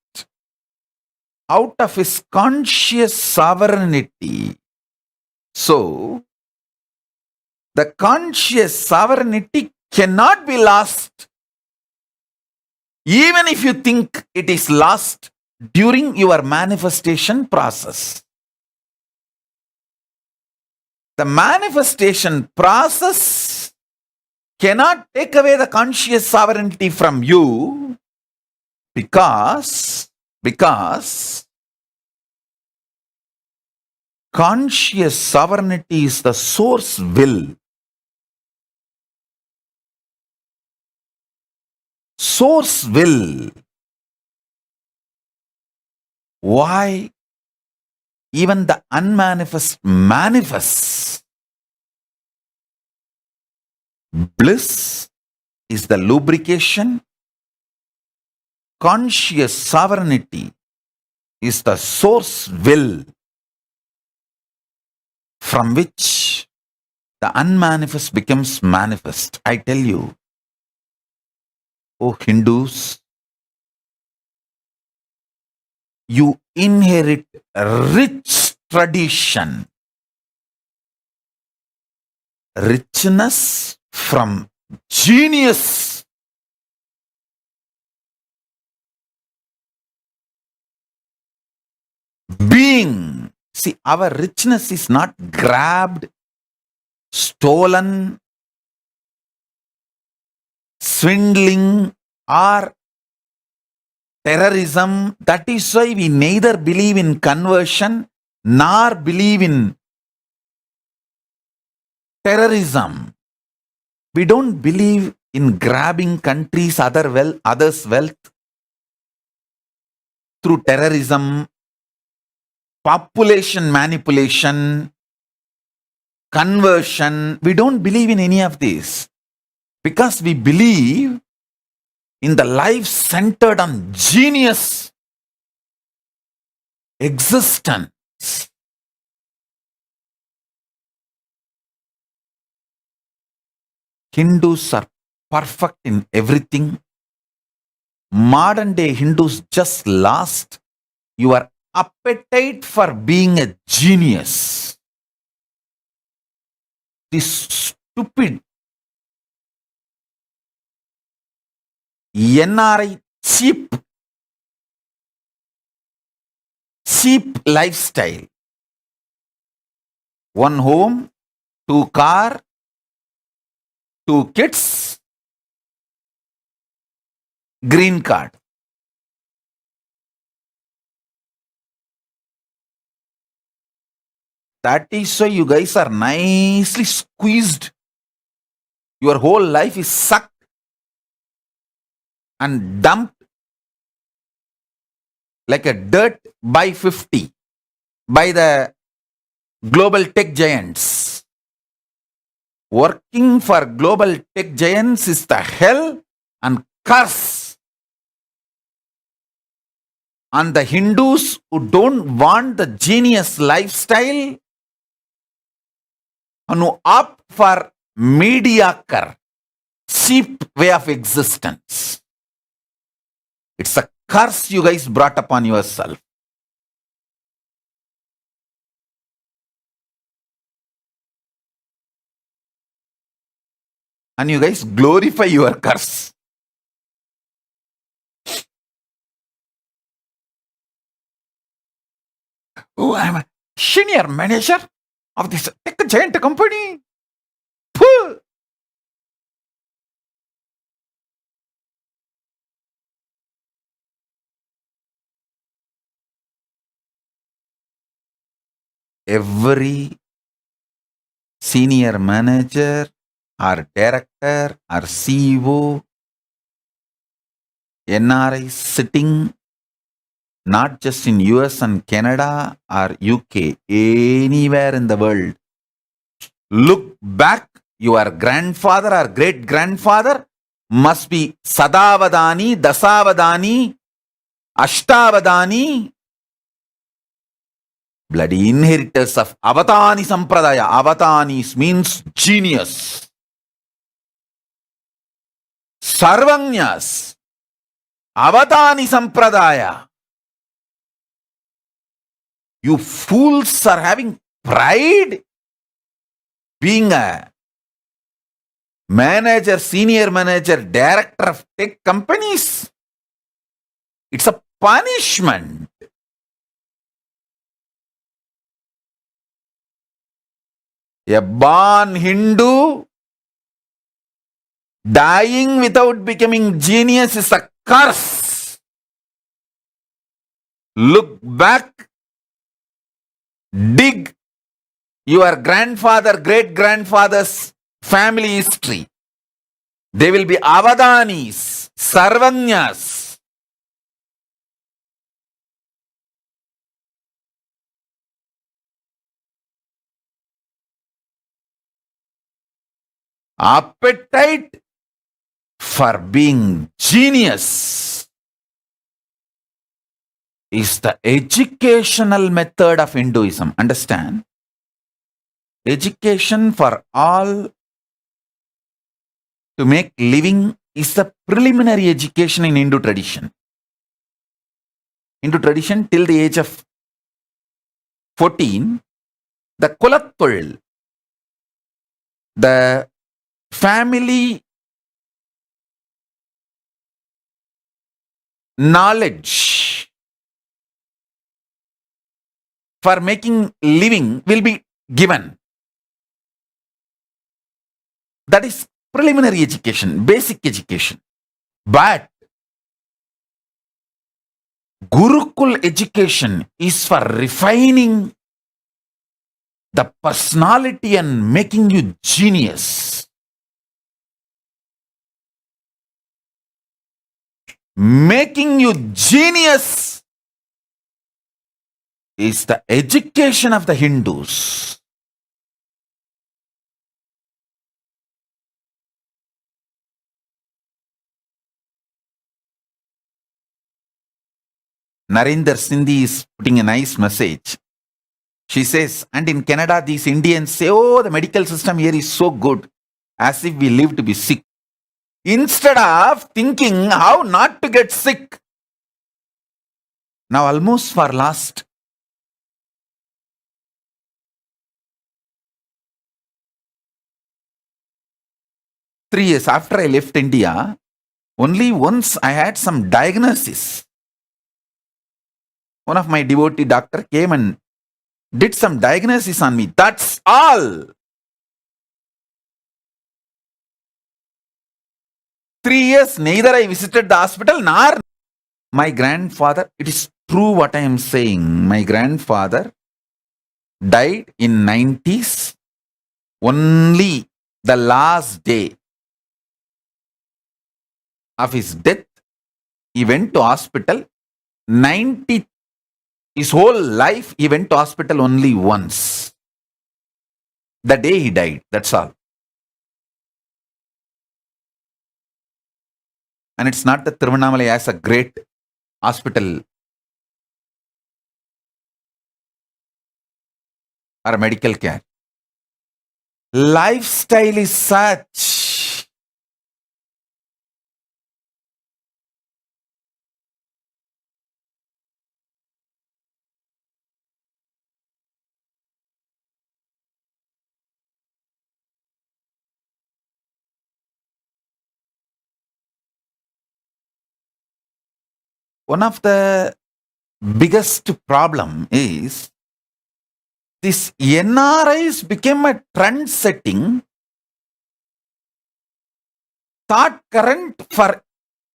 out of his conscious sovereignty. So, the conscious sovereignty cannot be lost, even if you think it is lost during your manifestation process. The manifestation process cannot take away the conscious sovereignty from you because conscious sovereignty is the source will. Source will. Why? Even the unmanifest manifests. Bliss is the lubrication. Conscious sovereignty is the source will from which the unmanifest becomes manifest. I tell you, oh Hindus, you inherit a rich tradition. Richness from genius being. See, our richness is not grabbed, stolen, swindling, or terrorism. That is why we neither believe in conversion nor believe in terrorism. We don't believe in grabbing others' wealth through terrorism, population manipulation, conversion. We don't believe in any of this because we believe in the life centered on genius existence. Hindus are perfect in everything. Modern day Hindus just lost your appetite for being a genius. This stupid NRI cheap lifestyle. One home, 2 car, 2 kids, green card. That is why you guys are nicely squeezed. Your whole life is sucked and dumped like a dirt by 50 by the global tech giants. Working for global tech giants is the hell and curse on the Hindus who don't want the genius lifestyle and who opt for mediocre, cheap way of existence. It's a curse you guys brought upon yourself. And you guys glorify your curse. Oh, I'm a senior manager of this tech giant company. Pooh. Every senior manager or director or CEO, NRI sitting not just in US and Canada or UK, anywhere in the world. Look back, your grandfather or great grandfather must be Sadavadani, Dasavadani, Ashtavadani, bloody inheritors of Avatani Sampradaya. Avatanis means genius. Sarvanyas, Avatani Sampradaya. You fools are having pride being a manager, senior manager, director of tech companies. It's a punishment. A born Hindu dying without becoming genius is a curse. Look back, dig your grandfather, great grandfather's family history. They will be Avadanis, Sarvanyas. Appetite for being genius is the educational method of Hinduism. Understand? Education for all to make living is the preliminary education in Hindu tradition. Hindu tradition, till the age of 14, the Kulattul, the family knowledge for making living will be given. That is preliminary education, basic education. But Gurukul education is for refining the personality and making you genius. Making you genius is the education of the Hindus. Narendra Sindhi is putting a nice message. She says, and in Canada, these Indians say, oh, the medical system here is so good, as if we live to be sick. Instead of thinking how not to get sick. Now, almost for last 3 years after I left India, only once I had some diagnosis. One of my devotee doctor came and did some diagnosis on me. That's all. 3 years, neither I visited the hospital nor my grandfather. It is true what I am saying. My grandfather died in 90s. Only the last day of his death, he went to hospital. 90, his whole life, he went to hospital only once. The day he died, that's all. And it's not that Tiruvannamalai has a great hospital or medical care. Lifestyle is such. One of the biggest problem is this NRIs became a trend setting thought current for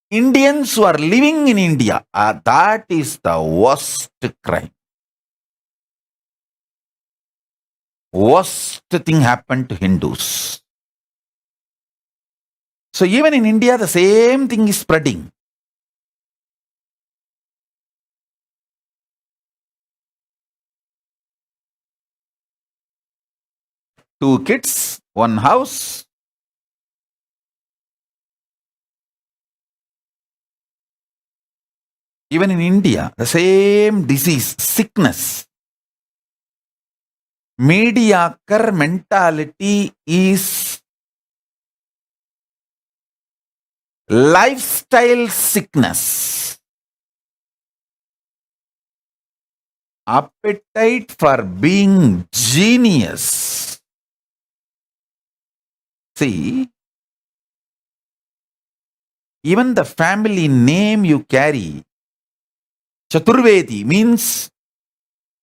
Indians who are living in India. That is the worst crime. Worst thing happened to Hindus. So even in India, the same thing is spreading. Two kids, one house. Even in India, the same disease, sickness. Mediocre mentality is lifestyle sickness. Appetite for being genius. See, even the family name you carry, Chaturvedi, means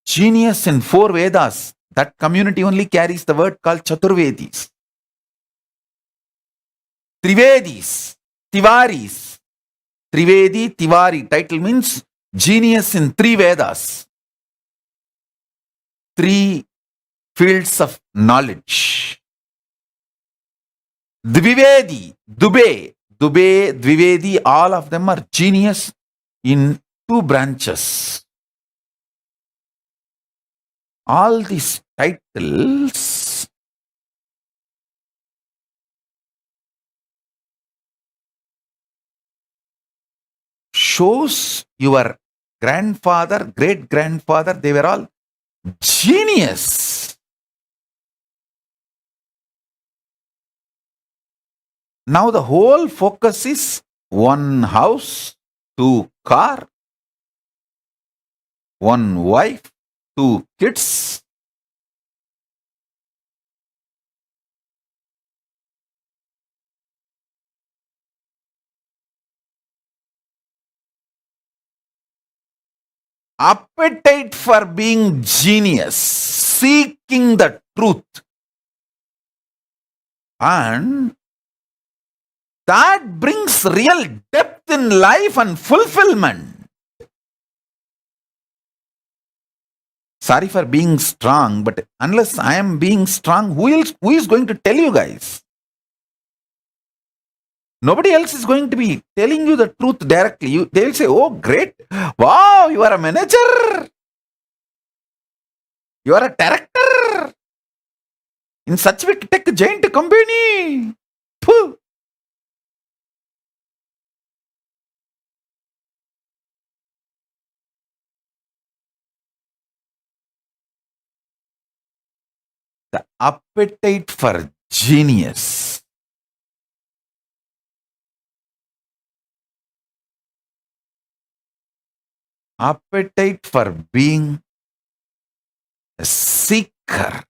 genius in 4 Vedas. That community only carries the word called Chaturvedis. Trivedis, Tivaris. Trivedi, Tivari. Title means genius in 3 Vedas. 3 fields of knowledge. Dvivedi, Dube, Dvivedi, all of them are genius in 2 branches. All these titles shows your grandfather, great-grandfather, they were all genius. Now the whole focus is 1 house, 2 car, 1 wife, 2 kids. appetite for being genius, seeking the truth. And that brings real depth in life and fulfillment. Sorry for being strong, but unless I am being strong, who is going to tell you guys? Nobody else is going to be telling you the truth directly. They will say, oh, great. Wow, you are a manager. You are a director in such a tech giant company. Phew. The appetite for genius. Appetite for being a seeker.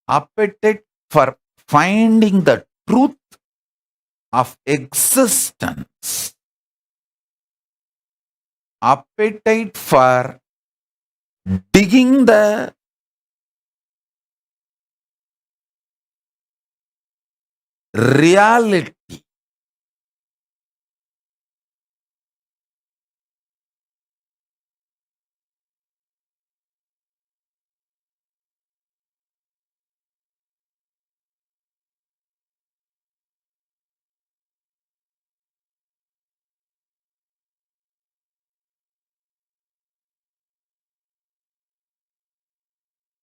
Appetite for finding the truth of existence. Appetite for digging the reality.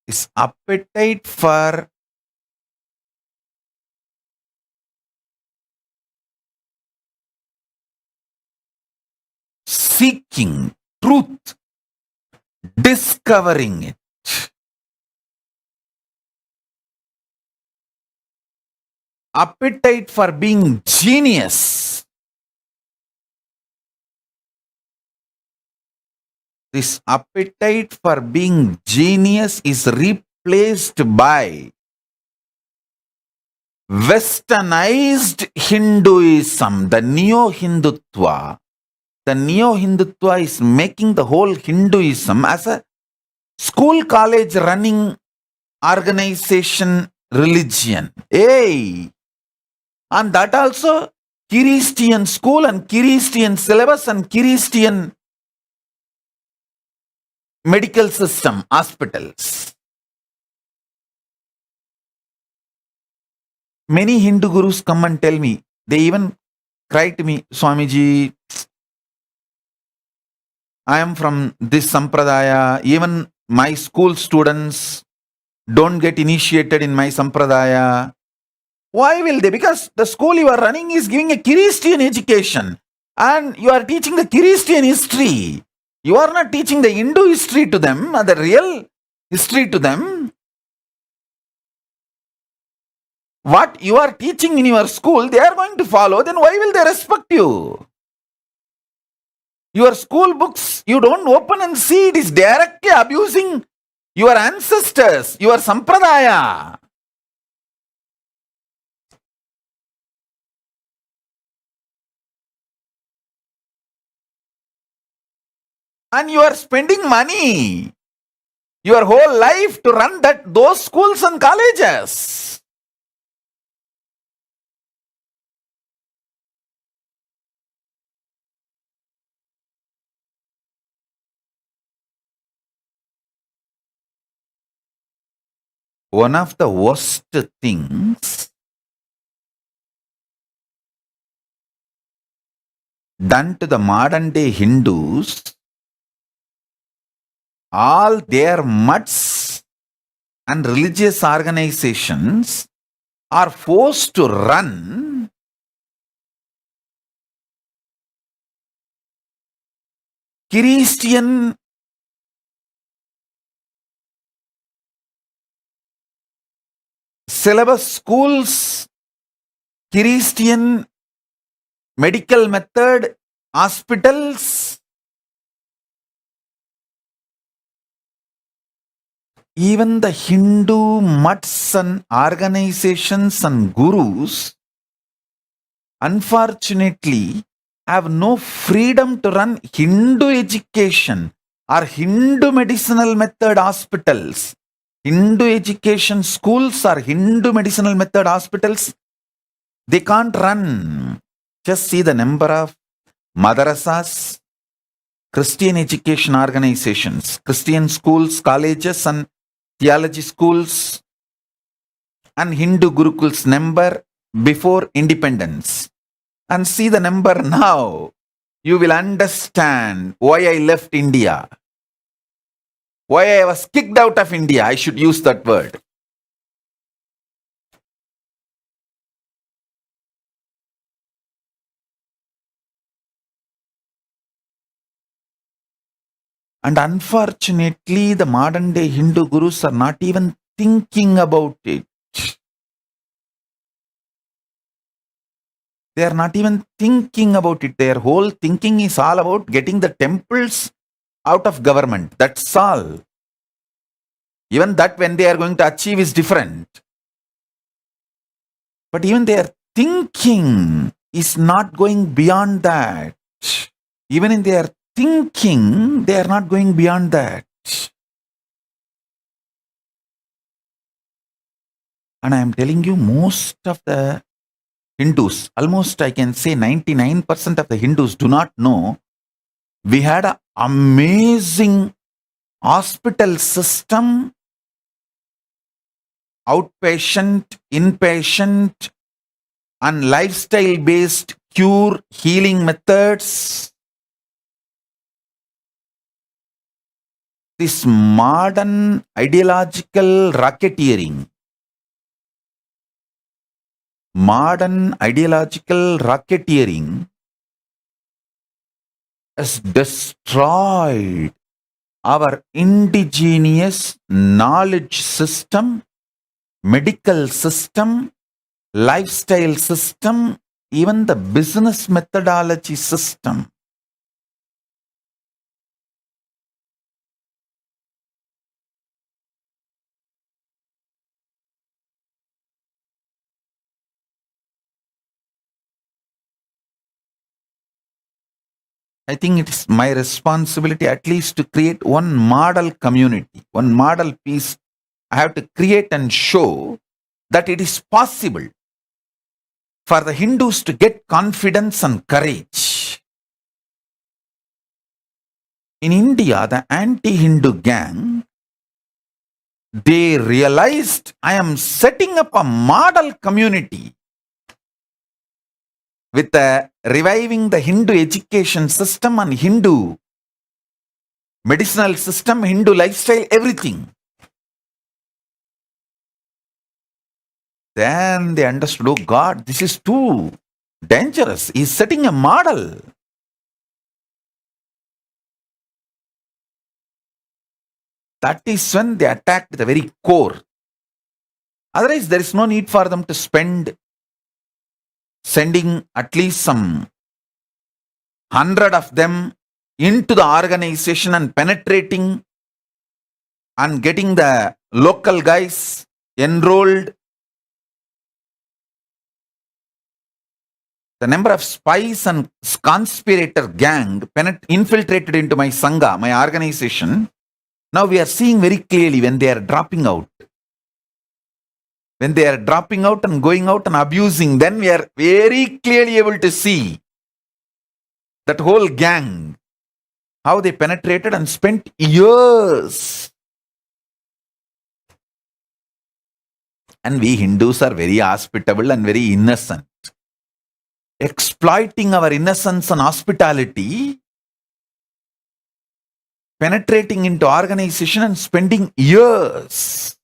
Is appetite for seeking truth, discovering it. Appetite for being genius. This appetite for being genius is replaced by westernized Hinduism, the neo-Hindutva. The neo-Hindutva is making the whole Hinduism as a school college running organization religion. Hey! And that also Christian school and Christian syllabus and Christian medical system, hospitals. Many Hindu gurus come and tell me, they even cry to me, Swamiji, I am from this sampradaya, even my school students don't get initiated in my sampradaya. Why will they? Because the school you are running is giving a Christian education and you are teaching the Christian history. You are not teaching the Hindu history to them, or the real history to them. What you are teaching in your school, they are going to follow, then why will they respect you? Your school books, you don't open and see, it is directly abusing your ancestors, your sampradaya. And you are spending money, your whole life to run those schools and colleges. One of the worst things done to the modern day Hindus, all their mutts and religious organizations are forced to run Christian syllabus schools, Christian medical method hospitals. Even the Hindu mutts and organizations and gurus, unfortunately, have no freedom to run Hindu education or Hindu medicinal method hospitals. Hindu education schools or Hindu medicinal method hospitals, they can't run. Just see the number of madrasas, Christian education organizations, Christian schools, colleges and theology schools, and Hindu gurukuls number before independence. And see the number now. You will understand why I left India. Why I was kicked out of India. I should use that word. And unfortunately, the modern day Hindu gurus are not even thinking about it. They are not even thinking about it. Their whole thinking is all about getting the temples out of government. That's all. Even that, when they are going to achieve, is different. But even their thinking is not going beyond that. Even in their thinking, they are not going beyond that. And I am telling you, most of the Hindus, almost I can say 99% of the Hindus do not know we had an amazing hospital system, outpatient, inpatient, and lifestyle-based cure healing methods. This modern ideological racketeering has destroyed our indigenous knowledge system, medical system, lifestyle system, even the business methodology system. I think it is my responsibility at least to create one model community, one model piece. I have to create and show that it is possible for the Hindus to get confidence and courage. In India, the anti-Hindu gang, they realized I am setting up a model community with reviving the Hindu education system and Hindu medicinal system, Hindu lifestyle, everything. Then they understood, oh God, this is too dangerous. He's setting a model. That is when they attacked the very core. Otherwise, there is no need for them to spend sending at least some 100 of them into the organization and penetrating and getting the local guys enrolled. The number of spies and conspirator gang infiltrated into my Sangha, my organization. Now we are seeing very clearly when they are dropping out. When they are dropping out and going out and abusing, then we are very clearly able to see that whole gang, how they penetrated and spent years. And we Hindus are very hospitable and very innocent. Exploiting our innocence and hospitality, penetrating into organization and spending years.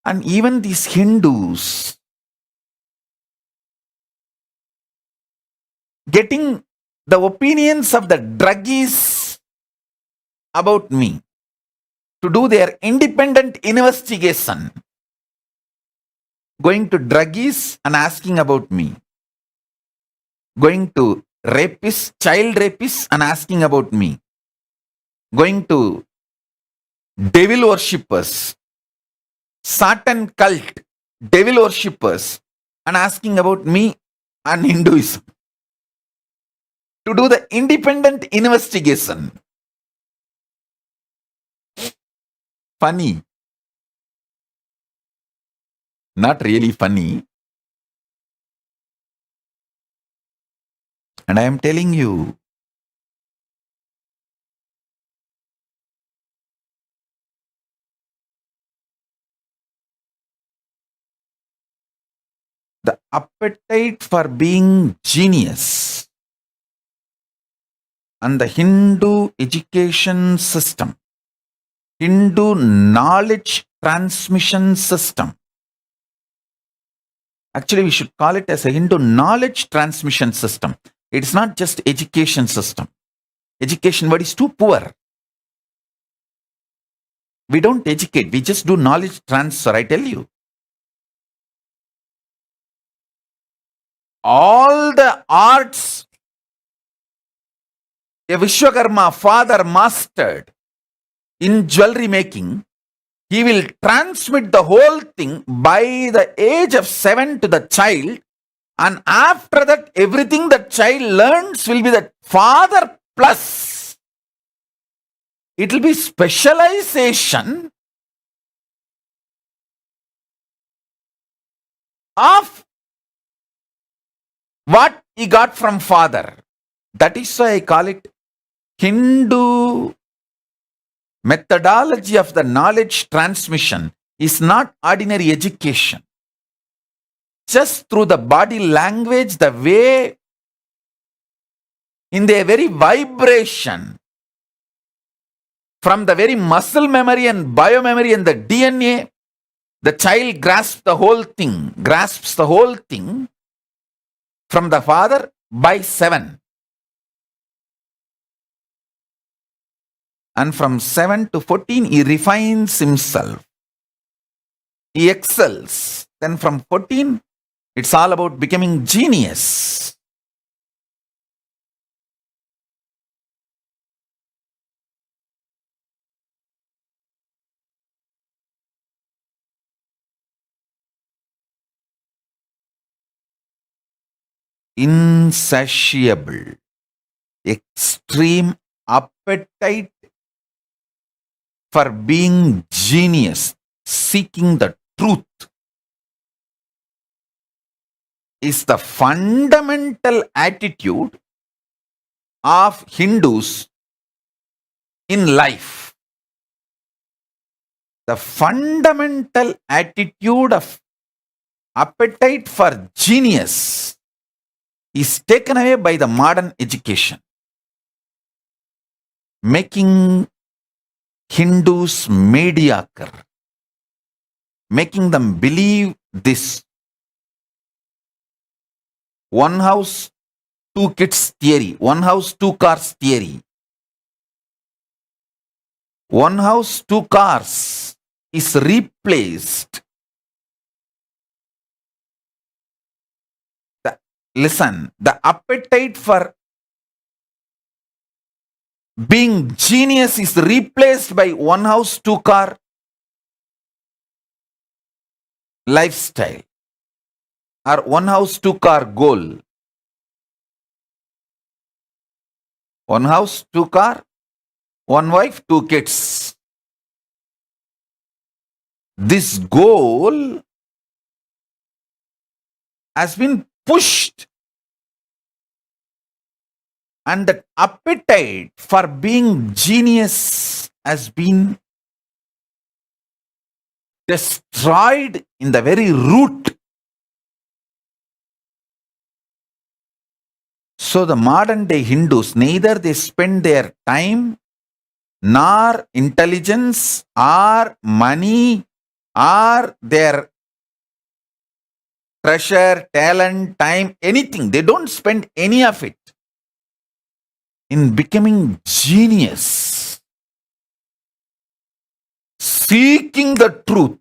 And even these Hindus getting the opinions of the druggies about me to do their independent investigation. Going to druggies and asking about me. Going to rapists, child rapists and asking about me. Going to devil worshippers, Satan cult, devil worshippers and asking about me and Hinduism to do the independent investigation. Funny. Not really funny. And I am telling you, the appetite for being genius and the Hindu education system, Hindu knowledge transmission system. Actually, we should call it as a Hindu knowledge transmission system. It's not just education system. Education word is too poor. We don't educate, we just do knowledge transfer, I tell you. All the arts a Vishwakarma father mastered in jewelry making, he will transmit the whole thing by the age of 7 to the child, and after that everything the child learns will be the father plus. It will be specialization of what he got from father. That is why I call it Hindu methodology of the knowledge transmission is not ordinary education. Just through the body language, the way, in their very vibration, from the very muscle memory and biomemory and the DNA, the child grasps the whole thing from the father by 7. And from 7 to 14, he refines himself. He excels. Then from 14, it's all about becoming genius. Insatiable, extreme appetite for being genius, seeking the truth, is the fundamental attitude of Hindus in life. The fundamental attitude of appetite for genius is taken away by the modern education, making Hindus mediocre, making them believe this one house, two kids theory, one house, two cars theory. One house, two cars is replaced. The appetite for being genius is replaced by one house, two car lifestyle, or one house, two car goal. One house, two car, one wife, two kids. This goal has been pushed, and the appetite for being genius has been destroyed in the very root. So the modern day Hindus, neither they spend their time nor intelligence or money or their treasure, talent, time, anything. They don't spend any of it in becoming genius, seeking the truth,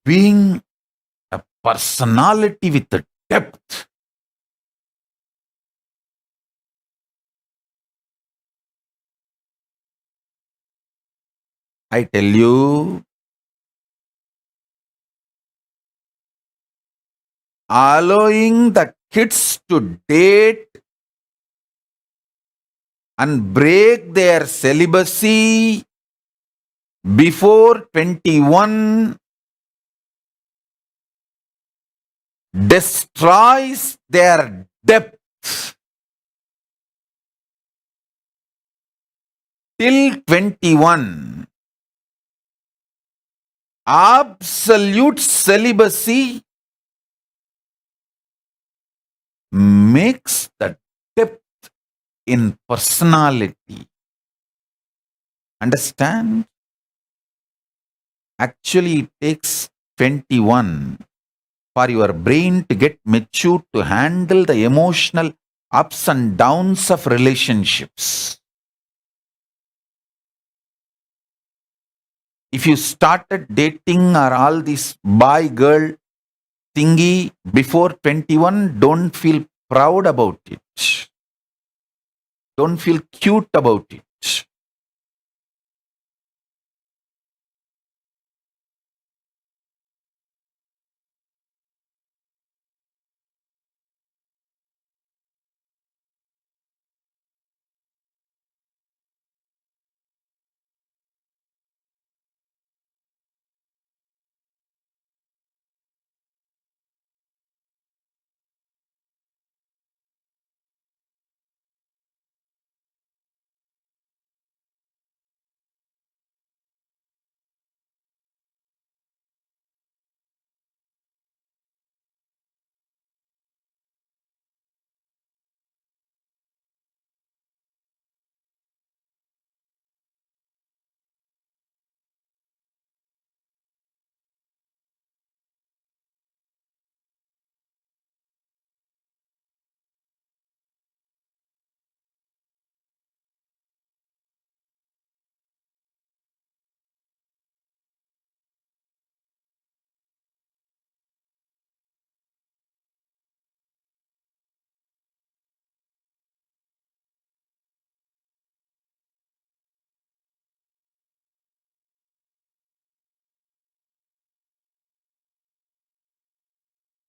being a personality with a depth. I tell you, allowing the kids to date and break their celibacy before 21 destroys their depth. Till 21, absolute celibacy makes the depth in personality. Understand? Actually, it takes 21 for your brain to get mature to handle the emotional ups and downs of relationships. If you started dating or all this boy girl thingy before 21, don't feel proud about it. Don't feel cute about it.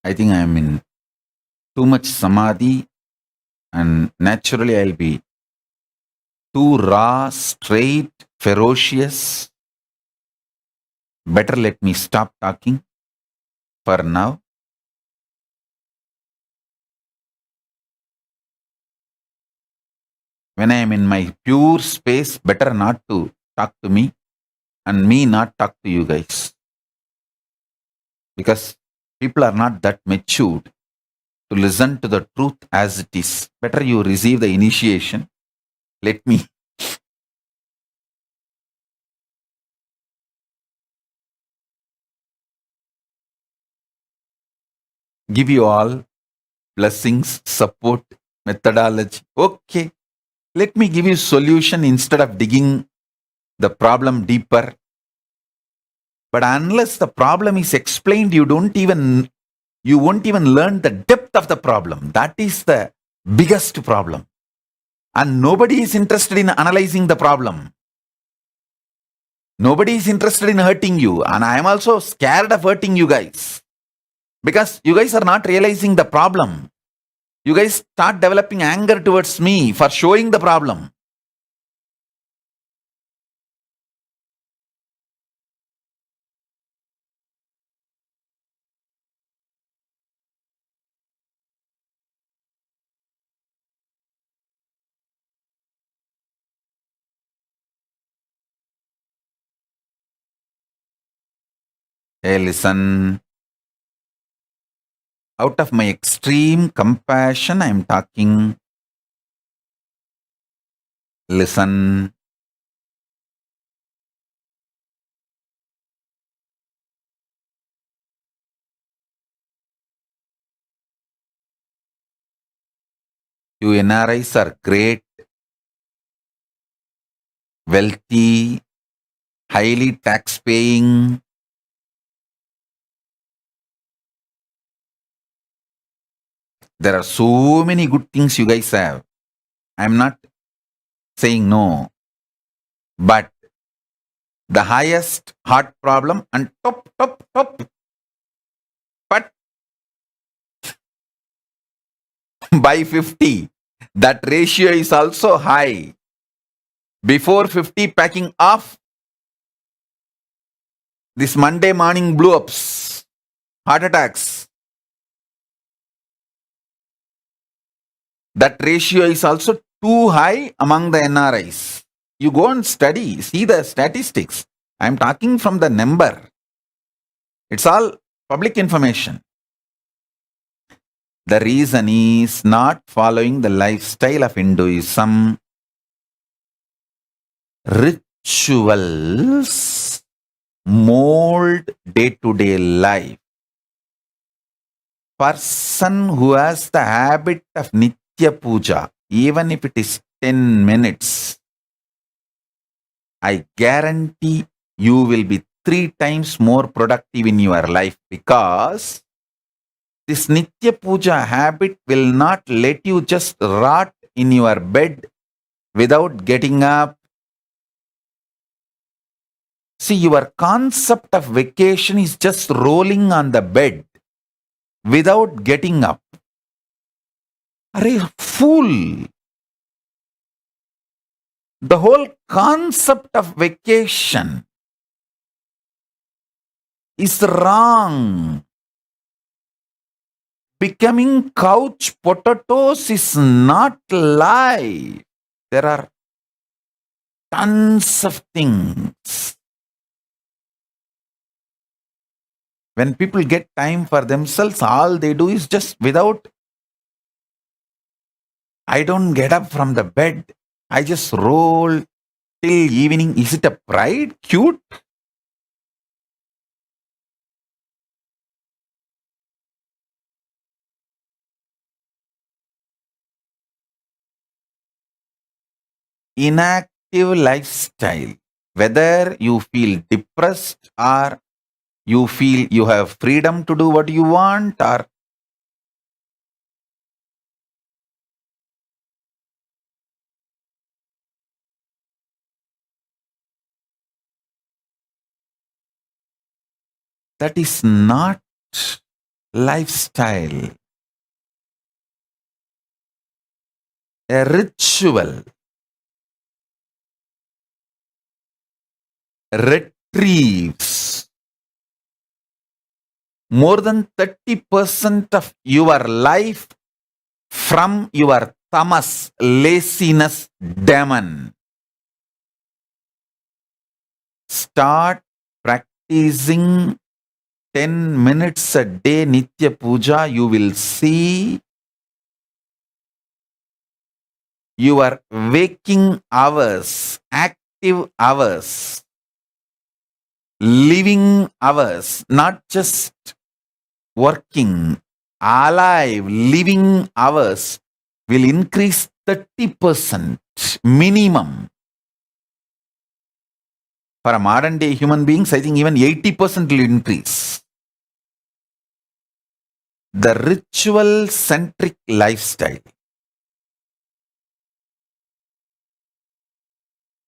I think I am in too much samadhi, and naturally I'll be too raw, straight, ferocious. Better let me stop talking for now. When I am in my pure space, better not to talk to me and me not talk to you guys. Because people are not that matured to listen to the truth as it is. Better you receive the initiation. Let me. Give you all blessings, support, methodology. Okay. Let me give you solution instead of digging the problem deeper. But unless the problem is explained, you won't even learn the depth of the problem. That is the biggest problem. And nobody is interested in analyzing the problem. Nobody is interested in hurting you. And I am also scared of hurting you guys. Because you guys are not realizing the problem. You guys start developing anger towards me for showing the problem. Hey, listen. Out of my extreme compassion, I am talking. Listen. You NRIs are great, wealthy, highly tax paying. There are so many good things you guys have. I'm not saying no. But the highest heart problem and top, but by 50. That ratio is also high. Before 50, packing off. This Monday morning blow-ups, heart attacks. That ratio is also too high among the NRIs. You go and study, see the statistics. I'm talking from the number. It's all public information. The reason is not following the lifestyle of Hinduism. Rituals mold day-to-day life. Person who has the habit of Nitya Puja, even if it is 10 minutes, I guarantee you will be 3 times more productive in your life, because this Nitya Puja habit will not let you just rot in your bed without getting up. See, your concept of vacation is just rolling on the bed without getting up. Arey, fool! The whole concept of vacation is wrong. Becoming couch potatoes is not life. There are tons of things. When people get time for themselves, all they do is just I don't get up from the bed. I just roll till evening. Is it a pride? Cute? Inactive lifestyle. Whether you feel depressed or you feel you have freedom to do what you want, or that is not lifestyle. A ritual retrieves more than 30% of your life from your tamas, laziness demon. Start practicing 10 minutes a day Nitya Puja. You will see your waking hours, active hours, living hours, not just working, alive, living hours will increase 30% minimum. For a modern day human beings, I think even 80% will increase. The ritual centric lifestyle.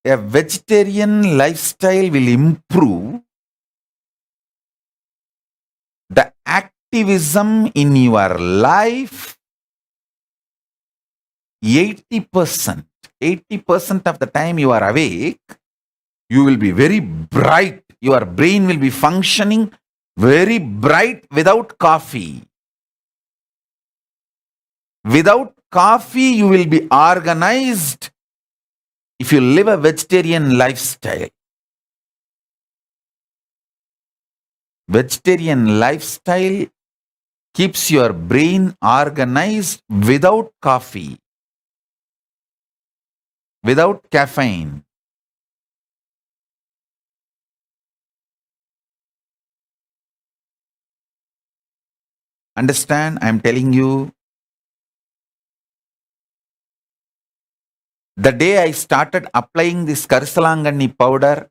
A vegetarian lifestyle will improve the activism in your life 80%. 80% of the time you are awake, you will be very bright. Your brain will be functioning very bright without coffee. Without coffee, you will be organized if you live a vegetarian lifestyle. Vegetarian lifestyle keeps your brain organized without coffee, without caffeine. Understand? I am telling you. The day I started applying this Karisalangani powder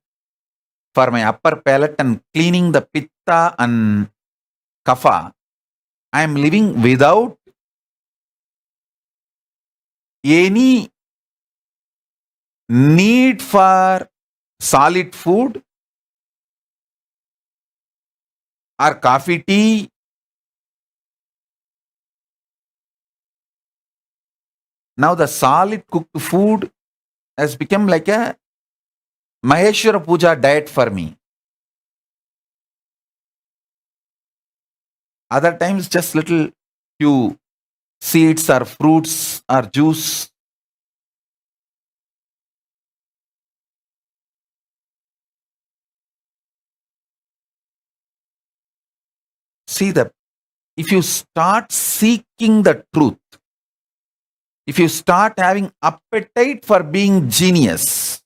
for my upper palate and cleaning the pitta and kapha, I am living without any need for solid food or coffee, tea. Now the solid cooked food has become like a Maheshwara Puja diet for me. Other times just little few seeds or fruits or juice. See, if you start seeking the truth, if you start having appetite for being genius,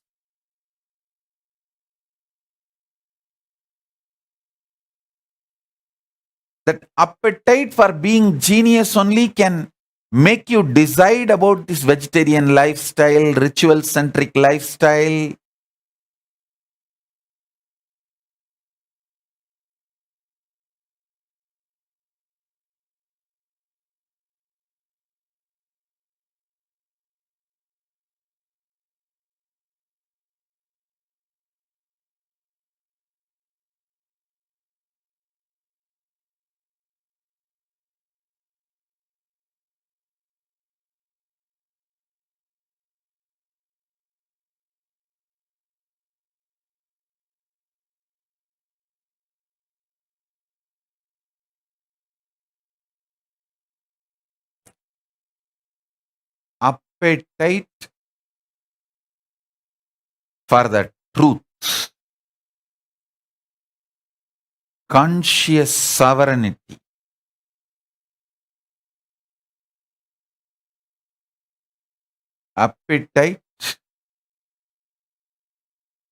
that appetite for being genius only can make you decide about this vegetarian lifestyle, ritual centric lifestyle. Appetite for the truth, conscious sovereignty, appetite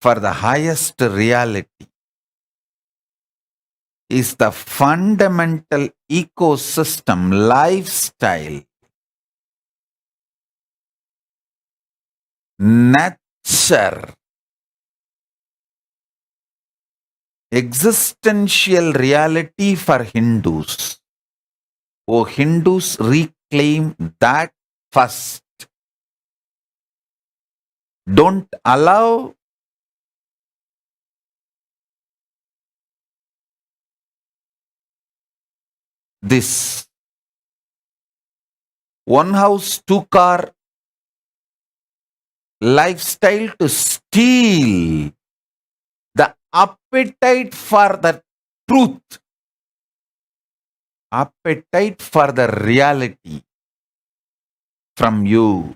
for the highest reality is the fundamental ecosystem, lifestyle, nature, existential reality for Hindus. Oh, Hindus, reclaim that first. Don't allow this one house, two car lifestyle to steal the appetite for the truth, appetite for the reality from you.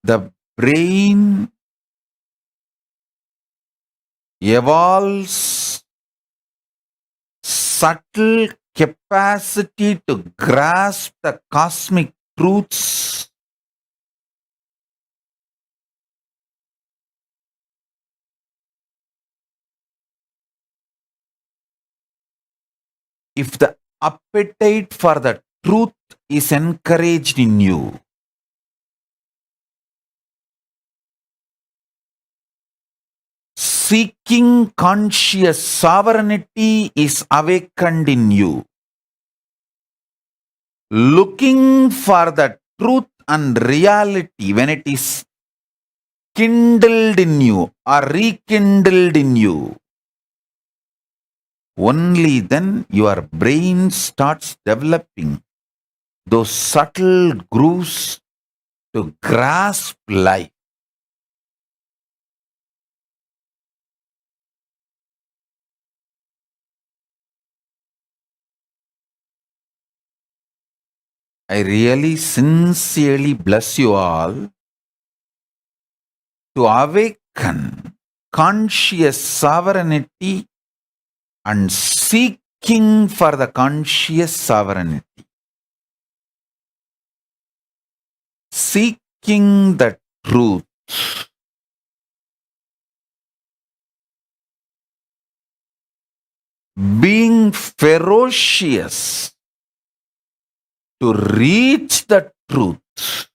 The brain evolves subtle capacity to grasp the cosmic truths if the appetite for the truth is encouraged in you. Seeking conscious sovereignty is awakened in you. Looking for the truth and reality, when it is kindled in you or rekindled in you, only then your brain starts developing those subtle grooves to grasp life. I really sincerely bless you all to awaken awaken conscious sovereignty and seeking for the conscious sovereignty. Seeking the truth. Being ferocious to reach the truth.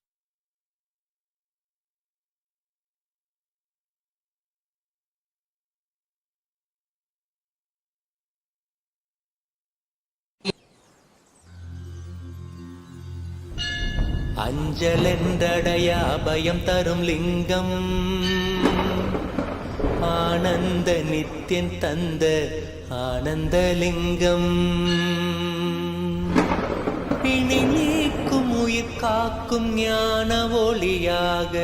அஞ்சலென்றடைய அபயம் தரும் லிங்கம் ஆனந்த நித்யன் தந்த ஆனந்தலிங்கம் பிணி நீக்கும் உயிர் காக்கும் ஞான ஒளியாக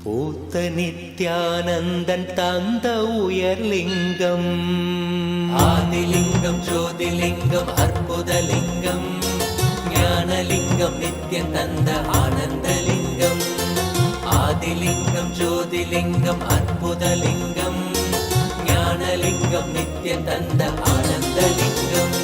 பூத்த நித்யானந்தன் தந்த உயர்லிங்கம் ஆதிலிங்கம் ஜோதிலிங்கம் அற்புதலிங்கம் ஞானலிங்கம் நித்யன் தந்த ஆனந்தலிங்கம் ஆதிலிங்கம் ஜோதிலிங்கம் அற்புதலிங்கம் ஞானலிங்கம் நித்யன் தந்த ஆனந்தலிங்கம்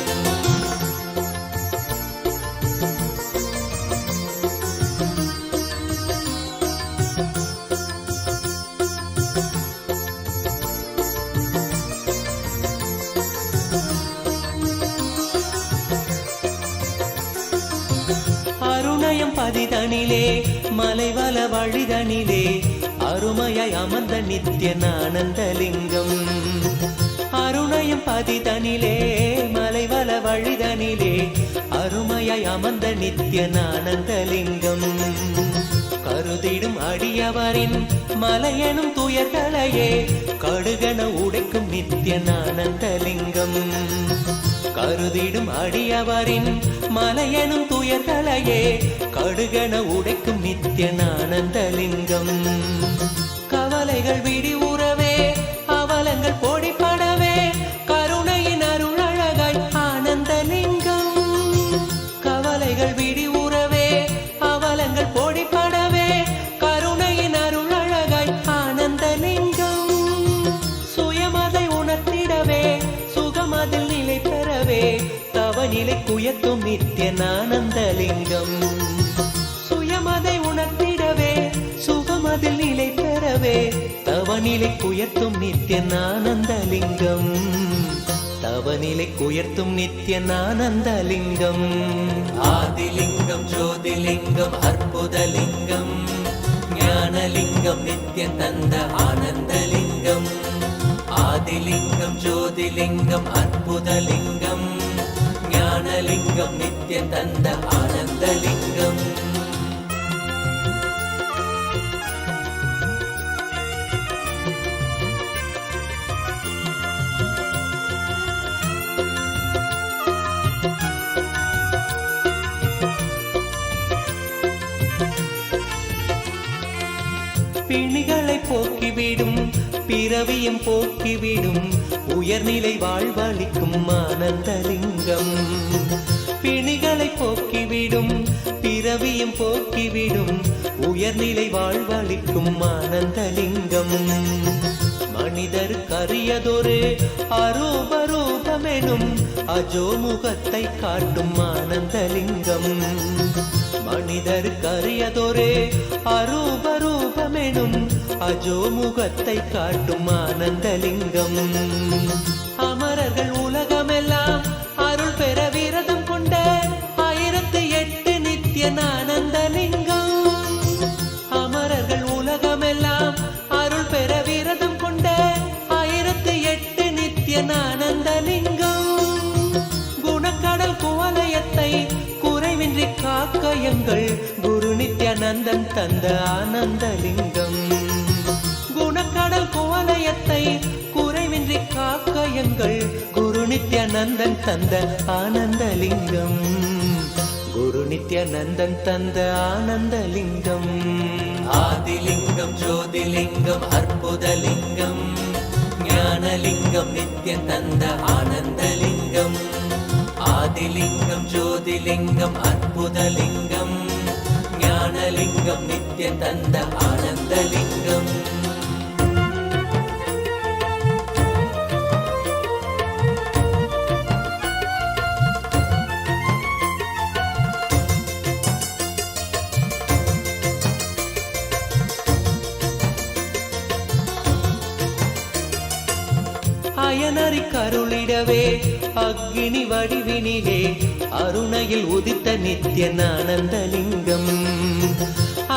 அருணயம் பதிதனிலே மலைவல வழிதனிலே அருமையாய் அமர்ந்த நித்யன் ஆனந்தலிங்கம் அருணயம் பதிதனிலே மலைவல வழிதனிலே அருமையாய் அமர்ந்த நித்யன் ஆனந்தலிங்கம் கருதிடும் அடியவரின் மலையெனும் துயர்களையே கடுகன உடைக்கும் நித்யன் ஆனந்தலிங்கம் கருதிடும் அடியவரின் மலையெனும் துயர்களையே கடுகன உடைக்கும் நித்யன் ஆனந்தலிங்கம் கவலைகள் விடி உறவே அவலங்கள் பொடிப்படவே கருணையின் அருளழகாய் ஆனந்தலிங்கம் கவலைகள் விடி உறவே அவலங்கள் பொடிப்படவே கருணையின் அருளழகாய் ஆனந்தலிங்கம் சுயமதை உணர்த்திடவே சுகமதில் நிலை பெறவே தவநிலை குயத்தும் நித்யன் ஆனந்தலிங்கம் சுயமதை உணர்த்திடவே சுகமதில் நிலை பெறவே தவநிலை குயர்த்தும் நித்யன் ஆனந்தலிங்கம் தவநிலை குயர்த்தும் நித்யன் ஆனந்தலிங்கம் ஆதிலிங்கம் ஜோதிலிங்கம் அற்புதலிங்கம் ஞானலிங்கம் நித்யன் தந்த ஆனந்தலிங்கம் ஆதிலிங்கம் ஜோதிலிங்கம் அற்புதலிங்கம் ஞானலிங்கம் நித்யன் தந்த ஆனந்தலிங்கம் பிணிகளை போக்கிவிடும் பிறவியும் போக்கிவிடும் உயர்நிலை வாழ்வளிக்கும் ஆனந்தலிங்கம் பிணிகளை போக்கிவிடும் பிறவியும் போக்கிவிடும் உயர்நிலை வாழ்வளிக்கும் ஆனந்தலிங்கம் மனிதருக்கரியதொரு அரூபரூபமெனும் அஜோமுகத்தை காட்டும் ஆனந்தலிங்கம் மனிதருக்கரியதொரு அரூபரூபமெனும் அஜோமுகத்தை காட்டும் ஆனந்தலிங்கம் அமரர்கள் உலகமெல்லாம் அருள் பெற விரதம் கொண்ட 1008 நித்யன் ஆனந்தலிங்கம் அமரர்கள் உலகமெல்லாம் அருள் பெற விரதம் கொண்ட 1008 நித்யன் ஆனந்தலிங்கம் குணக்கடல் குவலயத்தை குறைவின்றி காக்க எங்கள் குரு நித்யானந்தன் தந்த ஆனந்தலிங்கம் குணக்கடல் குவலயத்தை குறைவின்றி காக்க எங்கள் குரு நித்யானந்தன் தந்த ஆனந்தலிங்கம் குரு நித்யானந்தன் தந்த ஆனந்தலிங்கம் ஆதிலிங்கம் ஜோதிலிங்கம் அற்புதலிங்கம் ஞானலிங்கம் நித்யன் தந்த ஆனந்தலிங்கம் ஆதிலிங்கம் ஜோதிலிங்கம் அற்புதலிங்கம் ஞான ஞானலிங்கம் நித்யம் தந்த ஆனந்தலிங்கம். அயனறி கருளிடவே அக்னி வடிவினிலே அருணையில் உதித்த நித்ய ஆனந்தலிங்கம்.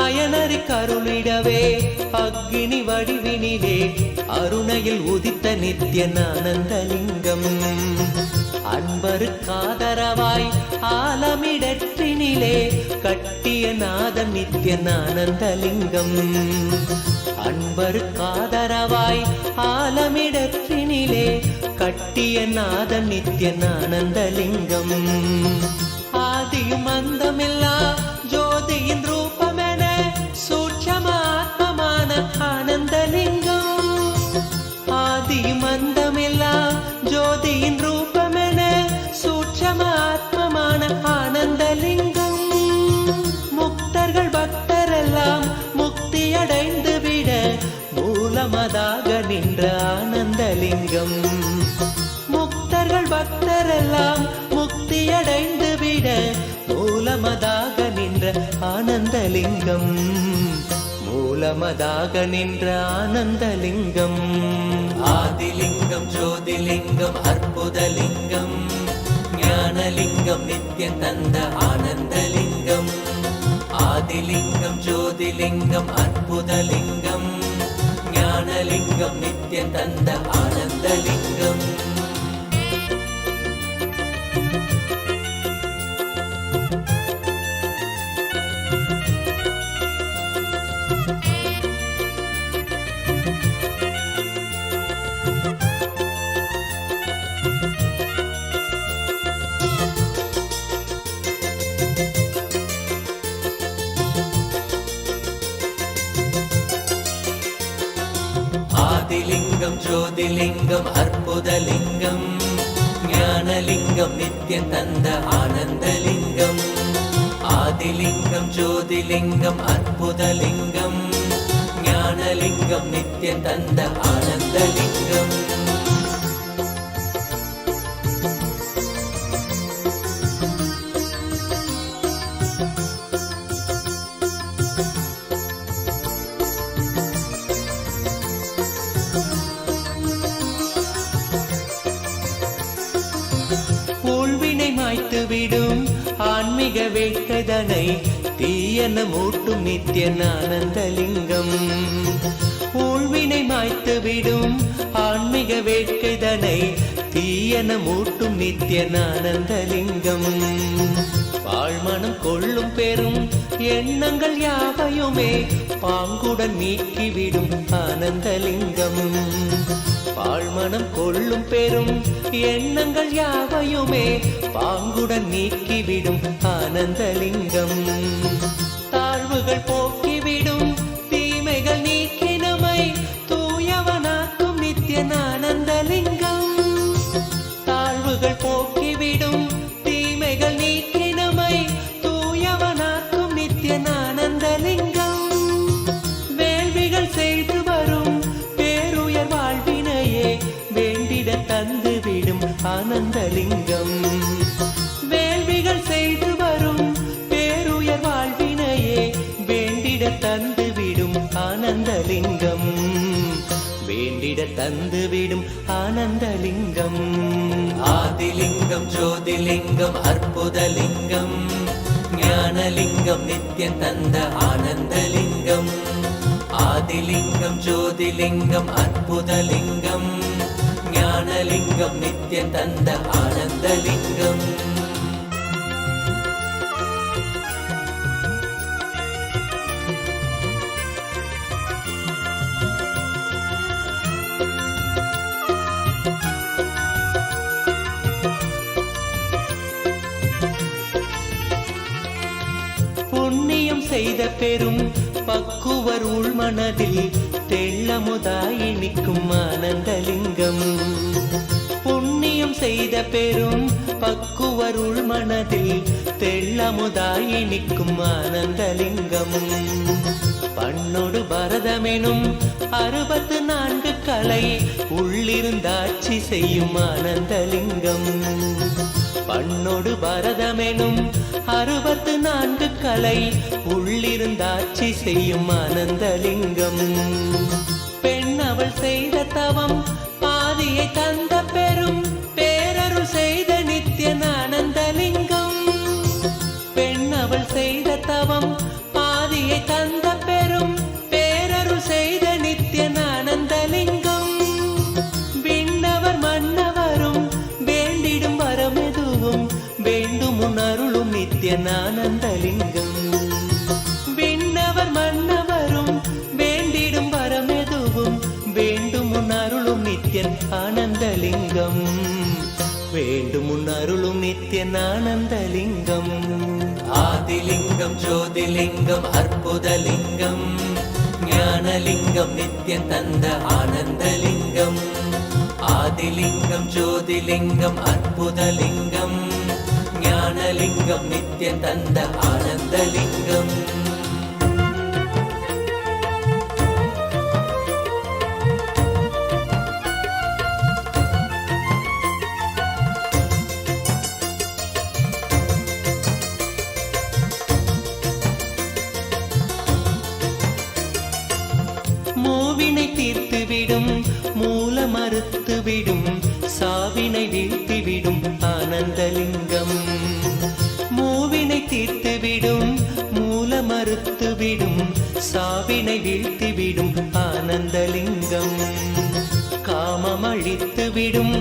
அயனறி கருளிடவே அக்னி வடிவினிலே அருணையில் உதித்த நித்ய ஆனந்தலிங்கம். அன்பருக்காதரவாய் ஆலமிடற்றினிலே கட்டிய நாதன் நித்ய ஆனந்தலிங்கம். அன்பருக்காதரவாய் ஆலமிடற்றினிலே கட்டிய நாதன் நித்ய ஆனந்தலிங்கம். ஆதியும் அந்தமில்லா ஜோதியின் ரூபமென சூட்சமாத்மமான ஆனந்தலிங்கம். ஆதியும் அந்தமில்லா ஜோதியின் ரூபமென சூட்சமாத்மமான ஆனந்தலிங்கம். முக்தர்கள் பக்தரெல்லாம் முக்தியடைந்து விட மூலமதாக நின்ற ஆனந்தலிங்கம். முக்தர்கள் பக்தரெல்லாம் முக்தியடைந்து விட மூலமதாக நின்ற ஆனந்தலிங்கம். மூலமதாக நின்ற ஆனந்தலிங்கம். ஆதிலிங்கம் ஜோதிலிங்கம் அற்புதலிங்கம். ஞானலிங்கம் நித்யம் தந்த ஆனந்தலிங்கம். ஆதிலிங்கம் ஜோதிலிங்கம் அற்புதலிங்கம். ஞானலிங்கம் நித்யம் தந்த ஆனந்தலிங்கம். ஆதிலிங்கம் ஜோதிலிங்கம் அற்புதலிங்கம். ஞானலிங்கம் நித்யம் தந்த ஆனந்தலிங்கம். ஆதிலிங்கம் ஜோதிலிங்கம் அற்புதலிங்கம். ஞானலிங்கம் நித்யம் தந்த ஆனந்தலிங்கம். ஊழ்வினை மாய்த்து விடும் ஆன்மீக வேட்கைதனை தீயன மூட்டும் நித்ய ஆனந்தலிங்கம். ஊழ்வினை மாய்த்து விடும் ஆன்மீக வேட்கைதனை தீயன மூட்டும் நித்ய ஆனந்தலிங்கம். வாழ்மனம் கொள்ளும் பெரும் எண்ணங்கள் யாவையுமே பாங்குடன் நீக்கிவிடும் ஆனந்தலிங்கம். வாழ்மனம் கொள்ளும் பெரும் எண்ணங்கள் யாவையுமே பாங்குடன் நீக்கிவிடும் ஆனந்தலிங்கம். தாழ்வுகள் போக்கிவிடும் தீமைகள் நீக்கி நம்மை தூயவனாக்கும் நித்ய ஆனந்தலிங்கம். தாழ்வுகள் போக்கிவிடும் தீமைகள் நீக்கி நம்மை தூயவனாக்கும் நித்ய ஆனந்தலிங்கம். வேள்விகள் செய்து வரும் பேருயர் வாழ்வினையே வேண்டிட தந்து விடும் ஆனந்தலிங்கம். வேள்விகள் செய்து வரும் பேருயர் வாழ்வினையே வேண்டிட தந்து விடும் ஆனந்தலிங்கம். வேண்டிட தந்து விடும் ஆனந்தலிங்கம். ஆதிலிங்கம் ஜோதிலிங்கம் அற்புதலிங்கம். ஞானலிங்கம் நித்யம் தந்த ஆனந்தலிங்கம். ஆதிலிங்கம் ஜோதிலிங்கம் அற்புதலிங்கம். ஞானலிங்கம் நித்யம் தந்த ஆனந்தலிங்கம். புண்ணியம் செய்த பெரும் பக்குவர் உள்மனதில் தெள்ளமுதாய் நிற்கும் ஆனந்தலிங்கம். புண்ணியம் செய்த பெரும் பக்குவருள் மனதில் தெள்ளமுதாயி நிற்கும் ஆனந்தலிங்கம். பண்ணொடு பரதமெனும் 64 கலை உள்ளிருந்தாட்சி செய்யும் ஆனந்தலிங்கம். பண்ணொடு பரதமெனும் 64 கலை உள்ளிருந்தாட்சி செய்யும் ஆனந்தலிங்கம். பெண் அவள் செய்த தவம் பாதியை தந்த பெரும் பேரருள் செய்த நித்யன் ஆனந்தலிங்கம். பெண் அவள் செய்த தவம் பாதியை தந்த பெரும் பேரருள் செய்த நித்யன் ஆனந்தலிங்கம். விண்ணவர் மன்னவரும் வேண்டிடும் வரமெதுவும் வேண்டும் உணருளும் நித்யன் ஆனந்தலிங்கம். விண்ணவர் மன்னவரும் வேண்டிடும் வரமெதுவும் வேண்டும் உணருளும் நித்யன் ஆனந்தலிங்கம். வேண்டும் உணருளும் நித்யன் ஆனந்தலிங்கம். ஆதிலிங்கம் ஜோதிலிங்கம் அற்புதலிங்கம் ஞானலிங்கம் நித்யன் தந்த ஆனந்தலிங்கம். ஆதிலிங்கம் ஜோதிலிங்கம் அற்புதலிங்கம் ஞானலிங்கம் நித்யன் தந்த ஆனந்தலிங்கம். மூவினை தீர்த்துவிடும் மூல மறுத்துவிடும் சாவினை வீழ்த்திவிடும் ஆனந்தலிங்கம். மூவினை தீர்த்துவிடும் மூல மறுத்துவிடும் சாவினை வீழ்த்திவிடும் ஆனந்தலிங்கம். காமம் அழித்துவிடும்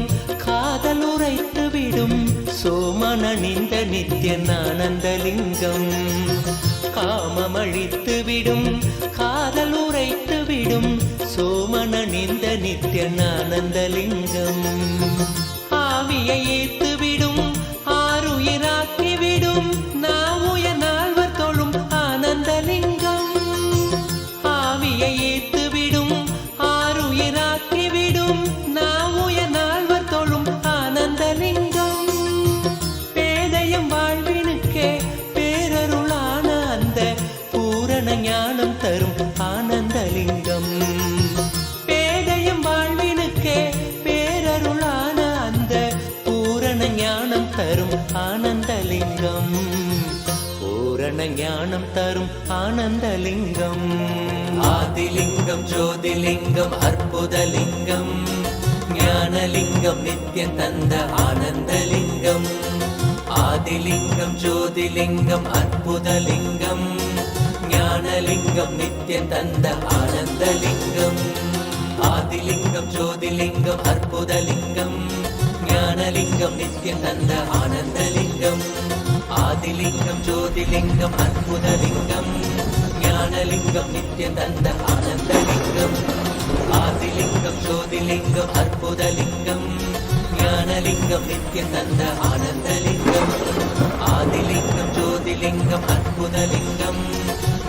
காதல் உரைத்துவிடும் சோமனணிந்த நித்யன் ஆனந்தலிங்கம். காமம் அழித்துவிடும் காதல் உரைத்துவிடும் சோமனணிந்த நித்யன் ஆனந்தலிங்கம். ஆவியை ஏத்துவிடும் ஆறுயிராக்கிவிடும் நாவுய நால்வர் தொழும் ஆனந்தலிங்கம். ஆவியை ஏத்துவிடும் ஆறுயிராக்கிவிடும் நாவுய நால்வர் தொழும் ஆனந்தலிங்கம். பேதையும் வாழ்வினுக்கே பேரருளான அந்த பூரண ஞானம் தரும் ஆனந்தலிங்கம். பேதையும் வாழ்வினுக்கே பேரருளான அந்த பூரண ஞானம் தரும் ஆனந்தலிங்கம். பூரண ஞானம் தரும் ஆனந்தலிங்கம். ஆதிலிங்கம் ஜோதிலிங்கம் அற்புதலிங்கம் ஞானலிங்கம் நித்யன் தந்த ஆனந்தலிங்கம். ஆதிலிங்கம் ஜோதிலிங்கம் அற்புதலிங்கம் ஞானலிங்கம் நித்யன் தந்த ஆனந்தலிங்கம். ஆதிலிங்கம் ஜோதிலிங்கம் அற்புதலிங்கம் ஞானலிங்கம் நித்யன் தந்த ஆனந்தலிங்கம். ஆதிலிங்கம் ஜோதிலிங்கம் அற்புதலிங்கம் ஞானலிங்கம் நித்யன் தந்த ஆனந்தலிங்கம். ஆதிலிங்கம் ஜோதிலிங்கம் அற்புதலிங்கம் ஞானலிங்கம் நித்யன் தந்த ஆனந்தலிங்கம். ஆதிலிங்கம் ஜோதிலிங்கம் அற்புதலிங்கம்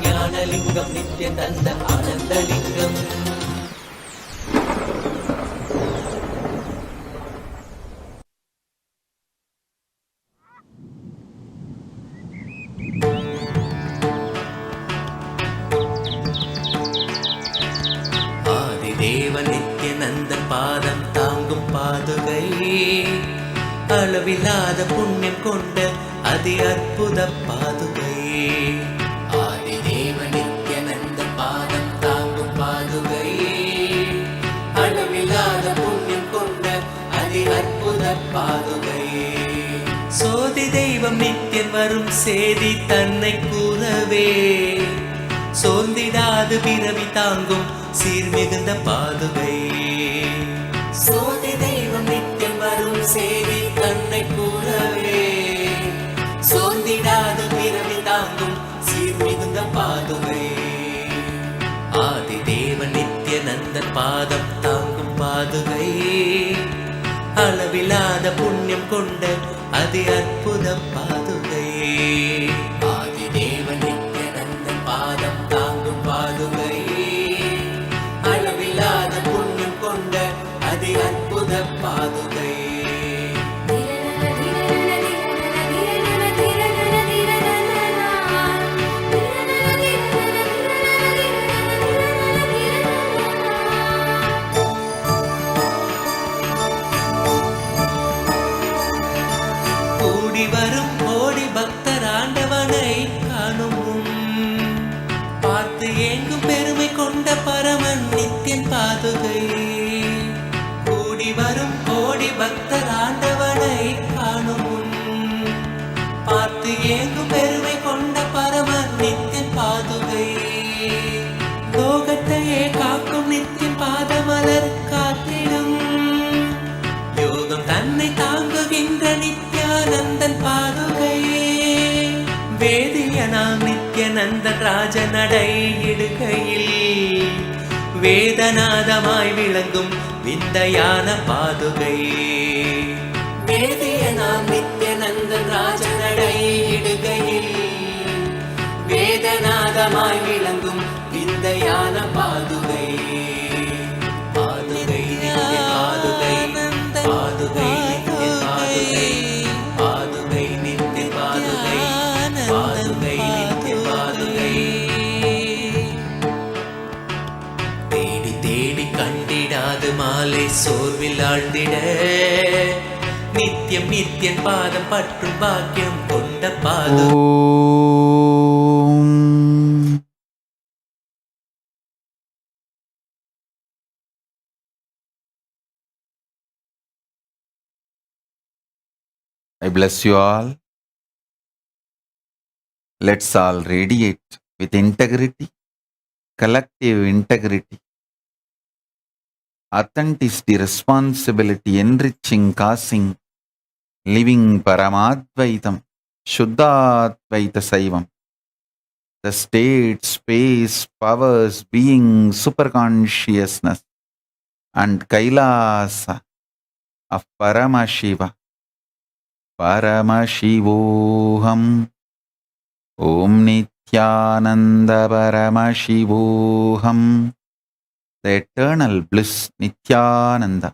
ஞானலிங்கம் நித்யன் தந்த ஆனந்தலிங்கம். ஆதிதேவன் நித்யநந்த பாதம் தாங்கும் பாதுகை அளவில்லாத புண்ணியம் கொண்ட அதி அற்புத பாதுகை. ஆதிதேவ நித்யநந்த பாதம் தாங்கும் பாதுகை அளவில்லாத புண்ணியம் கொண்ட அதி அற்புத பாதுகை. சோதி தெய்வம் நித்யன் வரும் சேதி தன்னை கூறவே சோர்ந்திடாது பிறவி தாங்கும் சீர்மிகுந்த பாதுகை. சோதி தெய்வம் நித்யம் வரும் சேதி தன்னை கூறவே சோர்ந்திடாது பிறவி தாங்கும் சீர்மிகுந்த பாதுகை. ஆதிதேவ நித்யநந்தன் பாதம் தாங்கும் பாதுகை அளவில்லாத புண்ணியம் கொண்ட அதி அற்புத பாதுகை. ஆதிதேவ நித்யநந்தன் பாதம் தாங்கும் பாதுகை அளவில்லாத புண்ணியம் கொண்ட அதி அற்புத பாதுகை. கொண்ட பரமன் நித்தியன் பாதுகை. கூடி வரும் கோடி பக்தர் ஆண்டவனை காணும் முன் பார்த்து ஏங்கும் பெருமை கொண்ட பரமன் நித்தியன் பாதுகை. லோகத்தையே காக்கும் நித்தியன் பாதமலர் காத்திடும் யோகம் தன்னை தாங்குகின்ற நித்யானந்தன் பாதுகை. வேதியனாம் நித்யானந்தன் ராஜநடை இடுகையில் வேதநாதமாய் விளங்கும் விந்தையான பாதுகை. வேதியனாம் நித்யானந்தன் ராஜநடை இடுகையில் வேதநாதமாய் விளங்கும் விந்தையான பாதுகை. பாதுகை நித்ய பாதுகை, பாதுகை நித்ய பாதுகை, பாதுகை நித்ய பாதுகை, பாதுகை நித்ய பாதுகை. தேடி தேடி கண்டிடாது மாலை சோர்வில் ஆழ்ந்திட நித்தியம் நித்தியன் பாதம் பற்றும் பாக்கியம் கொண்ட பாது. I bless you all. Let's all radiate with integrity, collective integrity, authenticity, responsibility, enriching, causing, living Paramadvaitam, Shuddhadvaita Saivam. The state, space, powers, being, superconsciousness, and Kailasa of Paramashiva. Paramashivoham. Om Nithyananda Paramashivoham. The eternal bliss Nithyananda.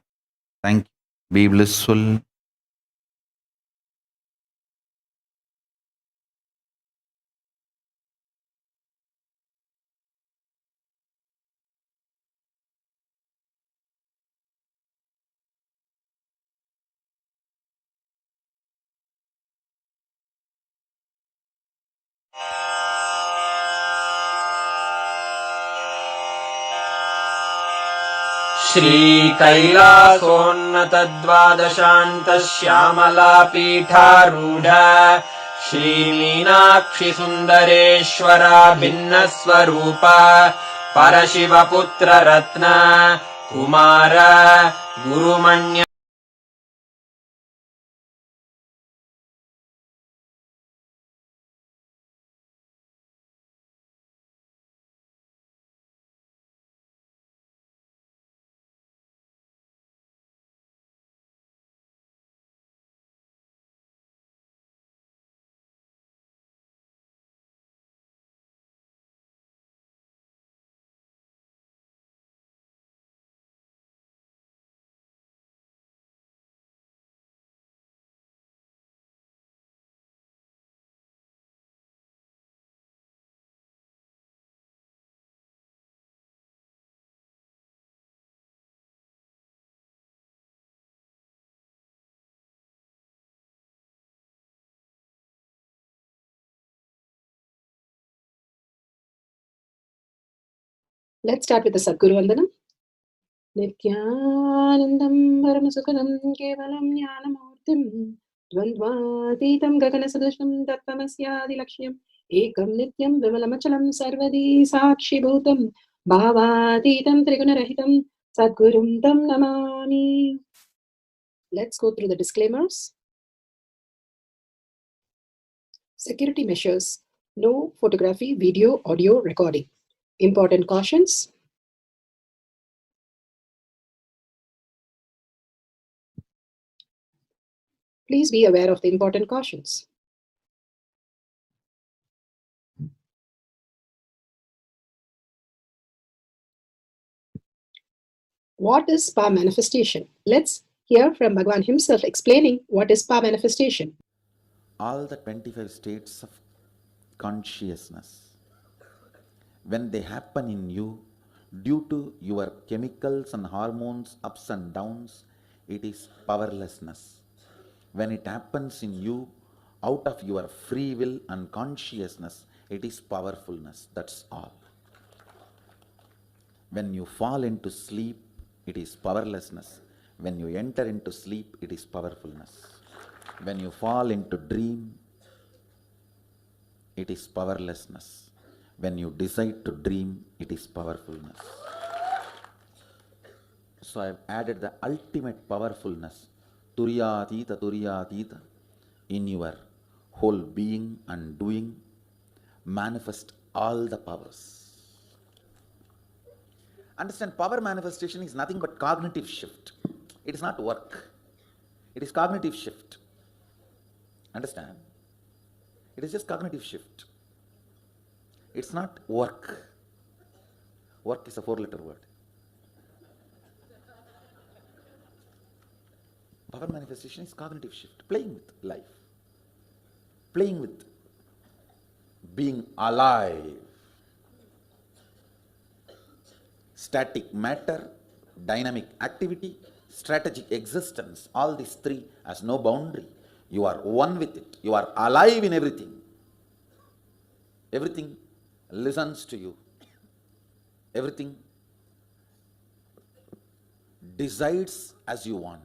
Thank you. Be blissful. श्रीकैलासोन्नतद्वादशान्तश्यामलापीठारूढ श्रीमीनाक्षिसुन्दरेश्वरा भिन्नस्वरूप परशिवपुत्ररत्न Kumar गुरुमण्य Let's start with the Sadguru Vandanam. Nithyanandam Paramasukhanam Kevalam Jnanamurtim Dvandvatitam Gaganasadusham Tattamasyadi Lakshyam Ekam Nityam Vimalamachalam Sarvadi Sakshi Bhutam Bhavatitam Trigunarahitam Sadgurum Tam Namami. Let's go through the disclaimers. Security measures. No photography, video, audio recording. Important cautions. Please be aware of the important cautions. What is spa manifestation? Let's hear from Bhagavan himself explaining what is spa manifestation. All the 25 states of consciousness, when they happen in you, due to your chemicals and hormones ups and downs, it is powerlessness. When it happens in you, out of your free will and consciousness, it is powerfulness. That's all. When you fall into sleep, it is powerlessness. When you enter into sleep, it is powerfulness. When you fall into dream, it is powerlessness. When you decide to dream, it is powerfulness. So I have added the ultimate powerfulness, Turiyatita, in your whole being and doing, manifest all the powers. Understand, power manifestation is nothing but cognitive shift. It is not work. It is cognitive shift. Understand? It is just cognitive shift. It's not work. Work is a 4-letter word. Power manifestation is cognitive shift, playing with life, playing with being alive. Static matter, dynamic activity, strategic existence, all these three has no boundary. You are one with it. You are alive in everything. Everything listens to you. Everything decides as you want.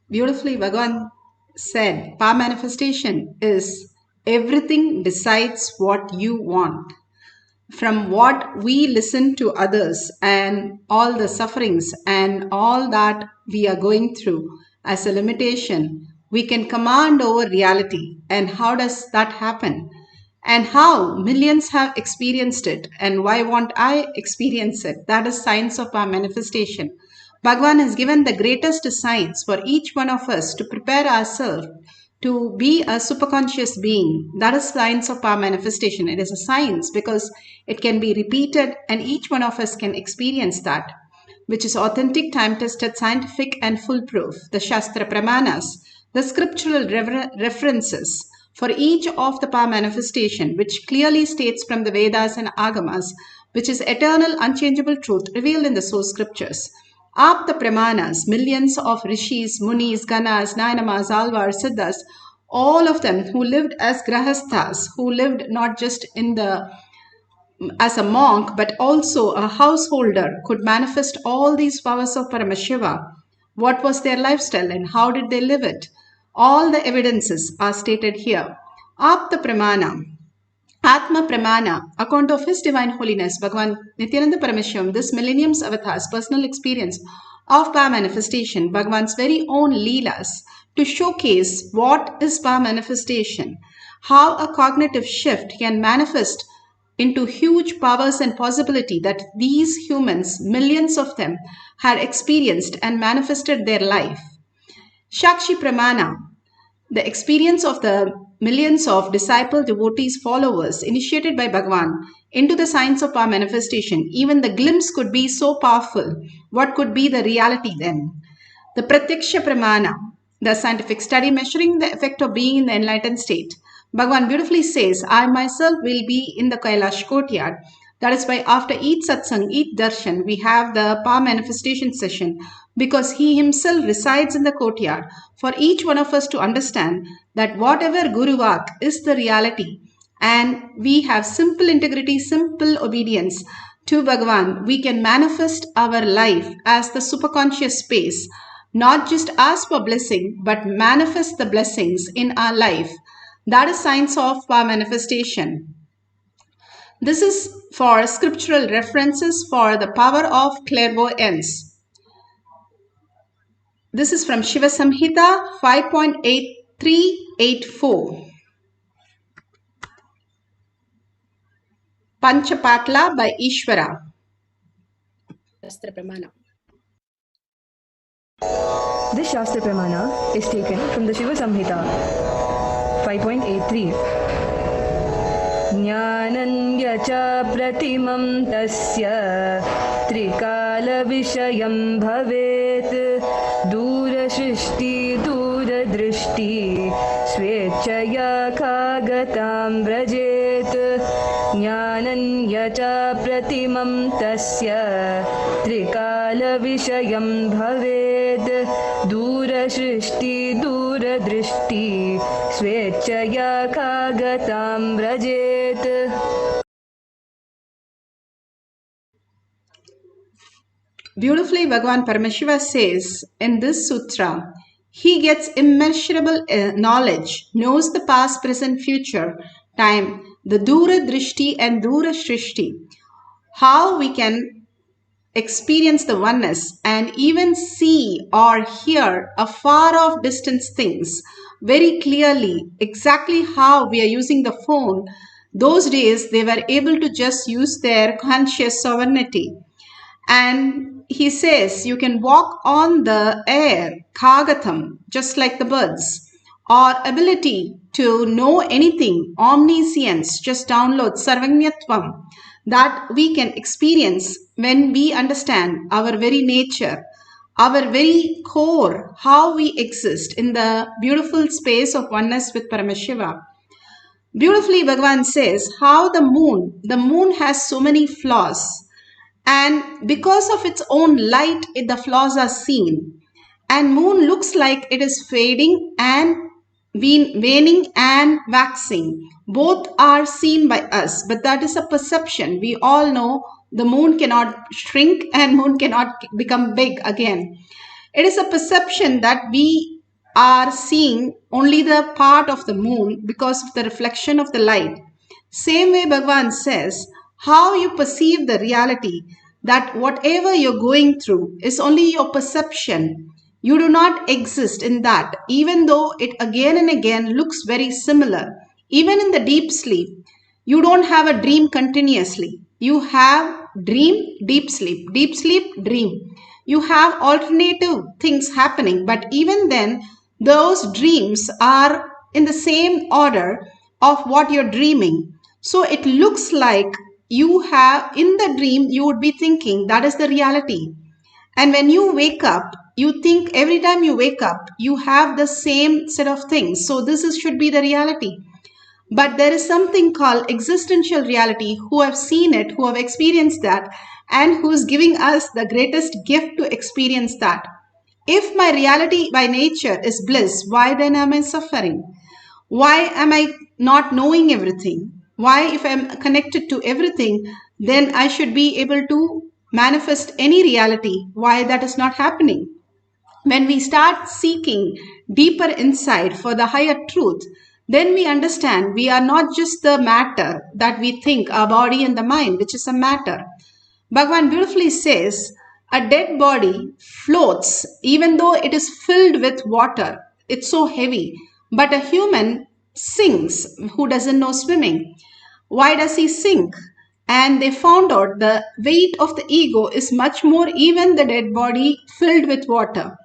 Beautifully, Bhagavan said, power manifestation is everything decides what you want. From what we listen to others and all the sufferings and all that we are going through as a limitation, we can command over reality. And how does that happen? And how millions have experienced it, and why won't I experience it? That is science of our manifestation. Bhagavan has given the greatest science for each one of us to prepare ourselves to be a superconscious being. That is science of our manifestation. It is a science because it can be repeated and each one of us can experience that, which is authentic, time-tested, scientific and foolproof. The Shastra Pramanas, the scriptural references for each of the power manifestation, which clearly states from the Vedas and Agamas, which is eternal, unchangeable truth revealed in the source scriptures. Apta Pramanas, millions of rishis, munis, ganas, nainamas, alvars, siddhas, all of them who lived as grahasthas, who lived not just as a monk, but also a householder, could manifest all these powers of Paramashiva. What was their lifestyle and how did they live it? All the evidences are stated here. Apta Pramana, Atma Pramana, account of His Divine Holiness, Bhagavan Nithyananda Paramashivam, this millennium's avatar's personal experience of power manifestation, Bhagavan's very own Leelas, to showcase what is power manifestation, how a cognitive shift can manifest into huge powers and possibility that these humans, millions of them, had experienced and manifested their life. Shakshi Pramana, the experience of the millions of disciple, devotees, followers initiated by Bhagavan into the science of power manifestation, even the glimpse could be so powerful. What could be the reality then? The Pratyaksha Pramana, the scientific study measuring the effect of being in the enlightened state. Bhagavan beautifully says, I myself will be in the Kailasa courtyard. That is why after each satsang, each darshan, we have the power manifestation session, because he himself resides in the courtyard for each one of us to understand that whatever Guru Vak is the reality, and we have simple integrity, simple obedience to Bhagavan, we can manifest our life as the superconscious space, not just ask for blessing, but manifest the blessings in our life. That is science of power manifestation. This is for scriptural references for the power of clairvoyance. This is from Shiva Samhita 5.8384. Panchapatla by Ishvara. Shastra Pramana. This Shastra Pramana is taken from the Shiva Samhita 5.83. Jnananya cha pratimam tasya trikala vishayam bhavet dura shrishti dura drishti swechaya khagatam vrajet Jnananya cha pratimam tasya trikala vishayam bhaved dura shrishti dura drishti दृष्टि स्वेच्छया कागतां व्रजेत्. Beautifully, Bhagavan Paramashiva says in this sutra, he gets immeasurable knowledge, knows the past, present, future, time, the Dura Drishti and Dura Shrishti, how we can experience the oneness and even see or hear afar off distance things very clearly, exactly how we are using the phone. Those days, they were able to just use their conscious sovereignty. And he says you can walk on the air, kagatham, just like the birds, or ability to know anything, omniscience, just download sarvagnyatvam, that we can experience when we understand our very nature, our very core, how we exist in the beautiful space of oneness with Paramashiva. Beautifully, Bhagavan says how the moon has so many flaws. And because of its own light, the flaws are seen. And moon looks like it is fading and waning and waxing. Both are seen by us, but that is a perception. We all know the moon cannot shrink and moon cannot become big again. It is a perception that we are seeing only the part of the moon because of the reflection of the light. Same way Bhagavan says, how you perceive the reality, that whatever you're going through is only your perception. You do not exist in that, even though it again and again looks very similar. Even in the deep sleep, you don't have a dream continuously. You have dream, deep sleep, dream. You have alternative things happening, but even then, those dreams are in the same order of what you're dreaming. So it looks like you have, in the dream, you would be thinking that is the reality. And when you wake up, you think every time you wake up, you have the same set of things. So this should be the reality. But there is something called existential reality, who have seen it, who have experienced that, and who is giving us the greatest gift to experience that. If my reality by nature is bliss, why then am I suffering? Why am I not knowing everything? Why, if I am connected to everything, then I should be able to manifest any reality? Why that is not happening? When we start seeking deeper insight for the higher truth, then we understand we are not just the matter that we think, our body and the mind, which is a matter. Bhagavan beautifully says, a dead body floats even though it is filled with water. It's so heavy. But a human sinks who doesn't know swimming. Why does he sink? And they found out the weight of the ego is much more even the dead body filled with water.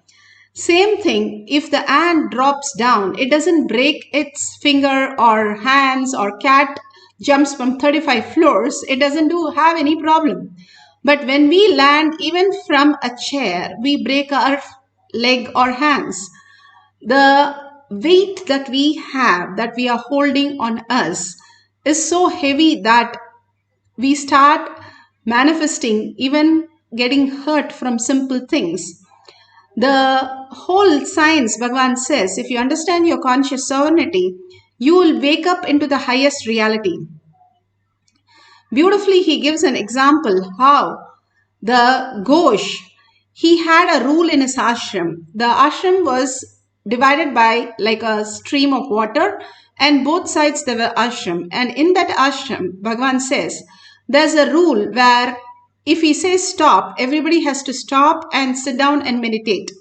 Same thing, if the ant drops down, it doesn't break its finger or hands, or cat jumps from 35 floors, it doesn't have any problem. But when we land even from a chair, we break our leg or hands. The weight that we have, that we are holding on us, is so heavy that we start manifesting, even getting hurt from simple things. The whole science, Bhagavan says, if you understand your conscious sovereignty, you will wake up into the highest reality. Beautifully, he gives an example how the Ghosh, he had a rule in his ashram. The ashram was divided by like a stream of water, and both sides there were ashram. And in that ashram, Bhagavan says, there's a rule where if he says stop, everybody has to stop and sit down and meditate.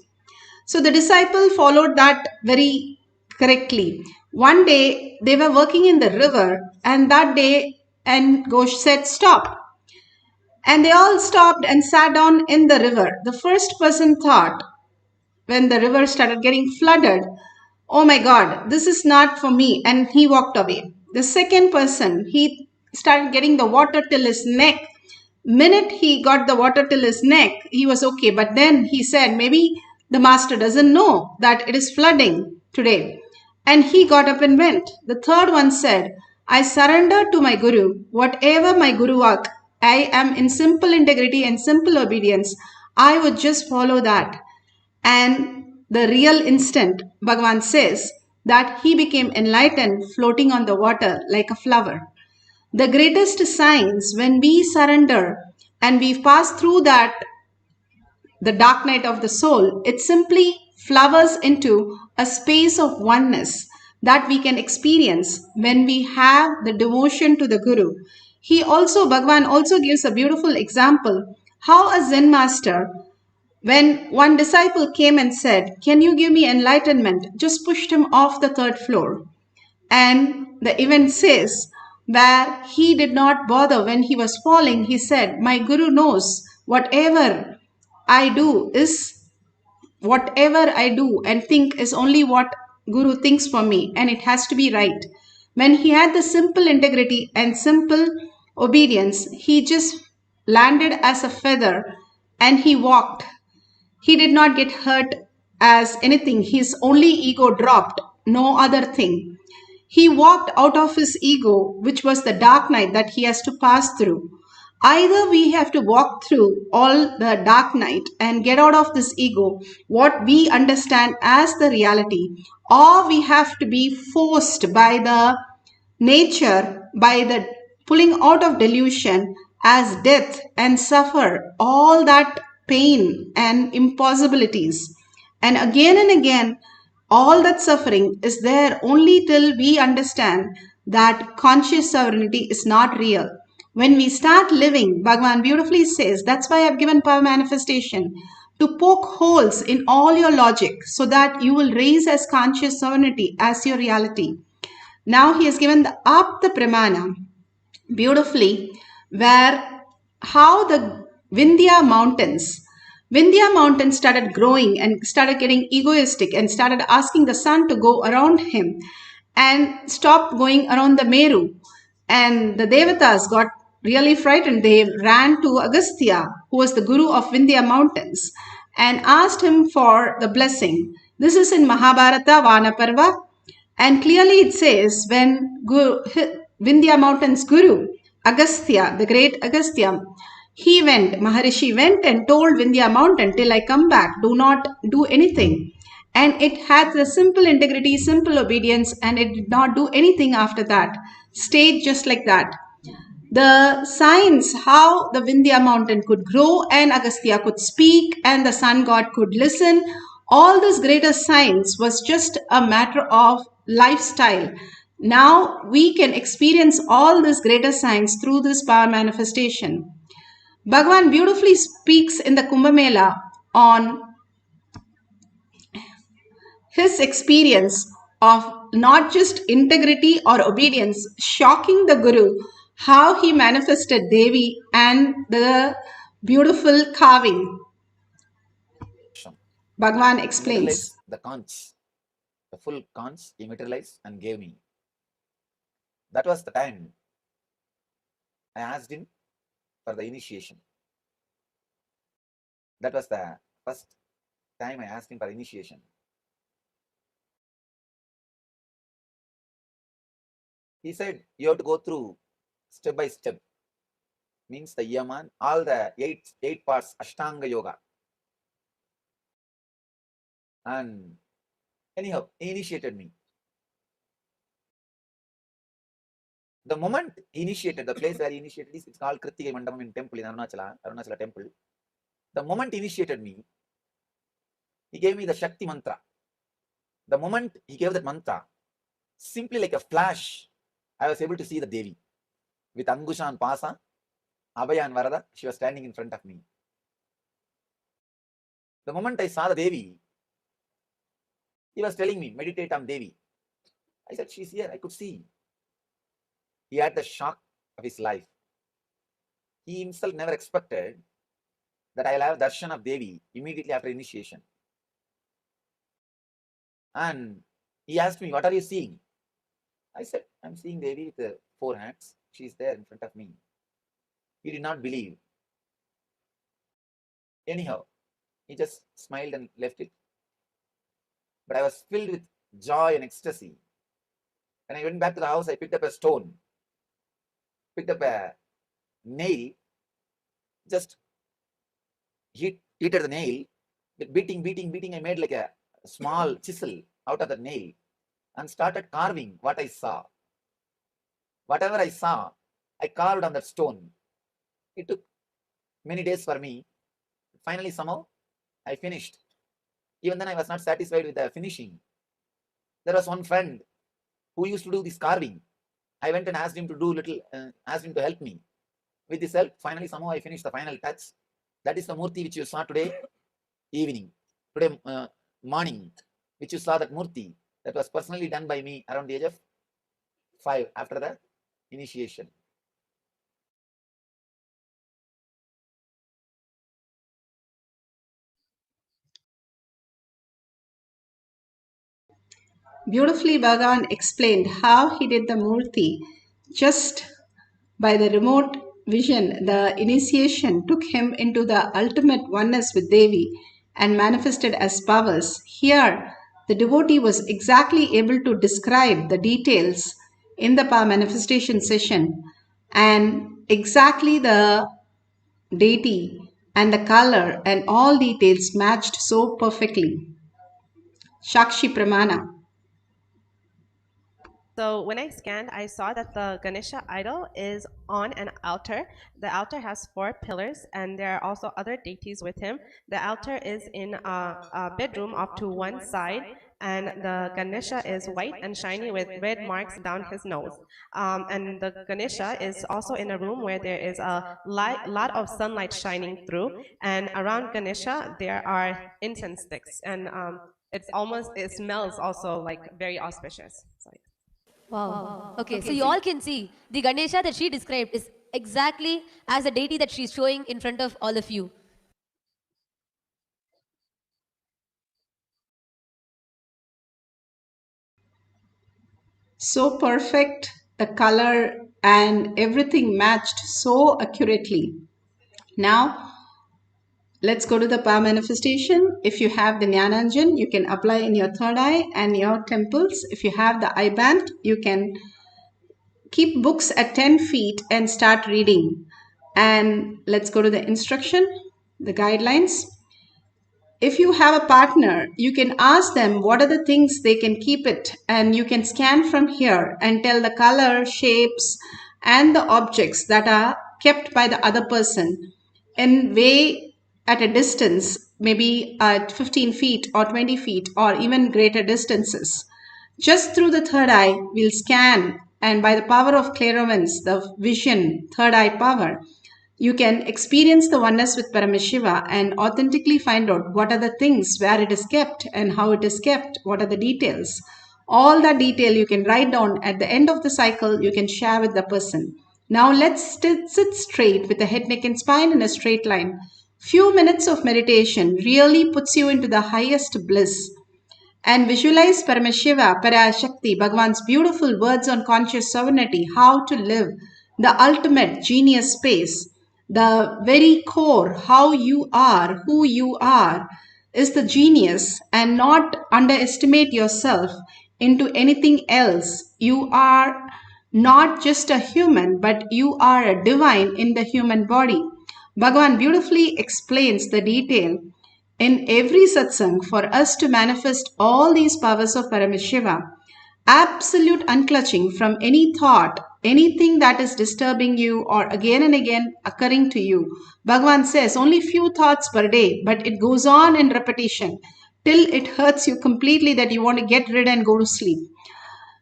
So the disciple followed that very correctly. One day they were working in the river, and that day and Ghosh said stop. And they all stopped and sat down in the river. The first person thought, when the river started getting flooded, oh my God, this is not for me, and he walked away. The second person, he started getting the water till his neck. Minute he got the water till his neck, he was okay. But then he said, maybe the master doesn't know that it is flooding today. And he got up and went. The third one said, I surrender to my Guru. Whatever my Guru work, I am in simple integrity and simple obedience. I would just follow that. And the real instant, Bhagavan says, that he became enlightened, floating on the water like a flower. The greatest signs when we surrender and we pass through that, the dark night of the soul, it simply flowers into a space of oneness that we can experience when we have the devotion to the Guru. Bhagavan also gives a beautiful example how a Zen master, when one disciple came and said, "Can you give me enlightenment?" just pushed him off the third floor. And the event says, where he did not bother when he was falling, he said, "My Guru knows whatever I do and think is only what Guru thinks for me, and it has to be right." When he had the simple integrity and simple obedience, he just landed as a feather and he walked. He did not get hurt as anything. His only ego dropped, no other thing. He walked out of his ego, which was the dark night that he has to pass through. Either we have to walk through all the dark night and get out of this ego, what we understand as the reality, or we have to be forced by the nature, by the pulling out of delusion as death and suffer all that pain and impossibilities. And again, all that suffering is there only till we understand that conscious sovereignty is not real. When we start living, Bhagavan beautifully says, that's why I've given power manifestation, to poke holes in all your logic so that you will raise as conscious sovereignty as your reality. Now he has given the Apta Pramana beautifully, where how the Vindhya mountains started growing and started getting egoistic and started asking the sun to go around him and stopped going around the Meru. And the Devatas got really frightened. They ran to Agastya, who was the guru of Vindhya mountains, and asked him for the blessing. This is in Mahabharata Vanaparva. And clearly it says when Vindhya mountain's guru, Agastya, the great Agastya, Maharishi went and told Vindhya mountain, "Till I come back, do not do anything." And it had the simple integrity, simple obedience, and it did not do anything after that. Stayed just like that. The signs how the Vindhya mountain could grow and Agastya could speak and the sun god could listen, all these greater signs was just a matter of lifestyle. Now we can experience all these greater signs through this power manifestation. Bhagavan beautifully speaks in the Kumbh Mela on his experience of not just integrity or obedience, shocking the Guru, how he manifested Devi and the beautiful carving. Bhagavan explains. The conch, the full conch, he materialized and gave me. That was the time I asked him for the initiation. That was the first time I asked him for initiation. He said, you have to go through step by step. Means the Yaman, all the eight parts, Ashtanga Yoga. And anyhow, he initiated me. The moment he initiated, the place where he initiated is, it's called Krittikai Mandapam in temple in Arunachala temple. The moment he initiated me, he gave me the Shakti mantra. The moment he gave that mantra, simply like a flash, I was able to see the Devi. With Angusha and Pasa, Abhaya and Varada, she was standing in front of me. The moment I saw the Devi, he was telling me, meditate on Devi. I said, she's here, I could see. He had the shock of his life. He himself never expected that I'll have darshan of Devi immediately after initiation. And he asked me, what are you seeing? I said, I'm seeing Devi with the 4 hands. She's there in front of me. He did not believe. Anyhow, he just smiled and left it. But I was filled with joy and ecstasy. When I went back to the house, I picked up a stone, picked up a nail, just hit at the nail, with beating. I made like a small chisel out of the nail and started carving what I saw. Whatever I saw, I carved on that stone. It took many days for me. Finally, somehow, I finished. Even then, I was not satisfied with the finishing. There was one friend who used to do this carving. I went and asked him to do asked him to help me. With his help, finally, somehow I finished the final touch. That is the Murti which you saw today evening, today morning, which you saw that Murti. That was personally done by me around the age of 5 after the initiation. Beautifully, Bhagavan explained how he did the Murti just by the remote vision. The initiation took him into the ultimate oneness with Devi and manifested as powers. Here, the devotee was exactly able to describe the details in the power manifestation session, and exactly the deity and the color and all details matched so perfectly. Shakshi Pramana. So when I scanned, I saw that the Ganesha idol is on an altar. The altar has 4 pillars, and there are also other deities with him. The altar is in a bedroom off to one side, and the Ganesha is white and shiny with red marks down his nose. And the Ganesha is also in a room where there is a lot of sunlight shining through, and around Ganesha there are incense sticks, and it smells also like very auspicious. Sorry. Wow. Okay, so you all can see the Ganesha that she described is exactly as the deity that she's showing in front of all of you. So perfect, the color and everything matched so accurately. Now, let's go to the power manifestation. If you have the Jnananjan, you can apply in your third eye and your temples. If you have the eye band, you can keep books at 10 feet and start reading. And let's go to the instruction, the guidelines. If you have a partner, you can ask them what are the things they can keep it, and you can scan from here and tell the color, shapes, and the objects that are kept by the other person in way at a distance, maybe at 15 feet or 20 feet or even greater distances. Just through the third eye, we'll scan, and by the power of clairvoyance, the vision, third eye power, you can experience the oneness with Paramashiva and authentically find out what are the things, where it is kept and how it is kept, what are the details. All that detail you can write down at the end of the cycle, you can share with the person. Now let's sit straight with the head, neck and spine in a straight line. Few minutes of meditation really puts you into the highest bliss. And visualize Paramashiva, Parashakti, Bhagavan's beautiful words on conscious sovereignty, how to live, the ultimate genius space. The very core, how you are, who you are, is the genius, and not underestimate yourself into anything else. You are not just a human, but you are a divine in the human body. Bhagavan beautifully explains the detail in every satsang for us to manifest all these powers of Paramashiva. Absolute unclutching from any thought, anything that is disturbing you or again and again occurring to you. Bhagavan says only few thoughts per day, but it goes on in repetition till it hurts you completely that you want to get rid and go to sleep.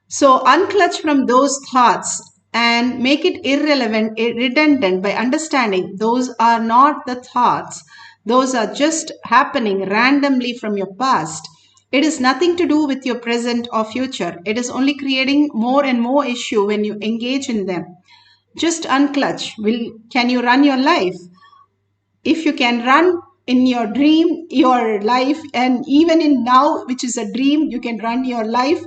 So unclutch from those thoughts and make it irrelevant, redundant by understanding those are not the thoughts. Those are just happening randomly from your past. It is nothing to do with your present or future. It is only creating more and more issue when you engage in them. Just unclutch. Can you run your life? If you can run in your dream, your life, and even in now, which is a dream, you can run your life.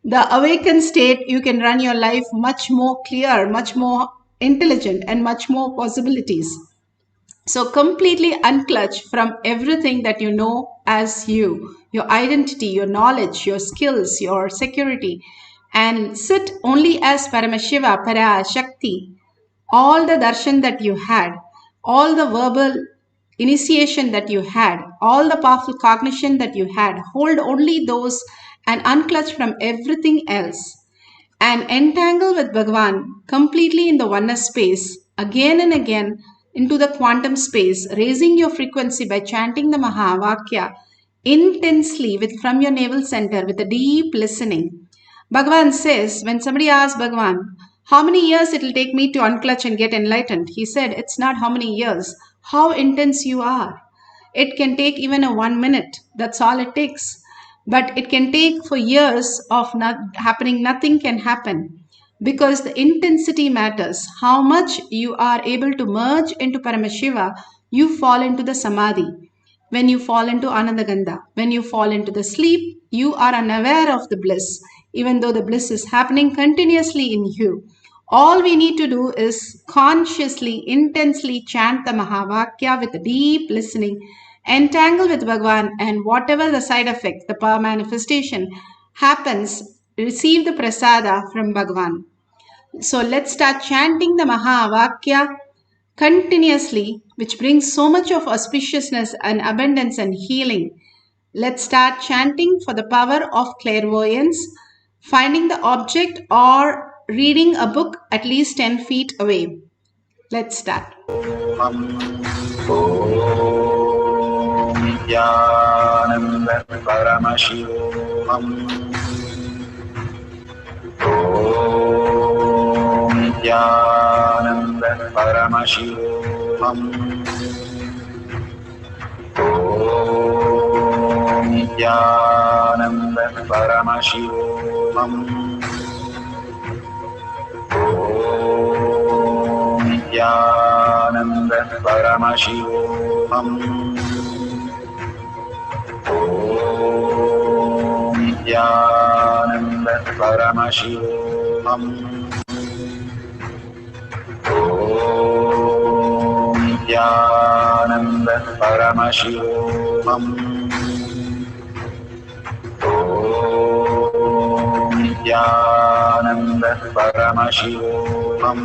The awakened state, you can run your life much more clear, much more intelligent, and much more possibilities. So completely unclutch from everything that you know as you, your identity, your knowledge, your skills, your security, and sit only as Paramashiva, Parashakti. All the darshan that you had, all the verbal initiation that you had, all the powerful cognition that you had, hold only those and unclutch from everything else and entangle with Bhagavan completely in the oneness space again and again into the quantum space, raising your frequency by chanting the Mahavakya intensely from your navel center with a deep listening. Bhagavan says, when somebody asks Bhagavan, how many years it will take me to unclutch and get enlightened? He said, it's not how many years, how intense you are. It can take even a 1 minute. That's all it takes. But it can take for years of not happening, nothing can happen. Because the intensity matters. How much you are able to merge into Paramashiva, you fall into the Samadhi. When you fall into Anandagandha, when you fall into the sleep, you are unaware of the bliss, even though the bliss is happening continuously in you. All we need to do is consciously, intensely chant the Mahavakya with deep listening, entangle with Bhagavan, and whatever the side effect, the power manifestation happens, receive the prasada from Bhagavan. So let's start chanting the Mahavakya continuously, which brings so much of auspiciousness and abundance and healing. Let's start chanting for the power of clairvoyance, finding the object or reading a book at least 10 feet away. Let's start. Nithyananda Paramashivoham. Nithyananda Paramashivoham. Nithyananda Paramashivoham. Nithyananda Paramashivoham. Nithyananda Paramashivoham. Nithyananda Paramashivoham. Nithyananda Paramashivoham.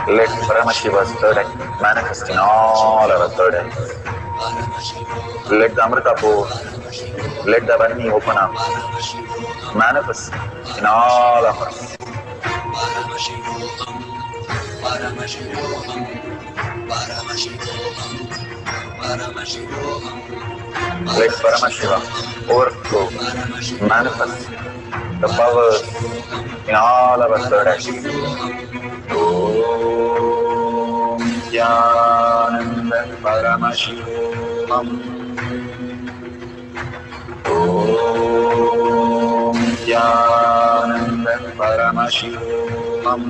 Let Paramashiva's third eye manifest in all our third eyes. Let the Amrita pour, let the Varni open up, manifest in all of us. Let Paramashiva overflow, manifest the powers in all our third eyes. Om Nithyananda Paramashivoham. Om Nithyananda Paramashivoham.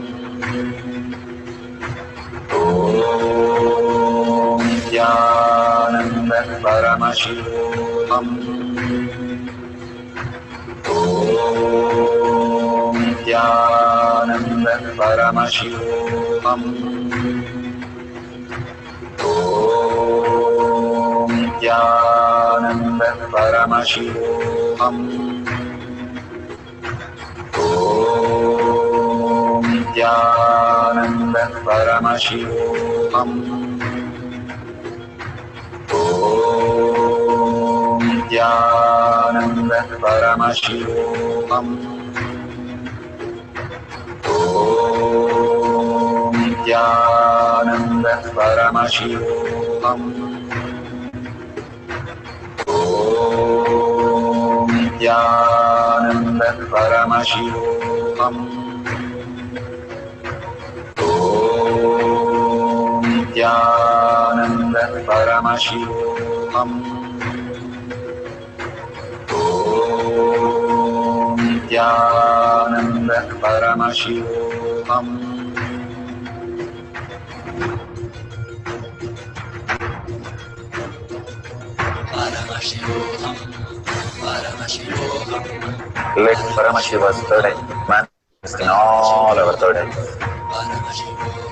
Om Nithyananda Paramashivoham. Om Nithyananda Paramashivoham. Om Nithyananda Paramashivoham. Om Nithyananda Paramashivoham. Om Nithyananda Paramashivoham. Om Nithyananda Paramashivoham. Om Nithyananda Paramashivoham. Om Nithyananda Paramashivoham. Om Nithyananda Paramashivoham. Let Paramashiva's third eye manifest in all our third eyes.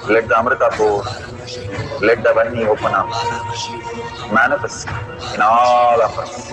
Let the Amrita pour, let the Varni open up, manifest in all of us.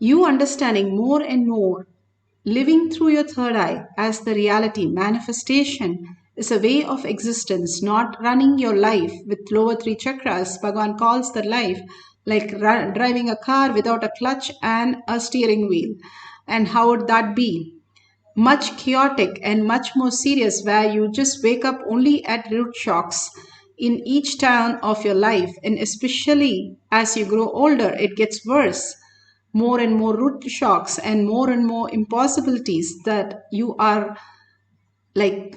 you understanding more and more, living through your third eye as the reality, manifestation is a way of existence, not running your life with lower three chakras. Bhagavan calls the life like driving a car without a clutch and a steering wheel. And how would that be? Much chaotic and much more serious, where you just wake up only at root shocks in each turn of your life. And especially as you grow older, it gets worse. More and more root shocks and more impossibilities that you are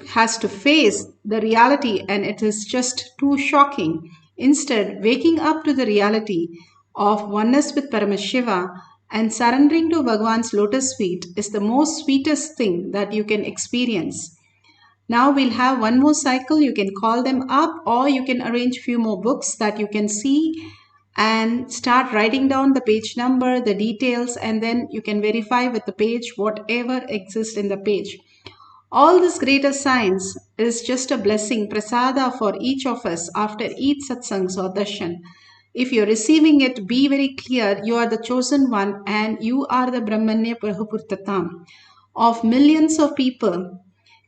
has to face the reality, and it is just too shocking. Instead, waking up to the reality of oneness with Paramashiva and surrendering to Bhagavan's lotus feet is the most sweetest thing that you can experience. Now we'll have one more cycle. You can call them up, or you can arrange few more books that you can see and start writing down the page number, the details, and then you can verify with the page whatever exists in the page. All this greater science is just a blessing, prasada for each of us after each satsangs or darshan. If you're receiving it, be very clear, you are the chosen one and you are the Brahmanya Prahupurtatam. Of millions of people,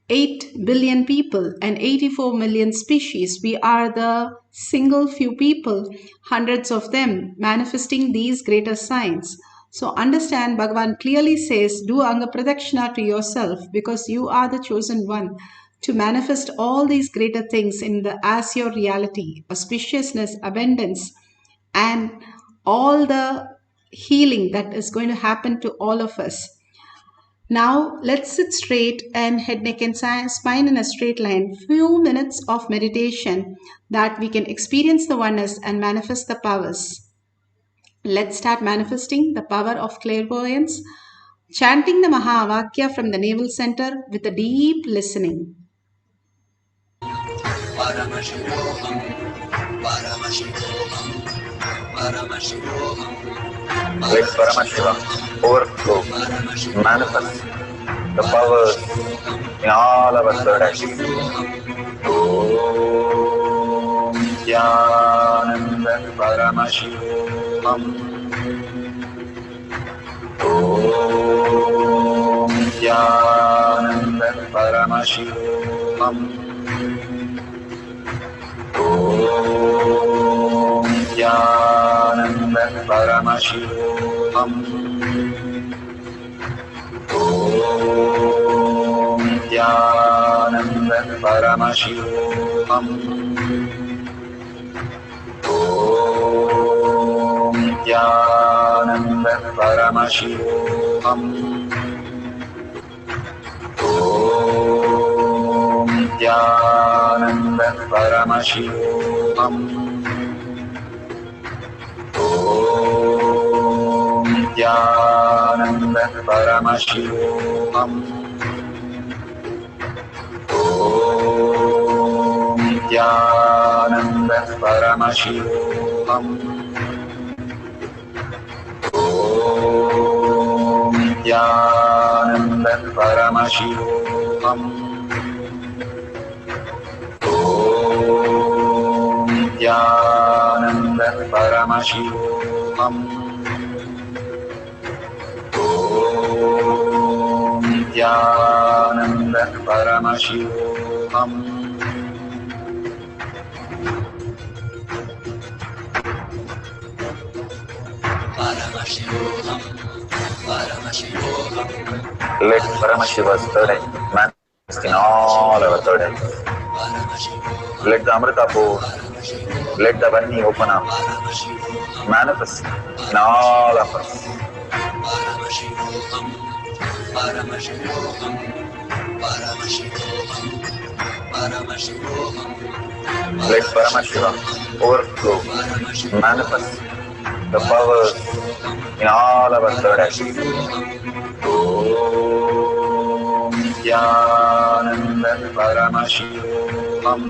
8 billion people and 84 million species, we are the single few people, hundreds of them, manifesting these greater signs. So understand, Bhagavan clearly says, do Anga Pradakshina to yourself, because you are the chosen one to manifest all these greater things as your reality, auspiciousness, abundance, and all the healing that is going to happen to all of us. Now let's sit straight and head, neck and spine in a straight line. Few minutes of meditation that we can experience the oneness and manifest the powers. Let's start manifesting the power of clairvoyance, chanting the Mahavakya from the navel center with a deep listening. Paramashivoham, Paramashivoham, Paramashivoham. Let Paramashiva overflow, manifest the powers in all our third eye. Om Jnananda Paramashivoham. Om Jnananda Paramashivoham. Om Jnananda Paramashivoham. Om Jnananda Paramashivoham. Om Jnananda Paramashivoham. Om Jnananda Paramashivoham. Om Jnananda Paramashivoham. Om Jnananda Paramashivoham. Om Jnananda Paramashivoham. Om Jnananda Paramashivoham. Om Jnananda Paramashivoham. Paramashivoham, Paramashivoham. Let Paramashiva's third eye manifest in all our third eyes. Let the Amrita pour, let the Varni open up, manifest in all of us. Paramashivoham, Paramashivoham, Paramashivoham, Paramashivoham. Let Paramashiva overflow, manifest the powers in all our third eyes. Om Jnananda Paramashivoham.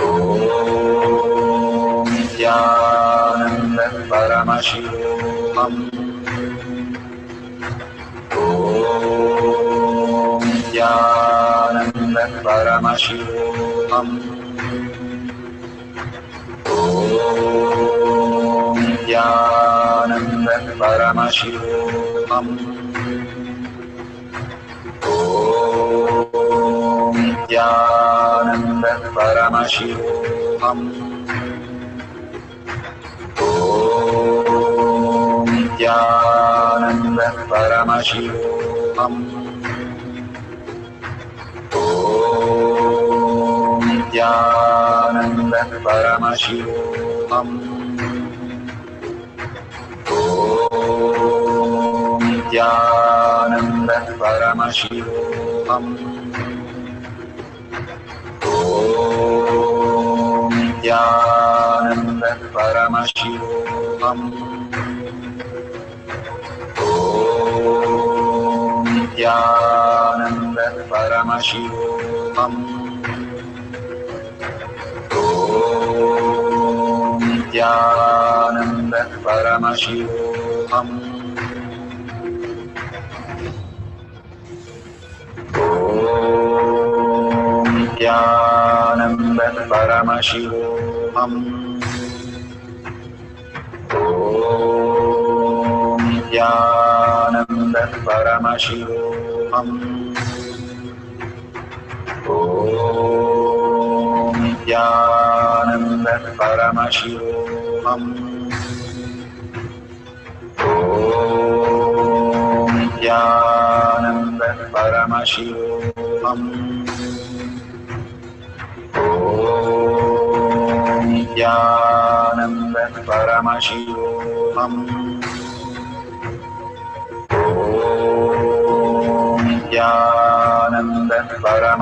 Om Jnananda Paramashivoham. Om Jnananda Paramashivoham. Om Jnananda Paramashivoham. Om Nithyananda Paramashivoham. Om Nithyananda Paramashivoham. Om Nithyananda Paramashivoham. Om Nithyananda Paramashivoham. Om Nithyananda Paramashivoham. Om Nithyananda Paramashivoham. Om Nithyananda Paramashivoham. Om Nithyananda Paramashivoham. Om Nithyananda Paramashivoham. Om Nithyananda Paramashivoham. Om Nithyananda Paramashivoham. Om Nithyananda Paramashivoham. Om Nithyananda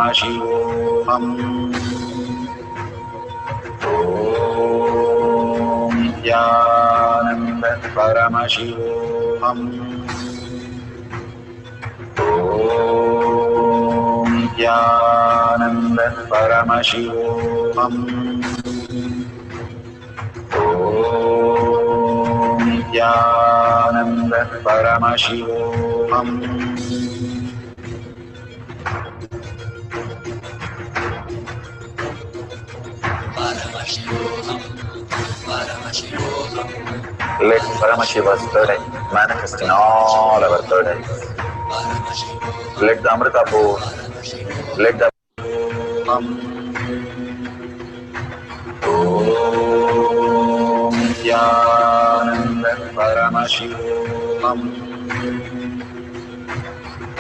Paramashivoham. Om Nithyananda Paramashivoham. Om Nithyananda Paramashivoham. Om Nithyananda Paramashivoham. Paramashivoham. Paramashivoham. Let Paramashiva's third eye manifest in all our third eyes. Let the Amrita pour, let the Om Nithyananda Paramashivoham.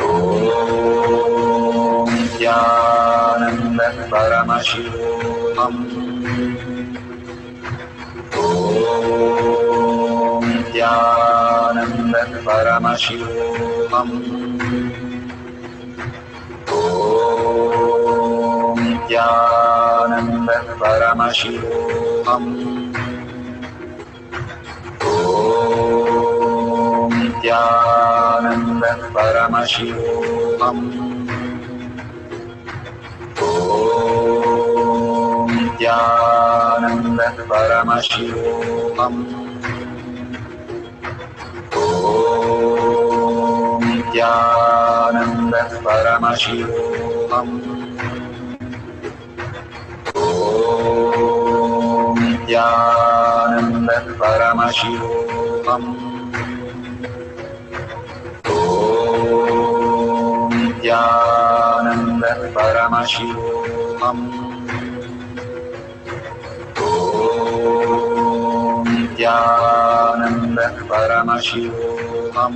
Om Nithyananda Paramashivoham. Om Nithyananda Paramashivoham. Om Nithyananda Paramashivoham. Om Nithyananda Paramashivoham. Om Nithyananda Paramashivoham. Om Nithyananda Paramashivoham. Om Nithyananda Paramashivoham. Om Nithyananda Paramashivoham. Om Nithyananda Paramashivoham.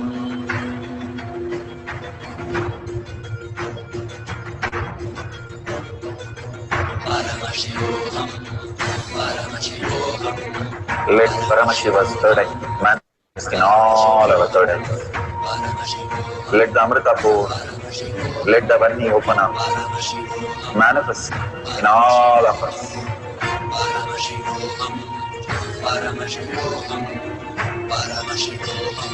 Paramashivoham. Paramashivoham. Let Paramashiva's third eye manifest in all our third eyes. Let the Amrita pour, let the Vani open up, manifest in all of us. Paramashivoham. Paramashivoham. Paramashivoham.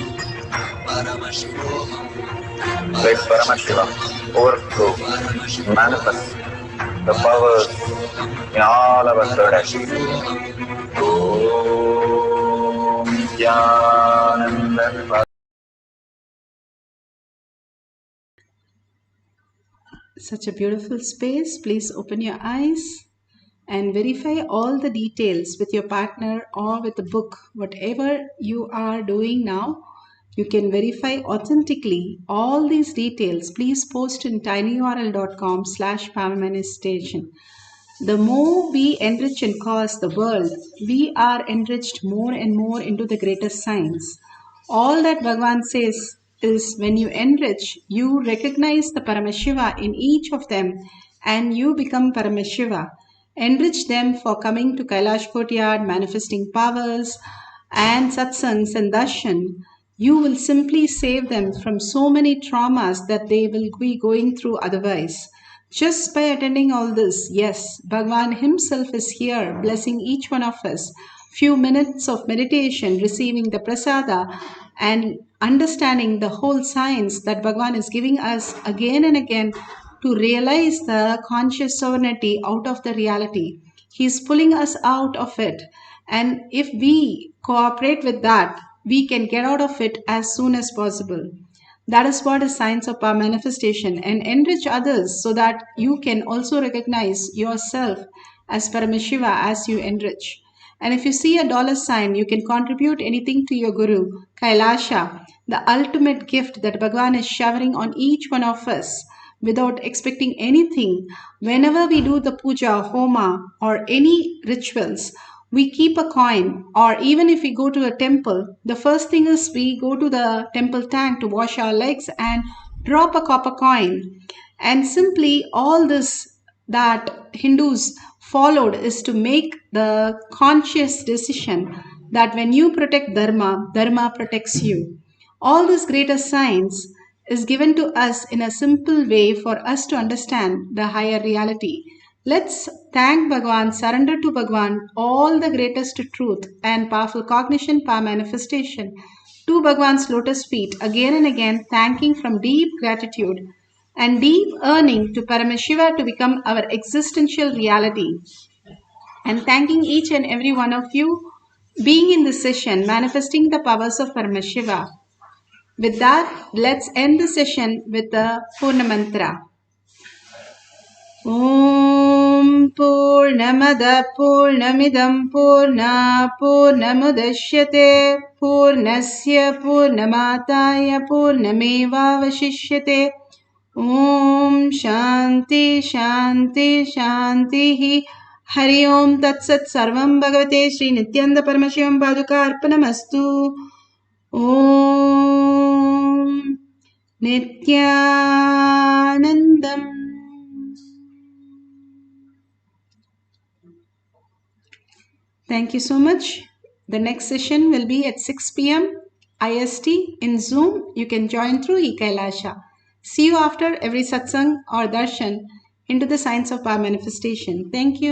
Paramashivoham. Let Paramashiva overflow, manifest the powers in all our third eyes. Om Nithyananda. Such a beautiful space. Please open your eyes and verify all the details with your partner or with the book. Whatever you are doing now, you can verify authentically all these details. Please post in tinyurl.com/Paramashivoham. The more we enrich and cause the world, we are enriched more and more into the greatest science. All that Bhagavan says is when you enrich, you recognize the Paramashiva in each of them and you become Paramashiva. Enrich them for coming to Kailash Courtyard, manifesting powers and satsangs and darshan. You will simply save them from so many traumas that they will be going through otherwise. Just by attending all this, yes, Bhagavan himself is here blessing each one of us. Few minutes of meditation, receiving the prasada and understanding the whole science that Bhagavan is giving us again and again to realize the conscious sovereignty out of the reality. He is pulling us out of it. And if we cooperate with that, we can get out of it as soon as possible. That is what is science of power manifestation, and enrich others so that you can also recognize yourself as Paramashiva as you enrich. And if you see a dollar sign, you can contribute anything to your Guru, Kailasa, the ultimate gift that Bhagavan is showering on each one of us without expecting anything. Whenever we do the puja, homa, or any rituals, we keep a coin, or even if we go to a temple, the first thing is we go to the temple tank to wash our legs and drop a copper coin. And simply all this that Hindus followed is to make the conscious decision that when you protect Dharma, Dharma protects you. All this greater science is given to us in a simple way for us to understand the higher reality. Let's thank Bhagavan, surrender to Bhagavan all the greatest truth and powerful cognition, power manifestation to Bhagavan's lotus feet again and again, thanking from deep gratitude and deep yearning to Paramashiva to become our existential reality. And thanking each and every one of you being in this session, manifesting the powers of Paramashiva. With that, let's end the session with the Purna Mantra. Om Purnamada Purnamidam Purna Purnamudashyate Purnasya Purnamataya Purnameva Vashishyate. Om Shanti Shanti Shanti Hari Om Tat Sat Sarvam Bhagavate Sri Nithyananda Paramashivam Paduka Arpanamastu. Om Nithyanandam. Thank you so much. The next session will be at 6 p.m. IST in Zoom. You can join through Kailasa. See you after every satsang or darshan into the science of power manifestation. Thank you.